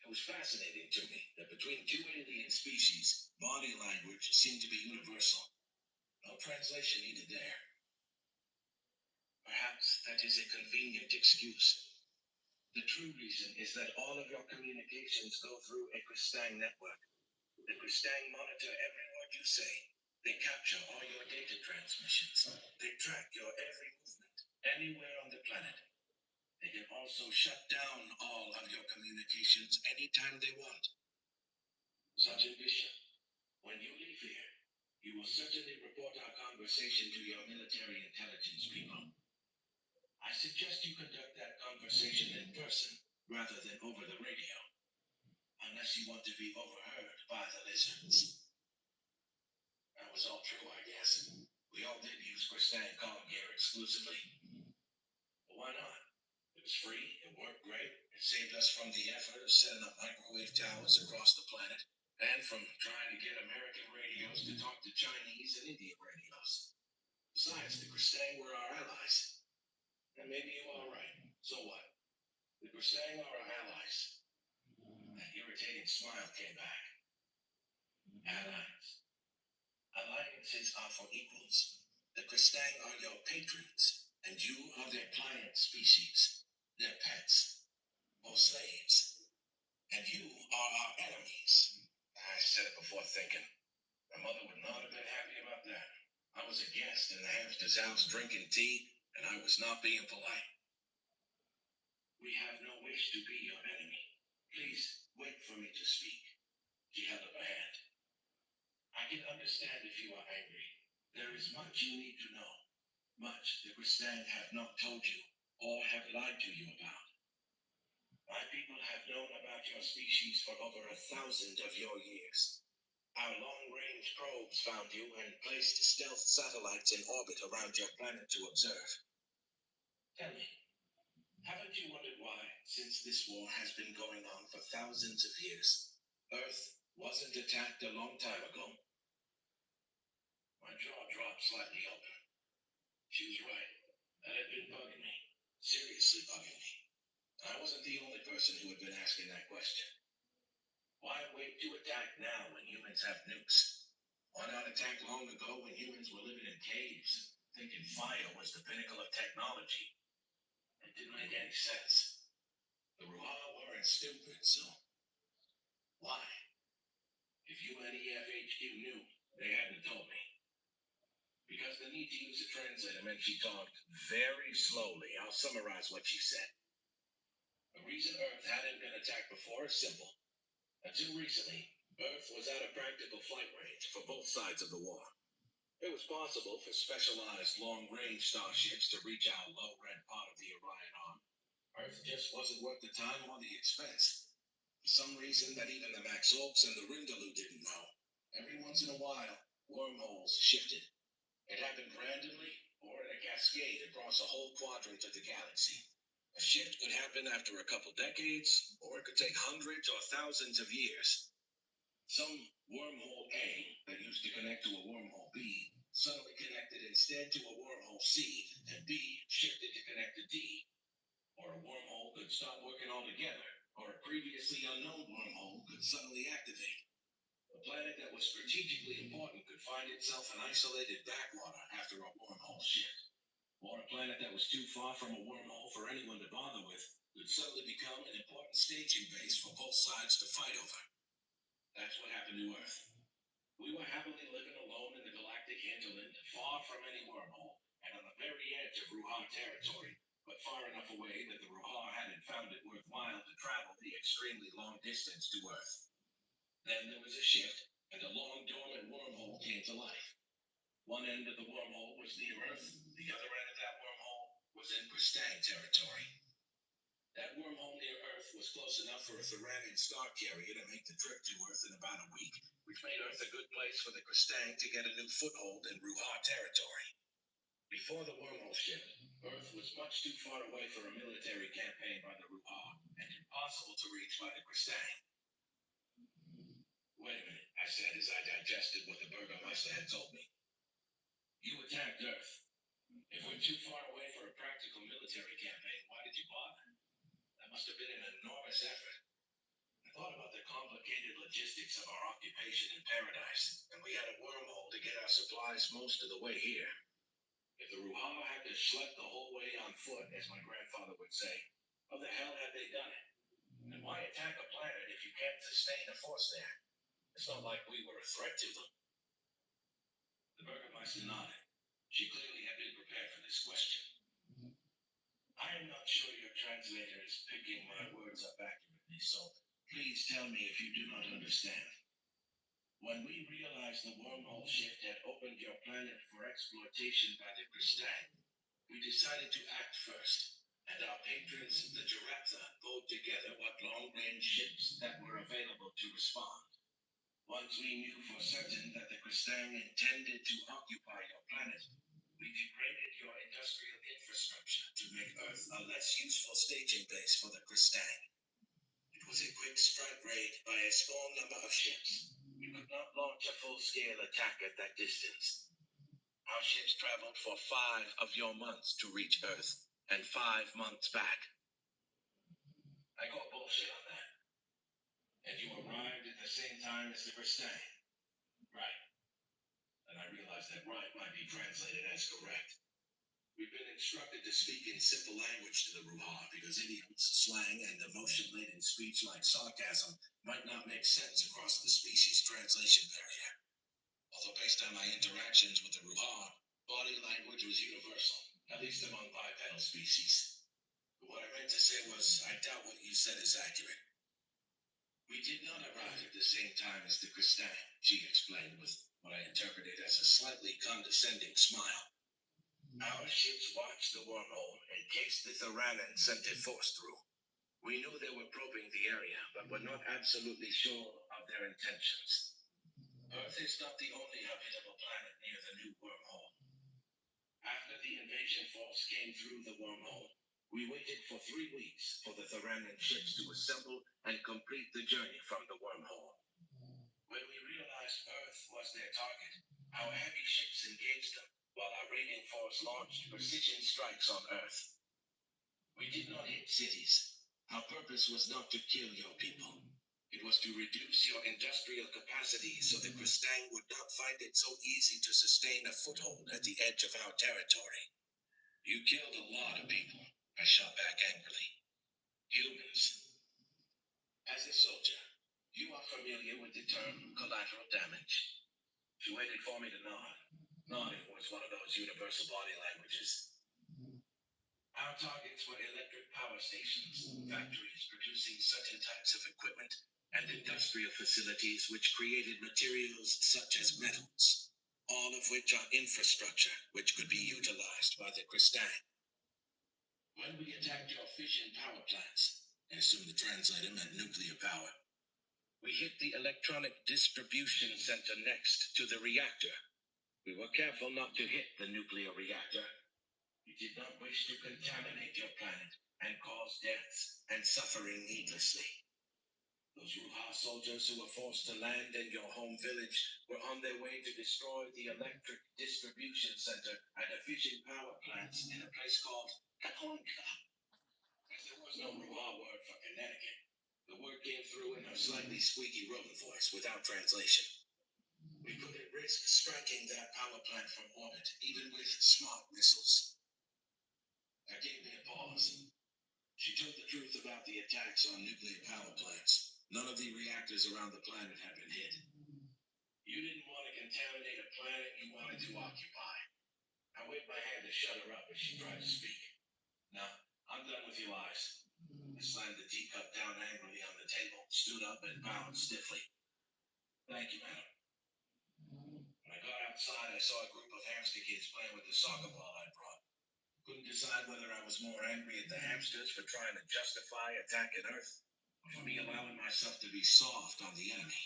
Speaker 1: It was fascinating to me that between two alien species, body language seemed to be universal. No translation needed there. Perhaps that is a convenient excuse. The true reason is that all of your communications go through a Kristang network. The Kristang monitor every word you say. They capture all your data transmissions. They track your every movement, anywhere on the planet. They can also shut down all of your communications anytime they want. Sergeant Bishop, when you leave here, you will certainly report our conversation to your military intelligence people. I suggest you conduct that conversation in person rather than over the radio, unless you want to be overheard by the lizards. That was all true, I guess. We all did use Kristang comm gear exclusively. But why not? It was free, it worked great, it saved us from the effort of setting up microwave towers across the planet, and from trying to get American radios to talk to Chinese and Indian radios. Besides, the Kristang were our allies. And maybe you are right. So what? The Kristang are our allies. That irritating smile came back. Allies. Alliances are for equals. The Kristang are your patrons, and you are their client species, their pets, or slaves. And you are our enemies. I said it before thinking. My mother would not have been happy about that. I was a guest in the hamster's house drinking tea, and I was not being polite. We have no wish to be your enemy. Please wait for me to speak. She held up a hand. I can understand if you are angry. There is much you need to know. Much the Kristang have not told you or have lied to you about. My people have known about your species for over 1,000 of your years. Our long-range probes found you and placed stealth satellites in orbit around your planet to observe. Tell me, haven't you wondered why, since this war has been going on for thousands of years, Earth wasn't attacked a long time ago? My jaw dropped slightly open. She was right. That had been bugging me. Seriously bugging me. I wasn't the only person who had been asking that question. Why wait to attack now when humans have nukes? Why not attack long ago when humans were living in caves, thinking fire was the pinnacle of technology? It didn't make any sense. The Ruha weren't stupid, so why? If UNEF HQ knew, they hadn't told me. Because the need to use a translator meant she talked very slowly. I'll summarize what she said. The reason Earth hadn't been attacked before is simple. Until recently, Earth was out of practical flight range for both sides of the war. It was possible for specialized long-range starships to reach our low-red part of the Orion Arm. Earth just wasn't worth the time or the expense. For some reason that even the Max Oaks and the Rindaloo didn't know, every once in a while, wormholes shifted. It happened randomly or in a cascade across a whole quadrant of the galaxy. A shift could happen after a couple decades, or it could take hundreds or thousands of years. Some wormhole A that used to connect to a wormhole B suddenly connected instead to a wormhole C, and B shifted to connect to D. Or a wormhole could stop working altogether, or a previously unknown wormhole could suddenly activate. A planet that was strategically important could find itself an isolated backwater after a wormhole shift. Or a planet that was too far from a wormhole for anyone to bother with could suddenly become an important staging base for both sides to fight over. That's what happened to Earth. We were happily living alone in the galactic hinterland, far from any wormhole, and on the very edge of Ruha territory. But far enough away that the Ruha hadn't found it worthwhile to travel the extremely long distance to Earth. Then there was a shift, and a long dormant wormhole came to life. One end of the wormhole was near Earth, the other end of that wormhole was in Kristang territory. That wormhole near Earth was close enough for a Theranan star carrier to make the trip to Earth in about a week, which made Earth a good place for the Kristang to get a new foothold in Ruha territory. Before the wormhole shift, Earth was much too far away for a military campaign by the Ruha, and impossible to reach by the Kristang. Wait a minute, I said as I digested what the Burgermeister had told me. You attacked Earth. If we're too far away for a practical military campaign, why did you bother? That must have been an enormous effort. I thought about the complicated logistics of our occupation in paradise, and we had a wormhole to get our supplies most of the way here. If the Ruha had to schlep the whole way on foot, as my grandfather would say, how the hell had they done it? And why attack a planet if you can't sustain a force there? It's not like we were a threat to them. The Burgermeister nodded. She clearly had been prepared for this question. I am not sure your translator is picking my words up accurately, so please tell me if you do not understand. When we realized the wormhole shift had opened your planet for exploitation by the Kristang, we decided to act first, and our patrons, the Jaraptha, pulled together what long-range ships that were available to respond. Once we knew for certain that the Kristang intended to occupy your planet, we degraded your industrial infrastructure to make Earth a less useful staging base for the Kristang. It was a quick strike raid by a small number of ships. We could not launch a full-scale attack at that distance. Our ships traveled for 5 of your months to reach Earth, and 5 months back. I call bullshit on that. And you arrived at the same time as the Kristang. Right. And I realized that right might be translated as correct. We've been instructed to speak in simple language to the Ruha because idioms, slang, and emotion-laden speech like sarcasm might not make sense across the species translation barrier. Although based on my interactions with the Ruha, body language was universal, at least among bipedal species. But what I meant to say was, I doubt what you said is accurate. We did not arrive at the same time as the Kristang, she explained with what I interpreted as a slightly condescending smile. Our ships watched the wormhole in case the Theranan sent a force through. We knew they were probing the area, but were not absolutely sure of their intentions. Earth is not the only habitable planet near the new wormhole. After the invasion force came through the wormhole, we waited for 3 weeks for the Theranan ships to assemble and complete the journey from the wormhole. When we realized Earth was their target, our heavy ships engaged them, while our raiding force launched precision strikes on Earth. We did not hit cities. Our purpose was not to kill your people. It was to reduce your industrial capacity so the Kristang would not find it so easy to sustain a foothold at the edge of our territory. You killed a lot of people, I shot back angrily. Humans. As a soldier, you are familiar with the term collateral damage. She waited for me to nod. Nodding was one of those universal body languages. Our targets were electric power stations, factories producing certain types of equipment, and industrial facilities which created materials such as metals, all of which are infrastructure which could be utilized by the Kristang. When we attacked your fission power plants, I assume the translator meant nuclear power, we hit the electronic distribution center next to the reactor. We were careful not to hit the nuclear reactor. We did not wish to contaminate your planet and cause deaths and suffering needlessly. Those Ruha soldiers who were forced to land in your home village were on their way to destroy the electric distribution center at a fission power plants in a place called Kakonka. As there was no Ruha word for Connecticut, the word came through in a slightly squeaky rodent voice without translation. We couldn't risk striking that power plant from orbit, even with smart missiles. That gave me a pause. She told the truth about the attacks on nuclear power plants. None of the reactors around the planet had been hit. You didn't want to contaminate a planet you wanted to occupy. I waved my hand to shut her up as she tried to speak. Now, I'm done with your lies. I slammed the teacup down angrily on the table, stood up, and bowed stiffly. Thank you, madam. When I got outside, I saw a group of hamster kids playing with the soccer ball I brought. Couldn't decide whether I was more angry at the hamsters for trying to justify attacking Earth, or for me allowing myself to be soft on the enemy.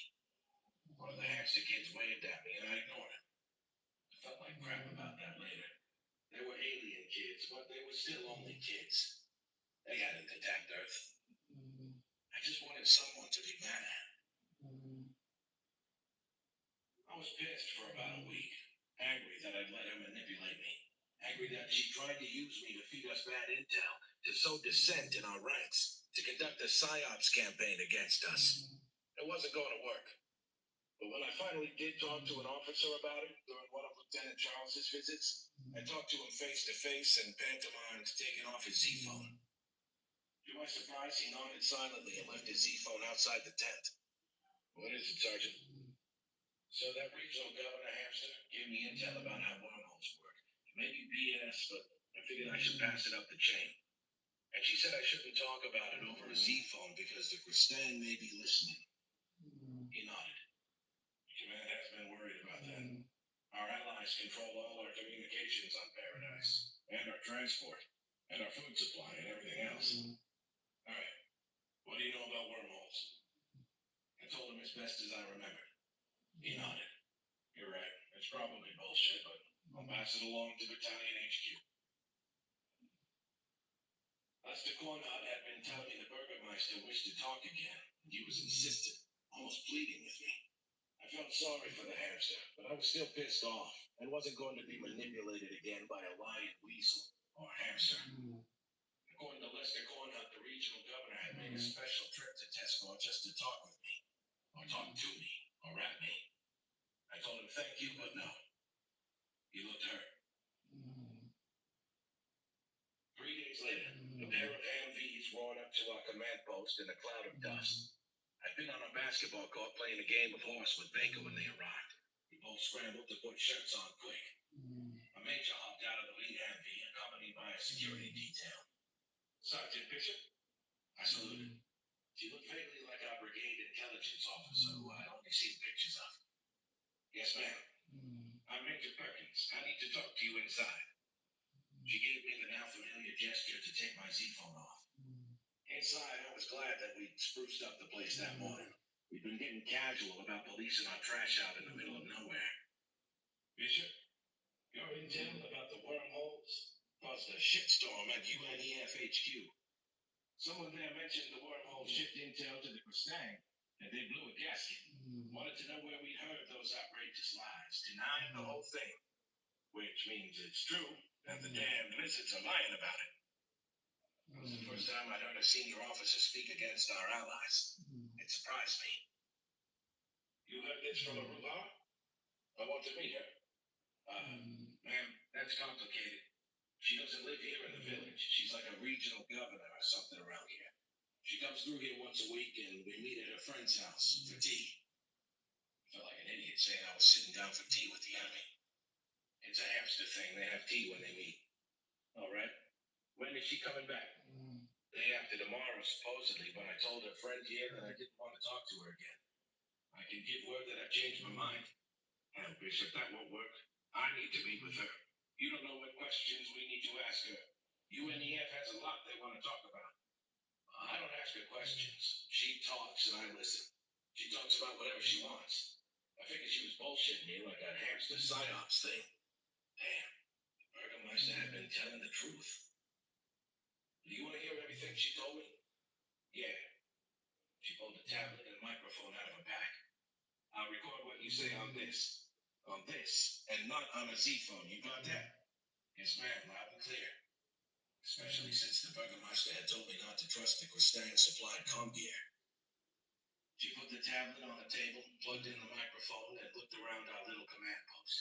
Speaker 1: One of the hamster kids waved at me, and I ignored him. I felt like crap about that later. They were alien kids, but they were still only kids. They hadn't attacked Earth. I just wanted someone to be mad at. I was pissed for about a week, angry that I'd let her manipulate me, angry that she tried to use me to feed us bad intel, to sow dissent in our ranks, to conduct a PSYOPs campaign against us. It wasn't going to work. But when I finally did talk to an officer about it during one of Lieutenant Charles's visits, I talked to him face to face and pantomimed taking off his Z-phone. To my surprise, he nodded silently and left his Z-phone outside the tent. What is it, Sergeant? So that regional governor hamster gave me intel about how wormholes work. It may be BS, but I figured I should pass it up the chain. And she said I shouldn't talk about it over a Z-phone because the Kristang may be listening. He nodded. Command has been worried about that. Our allies control all our communications on Paradise, and our transport, and our food supply, and everything else. All right. What do you know about wormholes? I told him as best as I remembered. He nodded. You're right. It's probably bullshit, but I'll pass it along to Battalion HQ. Lester Cornhut had been telling me the Burgermeister wished to talk again, and he was insistent, almost pleading with me. I felt sorry for the hamster, but I was still pissed off and wasn't going to be manipulated again by a lion weasel or hamster. According to Lester Cornhut, the regional governor had made a special trip to Tescor just to talk with me, or talk to me, or at me. I told him thank you, but no. He looked hurt. 3 days later, a pair of Humvees roared up to our command post in a cloud of dust. I'd been on a basketball court playing a game of horse with Baker when they arrived. We both scrambled to put shirts on quick. A major hopped out of the lead Humvee, accompanied by a security detail. Sergeant Bishop? I saluted. She looked vaguely like our brigade intelligence officer who I'd only seen pictures of. Yes, ma'am. I'm Major Perkins. I need to talk to you inside. She gave me the now familiar gesture to take my Z-phone off. Inside, I was glad that we'd spruced up the place that morning. We'd been getting casual about policing our trash out in the middle of nowhere. Bishop, your intel about the wormholes caused a shitstorm at UNEF HQ. Someone there mentioned the wormhole shipped intel to the Kristang, and they blew a gasket. Wanted to know where we'd heard those outrageous lies, denying the whole thing. Which means it's true, and the damned lizards are lying about it. It was the first time I'd heard a senior officer speak against our allies. It surprised me. You heard this from Aruba? I want to meet her. Ma'am, that's complicated. She doesn't live here in the village. She's like a regional governor or something around here. She comes through here once a week, and we meet at her friend's house for tea. I felt like an idiot saying I was sitting down for tea with the enemy. It's a hamster thing. They have tea when they meet. All right. When is she coming back? Day after tomorrow, supposedly, but I told her friend here that I didn't want to talk to her again. I can give word that I've changed my mind. Hell, Bishop, that won't work. I need to meet with her. You don't know what questions we need to ask her. UNEF has a lot they want to talk about. I don't ask her questions. She talks and I listen. She talks about whatever she wants. I figured she was bullshitting me like that hamster PSYOPs thing. Damn, Burgermeister had been telling the truth. Do you want to hear everything she told me? Yeah. She pulled a tablet and microphone out of her pack. I'll record what you say on this. On this, and not on a Z-phone. You got that? Yes, ma'am, loud and clear. Especially since the Burgermeister had told me not to trust the Kristang-supplied comm gear. She put the tablet on the table, plugged in the microphone, and looked around our little command post.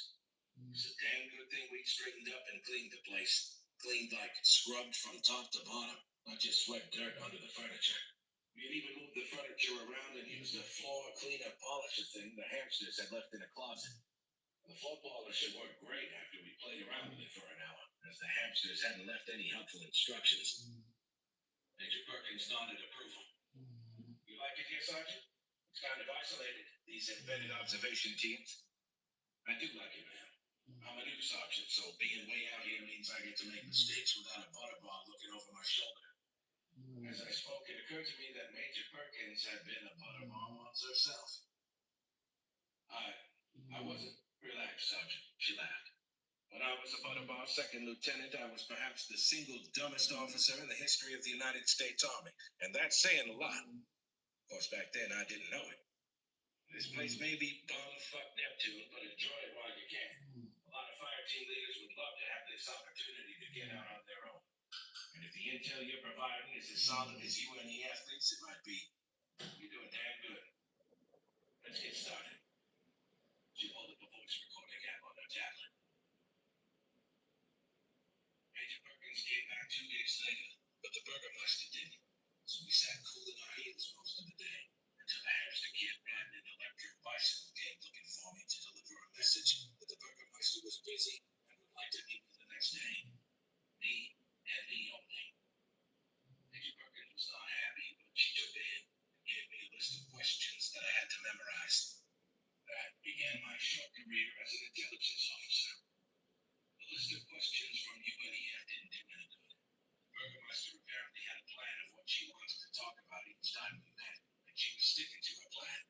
Speaker 1: It's a damn good thing we straightened up and cleaned the place. Cleaned like scrubbed from top to bottom, not just swept dirt under the furniture. We had even moved the furniture around and used a floor cleaner polisher thing the hamsters had left in a closet. The footballer should work great after we played around with it for an hour, as the hamsters hadn't left any helpful instructions. Major Perkins nodded approval. You like it here, Sergeant? It's kind of isolated, these embedded observation teams. I do like it, man. I'm a new sergeant, so being way out here means I get to make mistakes without a butterball looking over my shoulder. As I spoke, it occurred to me that Major Perkins had been a butterball once herself. I wasn't. Relaxed, Sergeant. She laughed. When I was a butterball second lieutenant, I was perhaps the single dumbest officer in the history of the United States Army. And that's saying a lot. Of course, back then I didn't know it. This place may be bum-fuck Neptune, but enjoy it while you can. A lot of fire team leaders would love to have this opportunity to get out on their own. And if the intel you're providing is as solid as you and the athletes, it might be. You're doing damn good. Let's get started. She pulled up a voice recording app on her tablet. Major Perkins came back 2 days later, but the Burgermeister didn't. So we sat cooling our heels most of the day until the hamster kid riding an electric bicycle came looking for me to deliver a message that the Burgermeister was busy and would like to meet me the next day. Me and me only. Major Perkins was not happy, but she took the hint and gave me a list of questions that I had to memorize. That began my short career as an intelligence officer. The list of questions from UNEF didn't do any good. Burgermeister apparently had a plan of what she wanted to talk about each time we met, and she was sticking to her plan.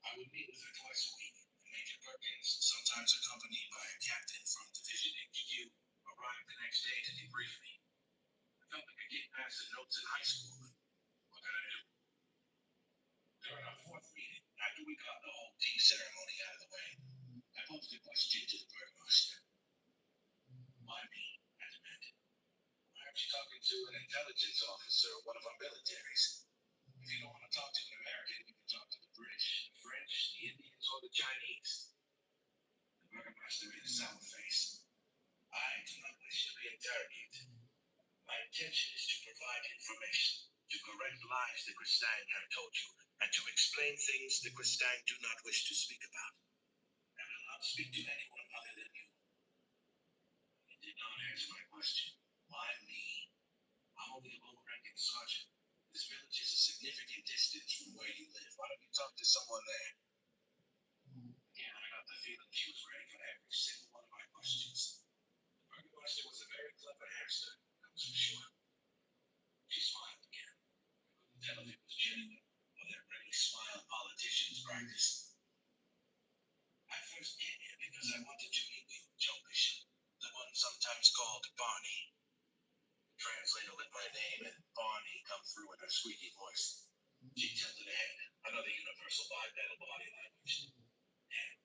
Speaker 1: I would meet with her twice a week, and Major Perkins, sometimes accompanied by a captain from Division HQ, arrived the next day to debrief me. I felt like a kid passing notes in high school, but what could I do? During our fourth meeting, after we got the whole tea ceremony out of the way, I posed a question to the Burgermeister. Why me? I demanded. Why aren't you talking to an intelligence officer or one of our militaries? If you don't want to talk to an American, you can talk to the British, the French, the Indians, or the Chinese. The Burgermeister made a sour face. I do not wish to be interrogated. My intention is to provide information, to correct lies the Kristang have told you, and to explain things the Kristang do not wish to speak about. I will not speak to anyone other than you. He did not answer my question. Why me? I'm only a low-ranking sergeant. This village is a significant distance from where you live. Why don't you talk to someone there? Again, I got the feeling she was ready for every single one of my questions. The Burgermeister was a very clever hamster, that was for sure. She smiled again. I couldn't tell if it was genuine or that ready smile politicians practice. I first came here because I wanted to meet you, Joe Bishop, the one sometimes called Barney. The translator let my name and Barney come through in her squeaky voice. She tilted ahead, another universal bipedal body language. And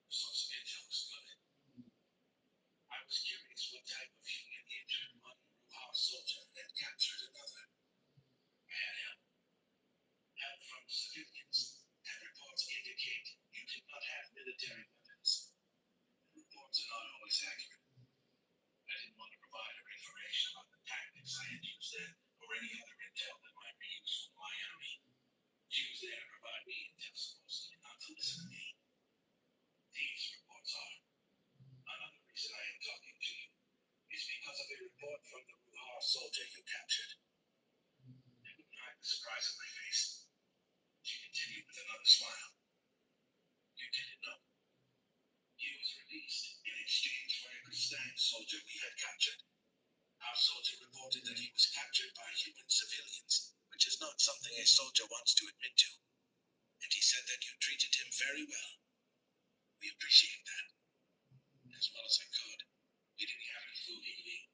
Speaker 1: the source of intel was good. I was curious what type of human injured one Ruha soldier had captured another. I had help from civilians, and reports indicate you did not have military weapons. The reports are not always accurate. I didn't want to provide her information about the tactics I had used then, or any other intel that might be useful to my enemy. She was there to provide me intel, supposedly, not to listen to me. These reports are. Another reason I am talking to you is because of a report from the Ruha soldier you captured. I couldn't hide the surprise on my face. She continued with another smile. You didn't know. He was released in exchange for a Kristang soldier we had captured. Our soldier reported that he was captured by human civilians, which is not something a soldier wants to admit to. And he said that you treated him very well. We appreciate that. As well as I could. We didn't have any food to eat.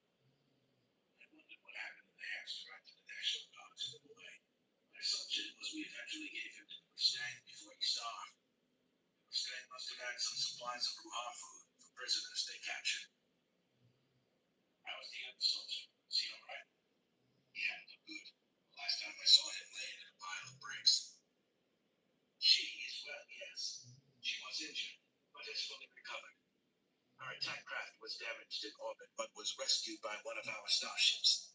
Speaker 1: I wondered what happened to the hamster after the National Guard took him away. My assumption was we eventually gave him to the Kristang before he starved. The Kristang must have had some supplies of Ruha food for prisoners they captured. How was the other soldier? Was he alright? He hadn't looked good. The last time I saw him laying in a pile of bricks. She is well, yes. She was injured, but has fully recovered. Our attack craft was damaged in orbit, but was rescued by one of our starships.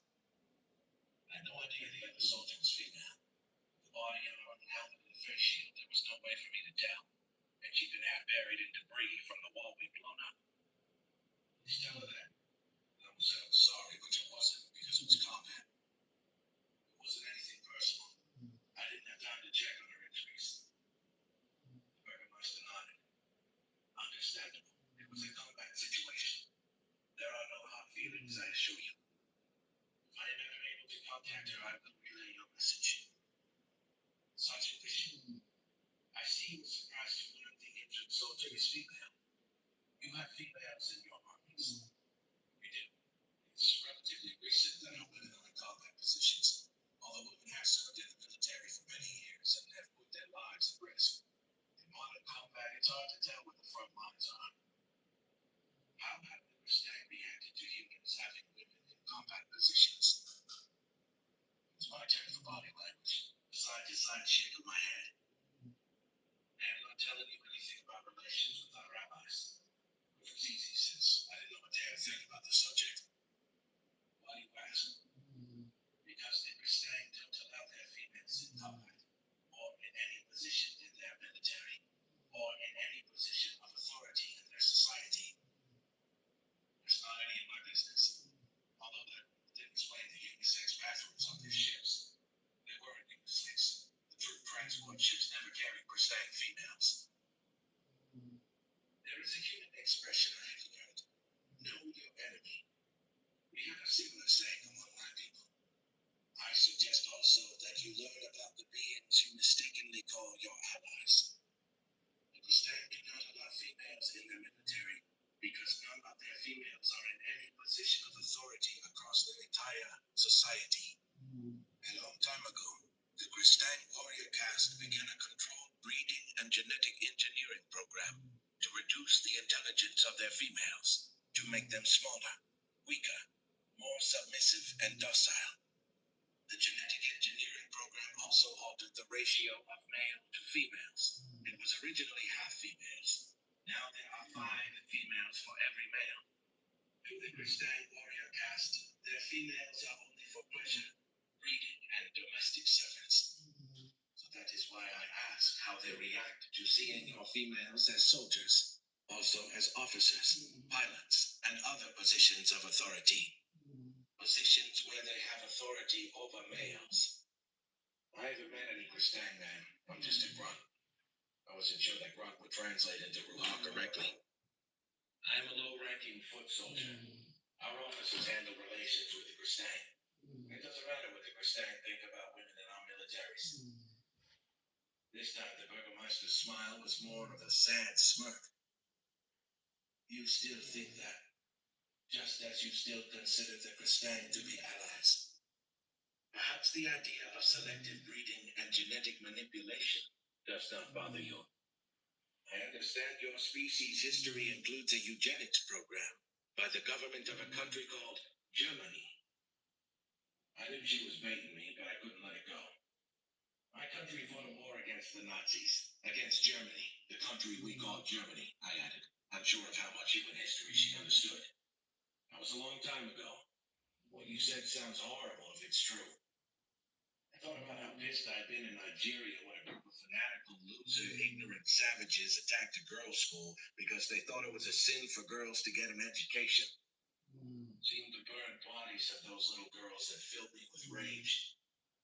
Speaker 1: I had no idea the other soldier was female. The body and arm and helmet and face shield, there was no way for me to tell. And she'd been half buried in debris from the wall understandable. It was a combat situation. There are no hard feelings, I assure you. If I am ever able to contact her, I will relay your message. Sergeant Bishop, I see you were surprised to learn the injured soldier is female. You have females in your armies. We do. It's relatively recent that our women are in combat positions, although women have served in the military for many years and have put their lives at risk. In modern combat, it's hard to tell where the front lines are. How have the Mustang reacted to humans having women in combat positions? It's my turn for body language. Side to side shake of my head. And I'm not telling you anything about relations with our allies. Which was easy since I didn't know a damn thing about the subject. Why do you ask? Because the Mustang don't allow their females in combat, or in any position in their military, or in any position of authority in their society. It's not any of my business. Although that did explain the unisex bathrooms on their ships. They weren't unisex. The troop transport ships never carried Mustang females. There is a human expression I have learned. Know your enemy. We have a similar saying among my people. I suggest also that you learn about the beings you mistakenly call your allies. The Mustang do not allow females in their military because none of their females are in any position of authority across their entire society. A long time ago, the Mustang warrior caste began a controlled breeding and genetic engineering program to reduce the intelligence of their females, to make them smaller, weaker, more submissive and docile. The genetic engineering program also altered the ratio of male to females. It was originally half females. Now there are 5 females for every male. Through the Mustang warrior caste, their females are only for pleasure, breeding, and domestic service. So that is why I ask how they react to seeing your females as soldiers, also as officers, pilots, and other positions of authority. Positions where they have authority over males. I haven't met any Mustang man. I'm just a grunt. I wasn't sure that grunt would translate into Ruha correctly. I am a low-ranking foot soldier. Our officers handle relations with the Mustang. It doesn't matter what the Mustang think about women in our militaries. This time the Burgermeister's smile was more of a sad smirk. You still think that, just as you still consider the Mustang to be allies. Perhaps the idea of selective breeding and genetic manipulation does not bother you. I understand your species' history includes a eugenics program by the government of a country called Germany. I knew she was baiting me, but I couldn't let it go. My country fought a war against the Nazis, against Germany, the country we call Germany, I added, unsure of how much human history she understood. That was a long time ago. What you said sounds horrible if it's true. I thought about how pissed I'd been in Nigeria when a group of fanatical, loser, ignorant savages attacked a girls' school because they thought it was a sin for girls to get an education. Seeing the burned bodies of those little girls had filled me with rage.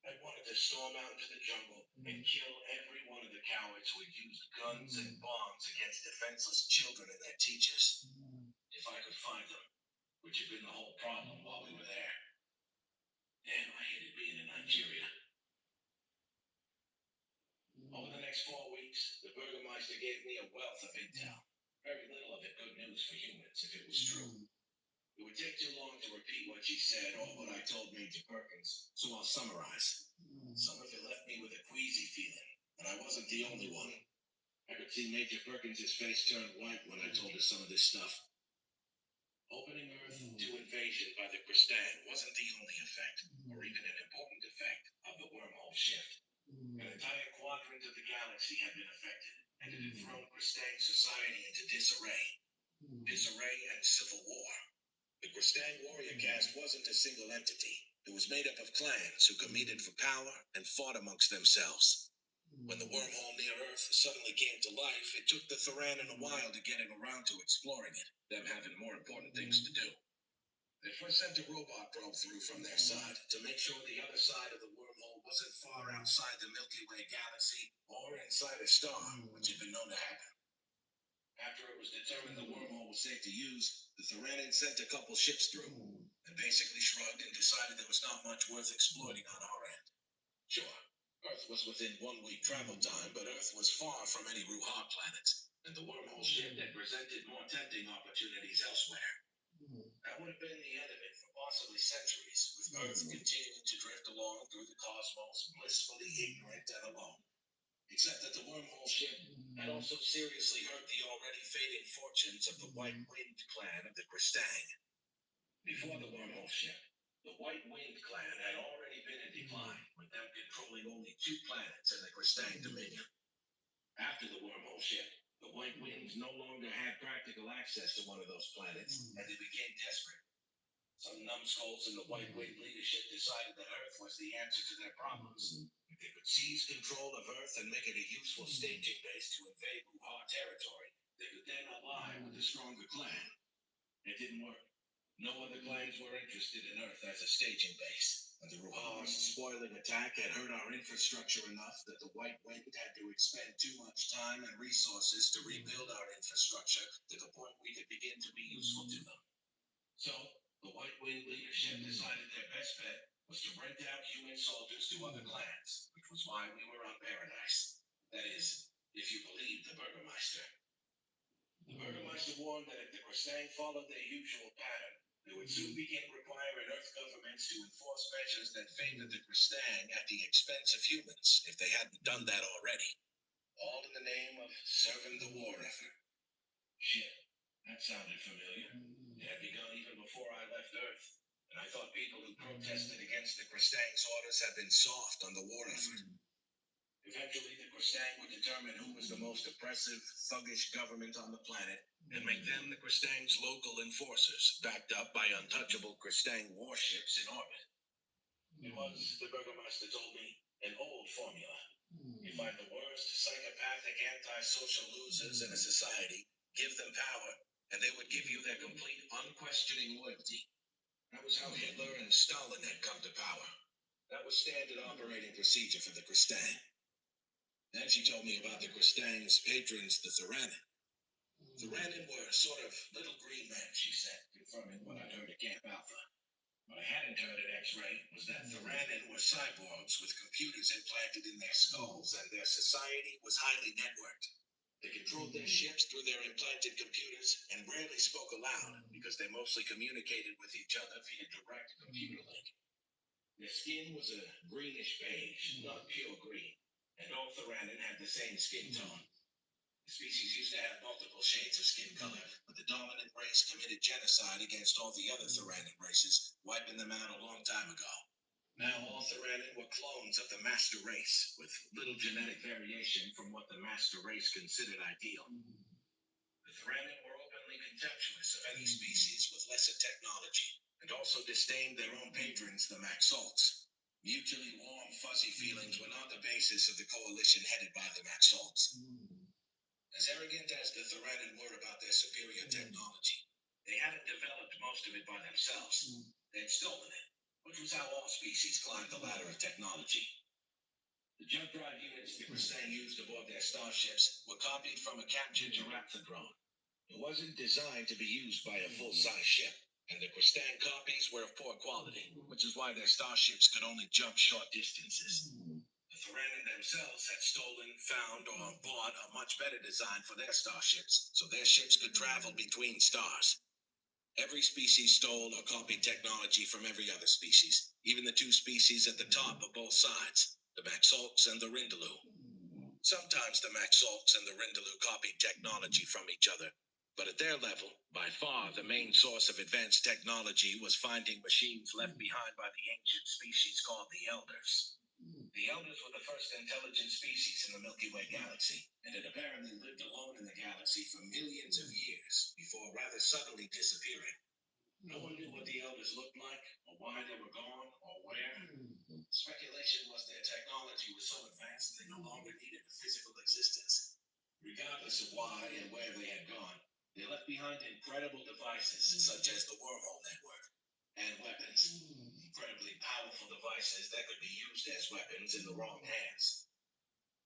Speaker 1: I wanted to storm out into the jungle and kill every one of the cowards who had used guns and bombs against defenseless children and their teachers. If I could find them, which had been the whole problem while we were there. Damn, I hated being in Nigeria. Over the next 4 weeks, the Burgermeister gave me a wealth of intel. Very little of it good news for humans, if it was true. It would take too long to repeat what she said or what I told Major Perkins, so I'll summarize. Some of it left me with a queasy feeling, but I wasn't the only one. I could see Major Perkins' face turn white when I told her some of this stuff. Opening Earth to invasion by the Mustang wasn't the only effect, or even an important effect, of the wormhole shift. An entire quadrant of the galaxy had been affected, and it had thrown Mustang society into disarray. Disarray and civil war. The Mustang warrior caste wasn't a single entity. It was made up of clans who competed for power and fought amongst themselves. When the wormhole near Earth suddenly came to life, it took the Thoranin a while to get around to exploring it, them having more important things to do. They first sent a robot probe through from their side to make sure the other side of the wormhole wasn't far outside the Milky Way galaxy or inside a star, which had been known to happen. After After it was determined the wormhole was safe to use, the Theranin sent a couple ships through and basically shrugged and decided there was not much worth exploiting on our end. Sure, Earth was within 1 week travel time, but Earth was far from any Ruha planets, and the wormhole ship had presented more tempting opportunities elsewhere. That would have been the end of it for possibly centuries, with Earth continuing to drift along through the cosmos, blissfully ignorant and alone. Except that the wormhole ship had also seriously hurt the already fading fortunes of the White Wind clan of the Kristang. Before the wormhole ship, the White Wind clan had already been in decline, with them controlling only 2 planets in the Kristang Dominion. After the wormhole ship, the White Winds no longer had practical access to one of those planets, and they became desperate. Some numbskulls in the White Wind leadership decided that Earth was the answer to their problems. If they could seize control of Earth and make it a useful staging base to invade Ruha territory, they could then ally with the stronger clan. It didn't work. No other clans were interested in Earth as a staging base, and the Ruha's spoiling attack had hurt our infrastructure enough that the White Wind had to expend too much time and resources to rebuild our infrastructure to the point we could begin to be useful to them. So, the White Wind leadership decided their best bet was to rent out human soldiers to other clans, which was why we were on Paradise. That is, if you believe the Burgermeister. The Burgermeister warned that if the Kristang followed their usual pattern, they would soon begin requiring Earth governments to enforce measures that favored the Kristang at the expense of humans, if they hadn't done that already. All in the name of serving the war effort. Shit, that sounded familiar. It had begun even before I left Earth, and I thought people who protested against the Kristang's orders had been soft on the war effort. Eventually, the Kristang would determine who was the most oppressive, thuggish government on the planet and make them the Kristang's local enforcers, backed up by untouchable Kristang warships in orbit. It was, the Burgermeister told me, an old formula. You find the worst psychopathic antisocial losers in a society, give them power, and they would give you their complete, unquestioning loyalty. That was how Hitler and Stalin had come to power. That was standard operating procedure for the Kristang. Then she told me about the Kristang's patrons, the Theranin. Theranin were sort of little green men, she said, confirming what I'd heard at Camp Alpha. What I hadn't heard at X-Ray was that Theranin were cyborgs with computers implanted in their skulls, and their society was highly networked. They controlled their ships through their implanted computers and rarely spoke aloud because they mostly communicated with each other via direct computer link. Their skin was a greenish beige, not pure green, and all Theranin had the same skin tone. The species used to have multiple shades of skin color, but the dominant race committed genocide against all the other Theranin races, wiping them out a long time ago. Now all Theranin were clones of the master race, with little genetic variation from what the master race considered ideal. The Theranin were openly contemptuous of any species with lesser technology, and also disdained their own patrons, the Maxolts. Mutually warm, fuzzy feelings were not the basis of the coalition headed by the Maxolts. As arrogant as the Theranin were about their superior technology, they hadn't developed most of it by themselves. They'd stolen it, which was how all species climbed the ladder of technology. The jump drive units the Kristang used aboard their starships were copied from a captured Giraffodrone. It wasn't designed to be used by a full-size ship, and the Kristang copies were of poor quality, which is why their starships could only jump short distances. The Theranin themselves had stolen, found, or bought a much better design for their starships, so their ships could travel between stars. Every species stole or copied technology from every other species, even the 2 species at the top of both sides, the Maxolts and the Rindaloo. Sometimes the Maxolts and the Rindaloo copied technology from each other, but at their level, by far the main source of advanced technology was finding machines left behind by the ancient species called the Elders. The Elders were the first intelligent species in the Milky Way galaxy, and had apparently lived alone in the galaxy for millions of years before rather suddenly disappearing. No one knew what the Elders looked like, or why they were gone, or where. Speculation was their technology was so advanced they no longer needed a physical existence. Regardless of why and where they had gone, they left behind incredible devices such as the wormhole network and weapons. Incredibly powerful devices that could be used as weapons in the wrong hands.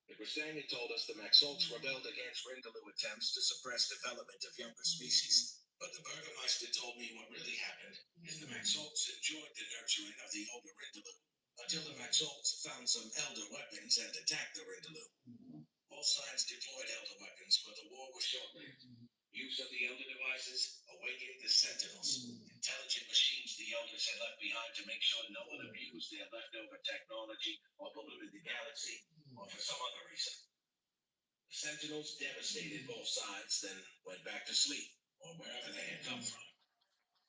Speaker 1: The Kristang told us the Maxolts rebelled against Rindaloo attempts to suppress development of younger species. But the Burgermeister told me what really happened is the Maxolts enjoyed the nurturing of the older Rindaloo until the Maxolts found some elder weapons and attacked the Rindaloo. All sides deployed elder weapons, but the war was short-lived. Use of the elder devices awakened the Sentinels, intelligent machines the elders had left behind to make sure no one abused their leftover technology or polluted the galaxy, or for some other reason. The Sentinels devastated both sides, then went back to sleep, or wherever they had come from.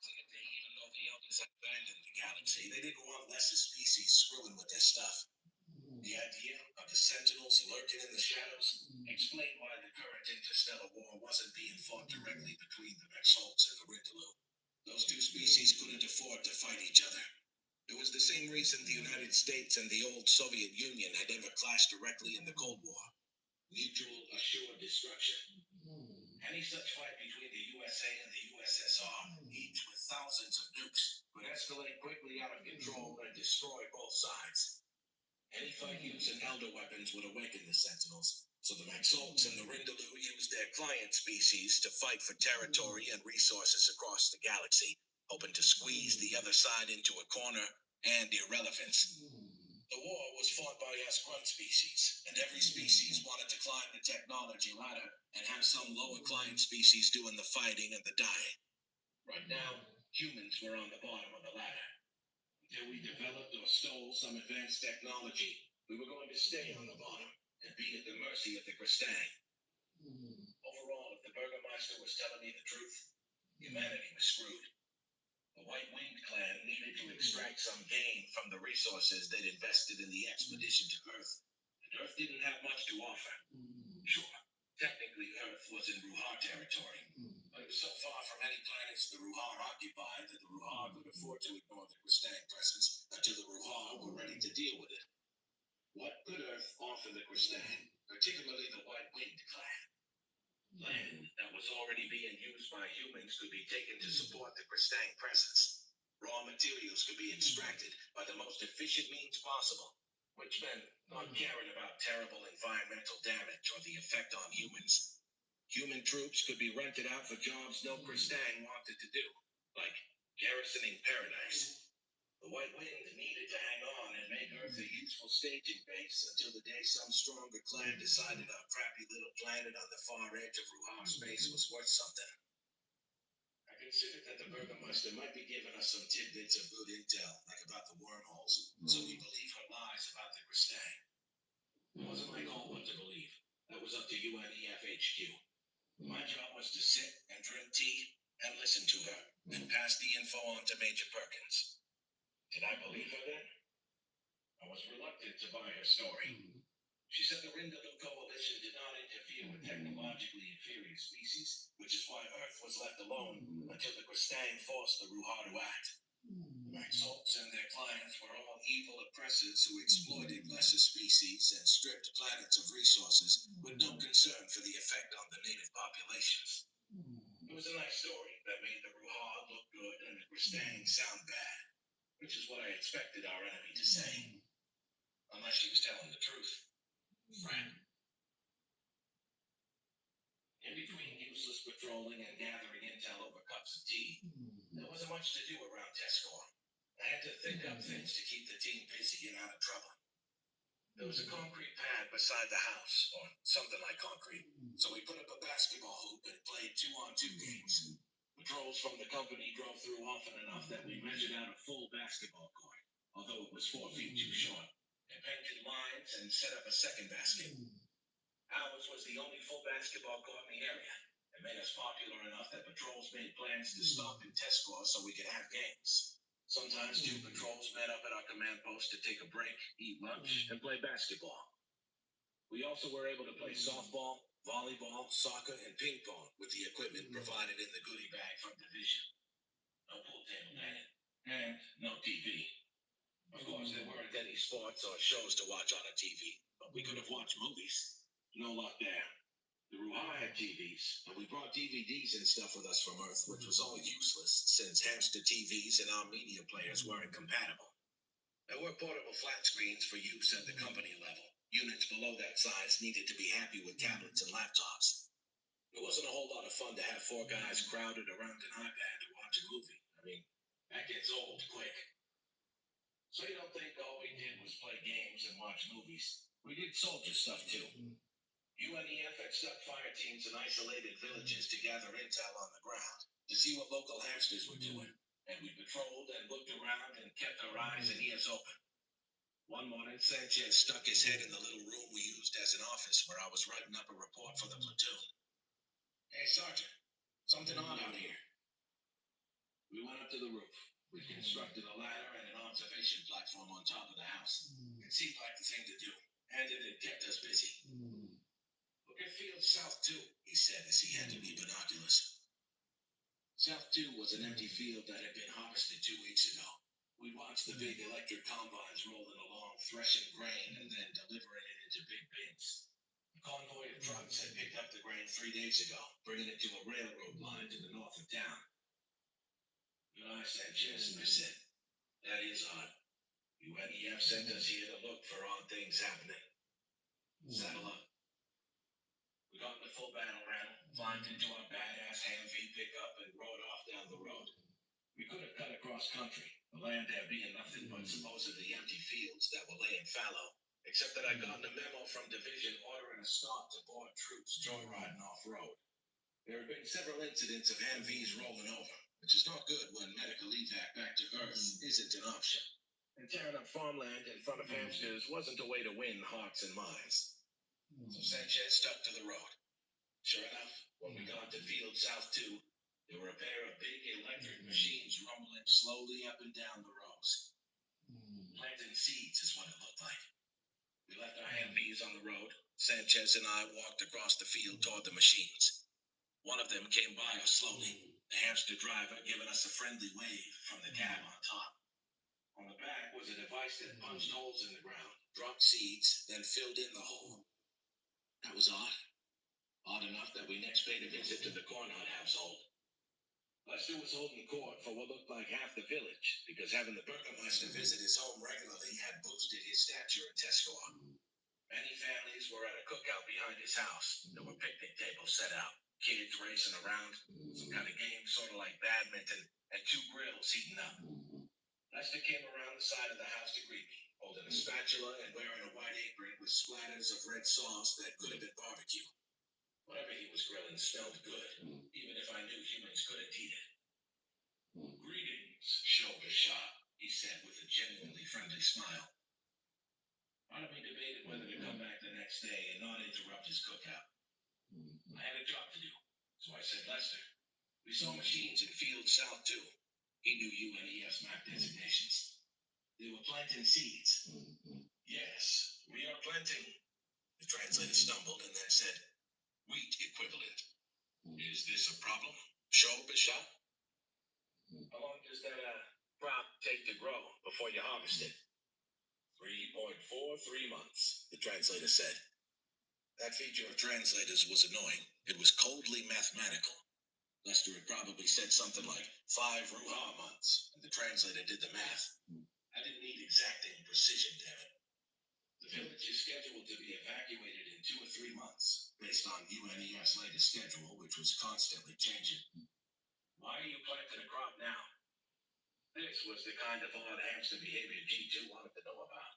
Speaker 1: Even though the elders had abandoned the galaxy, they didn't want lesser species screwing with their stuff. The idea of the Sentinels lurking in the shadows explained why the current interstellar war wasn't being fought directly between the Maxolts and the Rindaloo. Those two species couldn't afford to fight each other. It was the same reason the United States and the old Soviet Union had never clashed directly in the Cold War. Mutual assured destruction. Any such fight between the USA and the USSR, each with thousands of nukes, would escalate quickly out of control and destroy both sides. Any fight using elder weapons would awaken the Sentinels, so the Maxolts and the Rindaloo used their client species to fight for territory and resources across the galaxy, hoping to squeeze the other side into a corner and irrelevance. The war was fought by us grunt species, and every species wanted to climb the technology ladder and have some lower client species doing the fighting and the dying. Right now, humans were on the bottom of the ladder. Until we developed or stole some advanced technology, we were going to stay on the bottom and be at the mercy of the Kristang. Overall, if the Burgermeister was telling me the truth, humanity was screwed. The White Winged clan needed to extract some gain from the resources they'd invested in the expedition to Earth, and Earth didn't have much to offer. Sure, technically Earth was in Ruhar territory, but it was so far from any planets the Ruhar occupied that the Ruhar could afford to ignore the Kristang presence until the Ruhar were ready to deal with it. What could Earth offer the Kristang, particularly the White Winged clan? Land that was already being used by humans could be taken to support the Kristang presence. Raw materials could be extracted by the most efficient means possible, which meant not caring about terrible environmental damage or the effect on humans. Human troops could be rented out for jobs no Kristang wanted to do, like garrisoning paradise. The White Wind needed to hang on and make Earth a useful staging base until the day some stronger clan decided our crappy little planet on the far edge of Ruhar space was worth something. I considered that the Burgermeister might be giving us some tidbits of good intel, like about the wormholes, so we believe her lies about the Kristang. It wasn't my call what to believe. That was up to UNEF HQ. My job was to sit and drink tea and listen to her, and pass the info on to Major Perkins. Did I believe her then? I was reluctant to buy her story. She said the Rindaloo Coalition did not interfere with technologically inferior species, which is why Earth was left alone until the Kristang forced the Ruhar to act. The Maxolts and their clients were all evil oppressors who exploited lesser species and stripped planets of resources with no concern for the effect on the native populations. It was a nice story that made the Ruhar look good and the Kristang sound bad, which is what I expected our enemy to say. Unless she was telling the truth. Friend. In between useless patrolling and gathering intel over cups of tea, there wasn't much to do around Tescor. I had to think up things to keep the team busy and out of trouble. There was a concrete pad beside the house, or something like concrete, so we put up a basketball hoop and played 2-on-2 games. Patrols from the company drove through often enough that we measured out a full basketball court, although it was 4 feet too short, and painted lines and set up a second basket. Ours was the only full basketball court in the area. It made us popular enough that patrols made plans to stop in Tescor so we could have games. Sometimes 2 patrols met up at our command post to take a break, eat lunch, and play basketball. We also were able to play softball, volleyball, soccer, and ping pong with the equipment provided in the goodie bag from Division. No pool table net, and no TV. Of course, there weren't any sports or shows to watch on a TV, but we could have watched movies. No luck there. The Ruhar had TVs, but we brought DVDs and stuff with us from Earth, which was all useless since hamster TVs and our media players weren't compatible. There were portable flat screens for use at the company level, Units below that size needed to be happy with tablets and laptops. It wasn't a whole lot of fun to have four guys crowded around an iPad to watch a movie. I mean, that gets old quick. So you don't think all we did was play games and watch movies? We did soldier stuff too. UNEF had stuck fire teams in isolated villages to gather intel on the ground, to see what local hamsters were doing. And we patrolled and looked around and kept our eyes and ears open. One morning, Sanchez stuck his head in the little room we used as an office where I was writing up a report for the platoon. Hey, Sergeant, something odd out here. We went up to the roof. We constructed a ladder and an observation platform on top of the house. It seemed like the thing to do, and it had kept us busy. Look at Field South 2, he said as he handed me binoculars. South 2 was an empty field that had been harvested 2 weeks ago. We watched the big electric combines rolling along, threshing grain and then delivering it into big bins. A convoy of trucks had picked up the grain 3 days ago, bringing it to a railroad line to the north of town. And I said, yes, I said, that is odd. UNEF sent us here to look for odd things happening. Saddle up. We got in the full battle rattle, climbed into our badass Humvee pickup, and rode off down the road. We could have cut across country, the land there being nothing but supposedly empty fields that were laying fallow, except that I'd gotten a memo from Division ordering a stop to board troops joyriding off-road. There had been several incidents of Humvees rolling over, which is not good when medical evac back to Earth isn't an option. And tearing up farmland in front of hamsters wasn't a way to win hearts and minds. So Sanchez stuck to the road. Sure enough, when we got to Field South 2, there were a pair of big electric machines rumbling slowly up and down the rows. Planting seeds is what it looked like. We left our Humvees on the road. Sanchez and I walked across the field toward the machines. One of them came by us slowly, the hamster driver giving us a friendly wave from the cab on top. On the back was a device that punched holes in the ground, dropped seeds, then filled in the hole. That was odd. Odd enough that we next paid a visit to the Corn Hut household. Lester was holding court for what looked like half the village, because having the Burgomaster visit his home regularly had boosted his stature in Tescor. Many families were at a cookout behind his house. There were picnic tables set out, kids racing around, some kind of game sort of like badminton, and 2 grills heating up. Lester came around the side of the house to greet me, holding a spatula and wearing a white apron with splatters of red sauce that could have been barbecue. Whatever he was grilling smelled good, even if I knew humans couldn't eat it. Greetings, Shah, he said with a genuinely friendly smile. Part of me debated whether to come back the next day and not interrupt his cookout. I had a job to do, so I said, Lester, we saw machines in Field South too. He knew UNEF's map designations. They were planting seeds. Yes, we are planting. The translator stumbled and then said, wheat equivalent. Is this a problem? Shah? How long does that crop take to grow before you harvest it? 3.43 months, the translator said. That feature of translators was annoying. It was coldly mathematical. Lester had probably said something like 5 Ruha months, and the translator did the math. I didn't need exacting precision, damn it. The village is scheduled to be evacuated in 2 or 3 months, based on UNEF's latest schedule, which was constantly changing. Why are you planting a crop now? This was the kind of odd hamster behavior G2 wanted to know about.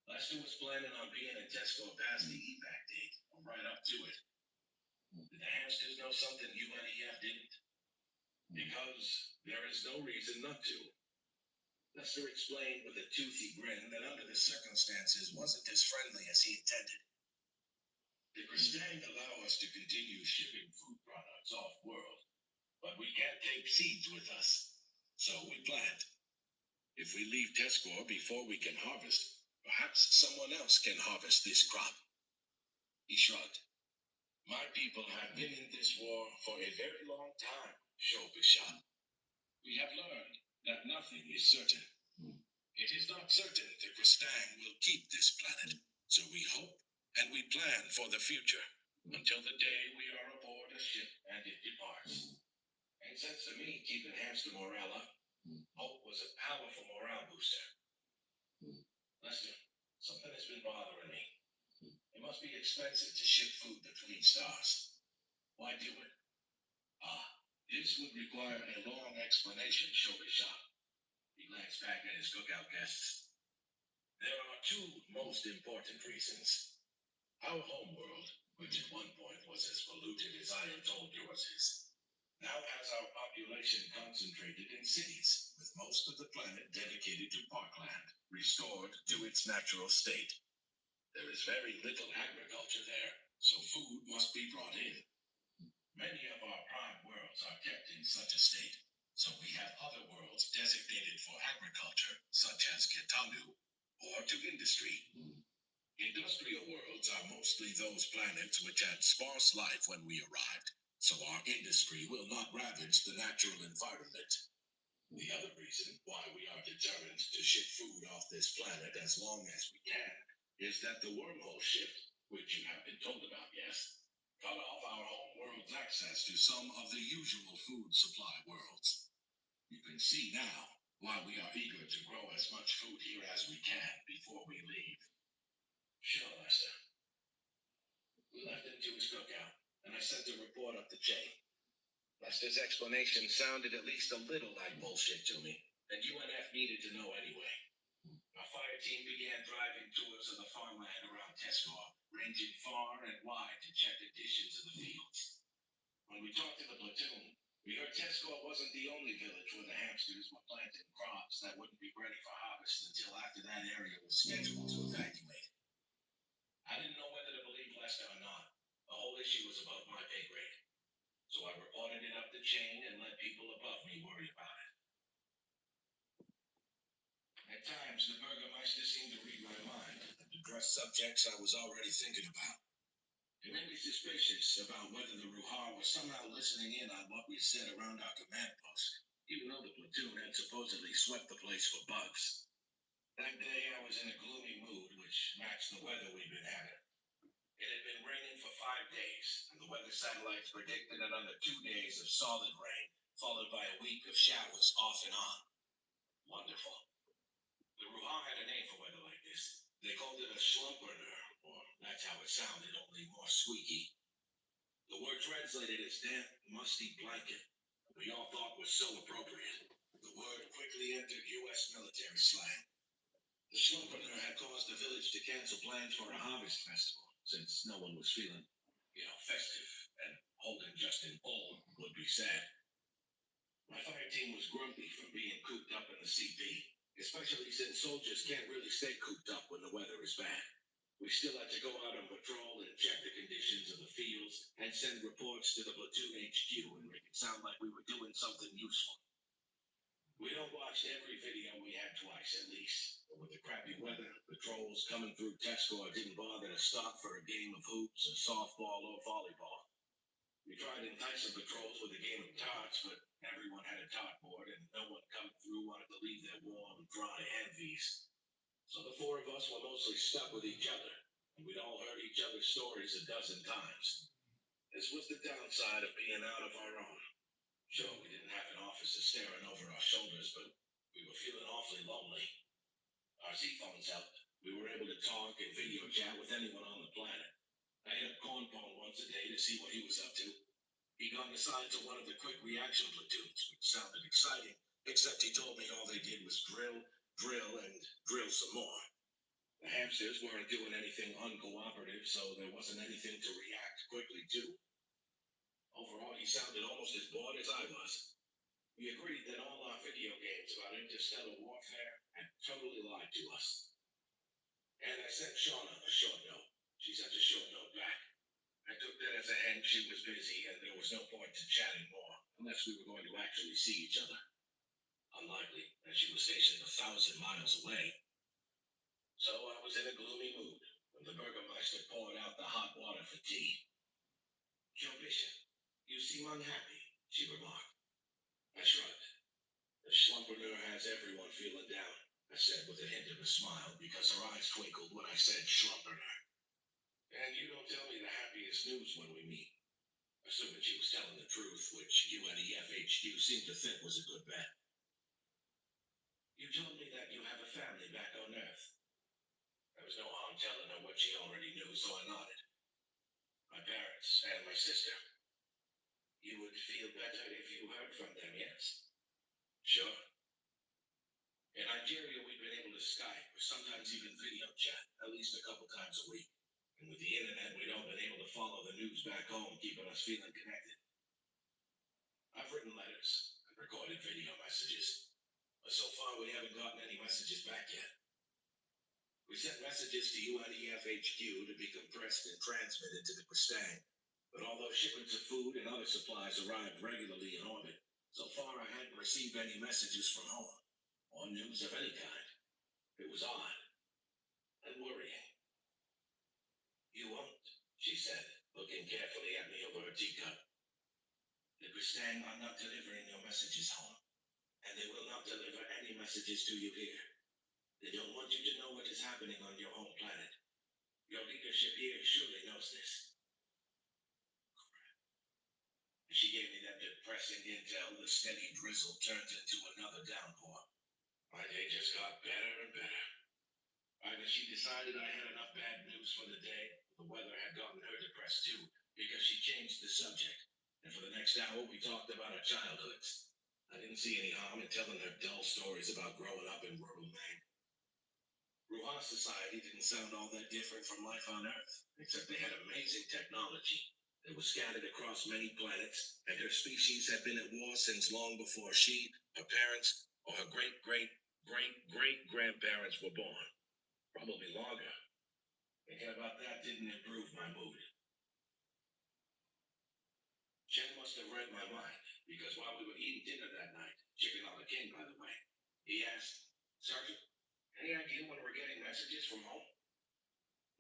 Speaker 1: Lester was planning on being in Tesco past the evac date, or right up to it. Did the hamsters know something UNEF didn't? Because there is no reason not to. Lester explained with a toothy grin that under the circumstances wasn't as friendly as he intended. The Kristang allow us to continue shipping food products off-world, but we can't take seeds with us, so we plant. If we leave Tescor before we can harvest, perhaps someone else can harvest this crop. He shrugged. My people have been in this war for a very long time, Shah. We have learned that nothing is certain. It is not certain the Kristang will keep this planet, so we hope and we plan for the future until the day we are aboard a ship and it departs. Makes sense to me keeping hamster morale up. Hope was a powerful morale booster. Lester, something has been bothering me. must be expensive to ship food between stars. Why do it? This would require a long explanation, Shobisha. He glanced back at his cookout guests. There are two most important reasons. Our homeworld, which at one point was as polluted as I am told yours is, now has our population concentrated in cities, with most of the planet dedicated to parkland, restored to its natural state. There is very little agriculture there, so food must be brought in. Many of our prime worlds are kept in such a state, so we have other worlds designated for agriculture, such as Ketandu, or to industry. Industrial worlds are mostly those planets which had sparse life when we arrived, so our industry will not ravage the natural environment. The other reason why we are determined to ship food off this planet as long as we can is that the wormhole shift, which you have been told about, yes, cut off our home world's access to some of the usual food supply worlds. You can see now why we are eager to grow as much food here as we can before we leave. Sure, Lester. We left him to his cookout, and I sent a report up the chain. Lester's explanation sounded at least a little like bullshit to me, and UNF needed to know anyway. Our fire team began driving tours of the farmland around Tescor, ranging far and wide to check conditions of the fields. When we talked to the platoon, we heard Tescor wasn't the only village where the hamsters were planting crops that wouldn't be ready for harvest until after that area was scheduled to evacuate. I didn't know whether to believe Lester or not. The whole issue was above my pay grade. So I reported it up the chain and let people above me worry about it. At times, the Burgermeister seemed to read my mind and address subjects I was already thinking about. It made me suspicious about whether the Ruhar was somehow listening in on what we said around our command post, even though the platoon had supposedly swept the place for bugs. That day, I was in a gloomy mood, which matched the weather we'd been having. It had been raining for 5 days, and the weather satellites predicted another 2 days of solid rain, followed by a week of showers off and on. Wonderful. The Ruhar had a name for weather like this. They called it a schlumperner, or that's how it sounded, only more squeaky. The word translated as damp, musty blanket, we all thought was so appropriate. The word quickly entered U.S. military slang. The schlumperner had caused the village to cancel plans for a harvest festival, since no one was feeling, festive, and holding Justin Bull would be sad. My fire team was grumpy from being cooped up in the CP, especially since soldiers can't really stay cooped up when the weather is bad. We still had to go out on patrol and check the conditions of the fields and send reports to the platoon HQ and make it sound like we were doing something useful. We all watched every video we had twice at least, but with the crappy weather, patrols coming through Tesco didn't bother to stop for a game of hoops or softball or volleyball. We tried enticing patrols with a game of darts, but everyone had a dartboard and no one coming through wanted to leave their warm, dry envies. So the four of us were mostly stuck with each other, and we'd all heard each other's stories a dozen times. This was the downside of being out of our own. Sure, we didn't have an officer staring over our shoulders, but we were feeling awfully lonely. Our Z-phones helped. We were able to talk and video chat with anyone on the planet. I hit up Cornpone once a day to see what he was up to. He got assigned to one of the quick reaction platoons, which sounded exciting, except he told me all they did was drill, and drill some more. The hamsters weren't doing anything uncooperative, so there wasn't anything to react quickly to. Overall, he sounded almost as bored as I was. We agreed that all our video games about interstellar warfare had totally lied to us. And I sent Shauna a short note. She sent a short note back. I took that as a hint she was busy and there was no point to chatting more, unless we were going to actually see each other. Unlikely, as she was stationed 1,000 miles away. So I was in a gloomy mood when the Burgermeister poured out the hot water for tea. Joe Bishop, you seem unhappy, she remarked. I shrugged. The schlumperner has everyone feeling down, I said with a hint of a smile because her eyes twinkled when I said schlumperner. And you don't tell me the happiest news when we meet. Assuming she was telling the truth, which UNEF HQ seemed to think was a good bet. You told me that you have a family back on Earth. There was no harm telling her what she already knew, so I nodded. My parents and my sister. You would feel better if you heard from them, yes? Sure. In Nigeria, we've been able to Skype or sometimes even video chat at least a couple times a week. And with the internet, we'd all been able to follow the news back home, keeping us feeling connected. I've written letters and recorded video messages, but so far we haven't gotten any messages back yet. We sent messages to UNEF HQ to be compressed and transmitted to the Kristang, but although shipments of food and other supplies arrived regularly in orbit, so far I hadn't received any messages from home, or news of any kind. It was odd and worrying. You won't, she said, looking carefully at me over her teacup. The Kristang are not delivering your messages home, and they will not deliver any messages to you here. They don't want you to know what is happening on your home planet. Your leadership here surely knows this. She gave me that depressing intel. The steady drizzle turned into another downpour. My day just got better and better. Either she decided I had enough bad news for the day, or the weather had gotten her depressed too, because she changed the subject. And for the next hour, we talked about our childhoods. I didn't see any harm in telling her dull stories about growing up in rural Maine. Ruha society didn't sound all that different from life on Earth, except they had amazing technology. They were scattered across many planets, and her species had been at war since long before she, her parents, or her great-great-great-grandparents were born. Probably longer. Thinking about that didn't improve my mood. Chen must have read my mind, because while we were eating dinner that night, chicken a la king, by the way, he asked, Sergeant, any idea when we're getting messages from home?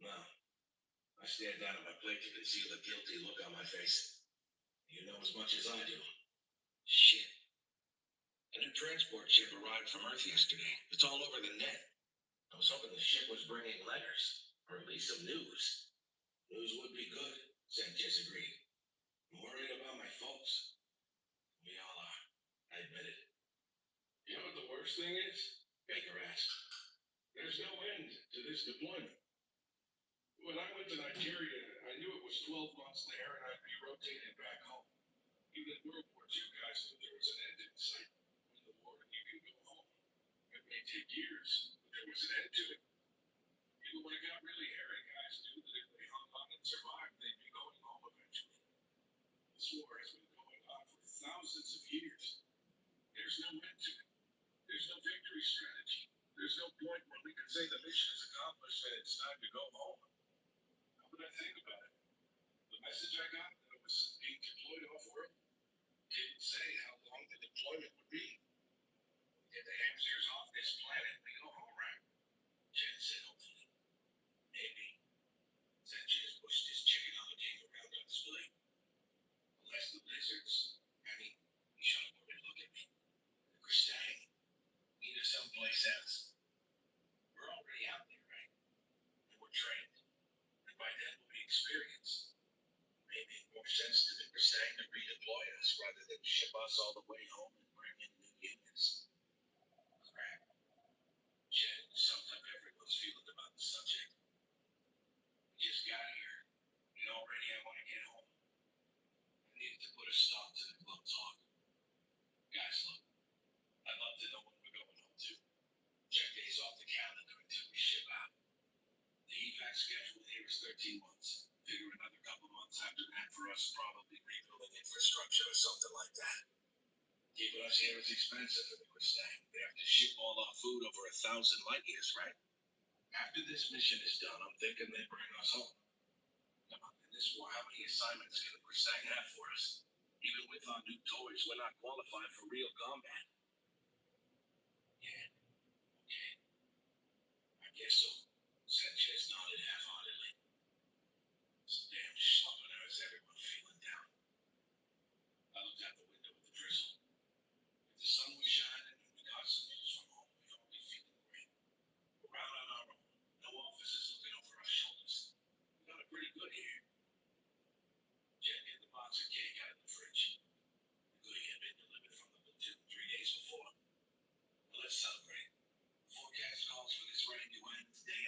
Speaker 1: No. I stared down at my plate to conceal the guilty look on my face. You know as much as I do. Shit. A new transport ship arrived from Earth yesterday. It's all over the net. I was hoping the ship was bringing letters, or at least some news. News would be good, Sanchez agreed. I'm worried about my folks. We all are, I admitted. You know what the worst thing is? Baker asked. There's no end to this deployment. When I went to Nigeria, I knew it was 12 months there and I'd be rotated back home. Even World War II guys knew there was an end in sight. When the war, you can go home. It may take years, but there was an end to it. Even when it got really hairy, guys knew that if they hung on and survived, they'd be going home eventually. This war has been going on for thousands of years. There's no end to it. There's no victory strategy. There's no point where we can say the mission is accomplished and it's time to go home. How would I think about it? The message I got that it was being deployed off-world didn't say how long the deployment would be. Get the hamsters off this planet and we go home, right? Jen said hopefully. Maybe. Sanchez pushed his chicken on the king around on his plate. Unless the lizards, I mean, he shot a worried look at me. The Kristang need us someplace else. We're already out there, right? And we're trained. And by then we'll be experienced. Maybe it more sense to the Kristang to redeploy us rather than ship us all the way home and bring in new units. Crap. Jen summed up everyone's feeling about the subject. We just got here, and already I want to get home. I needed to put a stop to the club talk. Guys, look, I'd love to know when we're going home to. Check days off the calendar until we ship out. The evac schedule here is 13 months. Figure another couple months after that for us probably rebuilding infrastructure or something like that. Keeping us here is expensive for the Kristang. They have to ship all our food over 1,000 light years, right? After this mission is done, I'm thinking they bring us home. Come on, in this war, how many assignments can the Kristang have for us? Even with our new toys, we're not qualified for real combat. Yeah, okay. I guess so. Sanchez nodded half-heartedly. This damn schlub on Earth, everyone feeling down. I looked out the window at the drizzle. If the sun was shining and we got some news from home, we'd all be feeling great. We're out on our own. No officers looking over our shoulders. We got it pretty good here. Jen hid the box of cake out of the fridge. The goodie had been delivered from the platoon 3 days before. Well, let's celebrate. The forecast calls for this rain to end today.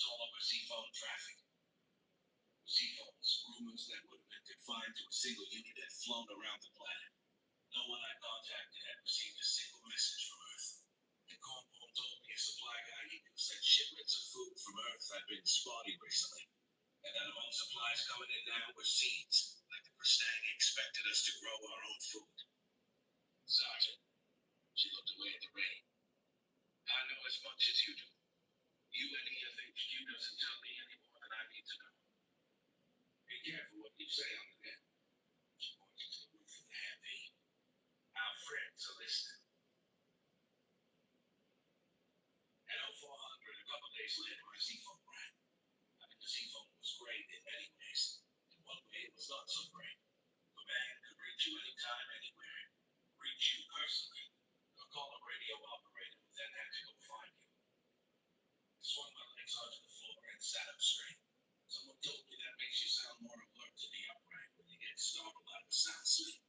Speaker 1: It's all over Z-phone traffic. Z-phones, rumors that would have been confined to a single unit had flown around the planet. No one I contacted had received a single message from Earth. And Cornball told me a supply guy he knew said shipments of food from Earth had been spotty recently. And that among supplies coming in now were seeds, like the Pristang expected us to grow our own food. Sergeant, she looked away at the rain. I know as much as you do. UNEFHQ doesn't tell me any more than I need to know. Be careful what you say on the net. She pointed to the roof of the Heavy. Our friends are listening. At 0400, a couple days later, my Z-phone rang. I mean, the Z-phone was great in many ways. In one way, it was not so great. The man could reach you anytime, anywhere. Reach you personally. Or call a radio operator who then had to go find you. I swung my legs onto the floor and sat up straight. Someone told me that makes you sound more alert to the upright when you get startled out of sound sleep.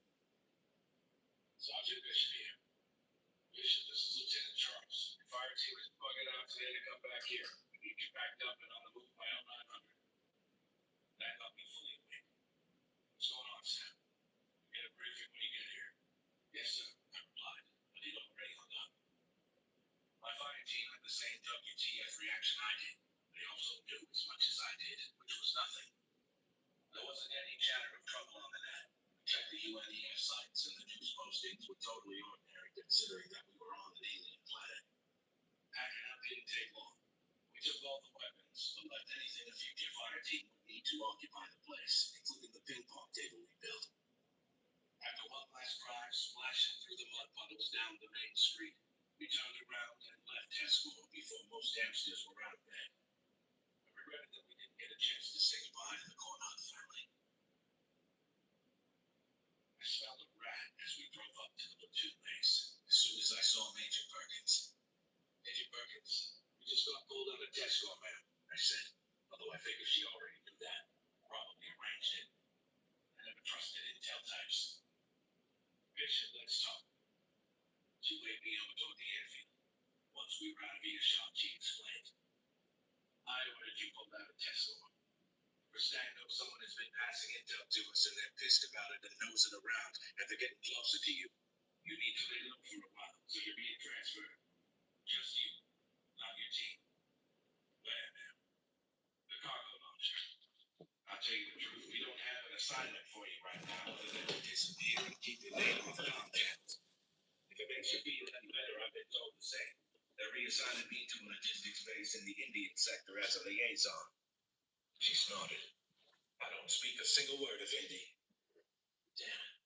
Speaker 1: Sergeant Bishop here. Bishop, this is Lieutenant Charles. Your fire team is bugging out today to come back here. We need you backed up and on the move by L900. Back up, be fully awake. What's going on, Sam? Get a briefing when you get here. Yes, sir, I replied, but he'd already hung up. My fire team had the same WTF reaction I did. They also knew as much as I did, which was nothing. There wasn't any chatter of trouble on the net. We checked the UNEF sites and the news postings were totally ordinary considering that we were on an alien planet. Packing up didn't take long. We took all the weapons, but left anything a future fire team would need to occupy the place, including the ping pong table we built. After one last drive, splashing through the mud puddles down the main street, we turned around and left Tesco before most hamsters were out of bed. I regretted that we didn't get a chance to say goodbye to the Cornhunt family. I smelled a rat as we drove up to the platoon base. As soon as I saw Major Perkins. Major Perkins, we just got pulled out of Tesco, ma'am, I said, although I figured she already knew that. Probably arranged it. I never trusted intel types. Bishop, let's talk. She waved me over toward the airfield. Once we were out of earshot, she explained. I ordered you pulled out of Tesco. Pristang knows someone has been passing intel to us and they're pissed about it and nosing around and they're getting closer to you. You need to lay low for a while, so you're being transferred. Just you, not your team. Where, ma'am? The cargo launcher. I'll tell you the truth, we don't have an assignment for you right now other than to disappear and keep your name off the contact. If it makes you feel any better, I've been told the same. They're reassigning me to a logistics base in the Indian sector as a liaison. She snorted. I don't speak a single word of Hindi. Damn it.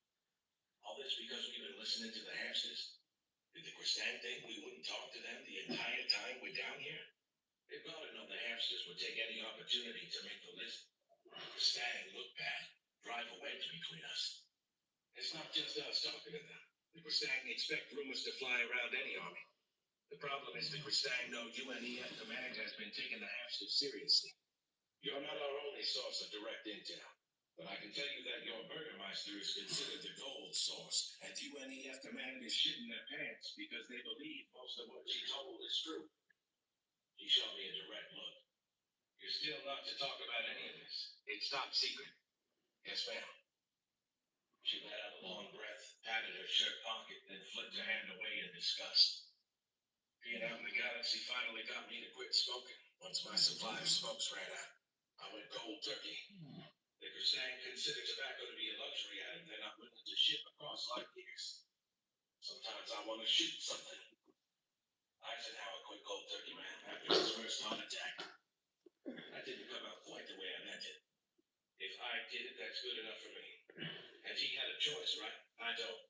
Speaker 1: All this because we've been listening to the hamsters. Did the Pristang think we wouldn't talk to them the entire time we're down here? They probably know the hamsters would take any opportunity to make the list. Pristang look bad. Drive a wedge between us. It's not just us talking to them. The Pristang expect rumors to fly around any army. The problem is the Pristang know UNEF command has been taking the hamsters seriously. You're not our only source of direct intel. But I can tell you that your Burgermeister is considered the gold source, and UNEF command is shitting their pants because they believe most of what she told is true. She shot me a direct look. You're still not to talk about any of this. It's top secret. Yes, ma'am. She let out a long breath, patted her shirt pocket, then flipped her hand away in disgust. Being out in the galaxy finally got me to quit smoking once my supply of smokes ran out. I went cold turkey. The Pristang consider tobacco to be a luxury item they're not willing to ship across light years. Sometimes I want to shoot something. Eisenhower quit cold turkey, man, after his first heart attack. That didn't come out quite the way I meant it. If I did it, that's good enough for me. And he had a choice, right? I don't.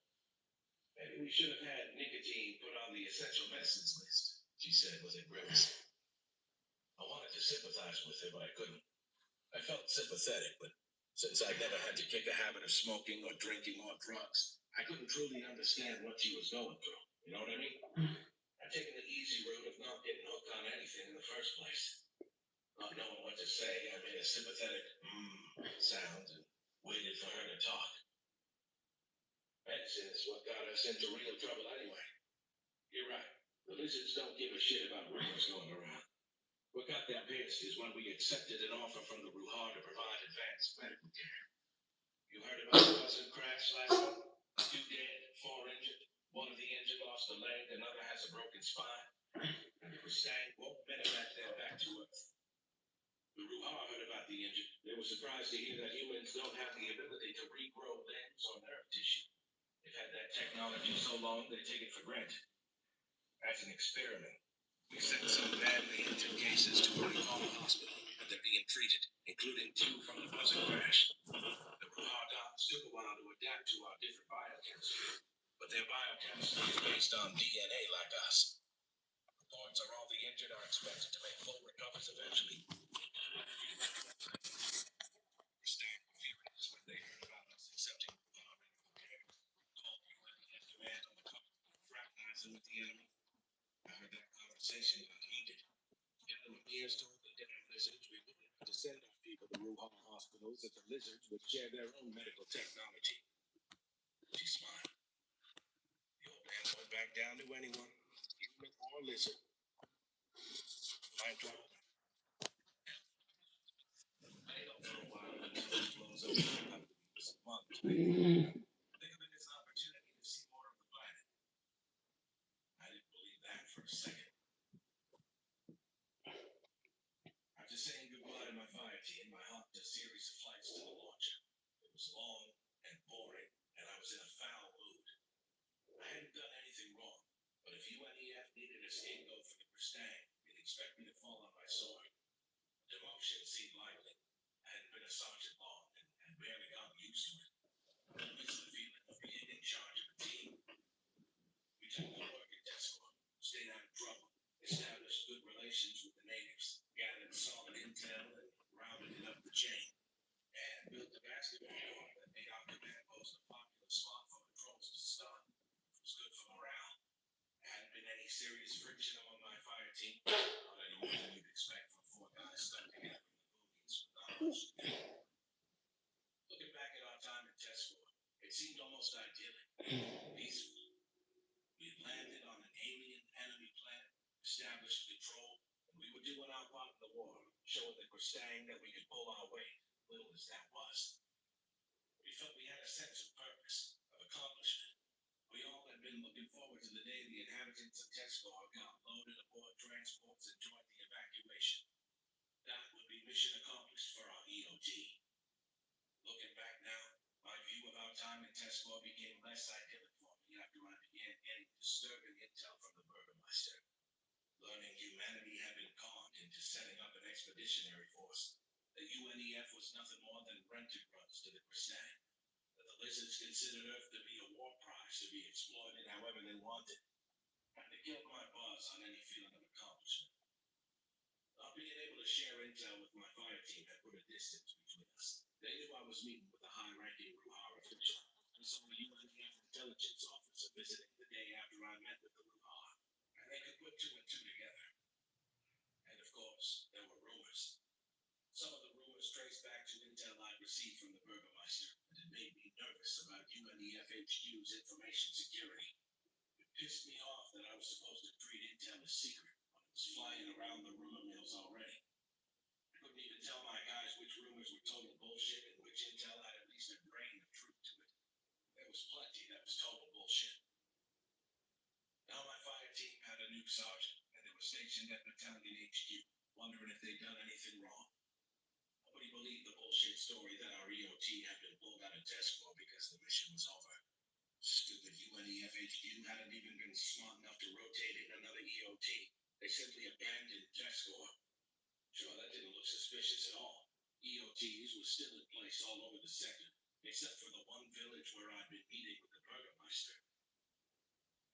Speaker 1: Maybe we should have had nicotine put on the essential medicines list, she said with a grimace. I wanted to sympathize with her, but I couldn't. I felt sympathetic, but since I'd never had to kick a habit of smoking or drinking or drugs, I couldn't truly understand what she was going through. You know what I mean? I'd taken the easy route of not getting hooked on anything in the first place. Not knowing what to say, I made a sympathetic sound and waited for her to talk. Medicine is what got us into real trouble anyway. You're right. The lizards don't give a shit about rumors going around. What got that pain August is when we accepted an offer from the Ruha to provide advanced medical care. You heard about the buzzard crash last month? 2 dead, 4 injured. One of the injured lost a leg, another has a broken spine. Stang won't medevac them back to Earth. The Ruha heard about the injured. They were surprised to hear that humans don't have the ability to regrow limbs or nerve tissue. They've had that technology so long they take it for granted. As an experiment, we sent some badly injured cases to a Ruha hospital, and they're being treated, including 2 from the buzzard crash. The Ruha docs took a while to adapt to our different biochemistry, but their biochemistry is based on DNA like us. Reports are all the injured are expected to make full recoveries eventually. Stang were furious when they heard about us accepting Ruha medical care. Called UNDF command on the cover, fraternizing with the enemy. I heard that conversation got heated. General Mears told the damn lizards we wouldn't have to send our people to Ruha hospitals if the lizards would share their own medical technology. She smiled. The old man won't back down to anyone, human or lizard. Mind trouble. I don't for a while until it blows up this month. Think of it as an opportunity to see more of the planet. I didn't believe that for a second. After saying goodbye to my fire team, I hopped a series of flights to the launcher. It was long and boring, and I was in a foul mood. I hadn't done anything wrong, but if UNEF needed a scapegoat for the Kristang, they'd expect me to fall on my sword. Demotion seemed likely. I hadn't been a sergeant long and had barely gotten used to it. I missed the feeling of being in charge of a team. We took good work at Tesco, stayed out of trouble, established good relations with the natives, gathered solid intel, and rounded it up the chain. And built a basketball court that made our command post a popular spot for patrols to start. It was good for morale. There hadn't been any serious friction among my fire team, not any more than you'd expect from 4 guys stuck together in the boonies without much to do. Looking back at our time at Tesco, it seemed almost idyllic, peaceful. We had landed on an alien enemy planet, established control, and we were doing our part in the war, showing the Kristang that we could pull our weight, little as that was. We felt we had a sense of purpose, of accomplishment. We all had been looking forward to the day the inhabitants of Tesco got loaded aboard transports and joined the evacuation. That would be mission accomplished for our EOT. Looking back now, my view of our time in Tesco became less idyllic for me after I began getting disturbing intel from the Burgermeister. Learning humanity had been conned into setting up an expeditionary force. The UNEF was nothing more than rented runs to the Kristang. That the lizards considered Earth to be a war prize to be exploited however they wanted. And it killed my buzz on any feeling of accomplishment. Not being able to share intel with my fire team had put a distance between us. They knew I was meeting with a high-ranking Ruha official, and so a UNEF intelligence officer visiting the day after I met with the Ruha, and they could put 2 and 2 together. And of course, there were rumors. Some of the rumors traced back to intel I'd received from the Burgermeister, and it made me nervous about UNEF HQ's information security. It pissed me off that I was supposed to treat intel as secret when it was flying around the rumor mills already. I couldn't even tell my guys which rumors were total bullshit and which intel had at least a grain of truth to it. There was plenty that was total bullshit. Now my fire team had a new sergeant, and they were stationed at Battalion HQ, wondering if they'd done anything wrong. Nobody believed the bullshit story that our EOT had been pulled out of Tesco because the mission was over. Stupid UNEF HQ hadn't even been smart enough to rotate in another EOT. They simply abandoned Tesco. Sure, that didn't look suspicious at all. EOTs were still in place all over the sector, except for the one village where I'd been meeting with the Burgermeister.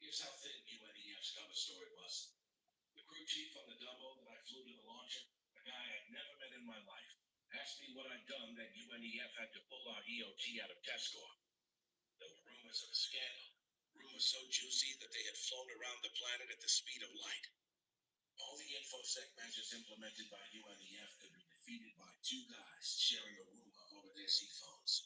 Speaker 1: Here's how thin UNEF's cover story was. The crew chief on the Dumbo that I flew to the launcher, a guy I'd never met in my life, asked me what I'd done that UNEF had to pull our EOT out of Tesco. There were rumors of a scandal, rumors so juicy that they had flown around the planet at the speed of light. All the InfoSec measures implemented by UNEF could be defeated by 2 guys sharing a rumor over their phones.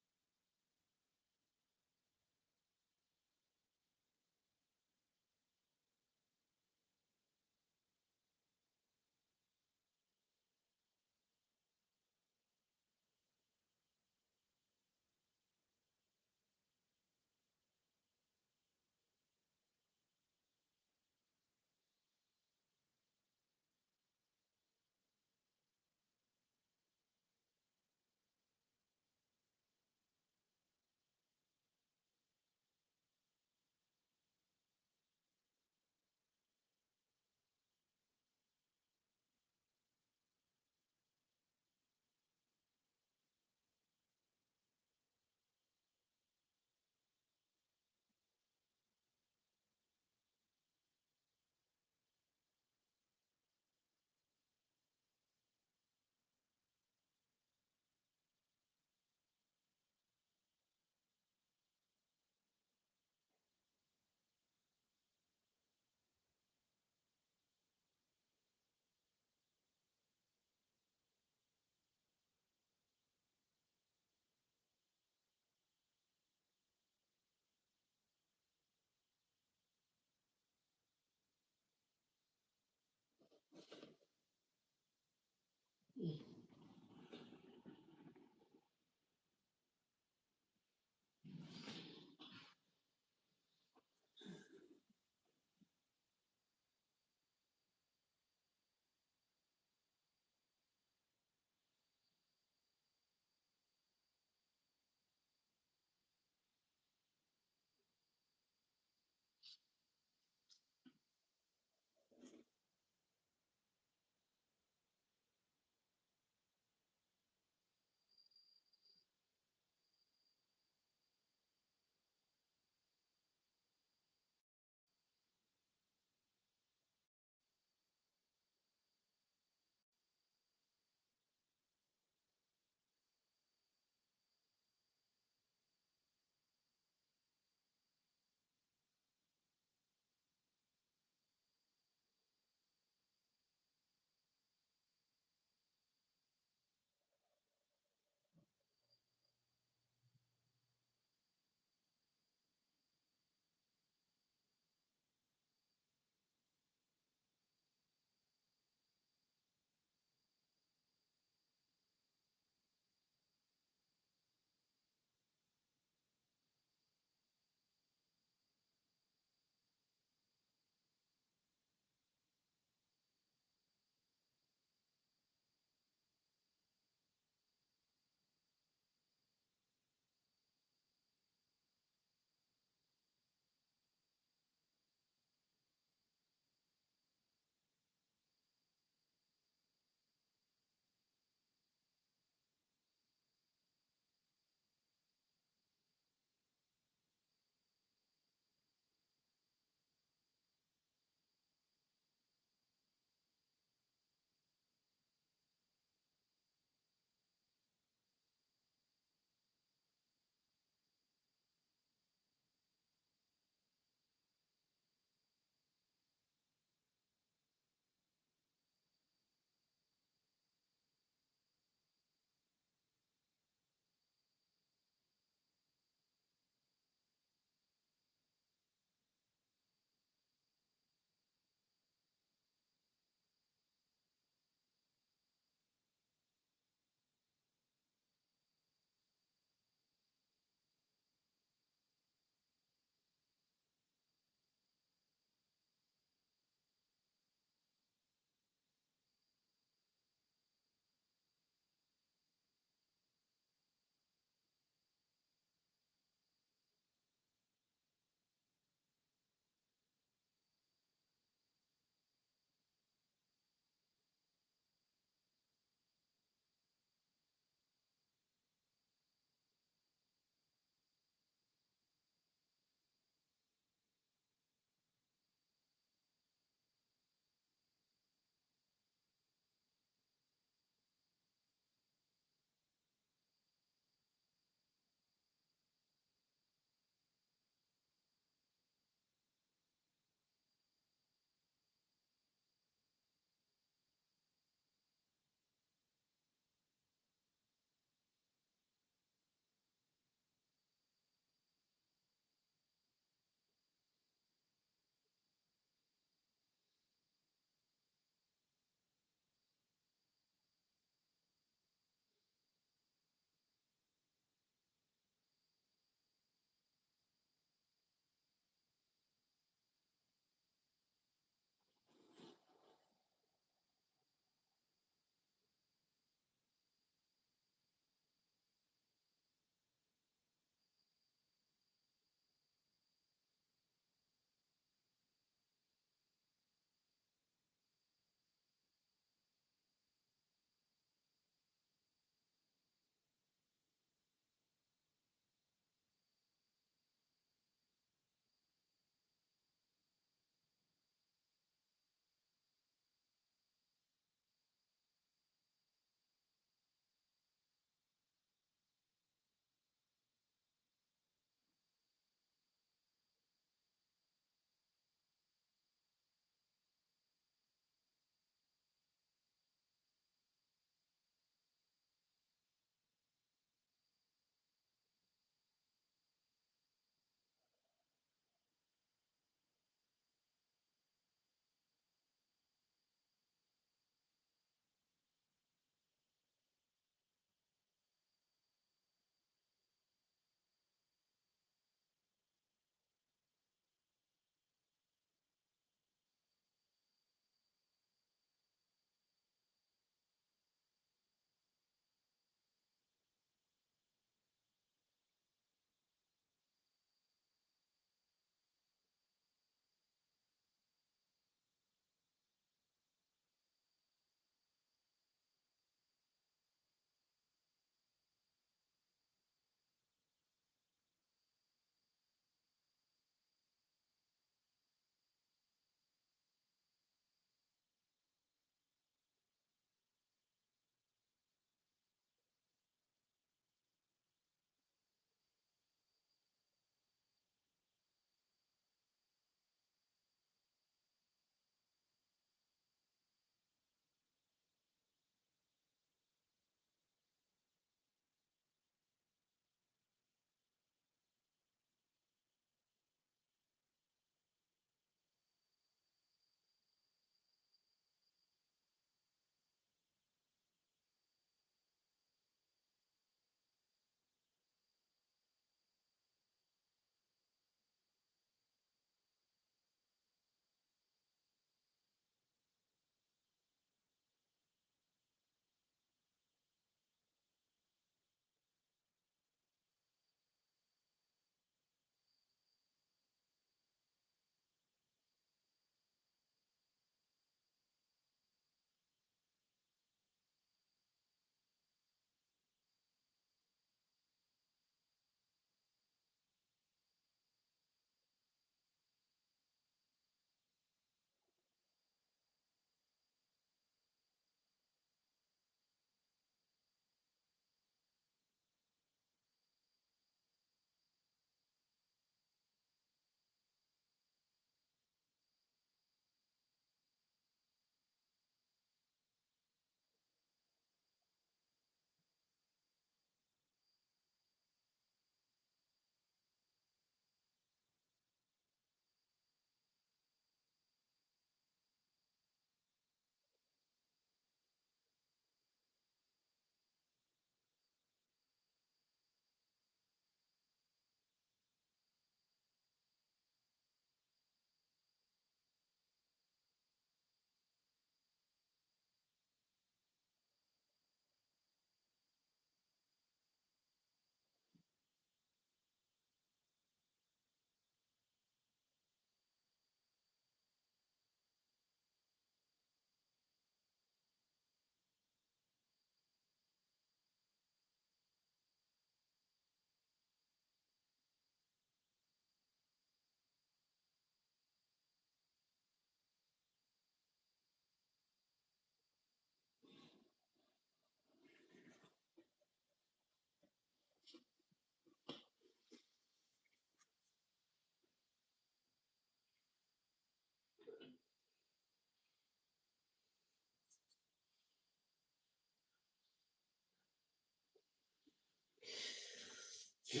Speaker 1: Speech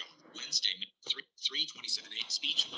Speaker 1: on Wednesday, 3/27 8. Speech.